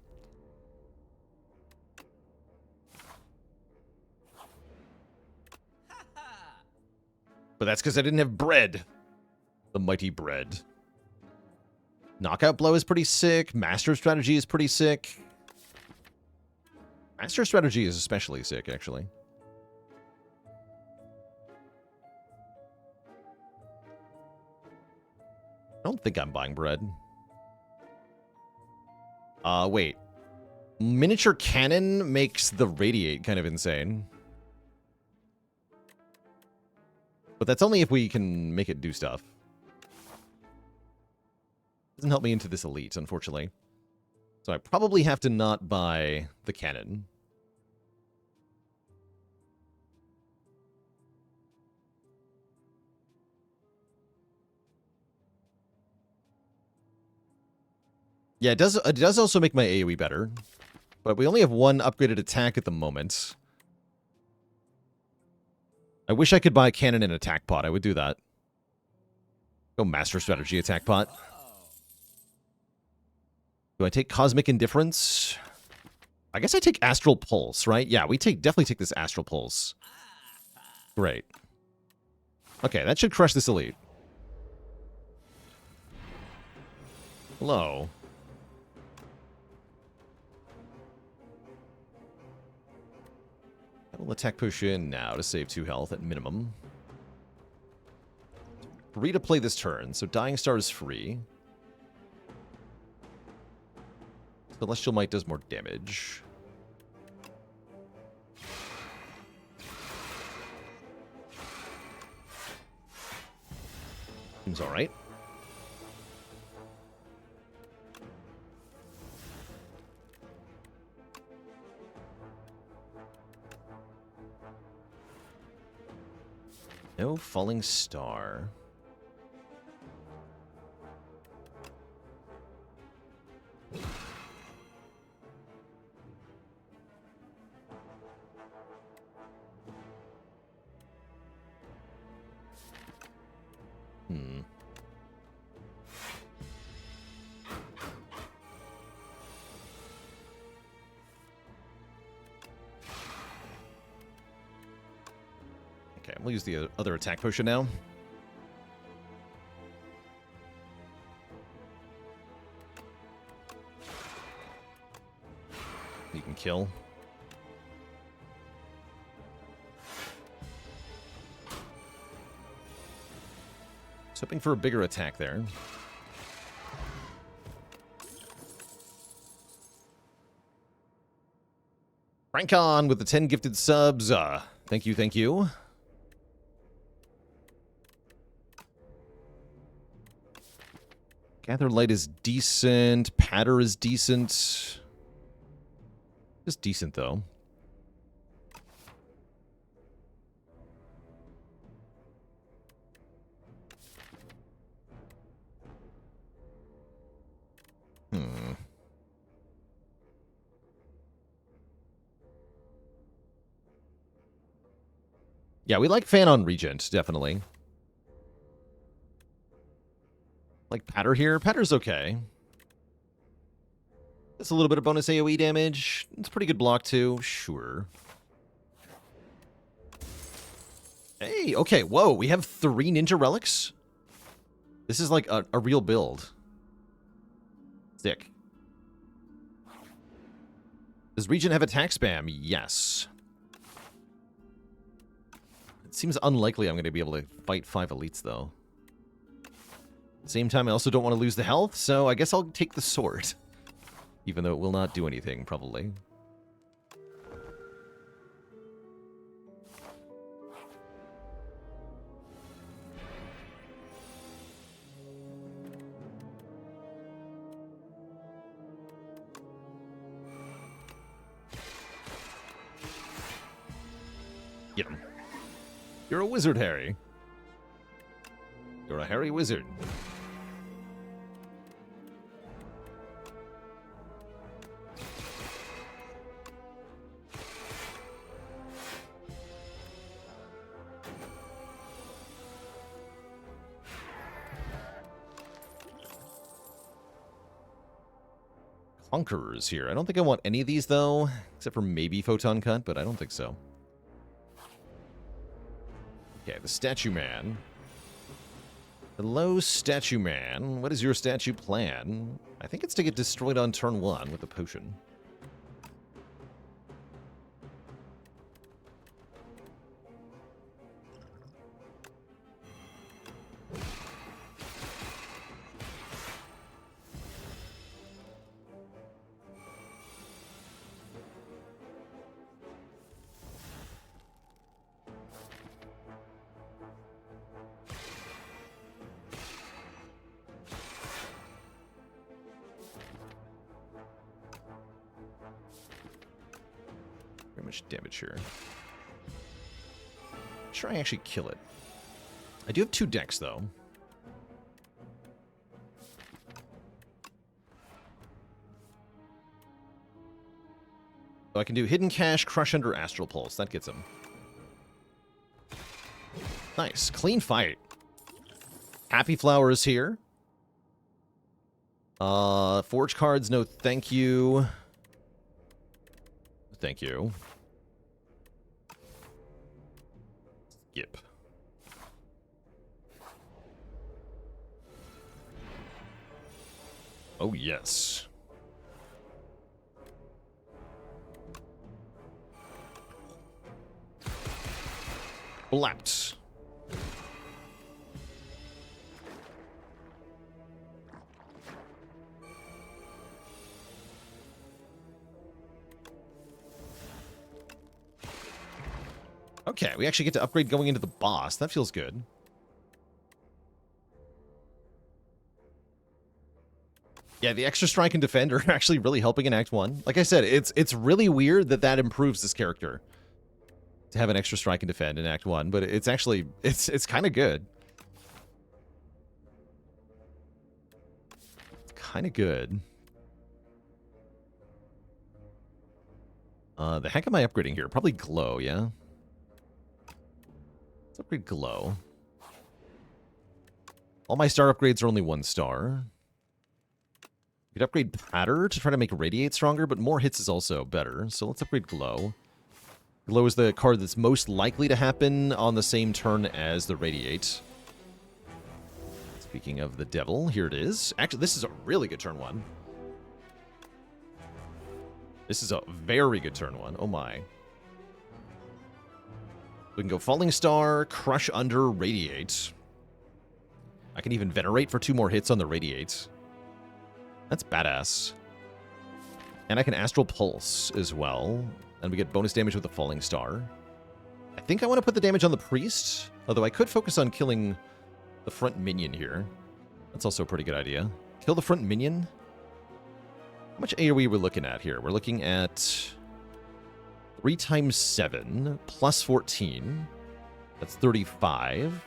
But that's because I didn't have bread. The mighty bread. Knockout Blow is pretty sick. Master Strategy is pretty sick. Master Strategy is especially sick, actually. I don't think I'm buying bread. Wait. Miniature Cannon makes the Radiate kind of insane. But that's only if we can make it do stuff. Doesn't help me into this elite, unfortunately. So I probably have to not buy the cannon. Yeah, it does also make my AoE better. But we only have 1 upgraded attack at the moment. I wish I could buy cannon and attack pot. I would do that. Go Master Strategy attack pot. Do I take Cosmic Indifference? I guess I take Astral Pulse, right? Yeah, we definitely take this Astral Pulse. Great. Okay, that should crush this elite. Hello. I will attack push in now to save 2 health at minimum. Free to play this turn, so Dying Star is free. Celestial Might does more damage. Seems alright. No Falling Star. Hmm. Okay, we'll use the other attack potion now. You can kill. Just hoping for a bigger attack there. Frankon with the 10 gifted subs. Thank you, thank you. Gather Light is decent. Patter is decent. Just decent, though. Yeah, we like Fan on Regent, definitely. Like Patter here. Patter's okay. It's a little bit of bonus AoE damage. It's pretty good block, too. Sure. Hey, okay, whoa. We have 3 Ninja Relics? This is like a real build. Sick. Does Regent have attack spam? Yes. It seems unlikely I'm going to be able to fight 5 elites, though. At the same time, I also don't want to lose the health, so I guess I'll take the sword. Even though it will not do anything, probably. Get him. You're a wizard, Harry. You're a hairy wizard. Conquerors here. I don't think I want any of these, though. Except for maybe Photon Cut, but I don't think so. Okay, the Statue Man. Hello, Statue Man. What is your statue plan? I think it's to get destroyed on turn 1 with a potion. Very much damage here. Sure, I actually kill it. I do have 2 decks, though. So I can do Hidden Cache, Crush Under, Astral Pulse. That gets him. Nice. Clean fight. Happy Flowers here. Forge cards, no thank you. Thank you. Skip. Oh, yes. Blapped. Okay, we actually get to upgrade going into the boss. That feels good. Yeah, the extra strike and defend are actually really helping in Act 1. Like I said, it's really weird that that improves this character. To have an extra strike and defend in Act 1, but it's actually, it's kind of good. It's kind of good. The heck am I upgrading here? Probably Glow, yeah? Let's upgrade Glow. All my star upgrades are only 1 star. You could upgrade Patter to try to make Radiate stronger, but more hits is also better. So let's upgrade Glow. Glow is the card that's most likely to happen on the same turn as the Radiate. Speaking of the Devil, here it is. Actually, this is a really good turn 1. This is a very good turn 1. Oh my. We can go Falling Star, Crush Under, Radiate. I can even Venerate for 2 more hits on the Radiate. That's badass. And I can Astral Pulse as well. And we get bonus damage with the Falling Star. I think I want to put the damage on the Priest. Although I could focus on killing the front minion here. That's also a pretty good idea. Kill the front minion. How much AoE are we looking at here? We're looking at 3 times 7 plus 14. That's 35.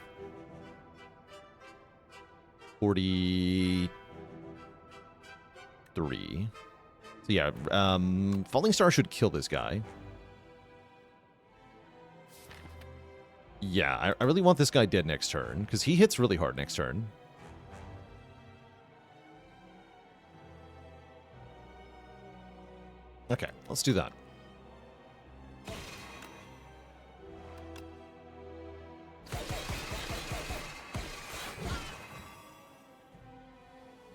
43. So yeah, Falling Star should kill this guy. Yeah, I really want this guy dead next turn, because he hits really hard next turn. Okay, let's do that.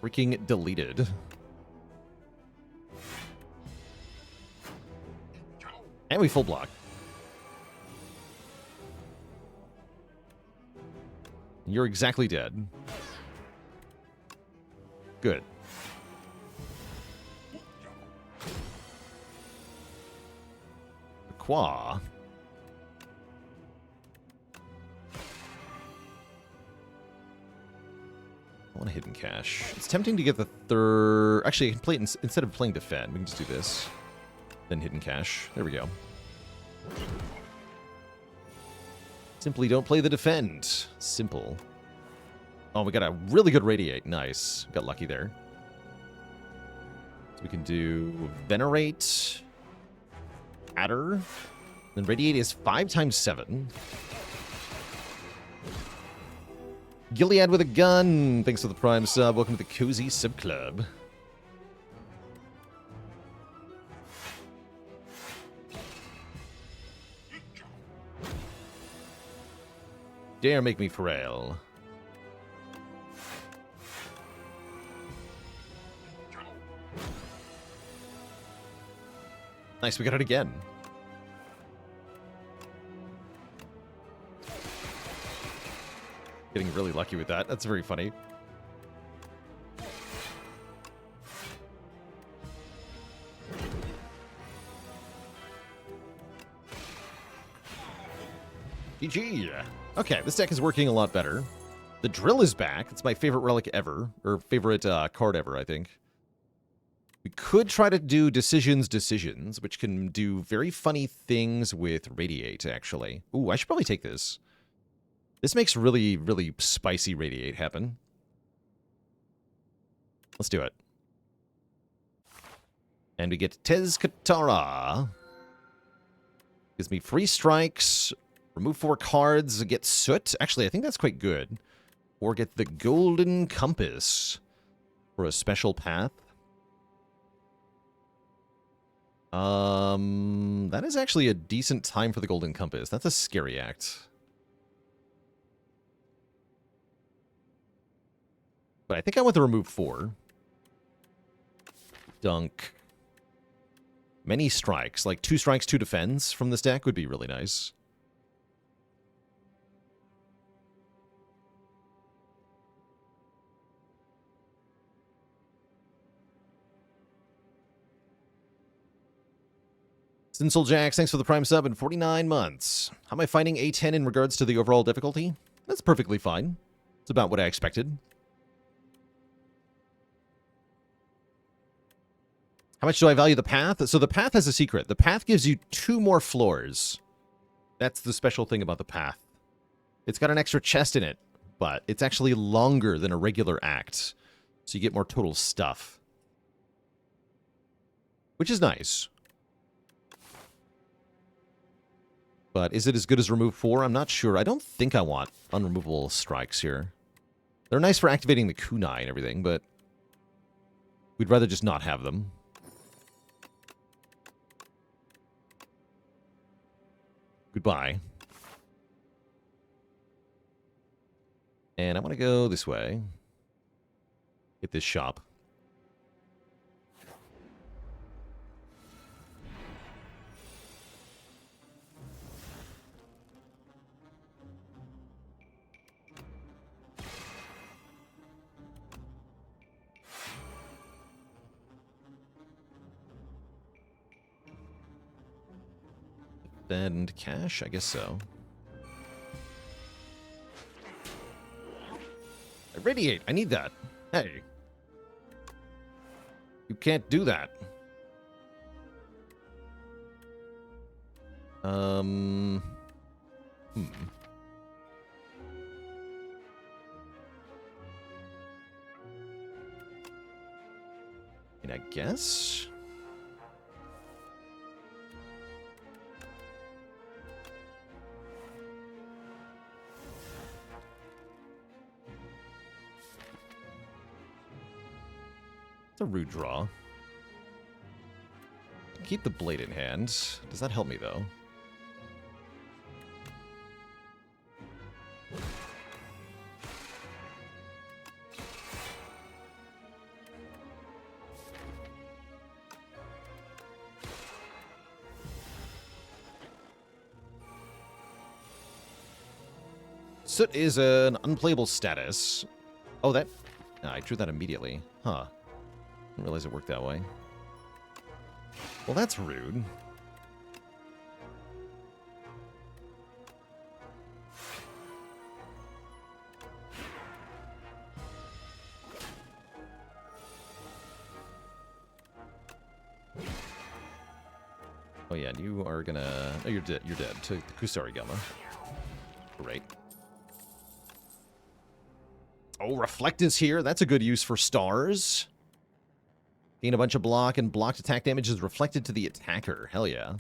Freaking deleted. And we full block. You're exactly dead. Good. Qua. I want a hidden cache. It's tempting to get the third... Actually, I can play it instead of playing defend. We can just do this. Then hidden cache. There we go. Simply don't play the defend. Simple. Oh, we got a really good Radiate. Nice. Got lucky there. So we can do Venerate, Adder. Then Radiate is 5 times 7. Gilead with a gun. Thanks for the Prime sub. Welcome to the Cozy Sub Club. Dare make me frail. Nice, we got it again. Getting really lucky with that. That's very funny. GG. Okay, this deck is working a lot better. The drill is back. It's my favorite relic ever. Or favorite card ever, I think. We could try to do Decisions, which can do very funny things with Radiate, actually. Ooh, I should probably take this. This makes really, really spicy Radiate happen. Let's do it. And we get Tez Katara. Gives me free strikes, remove 4 cards, get Soot. Actually, I think that's quite good. Or get the Golden Compass for a special path. That is actually a decent time for the Golden Compass. That's a scary act. But I think I want to remove 4. Dunk. Many strikes. Like 2 strikes, 2 defends from this deck would be really nice. Sinsoljax, thanks for the Prime sub in 49 months. How am I finding A10 in regards to the overall difficulty? That's perfectly fine. It's about what I expected. How much do I value the path? So the path has a secret. The path gives you 2 more floors. That's the special thing about the path. It's got an extra chest in it, but it's actually longer than a regular act. So you get more total stuff. Which is nice. But is it as good as remove 4? I'm not sure. I don't think I want unremovable strikes here. They're nice for activating the kunai and everything, but we'd rather just not have them. Goodbye. And I want to go this way. Hit this shop. And cash? I guess so. Radiate! I need that. Hey. You can't do that. Hmm. I guess? It's a rude draw. Keep the blade in hand. Does that help me, though? Soot is an unplayable status. Oh, that... I drew that immediately. Huh. Didn't realize it worked that way. Well, that's rude. Oh yeah, you are gonna... Oh, you're dead. You're dead. To the Kusarigama. Great. Oh, Reflectance here. That's a good use for stars. Gain a bunch of block, and blocked attack damage is reflected to the attacker. Hell yeah.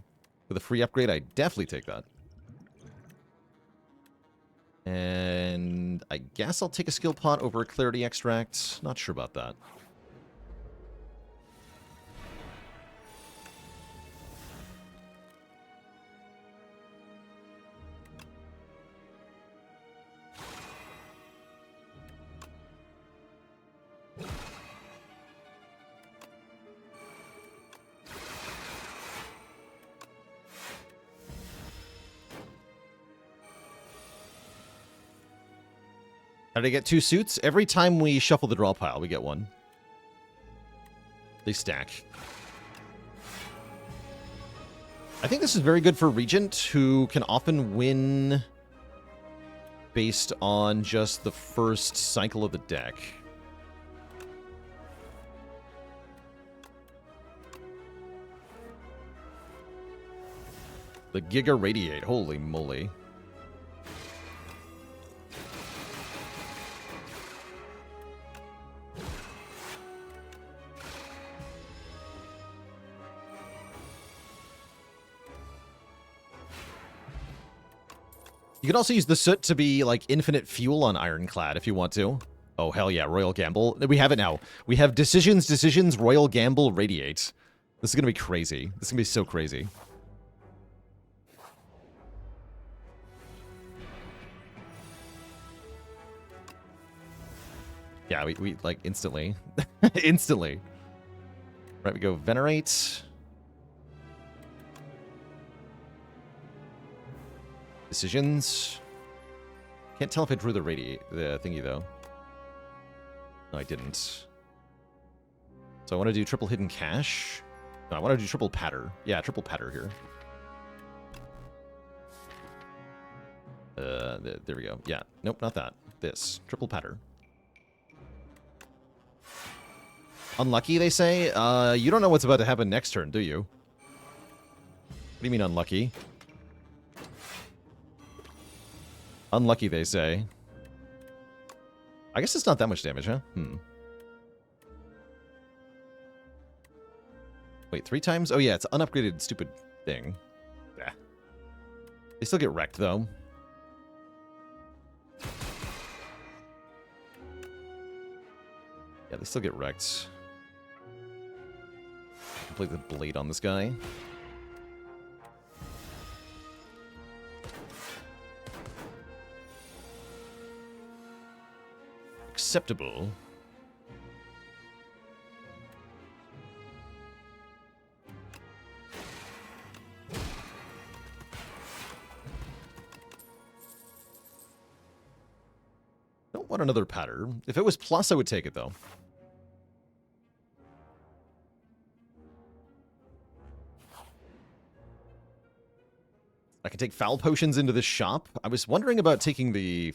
With a free upgrade, I definitely take that. And I guess I'll take a skill pot over a Clarity Extract. Not sure about that. How did I get 2 suits? Every time we shuffle the draw pile, we get 1. They stack. I think this is very good for Regent, who can often win based on just the first cycle of the deck. The Giga Radiate, holy moly. You can also use the soot to be, like, infinite fuel on Ironclad if you want to. Oh, hell yeah, Royal Gamble. We have it now. We have Decisions, Royal Gamble, Radiate. This is gonna be crazy. This is gonna be so crazy. Yeah, we like, instantly. Instantly. Right, we go Venerate. Decisions. Can't tell if I drew the thingy, though. No, I didn't. So I want to do triple hidden cash. No, I want to do triple patter. Yeah, triple patter here. There we go. Yeah. Nope, not that. This. Triple patter. Unlucky, they say? You don't know what's about to happen next turn, do you? What do you mean unlucky? Unlucky, they say. I guess it's not that much damage, huh? Wait, 3 times? Oh yeah, it's an unupgraded stupid thing. Yeah. They still get wrecked, though. Yeah, they still get wrecked. Complete the blade on this guy. Acceptable. Don't want another pattern. If it was plus, I would take it, though. I can take foul potions into this shop. I was wondering about taking the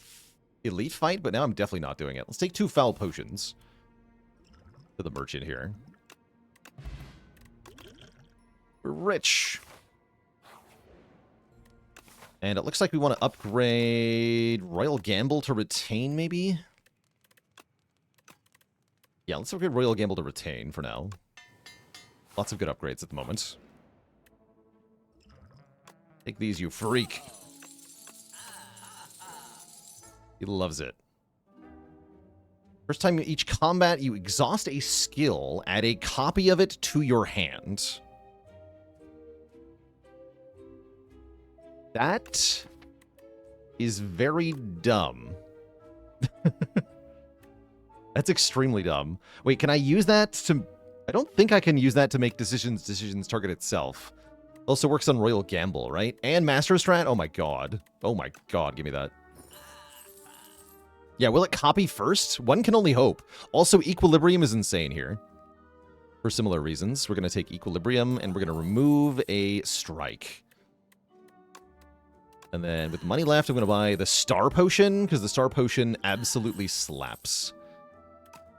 elite fight, but now I'm definitely not doing it. Let's take 2 foul potions to the merchant here. We're rich. And it looks like we want to upgrade Royal Gamble to retain, maybe? Yeah, let's upgrade Royal Gamble to retain for now. Lots of good upgrades at the moment. Take these, you freak. He loves it. First time in each combat, you exhaust a skill, add a copy of it to your hand. That is very dumb. That's extremely dumb. Wait, can I use that to... I don't think I can use that to make decisions target itself. Also works on Royal Gamble, right? And Master Strat? Oh my god. Oh my god, give me that. Yeah, will it copy first? One can only hope. Also, Equilibrium is insane here. For similar reasons. We're going to take Equilibrium, and we're going to remove a Strike. And then with money left, I'm going to buy the Star Potion, because the Star Potion absolutely slaps.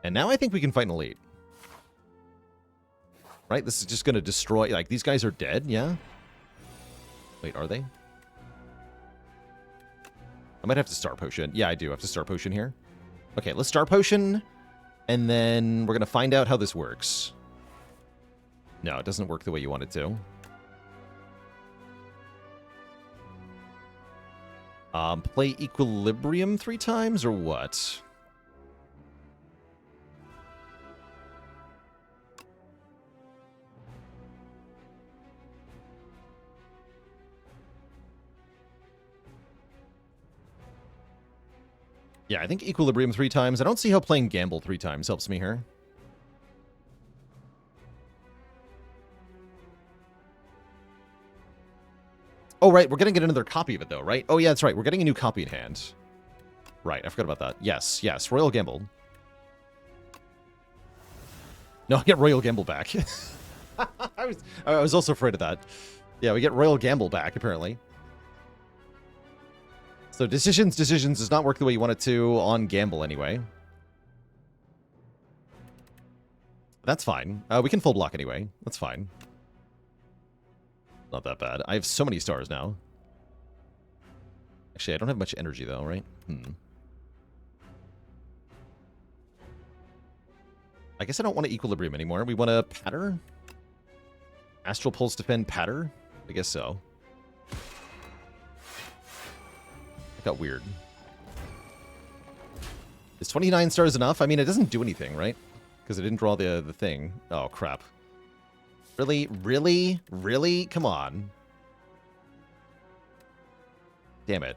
And now I think we can fight an elite. Right? This is just going to destroy... Like, these guys are dead, yeah? Wait, are they? I might have to Star Potion. Yeah, I do have to Star Potion here. Okay, let's Star Potion, and then we're going to find out how this works. No, it doesn't work the way you want it to. Play Equilibrium 3 times, or what? Yeah, I think Equilibrium 3 times. I don't see how playing Gamble 3 times helps me here. Oh, right, we're going to get another copy of it, though, right? Oh, yeah, that's right. We're getting a new copy in hand. Right, I forgot about that. Yes, yes, Royal Gamble. No, I get Royal Gamble back. I was also afraid of that. Yeah, we get Royal Gamble back, apparently. So decisions does not work the way you want it to on Gamble, anyway. That's fine. We can full block anyway. That's fine. Not that bad. I have so many stars now. Actually, I don't have much energy, though, right? I guess I don't want to Equilibrium anymore. We want to Patter? Astral Pulse Defend Patter? I guess so. It got weird. Is 29 stars enough? I mean, it doesn't do anything, right? Because it didn't draw the thing. Oh, crap. Really? Really? Really? Come on. Damn it.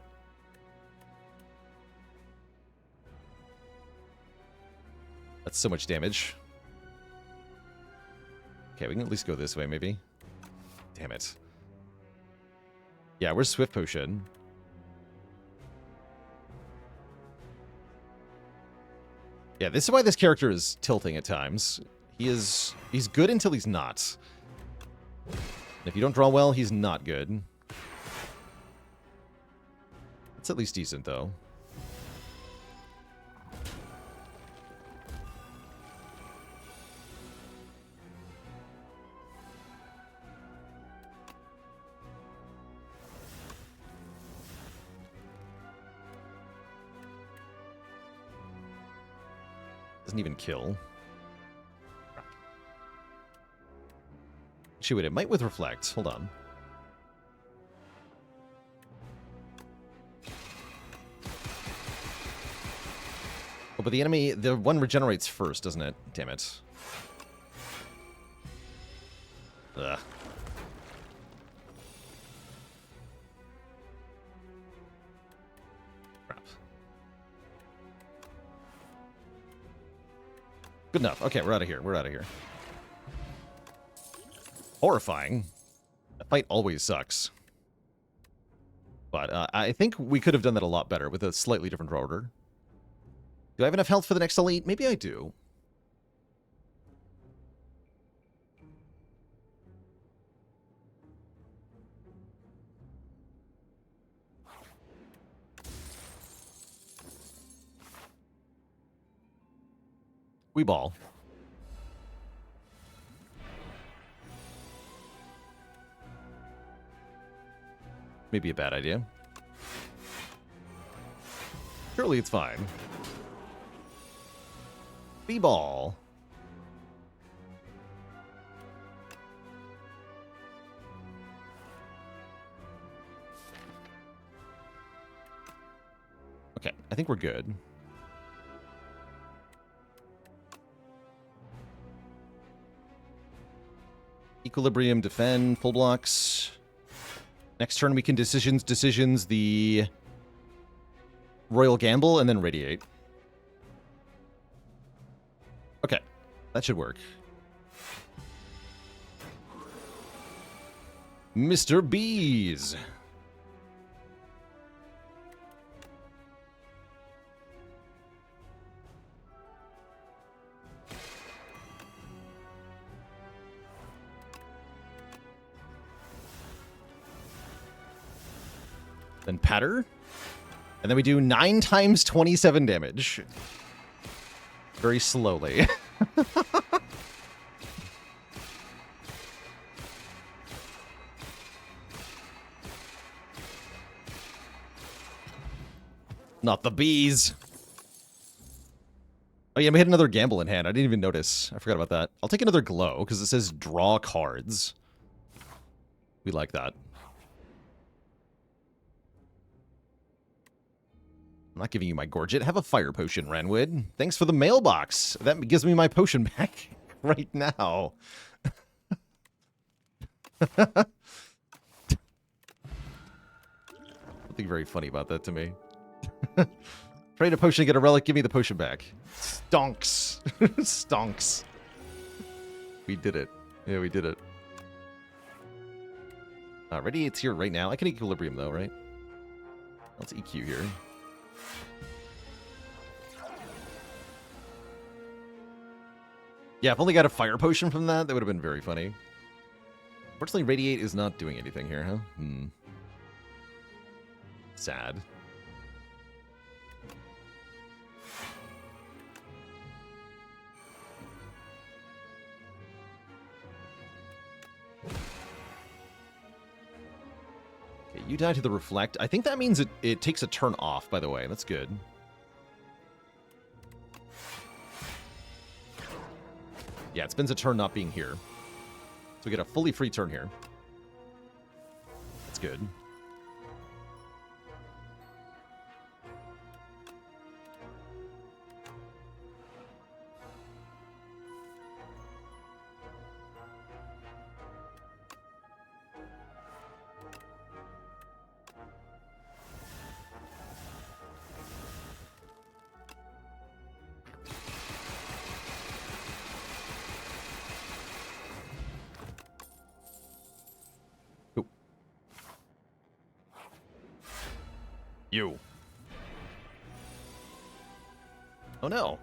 That's so much damage. Okay, we can at least go this way, maybe. Damn it. Yeah, where's Swift Potion? Yeah, this is why this character is tilting at times. He's good until he's not. And if you don't draw well, he's not good. It's at least decent, though. Doesn't even kill. Actually, wait, it might with Reflect. Hold on. Oh, but the enemy, the one regenerates first, doesn't it? Damn it. Ugh. Crap. Good enough. Okay, we're out of here. We're out of here. Horrifying. That fight always sucks. But I think we could have done that a lot better with a slightly different order. Do I have enough health for the next elite? Maybe I do. We ball. Maybe a bad idea. Surely it's fine. B-ball. Okay, I think we're good. Equilibrium, defend, full blocks. Next turn we can decisions the Royal Gamble, and then Radiate. Okay, that should work. Mr. Bees. Then Patter. And then we do 9 times 27 damage. Very slowly. Not the bees. Oh yeah, we had another gamble in hand. I didn't even notice. I forgot about that. I'll take another glow, because it says draw cards. We like that. I'm not giving you my Gorget. Have a fire potion, Ranwood. Thanks for the mailbox. That gives me my potion back right now. Nothing very funny about that to me. Trade a potion, get a relic, give me the potion back. Stonks. Stonks. We did it. Yeah, we did it. Already, it's here right now. I can equilibrium though, right? Let's EQ here. Yeah, if only got a fire potion from that, that would have been very funny. Fortunately, Radiate is not doing anything here, huh? Sad. Okay, you die to the Reflect. I think that means it takes a turn off, by the way. That's good. Yeah, it spends a turn not being here. So we get a fully free turn here. That's good. You. Oh no.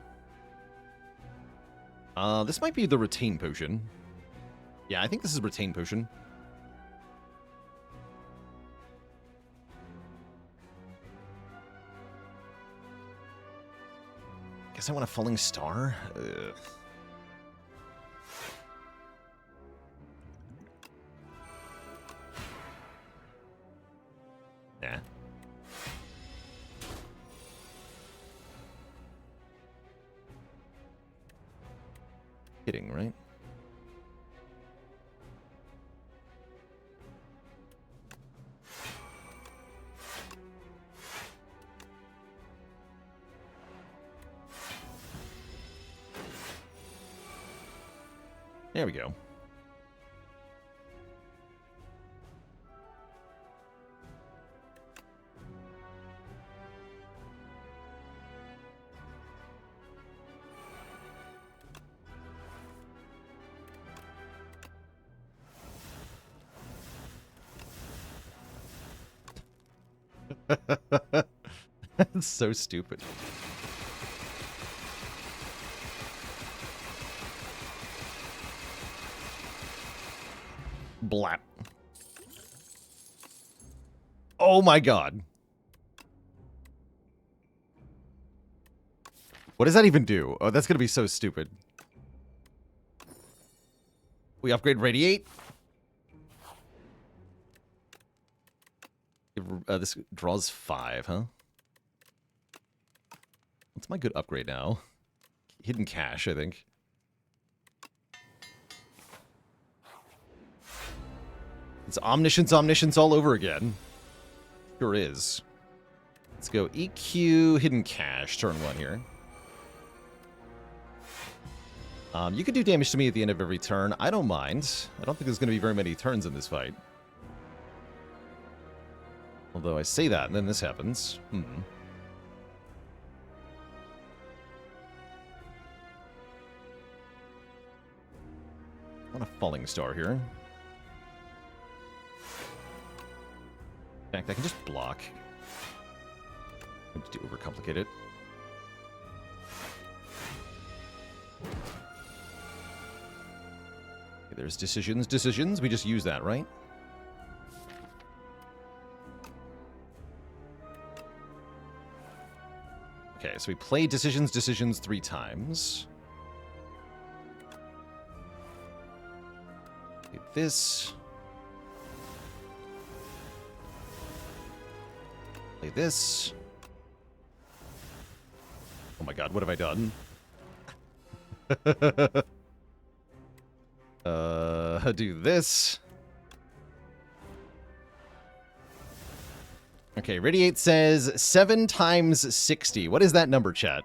This might be the Retain Potion. Yeah, I think this is Retain Potion. Guess I want a Falling Star? Ugh. Nah. Kidding, right? There we go. That's so stupid. Blap. Oh my god. What does that even do? Oh, that's gonna be so stupid. We upgrade Radiate? This draws 5, huh? What's my good upgrade now? Hidden Cache, I think. It's Omniscience all over again. Sure is. Let's go EQ, Hidden Cache, turn 1 here. You could do damage to me at the end of every turn. I don't mind. I don't think there's going to be very many turns in this fight. Although I say that, and then this happens. I want a Falling Star here. In fact, I can just block. I need to overcomplicate it. Okay, there's decisions. We just use that, right? Okay, so we play decisions 3 times. Okay, this. Play this. Oh my god, what have I done? Do this. Okay, Radiate says 7 times 60. What is that number, chat?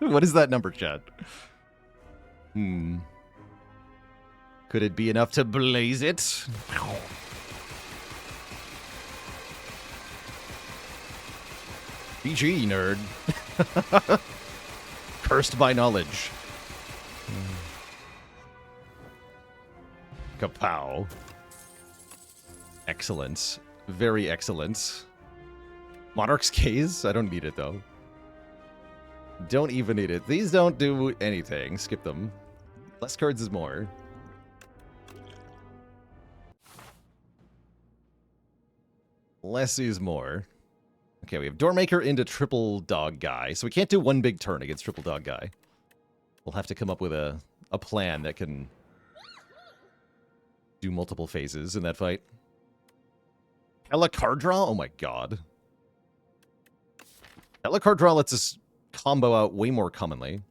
What is that number, chat? Could it be enough to blaze it? BG, nerd. Cursed by knowledge. Kapow. Excellent. Very excellent. Monarch's Gaze? I don't need it, though. Don't even need it. These don't do anything. Skip them. Less cards is more. Less is more. Okay, we have Doormaker into Triple Dog Guy. So we can't do one big turn against Triple Dog Guy. We'll have to come up with a plan that can do multiple phases in that fight. Hella card draw? Oh my god. Hella card draw lets us combo out way more commonly.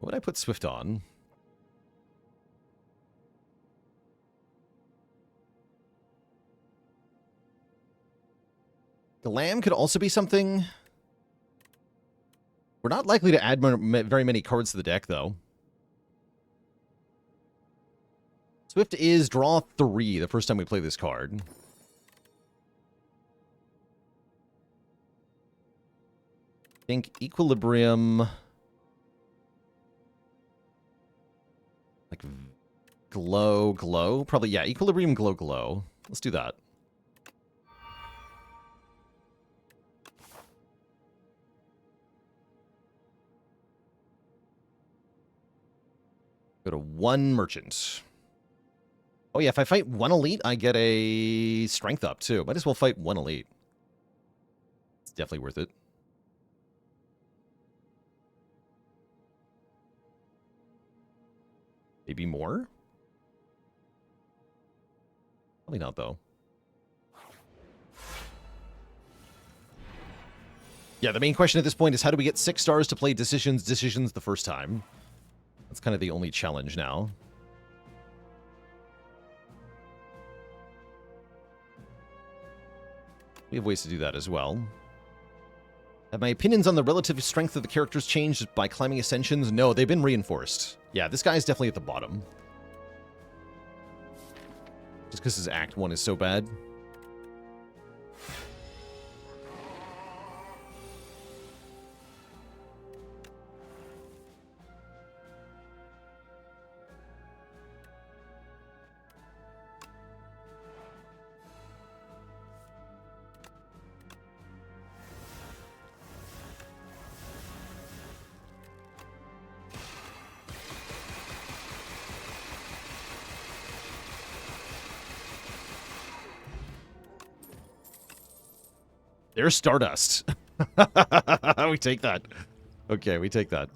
What would I put Swift on? Glam could also be something. We're not likely to add very many cards to the deck, though. Swift is draw 3 the first time we play this card. I think Equilibrium. Like glow. Probably, yeah, Equilibrium, glow. Let's do that. Go to 1 merchant. Oh yeah, if I fight 1 elite, I get a strength up too. Might as well fight 1 elite. It's definitely worth it. Maybe more? Probably not, though. Yeah, the main question at this point is how do we get 6 stars to play decisions the first time? That's kind of the only challenge now. We have ways to do that as well. Have my opinions on the relative strength of the characters changed by climbing Ascensions? No, they've been reinforced. Yeah, this guy's definitely at the bottom. Just because his Act 1 is so bad. There's Stardust. We take that. Okay, we take that.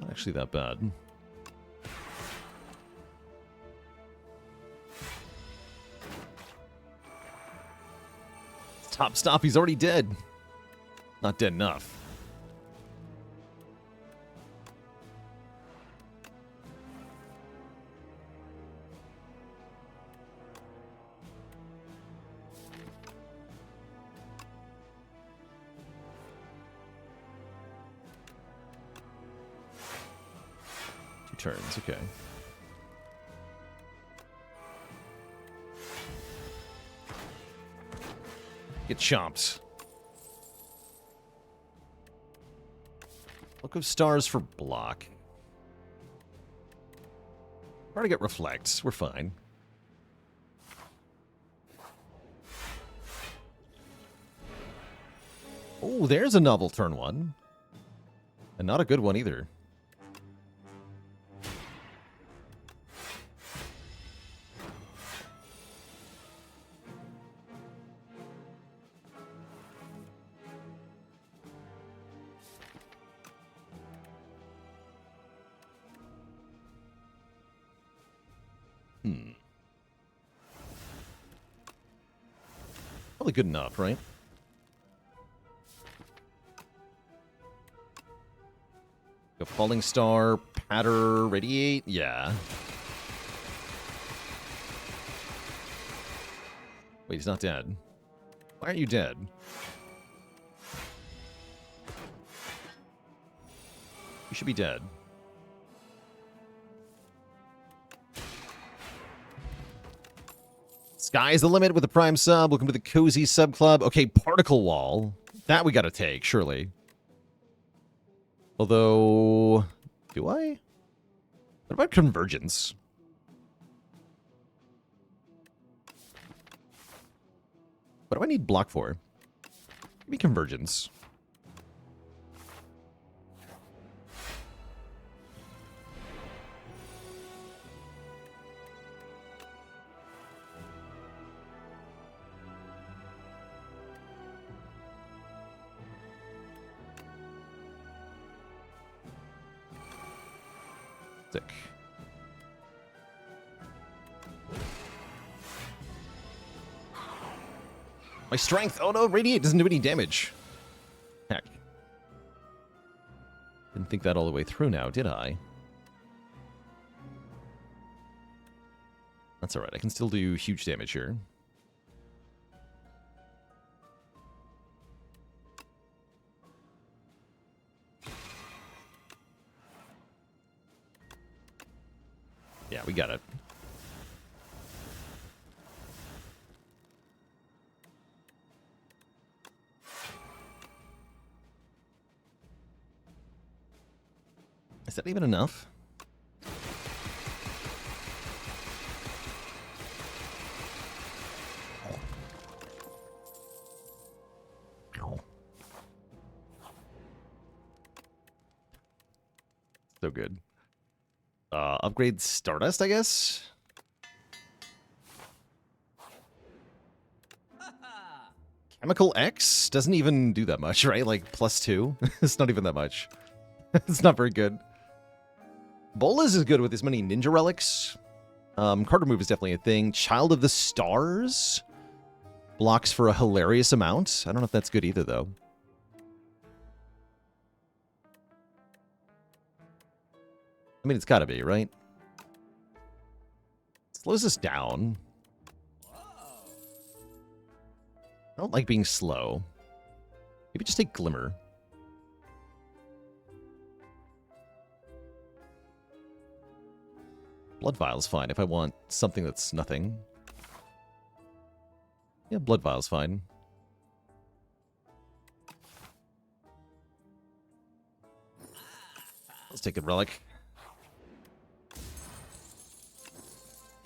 Not actually that bad. Top stop, he's already dead. Not dead enough. Two turns, okay. Get chomped. Book of Stars for block. Try to get reflects. We're fine. Oh, there's a novel turn one. And not a good one either. Probably good enough, right? A Falling Star, Patter, Radiate, yeah. Wait, he's not dead. Why aren't you dead? You should be dead. Sky's the limit with the Prime sub. Welcome to the Cozy Sub Club. Okay, Particle Wall. That we gotta take, surely. Although... Do I? What about Convergence? What do I need block for? Give me Convergence. Sick. My strength! Oh no, Radiate doesn't do any damage. Heck. Didn't think that all the way through now, did I? That's alright, I can still do huge damage here. Yeah, we got it. Is that even enough? So good. Upgrade Stardust, I guess? Chemical X doesn't even do that much, right? Like, +2? It's not even that much. It's not very good. Bolas is good with as many ninja relics. Card remove is definitely a thing. Child of the Stars blocks for a hilarious amount. I don't know if that's good either, though. I mean, it's gotta be, right? Slows us down. I don't like being slow. Maybe just take Glimmer. Blood Vial's fine if I want something that's nothing. Yeah, Blood Vial's fine. Let's take a Relic.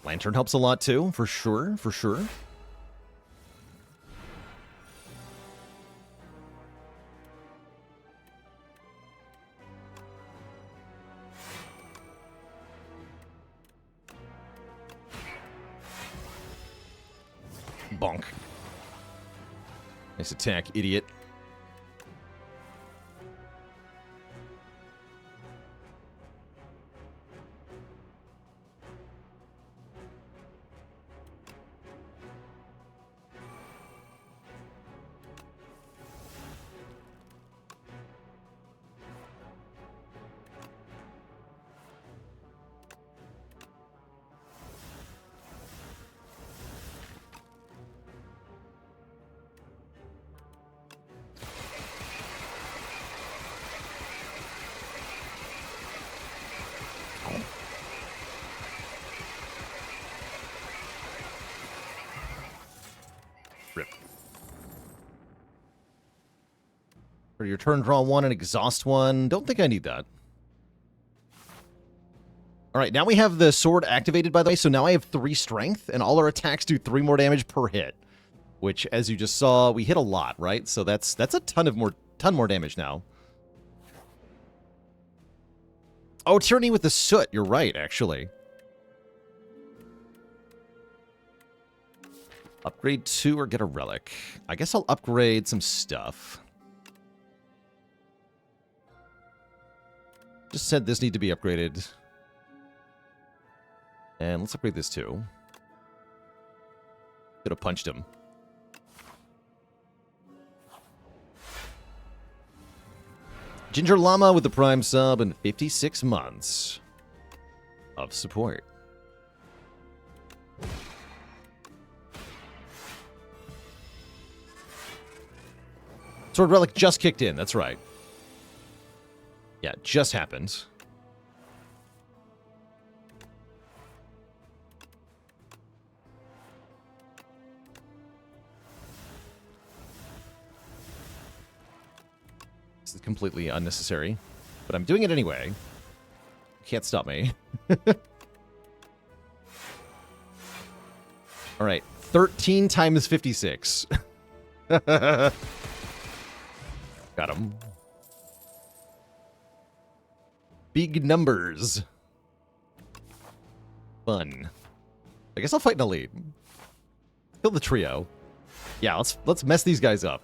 Lantern helps a lot too, for sure, for sure. Bonk. Nice attack, idiot. Rip. For your turn, draw one and exhaust one. Don't think I need that. All right, now we have the sword activated, by the way, so now I have 3 strength, and all our attacks do 3 more damage per hit. Which, as you just saw, we hit a lot, right? So that's a ton more damage now. Oh, Tyranny with the Soot. You're right, actually. Upgrade 2 or get a Relic. I guess I'll upgrade some stuff. Just said this need to be upgraded. And let's upgrade this too. Could have punched him. Ginger Llama with the Prime sub and 56 months of support. Sword Relic just kicked in, that's right. Yeah, it just happened. This is completely unnecessary, but I'm doing it anyway. Can't stop me. All right, 13 times 56. Got him. Big numbers. Fun. I guess I'll fight in a lead. Kill the trio. Yeah, let's mess these guys up.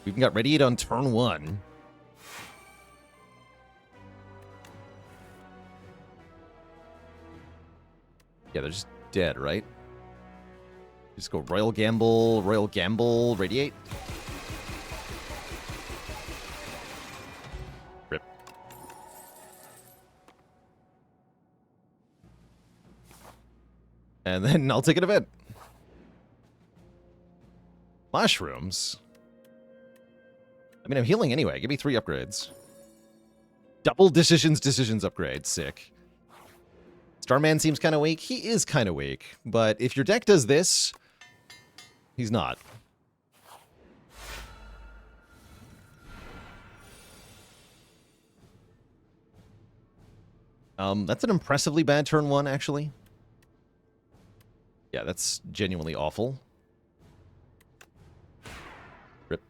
We even got Radiate on turn 1. Yeah, they're just dead, right? Just go Royal Gamble, Radiate. Rip. And then I'll take an event. Mushrooms? I mean, I'm healing anyway. Give me 3 upgrades. Double decisions upgrade. Sick. Starman seems kind of weak. He is kind of weak. But if your deck does this, he's not. That's an impressively bad turn 1, actually. Yeah, that's genuinely awful. Rip.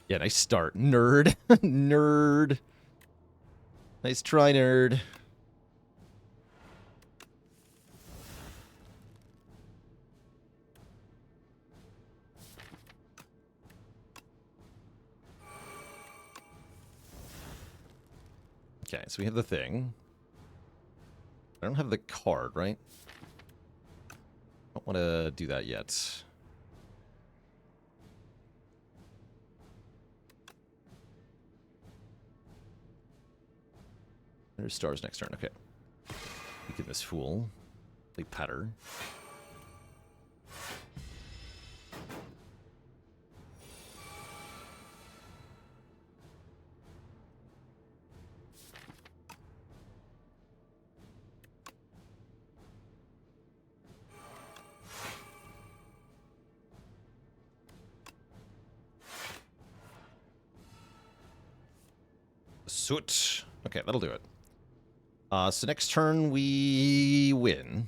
Yeah, nice start. Nerd. Nerd. Nice try, nerd. Okay, so we have the thing. I don't have the card, right? Don't want to do that yet. There's stars next turn. Okay. Weaken this fool. Play patter. Soot. Okay, that'll do it. So next turn we win.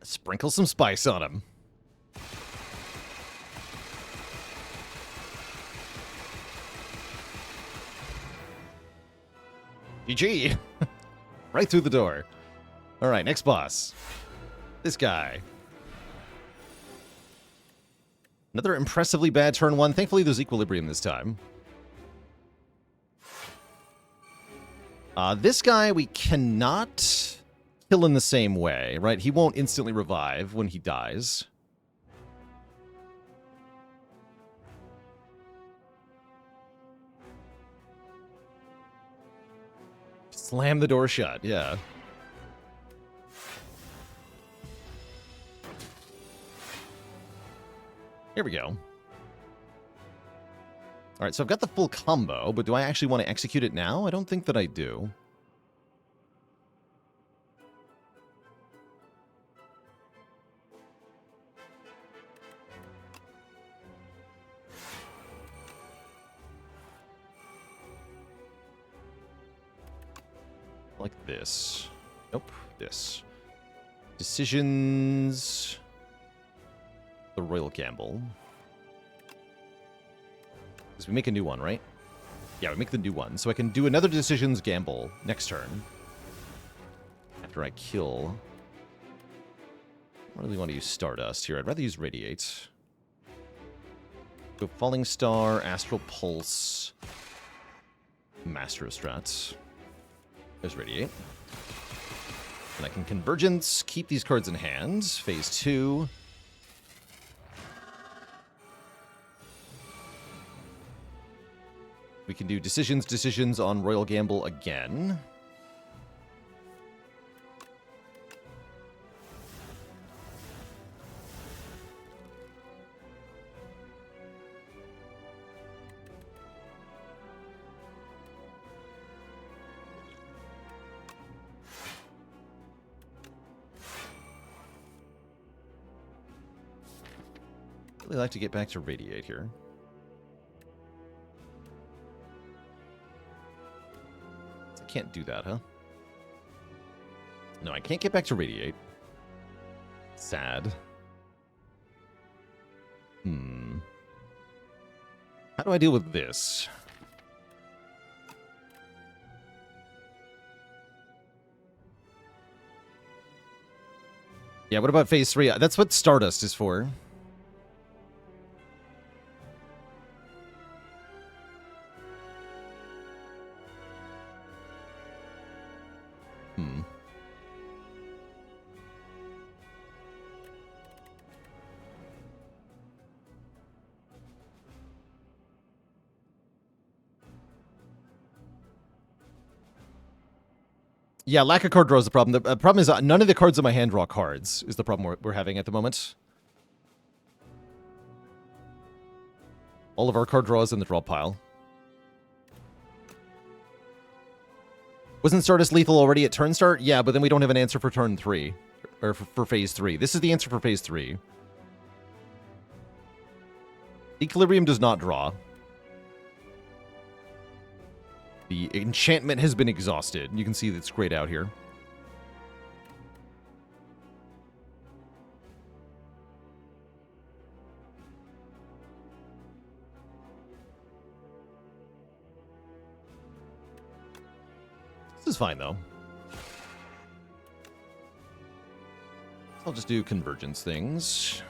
Sprinkle some spice on him. GG. Right through the door. All right, next boss. This guy. Another impressively bad turn one. Thankfully, there's equilibrium this time. This guy we cannot kill in the same way, right? He won't instantly revive when he dies. Slam the door shut, yeah. Here we go. All right, so I've got the full combo, but do I actually want to execute it now? I don't think that I do. Like this. Nope, this. Decisions. The Royal Gamble. Because we make a new one, right? Yeah, we make the new one. So I can do another Decisions Gamble next turn. After I kill. I don't really want to use Stardust here. I'd rather use Radiate. Go Falling Star, Astral Pulse, Master of Strats. There's Radiate. And I can Convergence, keep these cards in hand. Phase 2. We can do decisions on Royal Gamble again. Really like to get back to Radiate here. I can't do that, huh? No, I can't get back to Radiate. Sad. How do I deal with this? Yeah, what about phase 3? That's what Stardust is for. Yeah, lack of card draw is the problem. The problem is none of the cards in my hand draw cards, is the problem we're having at the moment. All of our card draws in the draw pile. Wasn't Stardust lethal already at turn start? Yeah, but then we don't have an answer for turn 3. Or for phase 3. This is the answer for phase 3. Equilibrium does not draw. The enchantment has been exhausted. You can see that's grayed out here. This is fine, though. I'll just do convergence things.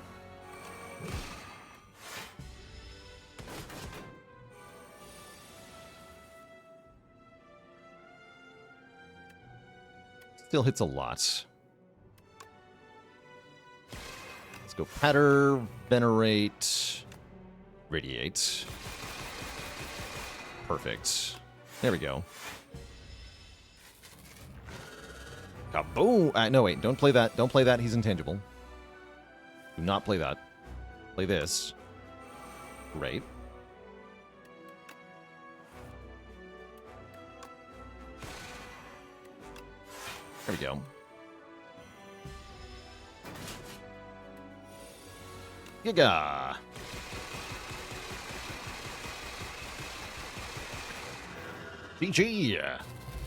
Still hits a lot. Let's go Patter, Venerate, Radiate. Perfect. There we go. Kaboom! No, wait. Don't play that. Don't play that. He's intangible. Do not play that. Play this. Great. There we go. Giga! GG!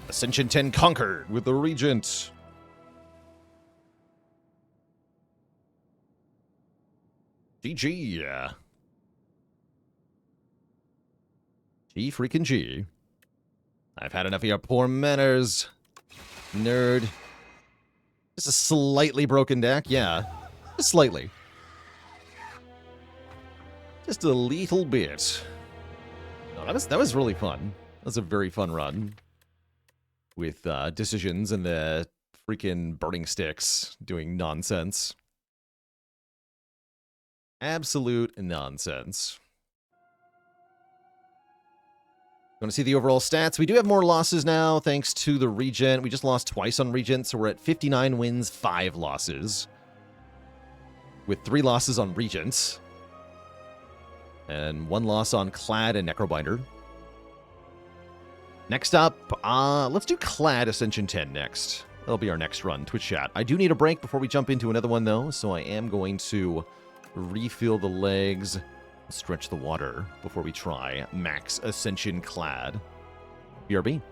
Ascension 10 conquered with the Regent. GG. G freaking G. I've had enough of your poor manners, nerd. Just a slightly broken deck, yeah. Just slightly. Just a little bit. No, that was really fun. That was a very fun run. With decisions and the freaking burning sticks doing nonsense. Absolute nonsense. Want to see the overall stats? We do have more losses now, thanks to the Regent. We just lost twice on Regent, so we're at 59 wins, 5 losses. With 3 losses on Regent. And 1 loss on Clad and Necrobinder. Next up, let's do Clad Ascension 10 next. That'll be our next run, Twitch chat. I do need a break before we jump into another one, though, so I am going to refill the legs, stretch the water before we try Max Ascension Clad. BRB.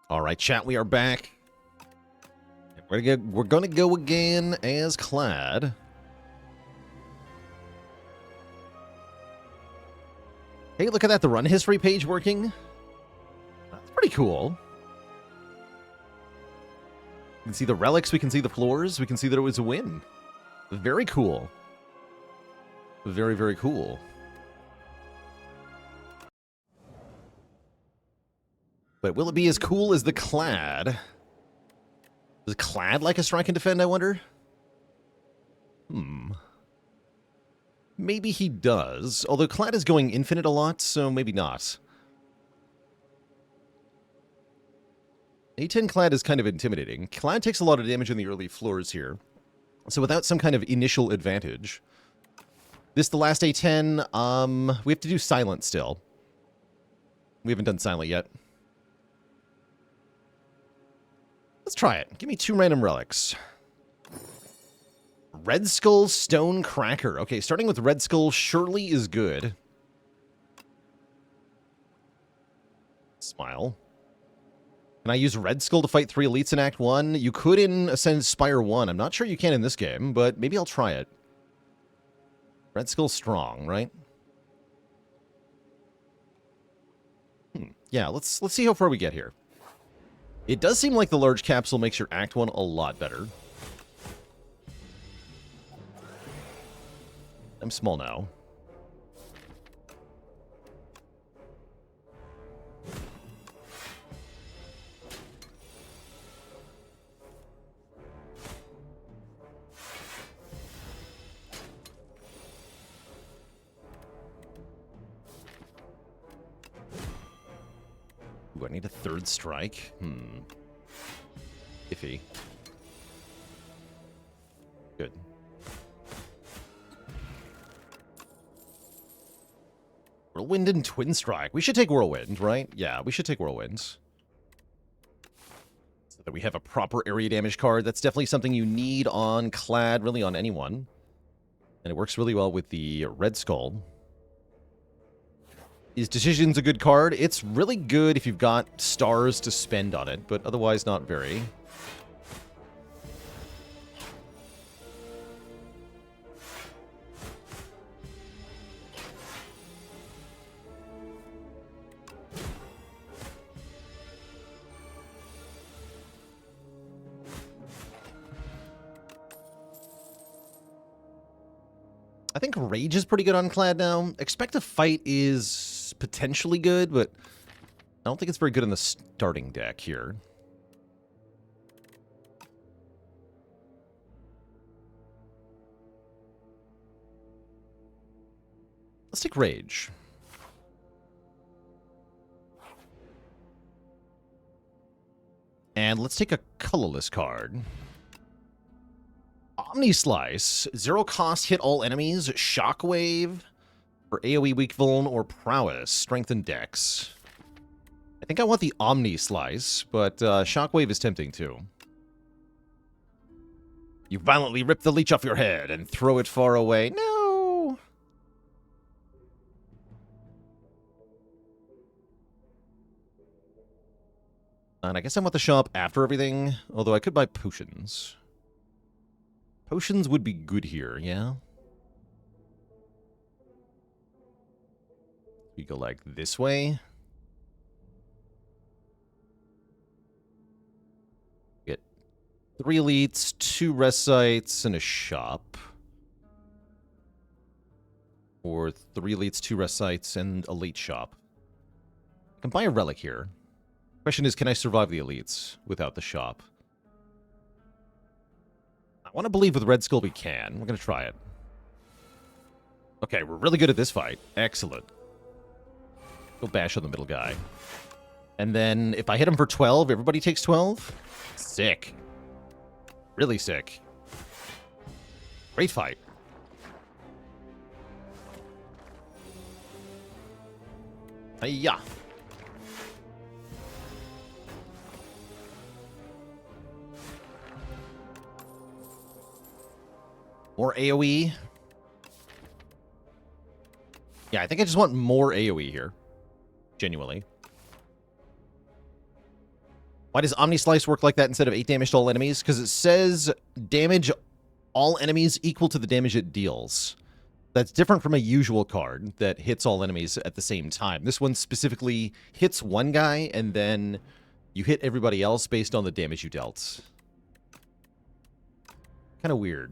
All right, chat, we are back. We're gonna go again as Clad. Hey, look at that, the run history page working. That's pretty cool. We can see the relics, we can see the floors, we can see that it was a win. Very cool. Very, very cool. But will it be as cool as the Clad? Does Clad like a strike and defend, I wonder? Maybe he does. Although Clad is going infinite a lot, so maybe not. A10 Clad is kind of intimidating. Clad takes a lot of damage in the early floors here. So without some kind of initial advantage. This the last A10. We have to do Silent still. We haven't done Silent yet. Let's try it. Give me 2 random relics. Red Skull Stone Cracker. Okay, starting with Red Skull surely is good. Smile. Can I use Red Skull to fight 3 elites in Act 1? You could in Spire 1. I'm not sure you can in this game, but maybe I'll try it. Red Skull strong, right? Yeah, let's see how far we get here. It does seem like the large capsule makes your Act 1 a lot better. I'm small now. Ooh, I need a 3rd strike. Iffy. Good. Whirlwind and Twin Strike. We should take Whirlwind, right? Yeah, we should take Whirlwinds. So that we have a proper area damage card. That's definitely something you need on Clad, really on anyone. And it works really well with the Red Skull. Is Decision's a good card? It's really good if you've got stars to spend on it, but otherwise not very. I think Rage is pretty good on Clad now. Expect a Fight is potentially good, but I don't think it's very good in the starting deck here. Let's take Rage. And let's take a colorless card. Omni-Slice. 0 cost, hit all enemies. Shockwave. For AoE weak vuln or prowess. Strength and dex. I think I want the Omni-Slice, but Shockwave is tempting too. You violently rip the leech off your head and throw it far away. No! And I guess I want the shop after everything, although I could buy potions. Potions would be good here, yeah? We go like this way. Get 3 elites, 2 rest sites, and a shop. Or 3 elites, 2 rest sites, and elite shop. I can buy a relic here. Question is, can I survive the elites without the shop? I want to believe with Red Skull we can. We're going to try it. Okay, we're really good at this fight. Excellent. Go bash on the middle guy. And then if I hit him for 12, everybody takes 12? Sick. Really sick. Great fight. Hiya. More AoE. Yeah, I think I just want more AoE here. Genuinely. Why does Omni Slice work like that instead of 8 damage to all enemies? Because it says damage all enemies equal to the damage it deals. That's different from a usual card that hits all enemies at the same time. This one specifically hits one guy, and then you hit everybody else based on the damage you dealt. Kind of weird.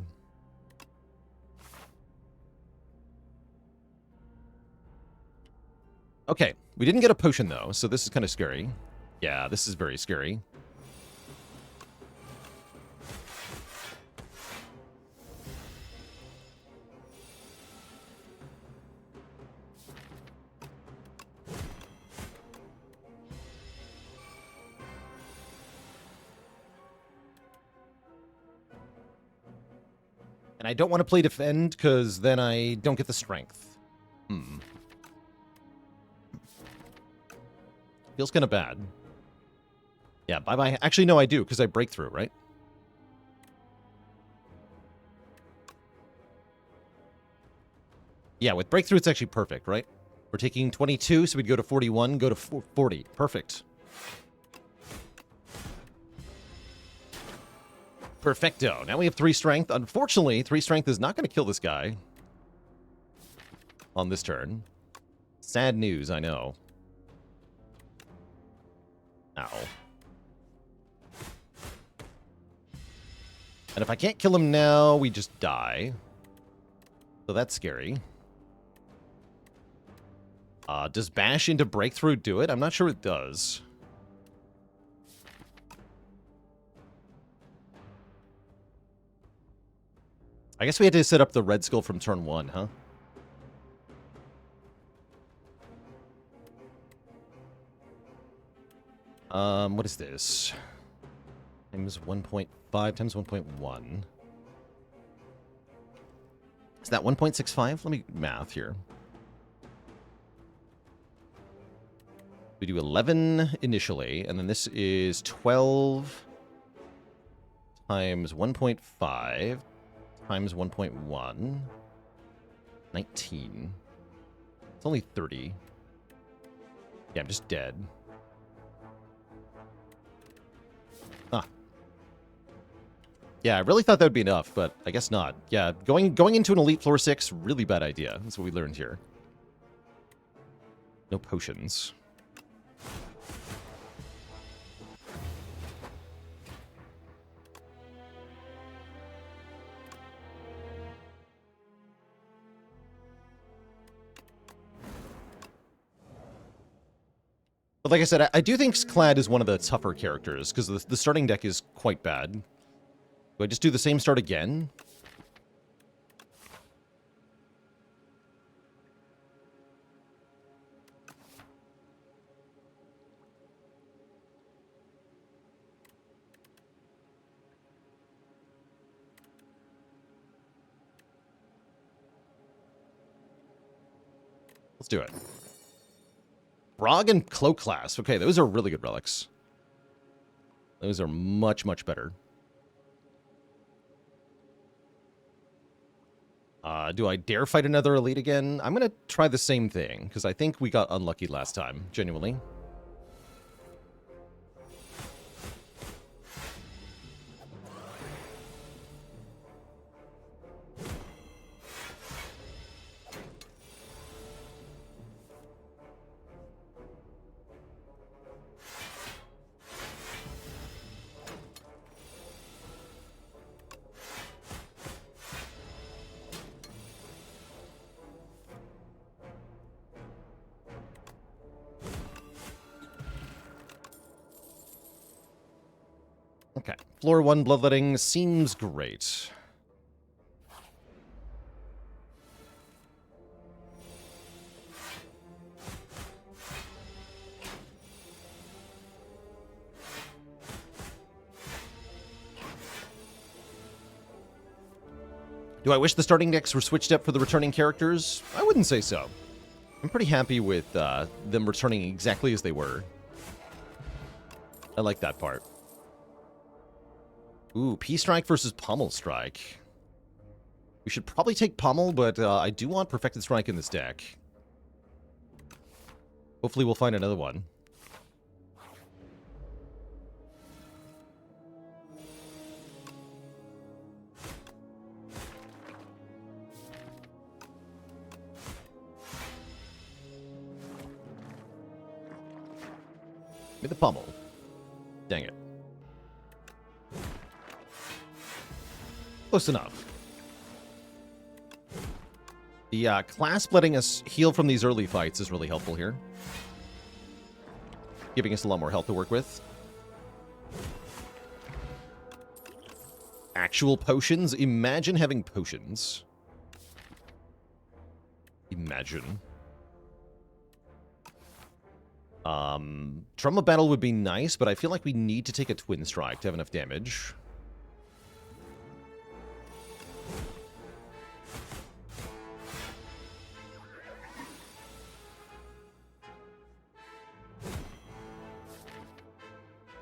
Okay, we didn't get a potion, though, so this is kind of scary. Yeah, this is very scary. And I don't want to play defend, because then I don't get the strength. Feels kind of bad. Yeah, bye-bye. Actually, no, I do, because I break through, right? Yeah, with breakthrough, it's actually perfect, right? We're taking 22, so we'd go to 41, go to 40. Perfect. Perfecto. Now we have 3 strength. Unfortunately, 3 strength is not going to kill this guy on this turn. Sad news, I know. Ow. And if I can't kill him now, we just die. So that's scary. Does bash into breakthrough do it? I'm not sure it does. I guess we had to set up the red skull from turn 1, huh? What is this? Times 1.5 times 1.1. Is that 1.65? Let me math here. We do 11 initially, and then this is 12 times 1.5 times 1.1. 19. It's only 30. Yeah, I'm just dead. Yeah, I really thought that would be enough, but I guess not. Yeah, going into an Elite Floor 6, really bad idea. That's what we learned here. No potions. But like I said, I do think Clad is one of the tougher characters, because the starting deck is quite bad. Do I just do the same start again? Let's do it. Brog and Cloak class. Okay, those are really good relics. Those are much, much better. Do I dare fight another elite again? I'm going to try the same thing, because I think we got unlucky last time, genuinely. Okay, floor 1 bloodletting seems great. Do I wish the starting decks were switched up for the returning characters? I wouldn't say so. I'm pretty happy with them returning exactly as they were. I like that part. Ooh, P-Strike versus Pommel Strike. We should probably take Pommel, but I do want Perfected Strike in this deck. Hopefully we'll find another one. me the pummel. Dang it. Close enough. The clasp letting us heal from these early fights is really helpful here. Giving us a lot more health to work with. Actual potions? Imagine having potions. Imagine. Drum of Battle would be nice, but I feel like we need to take a Twin Strike to have enough damage.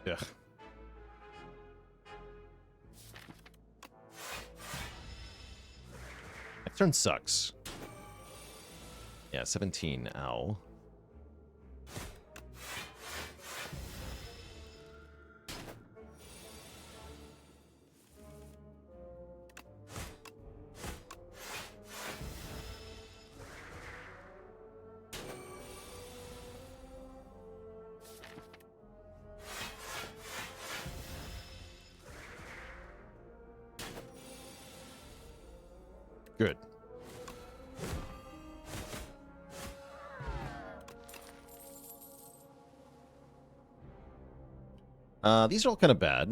Ugh. Next turn sucks. Yeah, 17. Ow. Good. These are all kind of bad.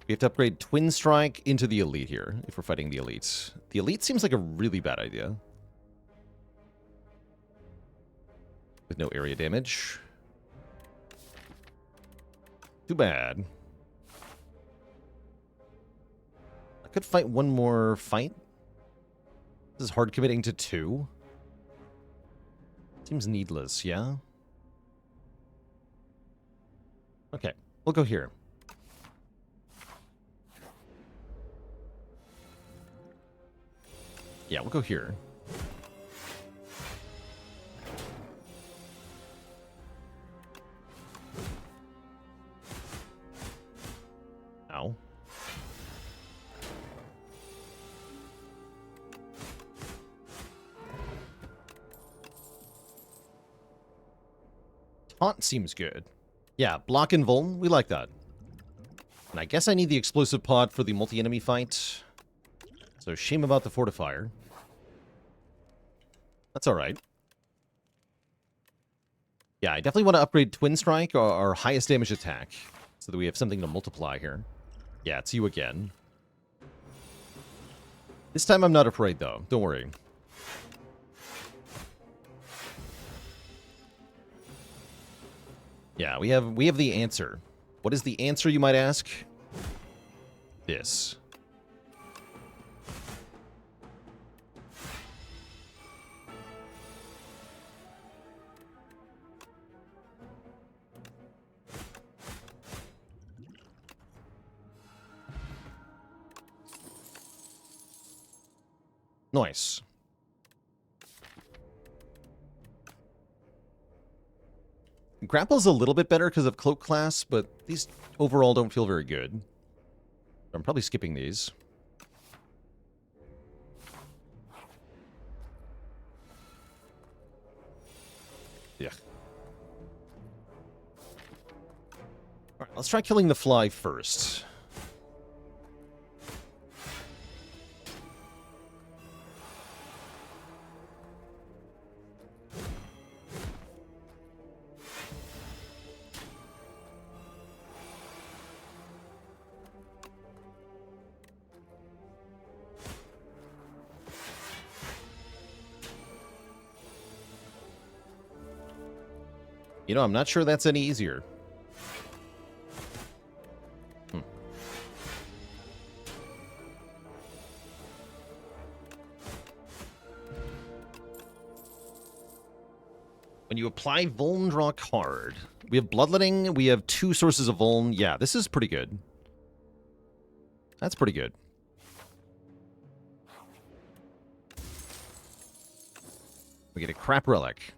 We have to upgrade Twin Strike into the Elite here, if we're fighting the Elite. The Elite seems like a really bad idea. With no area damage. Too bad. I could fight one more fight. This is hard committing to 2. Seems needless, yeah? Okay, we'll go here. Yeah, we'll go here. Ow. Taunt seems good. Yeah, block and vuln, we like that. And I guess I need the explosive pod for the multi-enemy fight. So shame about the fortifier. That's alright. Yeah, I definitely want to upgrade Twin Strike, our highest damage attack, so that we have something to multiply here. Yeah, it's you again. This time I'm not afraid, though. Don't worry. Yeah, we have the answer. What is the answer, you might ask? This. Nice. Grapple's a little bit better because of Cloak class, but these overall don't feel very good. I'm probably skipping these. Yeah. Alright, let's try killing the fly first. You know, I'm not sure that's any easier. When you apply Vuln, draw a card. We have Bloodletting, we have 2 sources of Vuln. Yeah, this is pretty good. That's pretty good. We get a crap relic.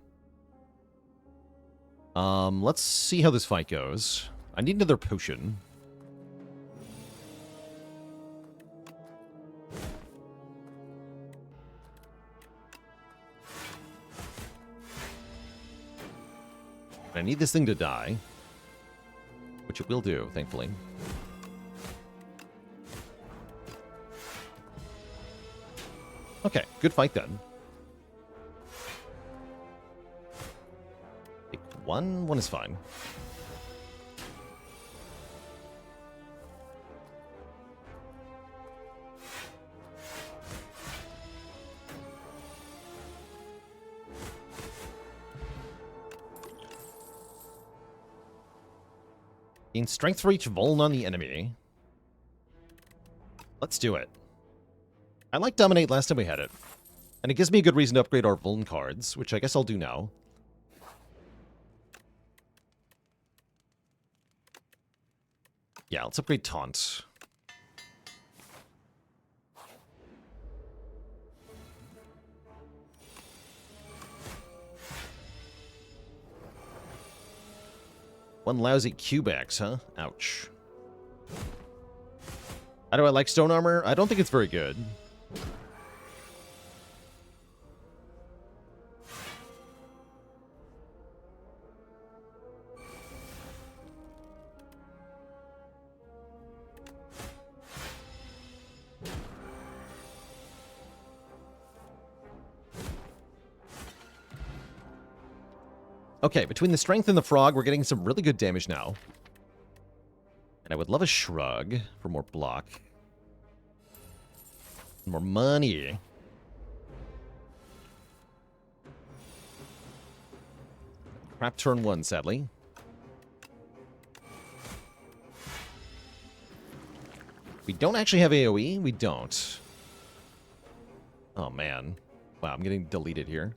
Let's see how this fight goes. I need another potion. I need this thing to die. Which it will do, thankfully. Okay, good fight then. Take one. One is fine. Gain strength for each vuln on the enemy. Let's do it. I like Dominate last time we had it. And it gives me a good reason to upgrade our vuln cards, which I guess I'll do now. Yeah, let's upgrade Taunt. One lousy Q-Bax, huh? Ouch. How do I like Stone Armor? I don't think it's very good. Okay, between the Strength and the Frog, we're getting some really good damage now. And I would love a Shrug for more block. More money. Crap turn 1, sadly. We don't actually have AoE? We don't. Oh, man. Wow, I'm getting deleted here.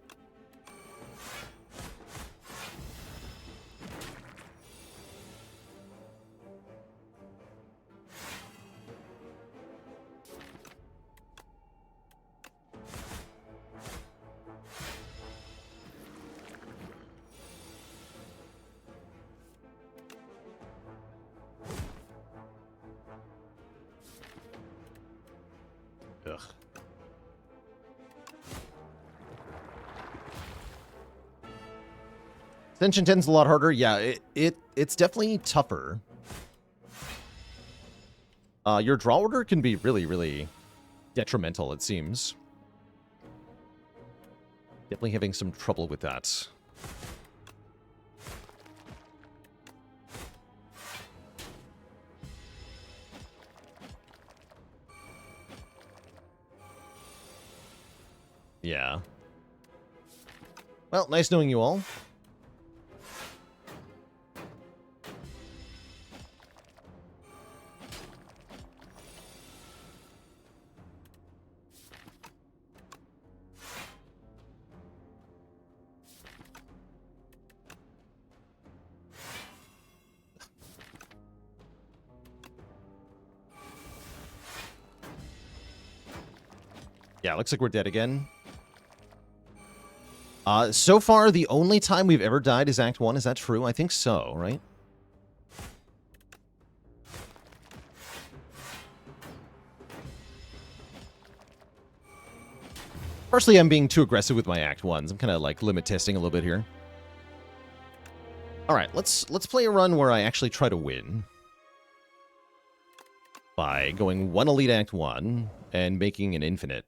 Ugh. Ascension 10's a lot harder. Yeah, it's definitely tougher. Your draw order can be really, really detrimental, it seems. Definitely having some trouble with that. Yeah. Well, nice knowing you all. Yeah, looks like we're dead again. So far, the only time we've ever died is Act 1. Is that true? I think so, right? Firstly, I'm being too aggressive with my Act 1s. I'm kind of like limit testing a little bit here. All right, let's play a run where I actually try to win. By going 1 Elite Act 1 and making an Infinite.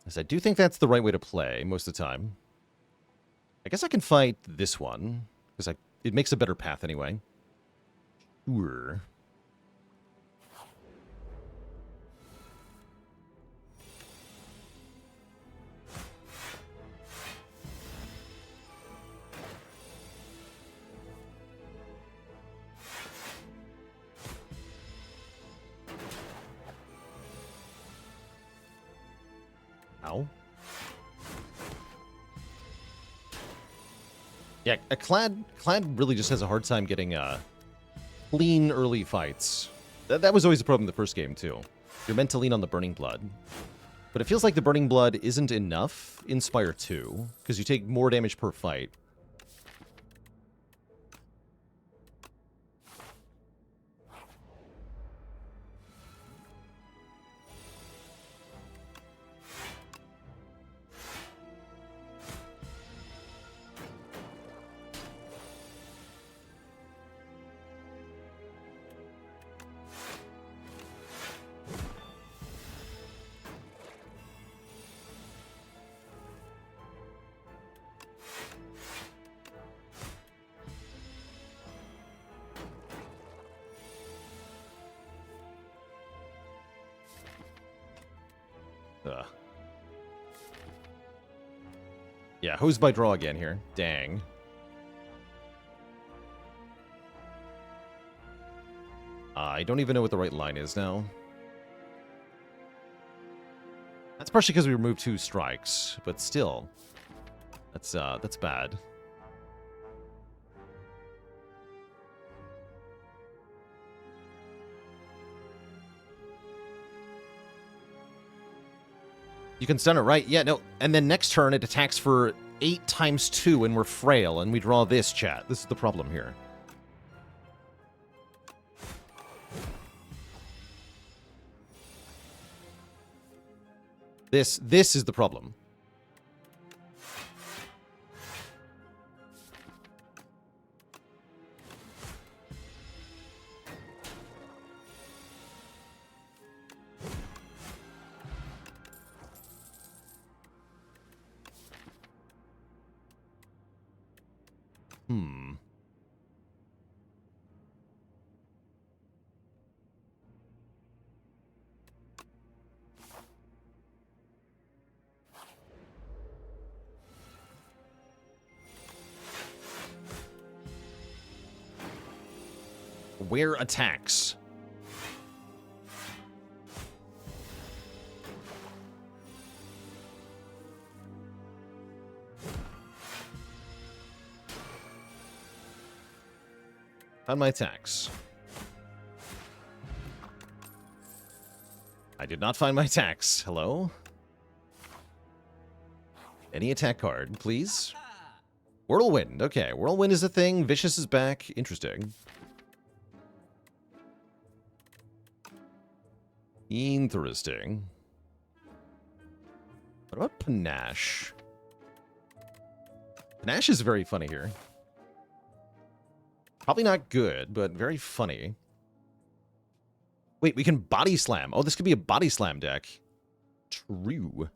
As I do think that's the right way to play most of the time. I guess I can fight this one, because it makes a better path anyway. Sure. Ow. Yeah, Clad really just has a hard time getting clean early fights. That was always a problem in the first game, too. You're meant to lean on the Burning Blood. But it feels like the Burning Blood isn't enough in Spire 2, because you take more damage per fight. Ugh. Yeah, who's by draw again here? Dang. I don't even know what the right line is now. That's partially because we removed 2 strikes, but still. That's bad. You can stun it, right? Yeah, no. And then next turn, it attacks for 8 times 2, and we're frail, and we draw this, chat. This is the problem here. This is the problem. Where attacks? Found my attacks. I did not find my attacks. Hello? Any attack card, please? Whirlwind. Okay, Whirlwind is a thing. Vicious is back. Interesting. Interesting. What about Panache? Panache is very funny here. Probably not good, but very funny. Wait, we can body slam. Oh, this could be a body slam deck. True.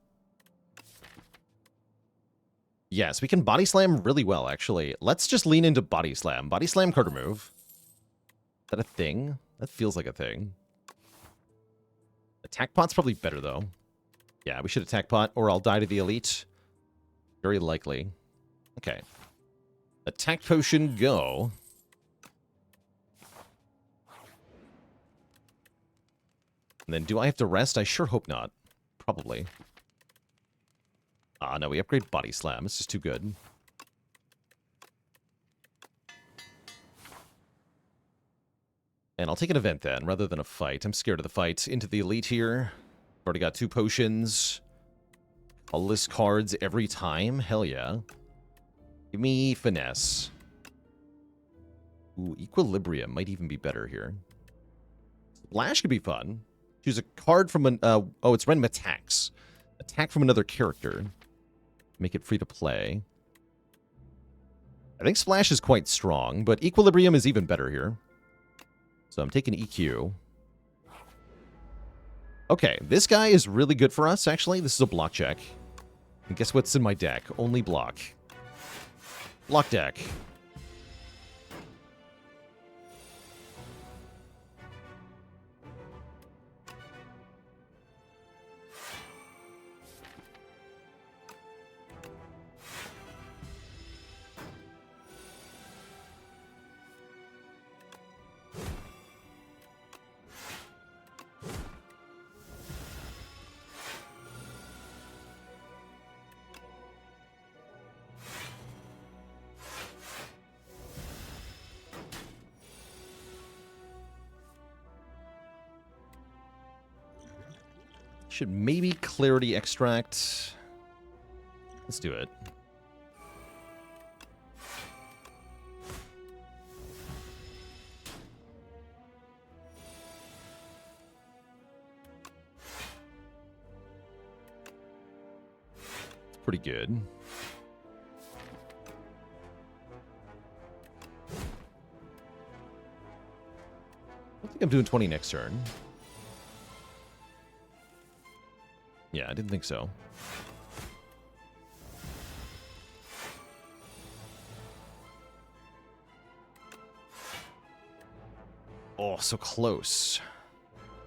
Yes, we can body slam really well, actually. Let's just lean into body slam. Body slam card remove. Is that a thing? That feels like a thing. Attack pot's probably better, though. Yeah, we should attack pot, or I'll die to the elite. Very likely. Okay. Attack potion, go. And then do I have to rest? I sure hope not. Probably. Ah, no, we upgrade body slam. It's just too good. And I'll take an event then, rather than a fight. I'm scared of the fight. Into the elite here. Already got 2 potions. I'll list cards every time. Hell yeah. Give me finesse. Ooh, equilibrium might even be better here. Splash could be fun. Choose a card from an... oh, it's random attacks. Attack from another character. Make it free to play. I think Splash is quite strong, but Equilibrium is even better here. So I'm taking EQ. Okay, this guy is really good for us, actually. This is a block check. And guess what's in my deck? Only block. Block deck. Should maybe Clarity Extract. Let's do it. It's pretty good. I think I'm doing 20 next turn. Yeah, I didn't think so. Oh, so close.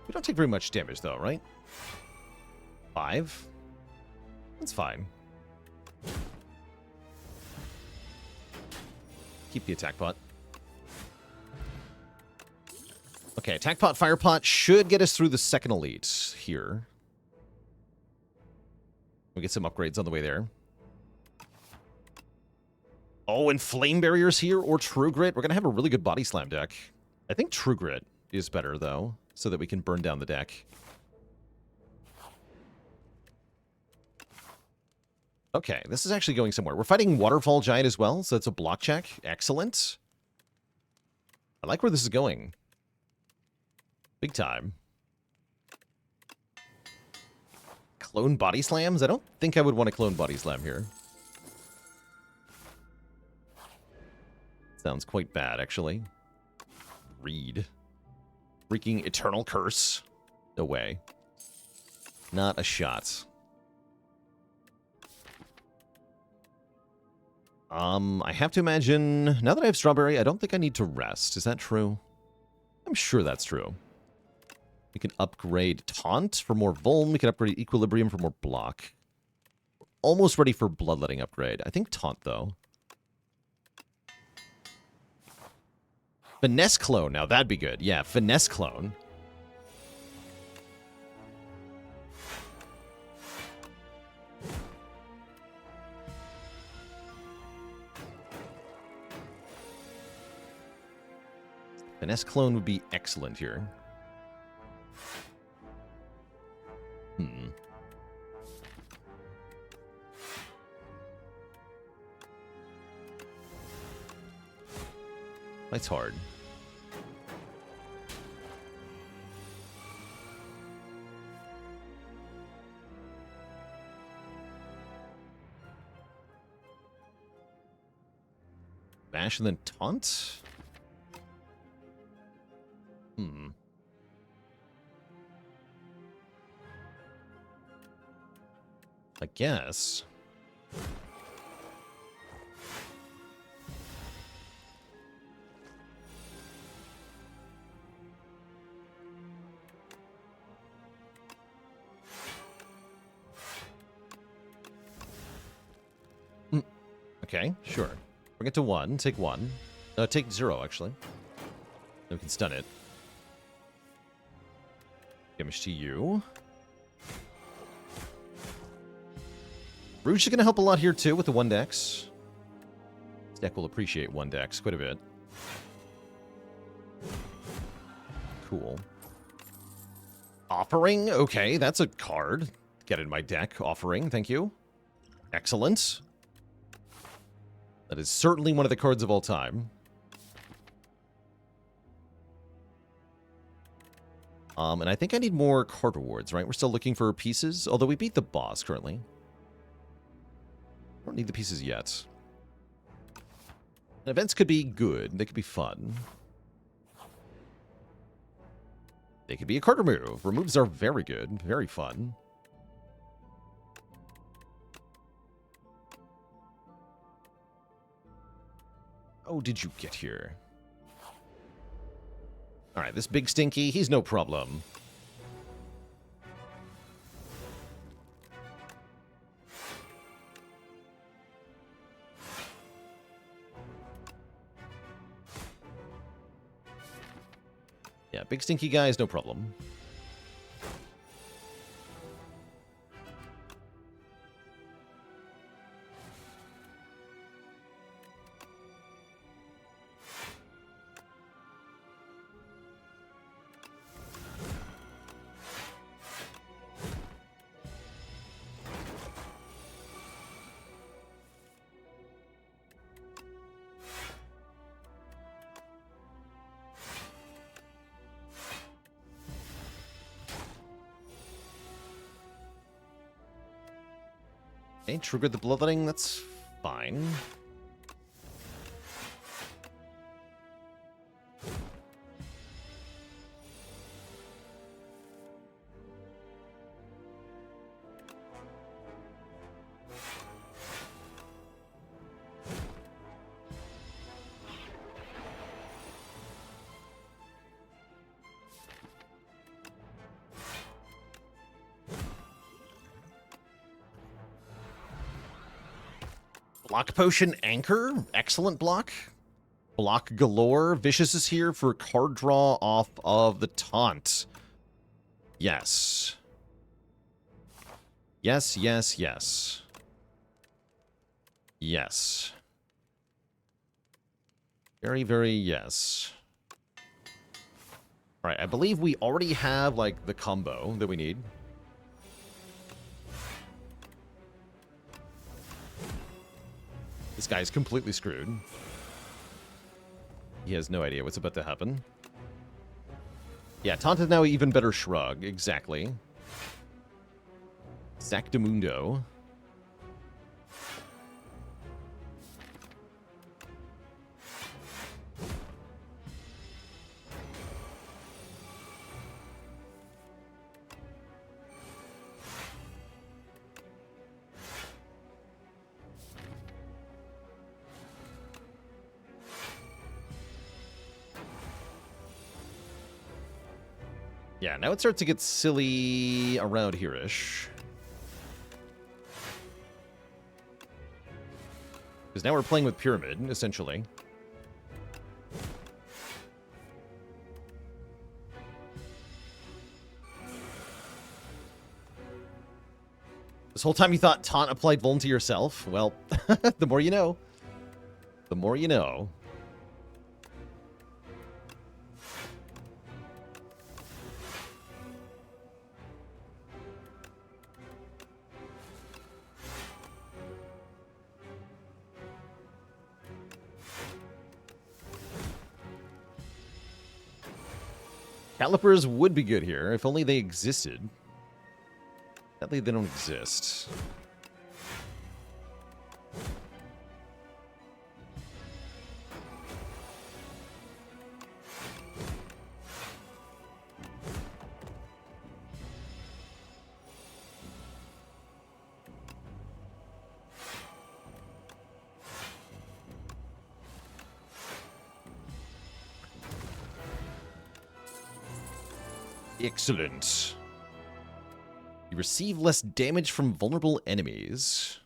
We don't take very much damage, though, right? 5. That's fine. Keep the attack pot. Okay, attack pot, fire pot should get us through the second elite here. We get some upgrades on the way there. Oh, and flame barriers here or true grit. We're going to have a really good body slam deck. I think true grit is better, though, so that we can burn down the deck. Okay, this is actually going somewhere. We're fighting Waterfall Giant as well, so that's a block check. Excellent. I like where this is going. Big time. Clone body slams? I don't think I would want to clone body slam here. Sounds quite bad, actually. Read. Freaking Eternal Curse. No way. Not a shot. I have to imagine, now that I have Strawberry, I don't think I need to rest. Is that true? I'm sure that's true. We can upgrade Taunt for more Vuln. We can upgrade Equilibrium for more block. Almost ready for Bloodletting upgrade. I think Taunt, though. Finesse Clone. Now, that'd be good. Yeah, Finesse Clone. Finesse Clone would be excellent here. That's hard. Bash and then Taunt? I guess. Okay, sure. Bring it to 1. Take 1. Take 0, actually. Then we can stun it. Damage to you. Rouge is going to help a lot here, too, with the 1 dex. This deck will appreciate 1 dex quite a bit. Cool. Offering? Okay, that's a card. Get in my deck. Offering, thank you. Excellent. That is certainly one of the cards of all time. And I think I need more card rewards, right? We're still looking for pieces, although we beat the boss currently. Don't need the pieces yet. And events could be good. They could be fun. They could be a card remove. Removes are very good. Very fun. Oh, did you get here? Alright, this big stinky, he's no problem. Yeah, big stinky guy is no problem. Okay, triggered the bloodletting, that's fine. Block Potion Anchor. Excellent block. Block galore. Vicious is here for card draw off of the taunt. Yes. Yes, yes, yes. Yes. Very, very yes. Alright, I believe we already have, like, the combo that we need. This guy's completely screwed. He has no idea what's about to happen. Yeah, taunt is now even better shrug. Exactly. Zactamundo. Yeah, now it starts to get silly around here-ish. Because now we're playing with Pyramid, essentially. This whole time you thought taunt applied Vuln to yourself? Well, the more you know. The more you know. Calipers would be good here, if only they existed. Sadly, they don't exist. Excellent. You receive less damage from vulnerable enemies.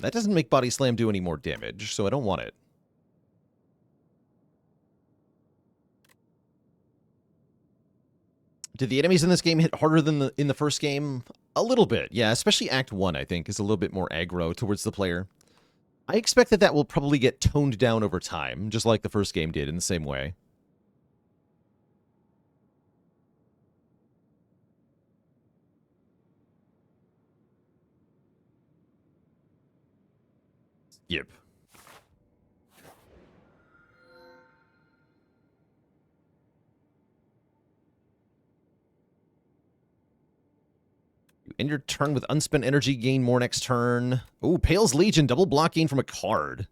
That doesn't make Body Slam do any more damage, so I don't want it. Did the enemies in this game hit harder than in the first game? A little bit, yeah. Especially Act 1, I think, is a little bit more aggro towards the player. I expect that that will probably get toned down over time, just like the first game did in the same way. Yep. You end your turn with unspent energy, gain more next turn. Oh, Pale's Legion, double block gain from a card.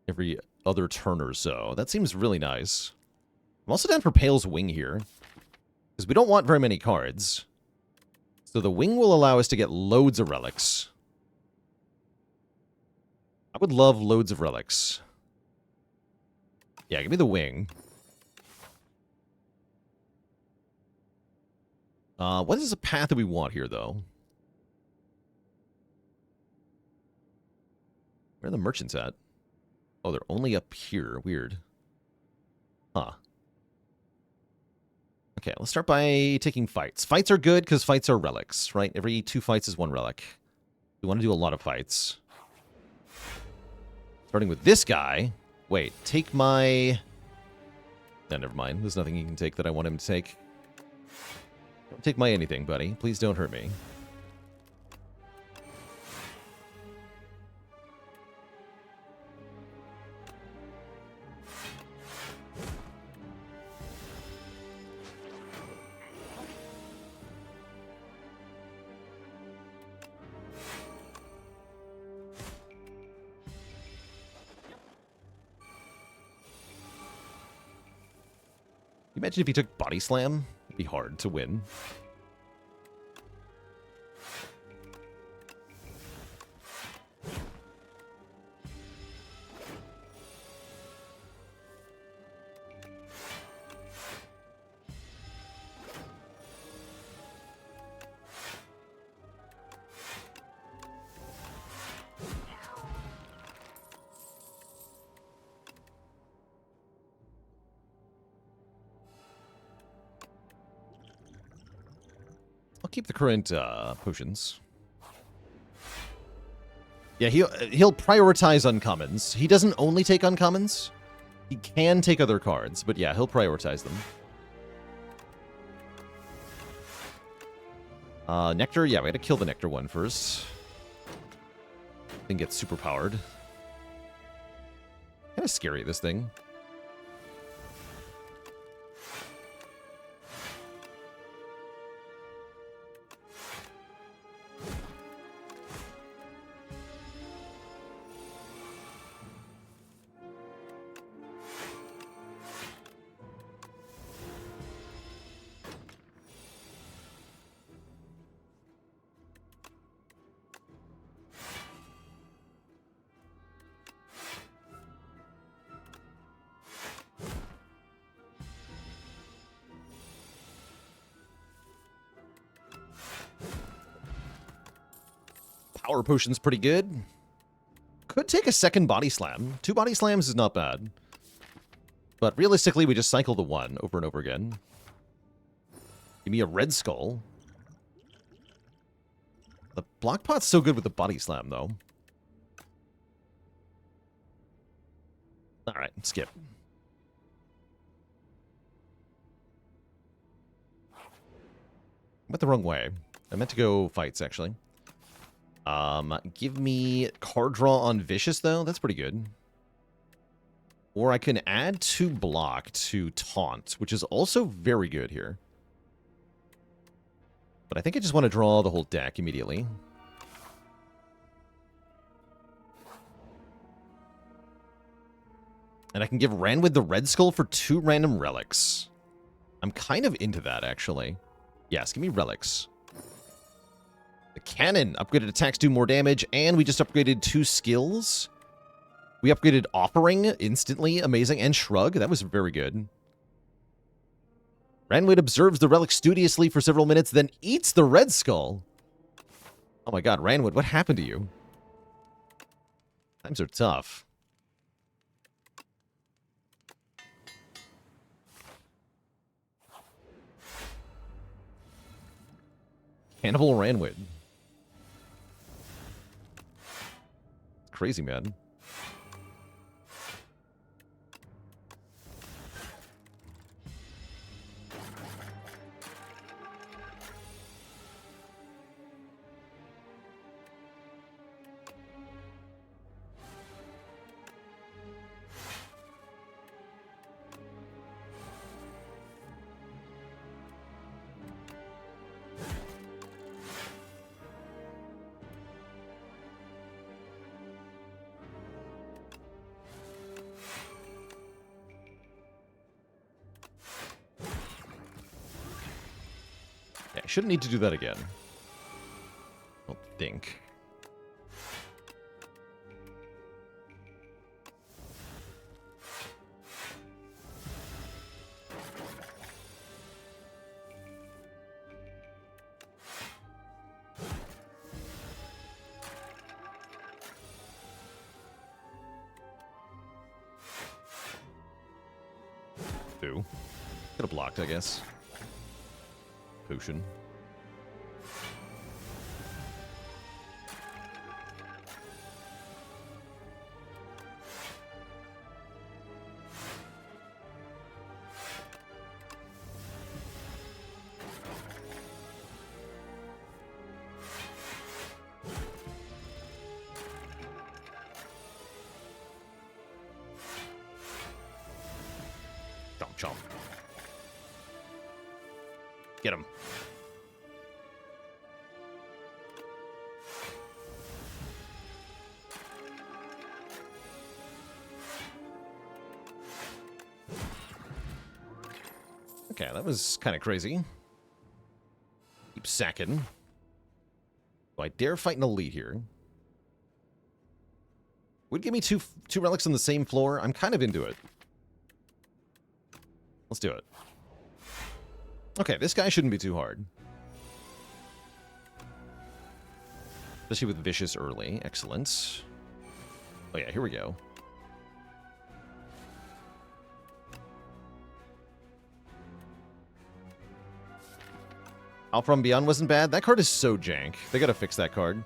Every other turn or so. That seems really nice. I'm also down for Pale's Wing here, because we don't want very many cards. So the Wing will allow us to get loads of relics. I would love loads of relics. Yeah, give me the Wing. What is the path that we want here, though? Where are the merchants at? Oh, they're only up here. Weird. Huh. Okay, let's start by taking fights. Fights are good because fights are relics, right? Every 2 fights is 1 relic. We want to do a lot of fights. Starting with this guy. Wait, take my... No, never mind. There's nothing he can take that I want him to take. Don't take my anything, buddy. Please don't hurt me. Imagine if he took Body Slam. It'd be hard to win. I'll keep the current potions. Yeah, he'll prioritize uncommons. He doesn't only take uncommons. He can take other cards, but yeah, he'll prioritize them. Nectar, yeah, we gotta kill the Nectar one first. Then get super powered. Kind of scary, this thing. Power potion's pretty good. Could take a second body slam. 2 body slams is not bad. But realistically, we just cycle the 1 over and over again. Give me a red skull. The block pot's so good with the body slam, though. Alright, skip. Went the wrong way. I meant to go fights, actually. Give me card draw on Vicious, though. That's pretty good. Or I can add 2 block to Taunt, which is also very good here. But I think I just want to draw the whole deck immediately. And I can give Ranwood the Red Skull for 2 random relics. I'm kind of into that, actually. Yes, give me relics. The cannon. Upgraded attacks do more damage, and we just upgraded 2 skills. We upgraded Offering instantly. Amazing. And Shrug. That was very good. Ranwood observes the relic studiously for several minutes, then eats the Red Skull. Oh my god, Ranwood, what happened to you? Times are tough. Cannibal Ranwood. Crazy, man. Yeah, I shouldn't need to do that again. I don't think. Could have blocked, I guess. Potion. Chomp chomp. Get him. Okay, that was kind of crazy. Keep sacking. Do I dare fight an elite here? Would give me two relics on the same floor. I'm kind of into it. Let's do it. Okay, this guy shouldn't be too hard. Especially with Vicious early. Excellent. Oh yeah, here we go. Out from Beyond wasn't bad. That card is so jank. They gotta fix that card.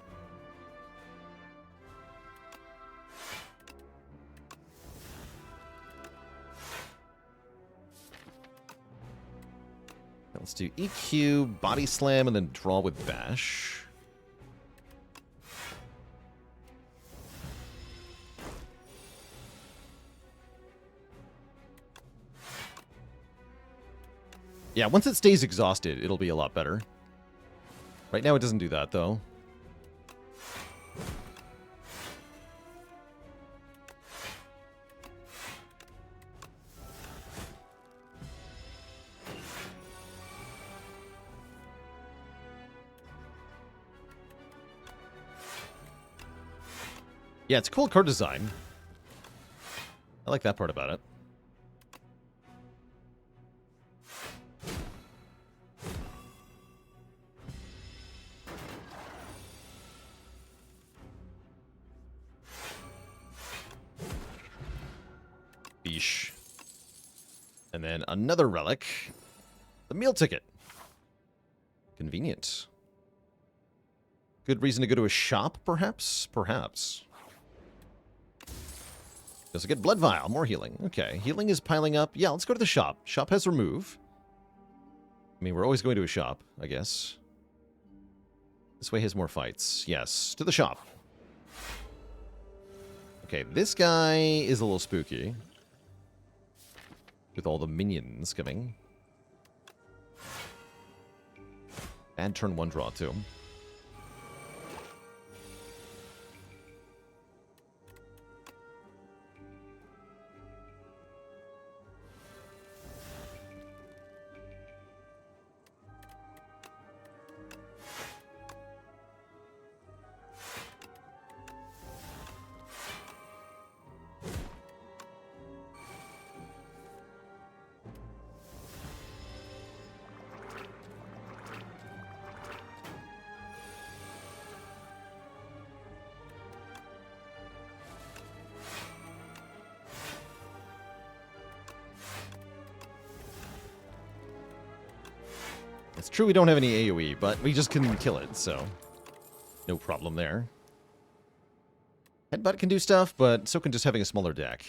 Let's do EQ, Body Slam, and then draw with Bash. Yeah, once it stays exhausted, it'll be a lot better. Right now it doesn't do that, though. Yeah, it's a cool card design. I like that part about it. Beesh. And then another relic. The meal ticket. Convenient. Good reason to go to a shop, perhaps? Perhaps. Does it get blood vial? More healing. Okay, healing is piling up. Yeah, let's go to the shop. Shop has remove. I mean, we're always going to a shop, I guess. This way has more fights. Yes, to the shop. Okay, this guy is a little spooky. With all the minions coming. And turn 1 draw, too. It's true we don't have any AoE, but we just can kill it, so no problem there. Headbutt can do stuff, but so can just having a smaller deck.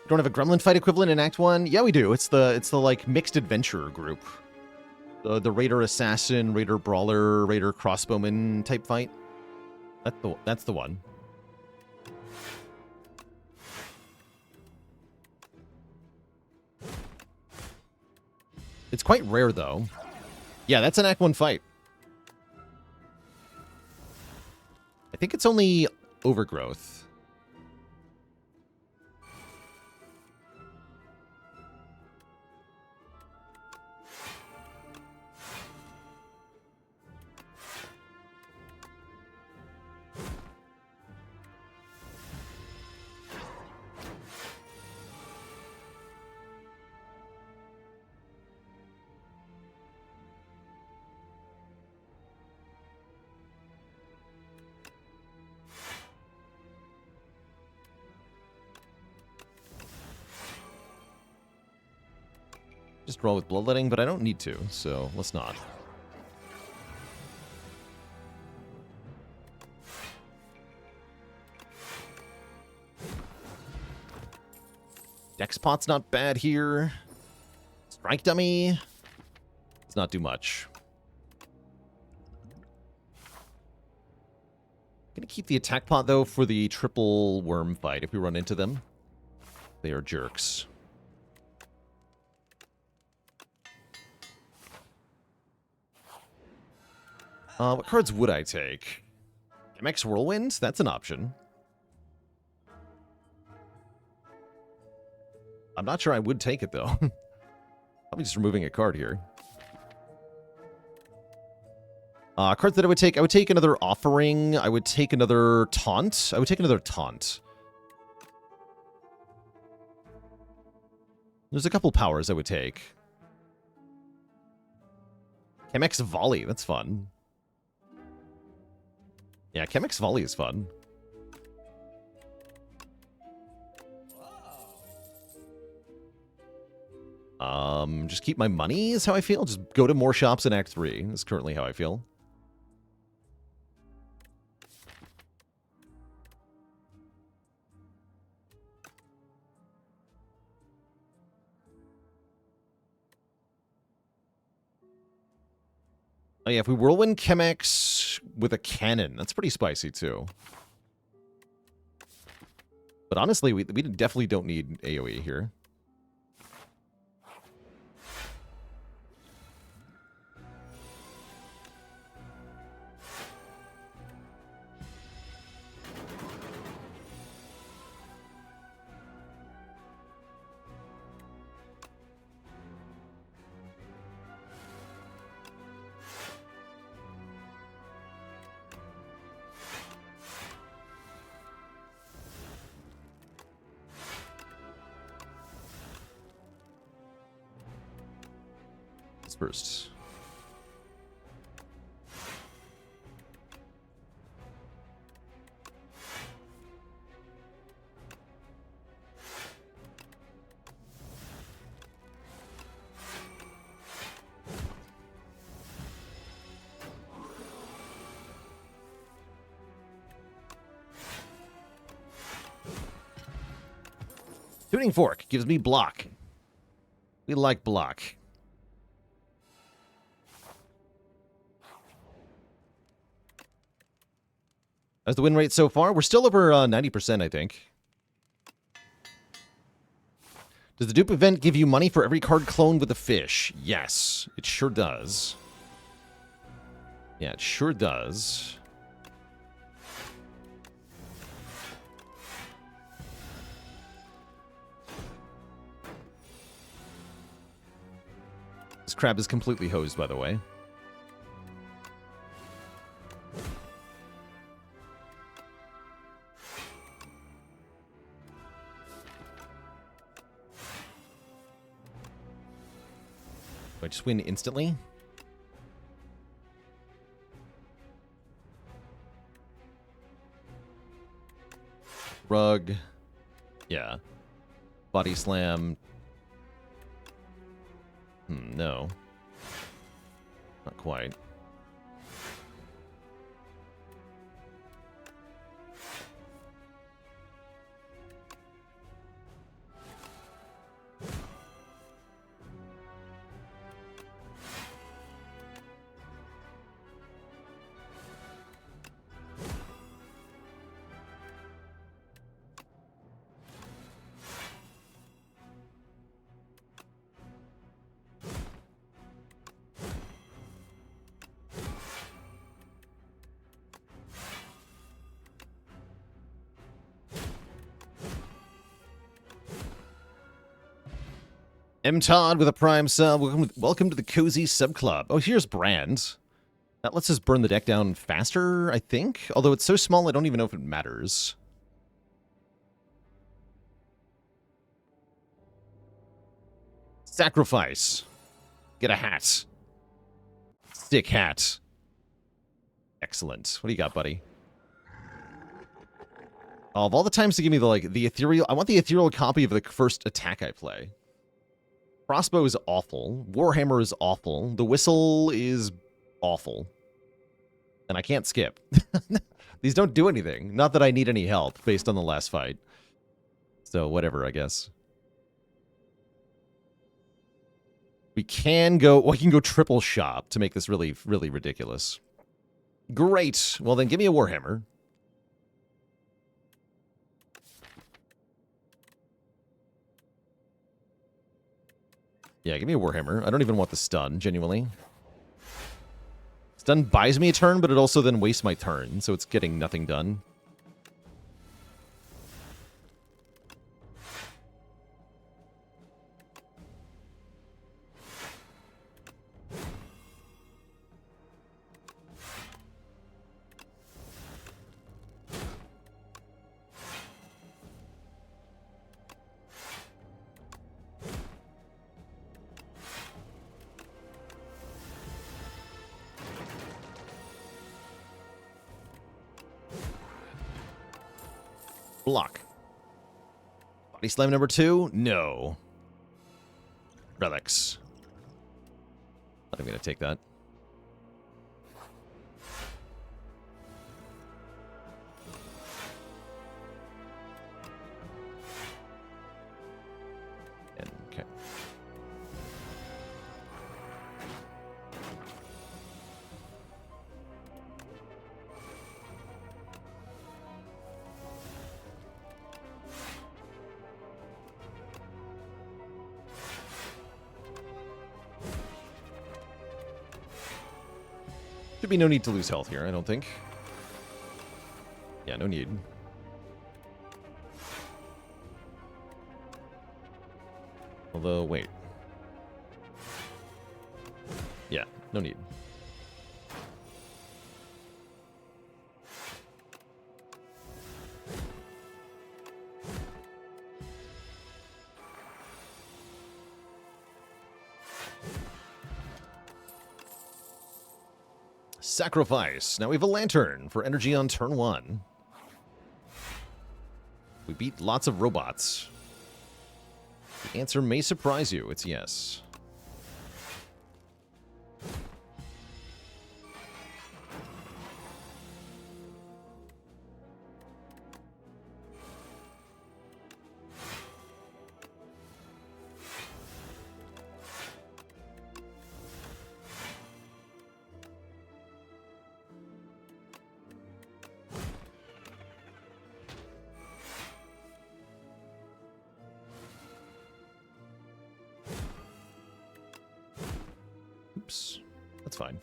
Don't have a Gremlin fight equivalent in Act 1? Yeah, we do. It's the like mixed adventure group. The Raider Assassin, Raider Brawler, Raider Crossbowman type fight. That's the one. It's quite rare, though. Yeah, that's an Act 1 fight. I think it's only Overgrowth. Just roll with Bloodletting, but I don't need to, so let's not. Dex Pot's not bad here. Strike Dummy does not do much. Gonna keep the attack pot, though, for the triple worm fight if we run into them. They are jerks. What cards would I take? MX Whirlwind? That's an option. I'm not sure I would take it, though. Probably just removing a card here. Cards that I would take another Offering. I would take another Taunt. I would take another Taunt. There's a couple powers I would take. MX Volley, that's fun. Yeah, Chemix Volley is fun. Just keep my money is how I feel. Just go to more shops in Act 3 is currently how I feel. Oh yeah, if we whirlwind Chemex with a cannon, that's pretty spicy too. But honestly, we definitely don't need AoE here. First. Tuning fork gives me block. We like block. As the win rate so far, we're still over 90%, I think. Does the dupe event give you money for every card cloned with a fish? Yes, it sure does. Yeah, it sure does. This crab is completely hosed, by the way. Do I just win instantly? Rug. Yeah. Body slam. No. Not quite. M. Todd with a prime sub. Welcome to the Cozy Sub Club. Oh, here's Brand. That lets us burn the deck down faster, I think. Although it's so small, I don't even know if it matters. Sacrifice. Get a hat. Stick hat. Excellent. What do you got, buddy? Oh, of all the times to give me the ethereal... I want the ethereal copy of the first attack I play. Crossbow is awful. Warhammer is awful. The whistle is awful. And I can't skip. These don't do anything. Not that I need any help based on the last fight. So whatever, I guess. We can go... Well, I can go triple shop to make this really, really ridiculous. Great. Well, then give me a Warhammer. Yeah, give me a Warhammer. I don't even want the stun, genuinely. Stun buys me a turn, but it also then wastes my turn, so it's getting nothing done. Block. Body slam number 2? No. relics. I'm going to take that. Okay. Should be no need to lose health here, I don't think. Yeah, no need. Although, wait. Yeah, no need. Sacrifice. Now we have a lantern for energy on turn 1. We beat lots of robots. The answer may surprise you. It's yes. Oops. That's fine.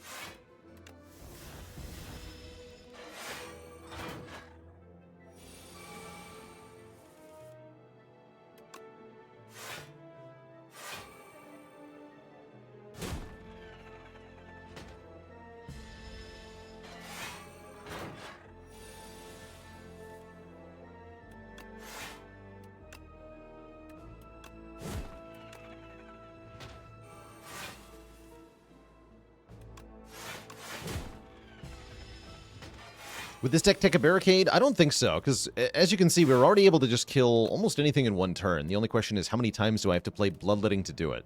Would this deck take a barricade? I don't think so, because as you can see, we're already able to just kill almost anything in one turn. The only question is, how many times do I have to play Bloodletting to do it?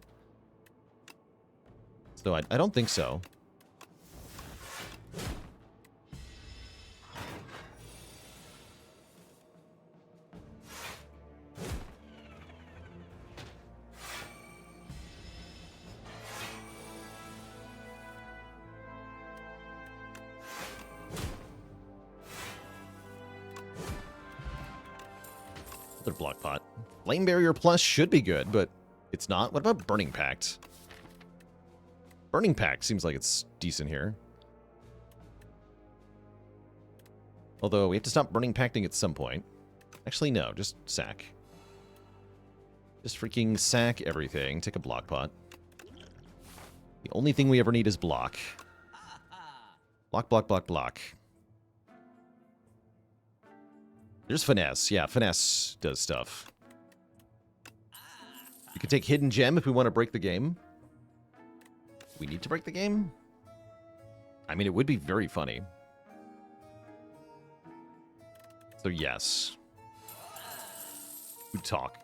So I don't think so. Another block pot. Flame Barrier Plus should be good, but it's not. What about Burning Pact? Burning Pact seems like it's decent here. Although, we have to stop Burning Pacting at some point. Actually, no. Just sack. Just freaking sack everything. Take a block pot. The only thing we ever need is block. Block, block, block, block. There's Finesse. Yeah, Finesse does stuff. We could take Hidden Gem if we want to break the game. We need to break the game? I mean, it would be very funny. So, yes. We talk.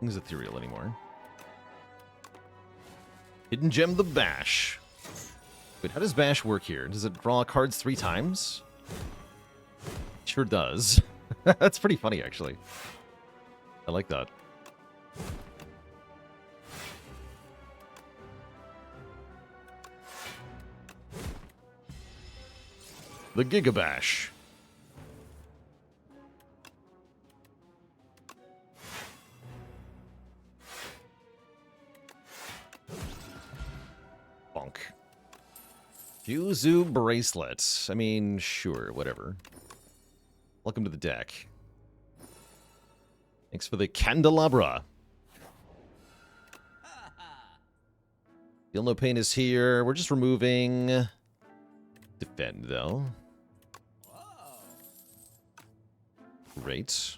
Is ethereal anymore. Hidden Gem the Bash. Wait, how does Bash work here? Does it draw cards 3 times? Sure does. That's pretty funny, actually. I like that. The Gigabash. Bonk. Yuzu Bracelet. I mean, sure, whatever. Welcome to the deck. Thanks for the candelabra. Feel no pain is here. We're just removing... Defend, though. Great.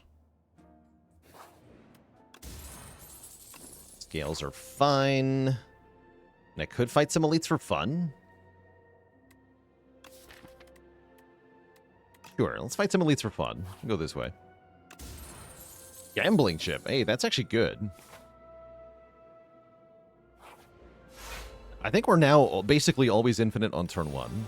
Scales are fine. And I could fight some elites for fun. Sure, let's fight some elites for fun. Go this way. Gambling chip. Hey, that's actually good. I think we're now basically always infinite on turn 1.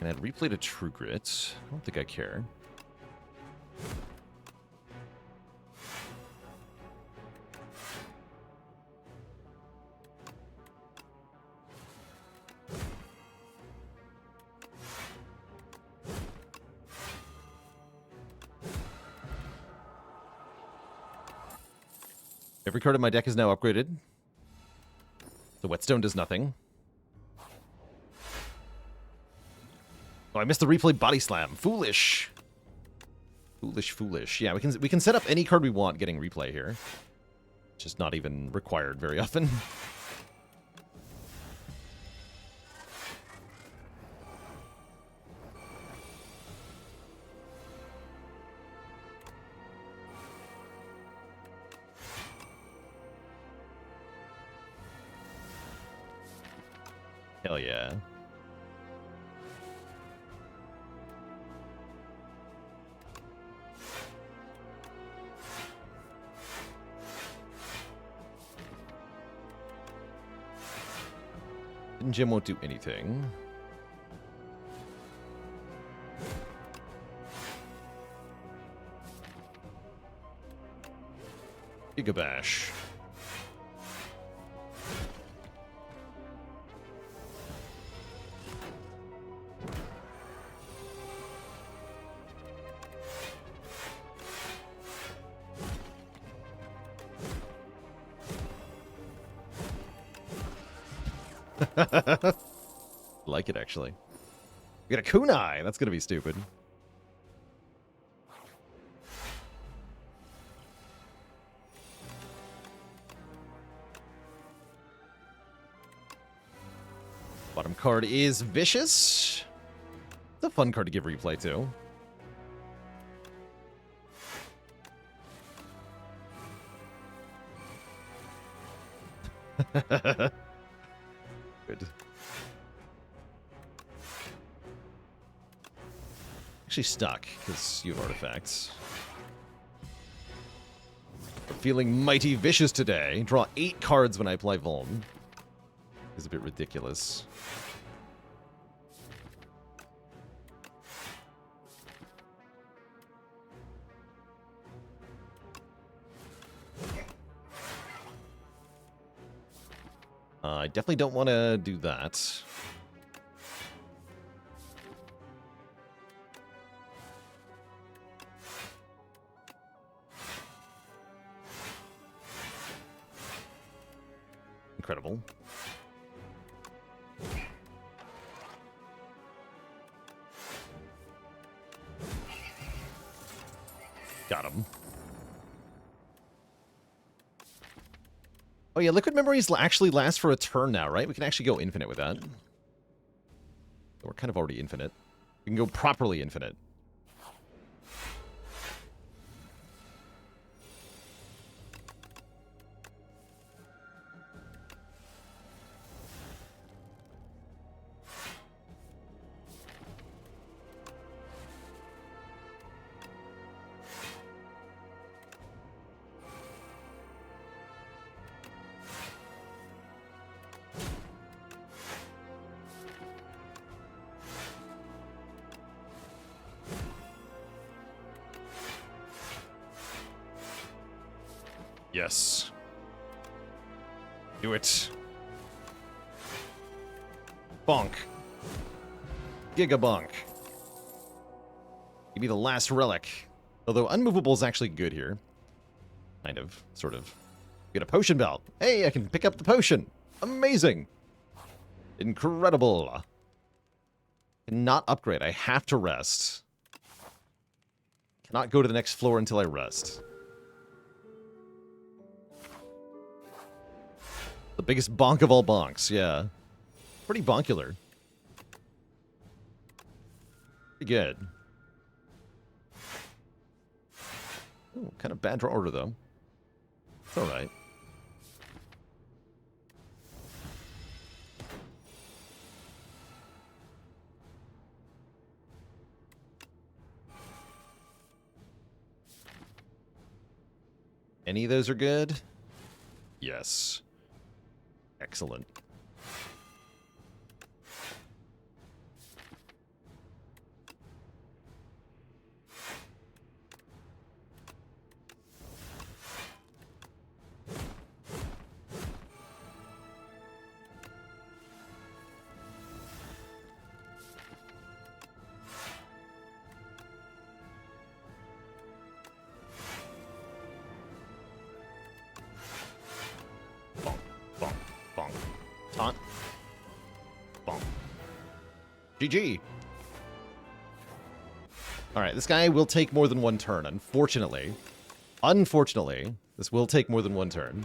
And add replay to True Grit. I don't think I care. Every card in my deck is now upgraded. The Whetstone does nothing. Oh, I missed the replay body slam. Foolish. Foolish, foolish. Yeah, we can set up any card we want getting replay here. Just not even required very often. Hell yeah. Jim won't do anything. Gigabash. Like it, actually. We got a kunai! That's gonna be stupid. Bottom card is Vicious. It's a fun card to give replay to. Good. Actually stuck, because you have artifacts. Feeling mighty vicious today. Draw 8 cards when I play Vuln. Is a bit ridiculous. I definitely don't want to do that. Incredible. Got him. Oh yeah, Liquid Memories actually last for a turn now, right? We can actually go infinite with that. We're kind of already infinite. We can go properly infinite. Yes. Do it. Bonk. Gigabonk. Give me the last relic. Although unmovable is actually good here. Kind of. Sort of. Get a potion belt. Hey, I can pick up the potion. Amazing. Incredible. Cannot upgrade. I have to rest. Cannot go to the next floor until I rest. The biggest bonk of all bonks, yeah. Pretty bonkular. Pretty good. Ooh, kind of bad for order, though. It's alright. Any of those are good? Yes. Excellent. Taunt. Bonk. GG. Alright, this guy will take more than one turn, unfortunately. Unfortunately, this will take more than one turn.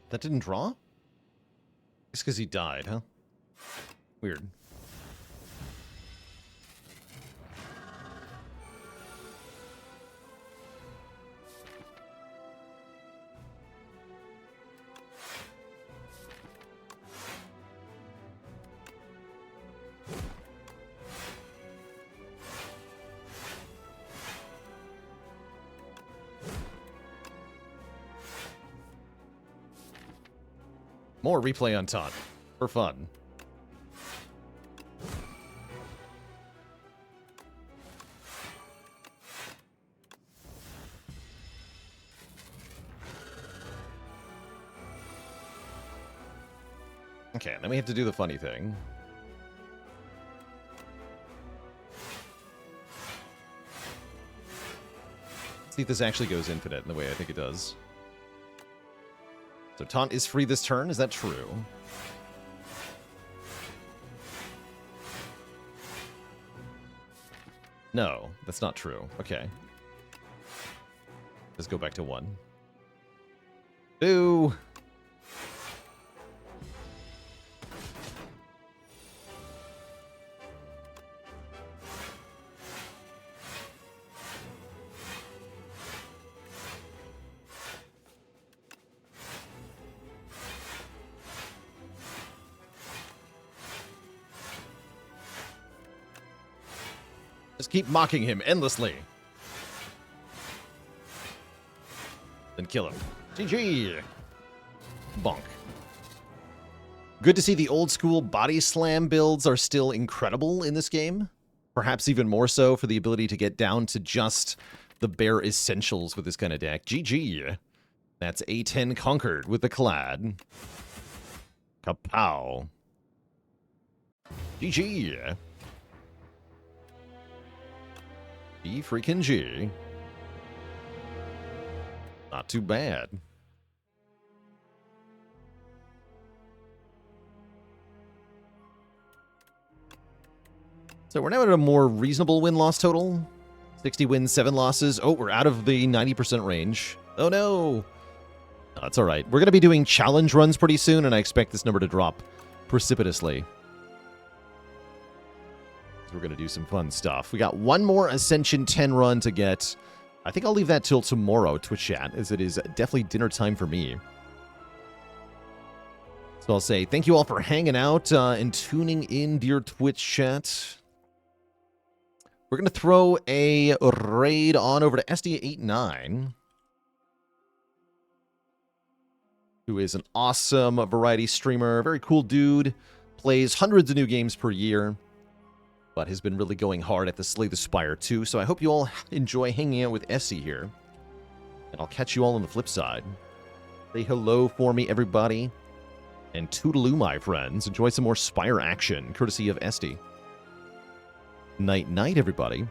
That didn't draw? It's because he died, huh? Weird. More replay on Taunt. For fun. Okay, then we have to do the funny thing. See if this actually goes infinite in the way I think it does. So Taunt is free this turn, is that true? No, that's not true. Okay. Let's go back to 1. Boo! Just keep mocking him endlessly. Then kill him. GG! Bonk. Good to see the old school body slam builds are still incredible in this game. Perhaps even more so for the ability to get down to just the bare essentials with this kind of deck. GG. That's A10 conquered with the Clad. Kapow. GG. G freaking G. Not too bad. So we're now at a more reasonable win-loss total. 60 wins, 7 losses. Oh, we're out of the 90% range. Oh no! That's alright. We're going to be doing challenge runs pretty soon, and I expect this number to drop precipitously. We're going to do some fun stuff. We got one more Ascension 10 run to get, I think I'll leave that till tomorrow, Twitch chat, as it is definitely dinner time for me. So I'll say thank you all for hanging out and tuning in, dear Twitch chat. We're going to throw a raid on over to SD89, who is an awesome variety streamer, very cool dude, plays hundreds of new games per year, but has been really going hard at the Slay the Spire too. So I hope you all enjoy hanging out with Essie here, and I'll catch you all on the flip side. Say hello for me, everybody, and toodaloo, my friends. Enjoy some more Spire action, courtesy of Esty. Night-night, everybody.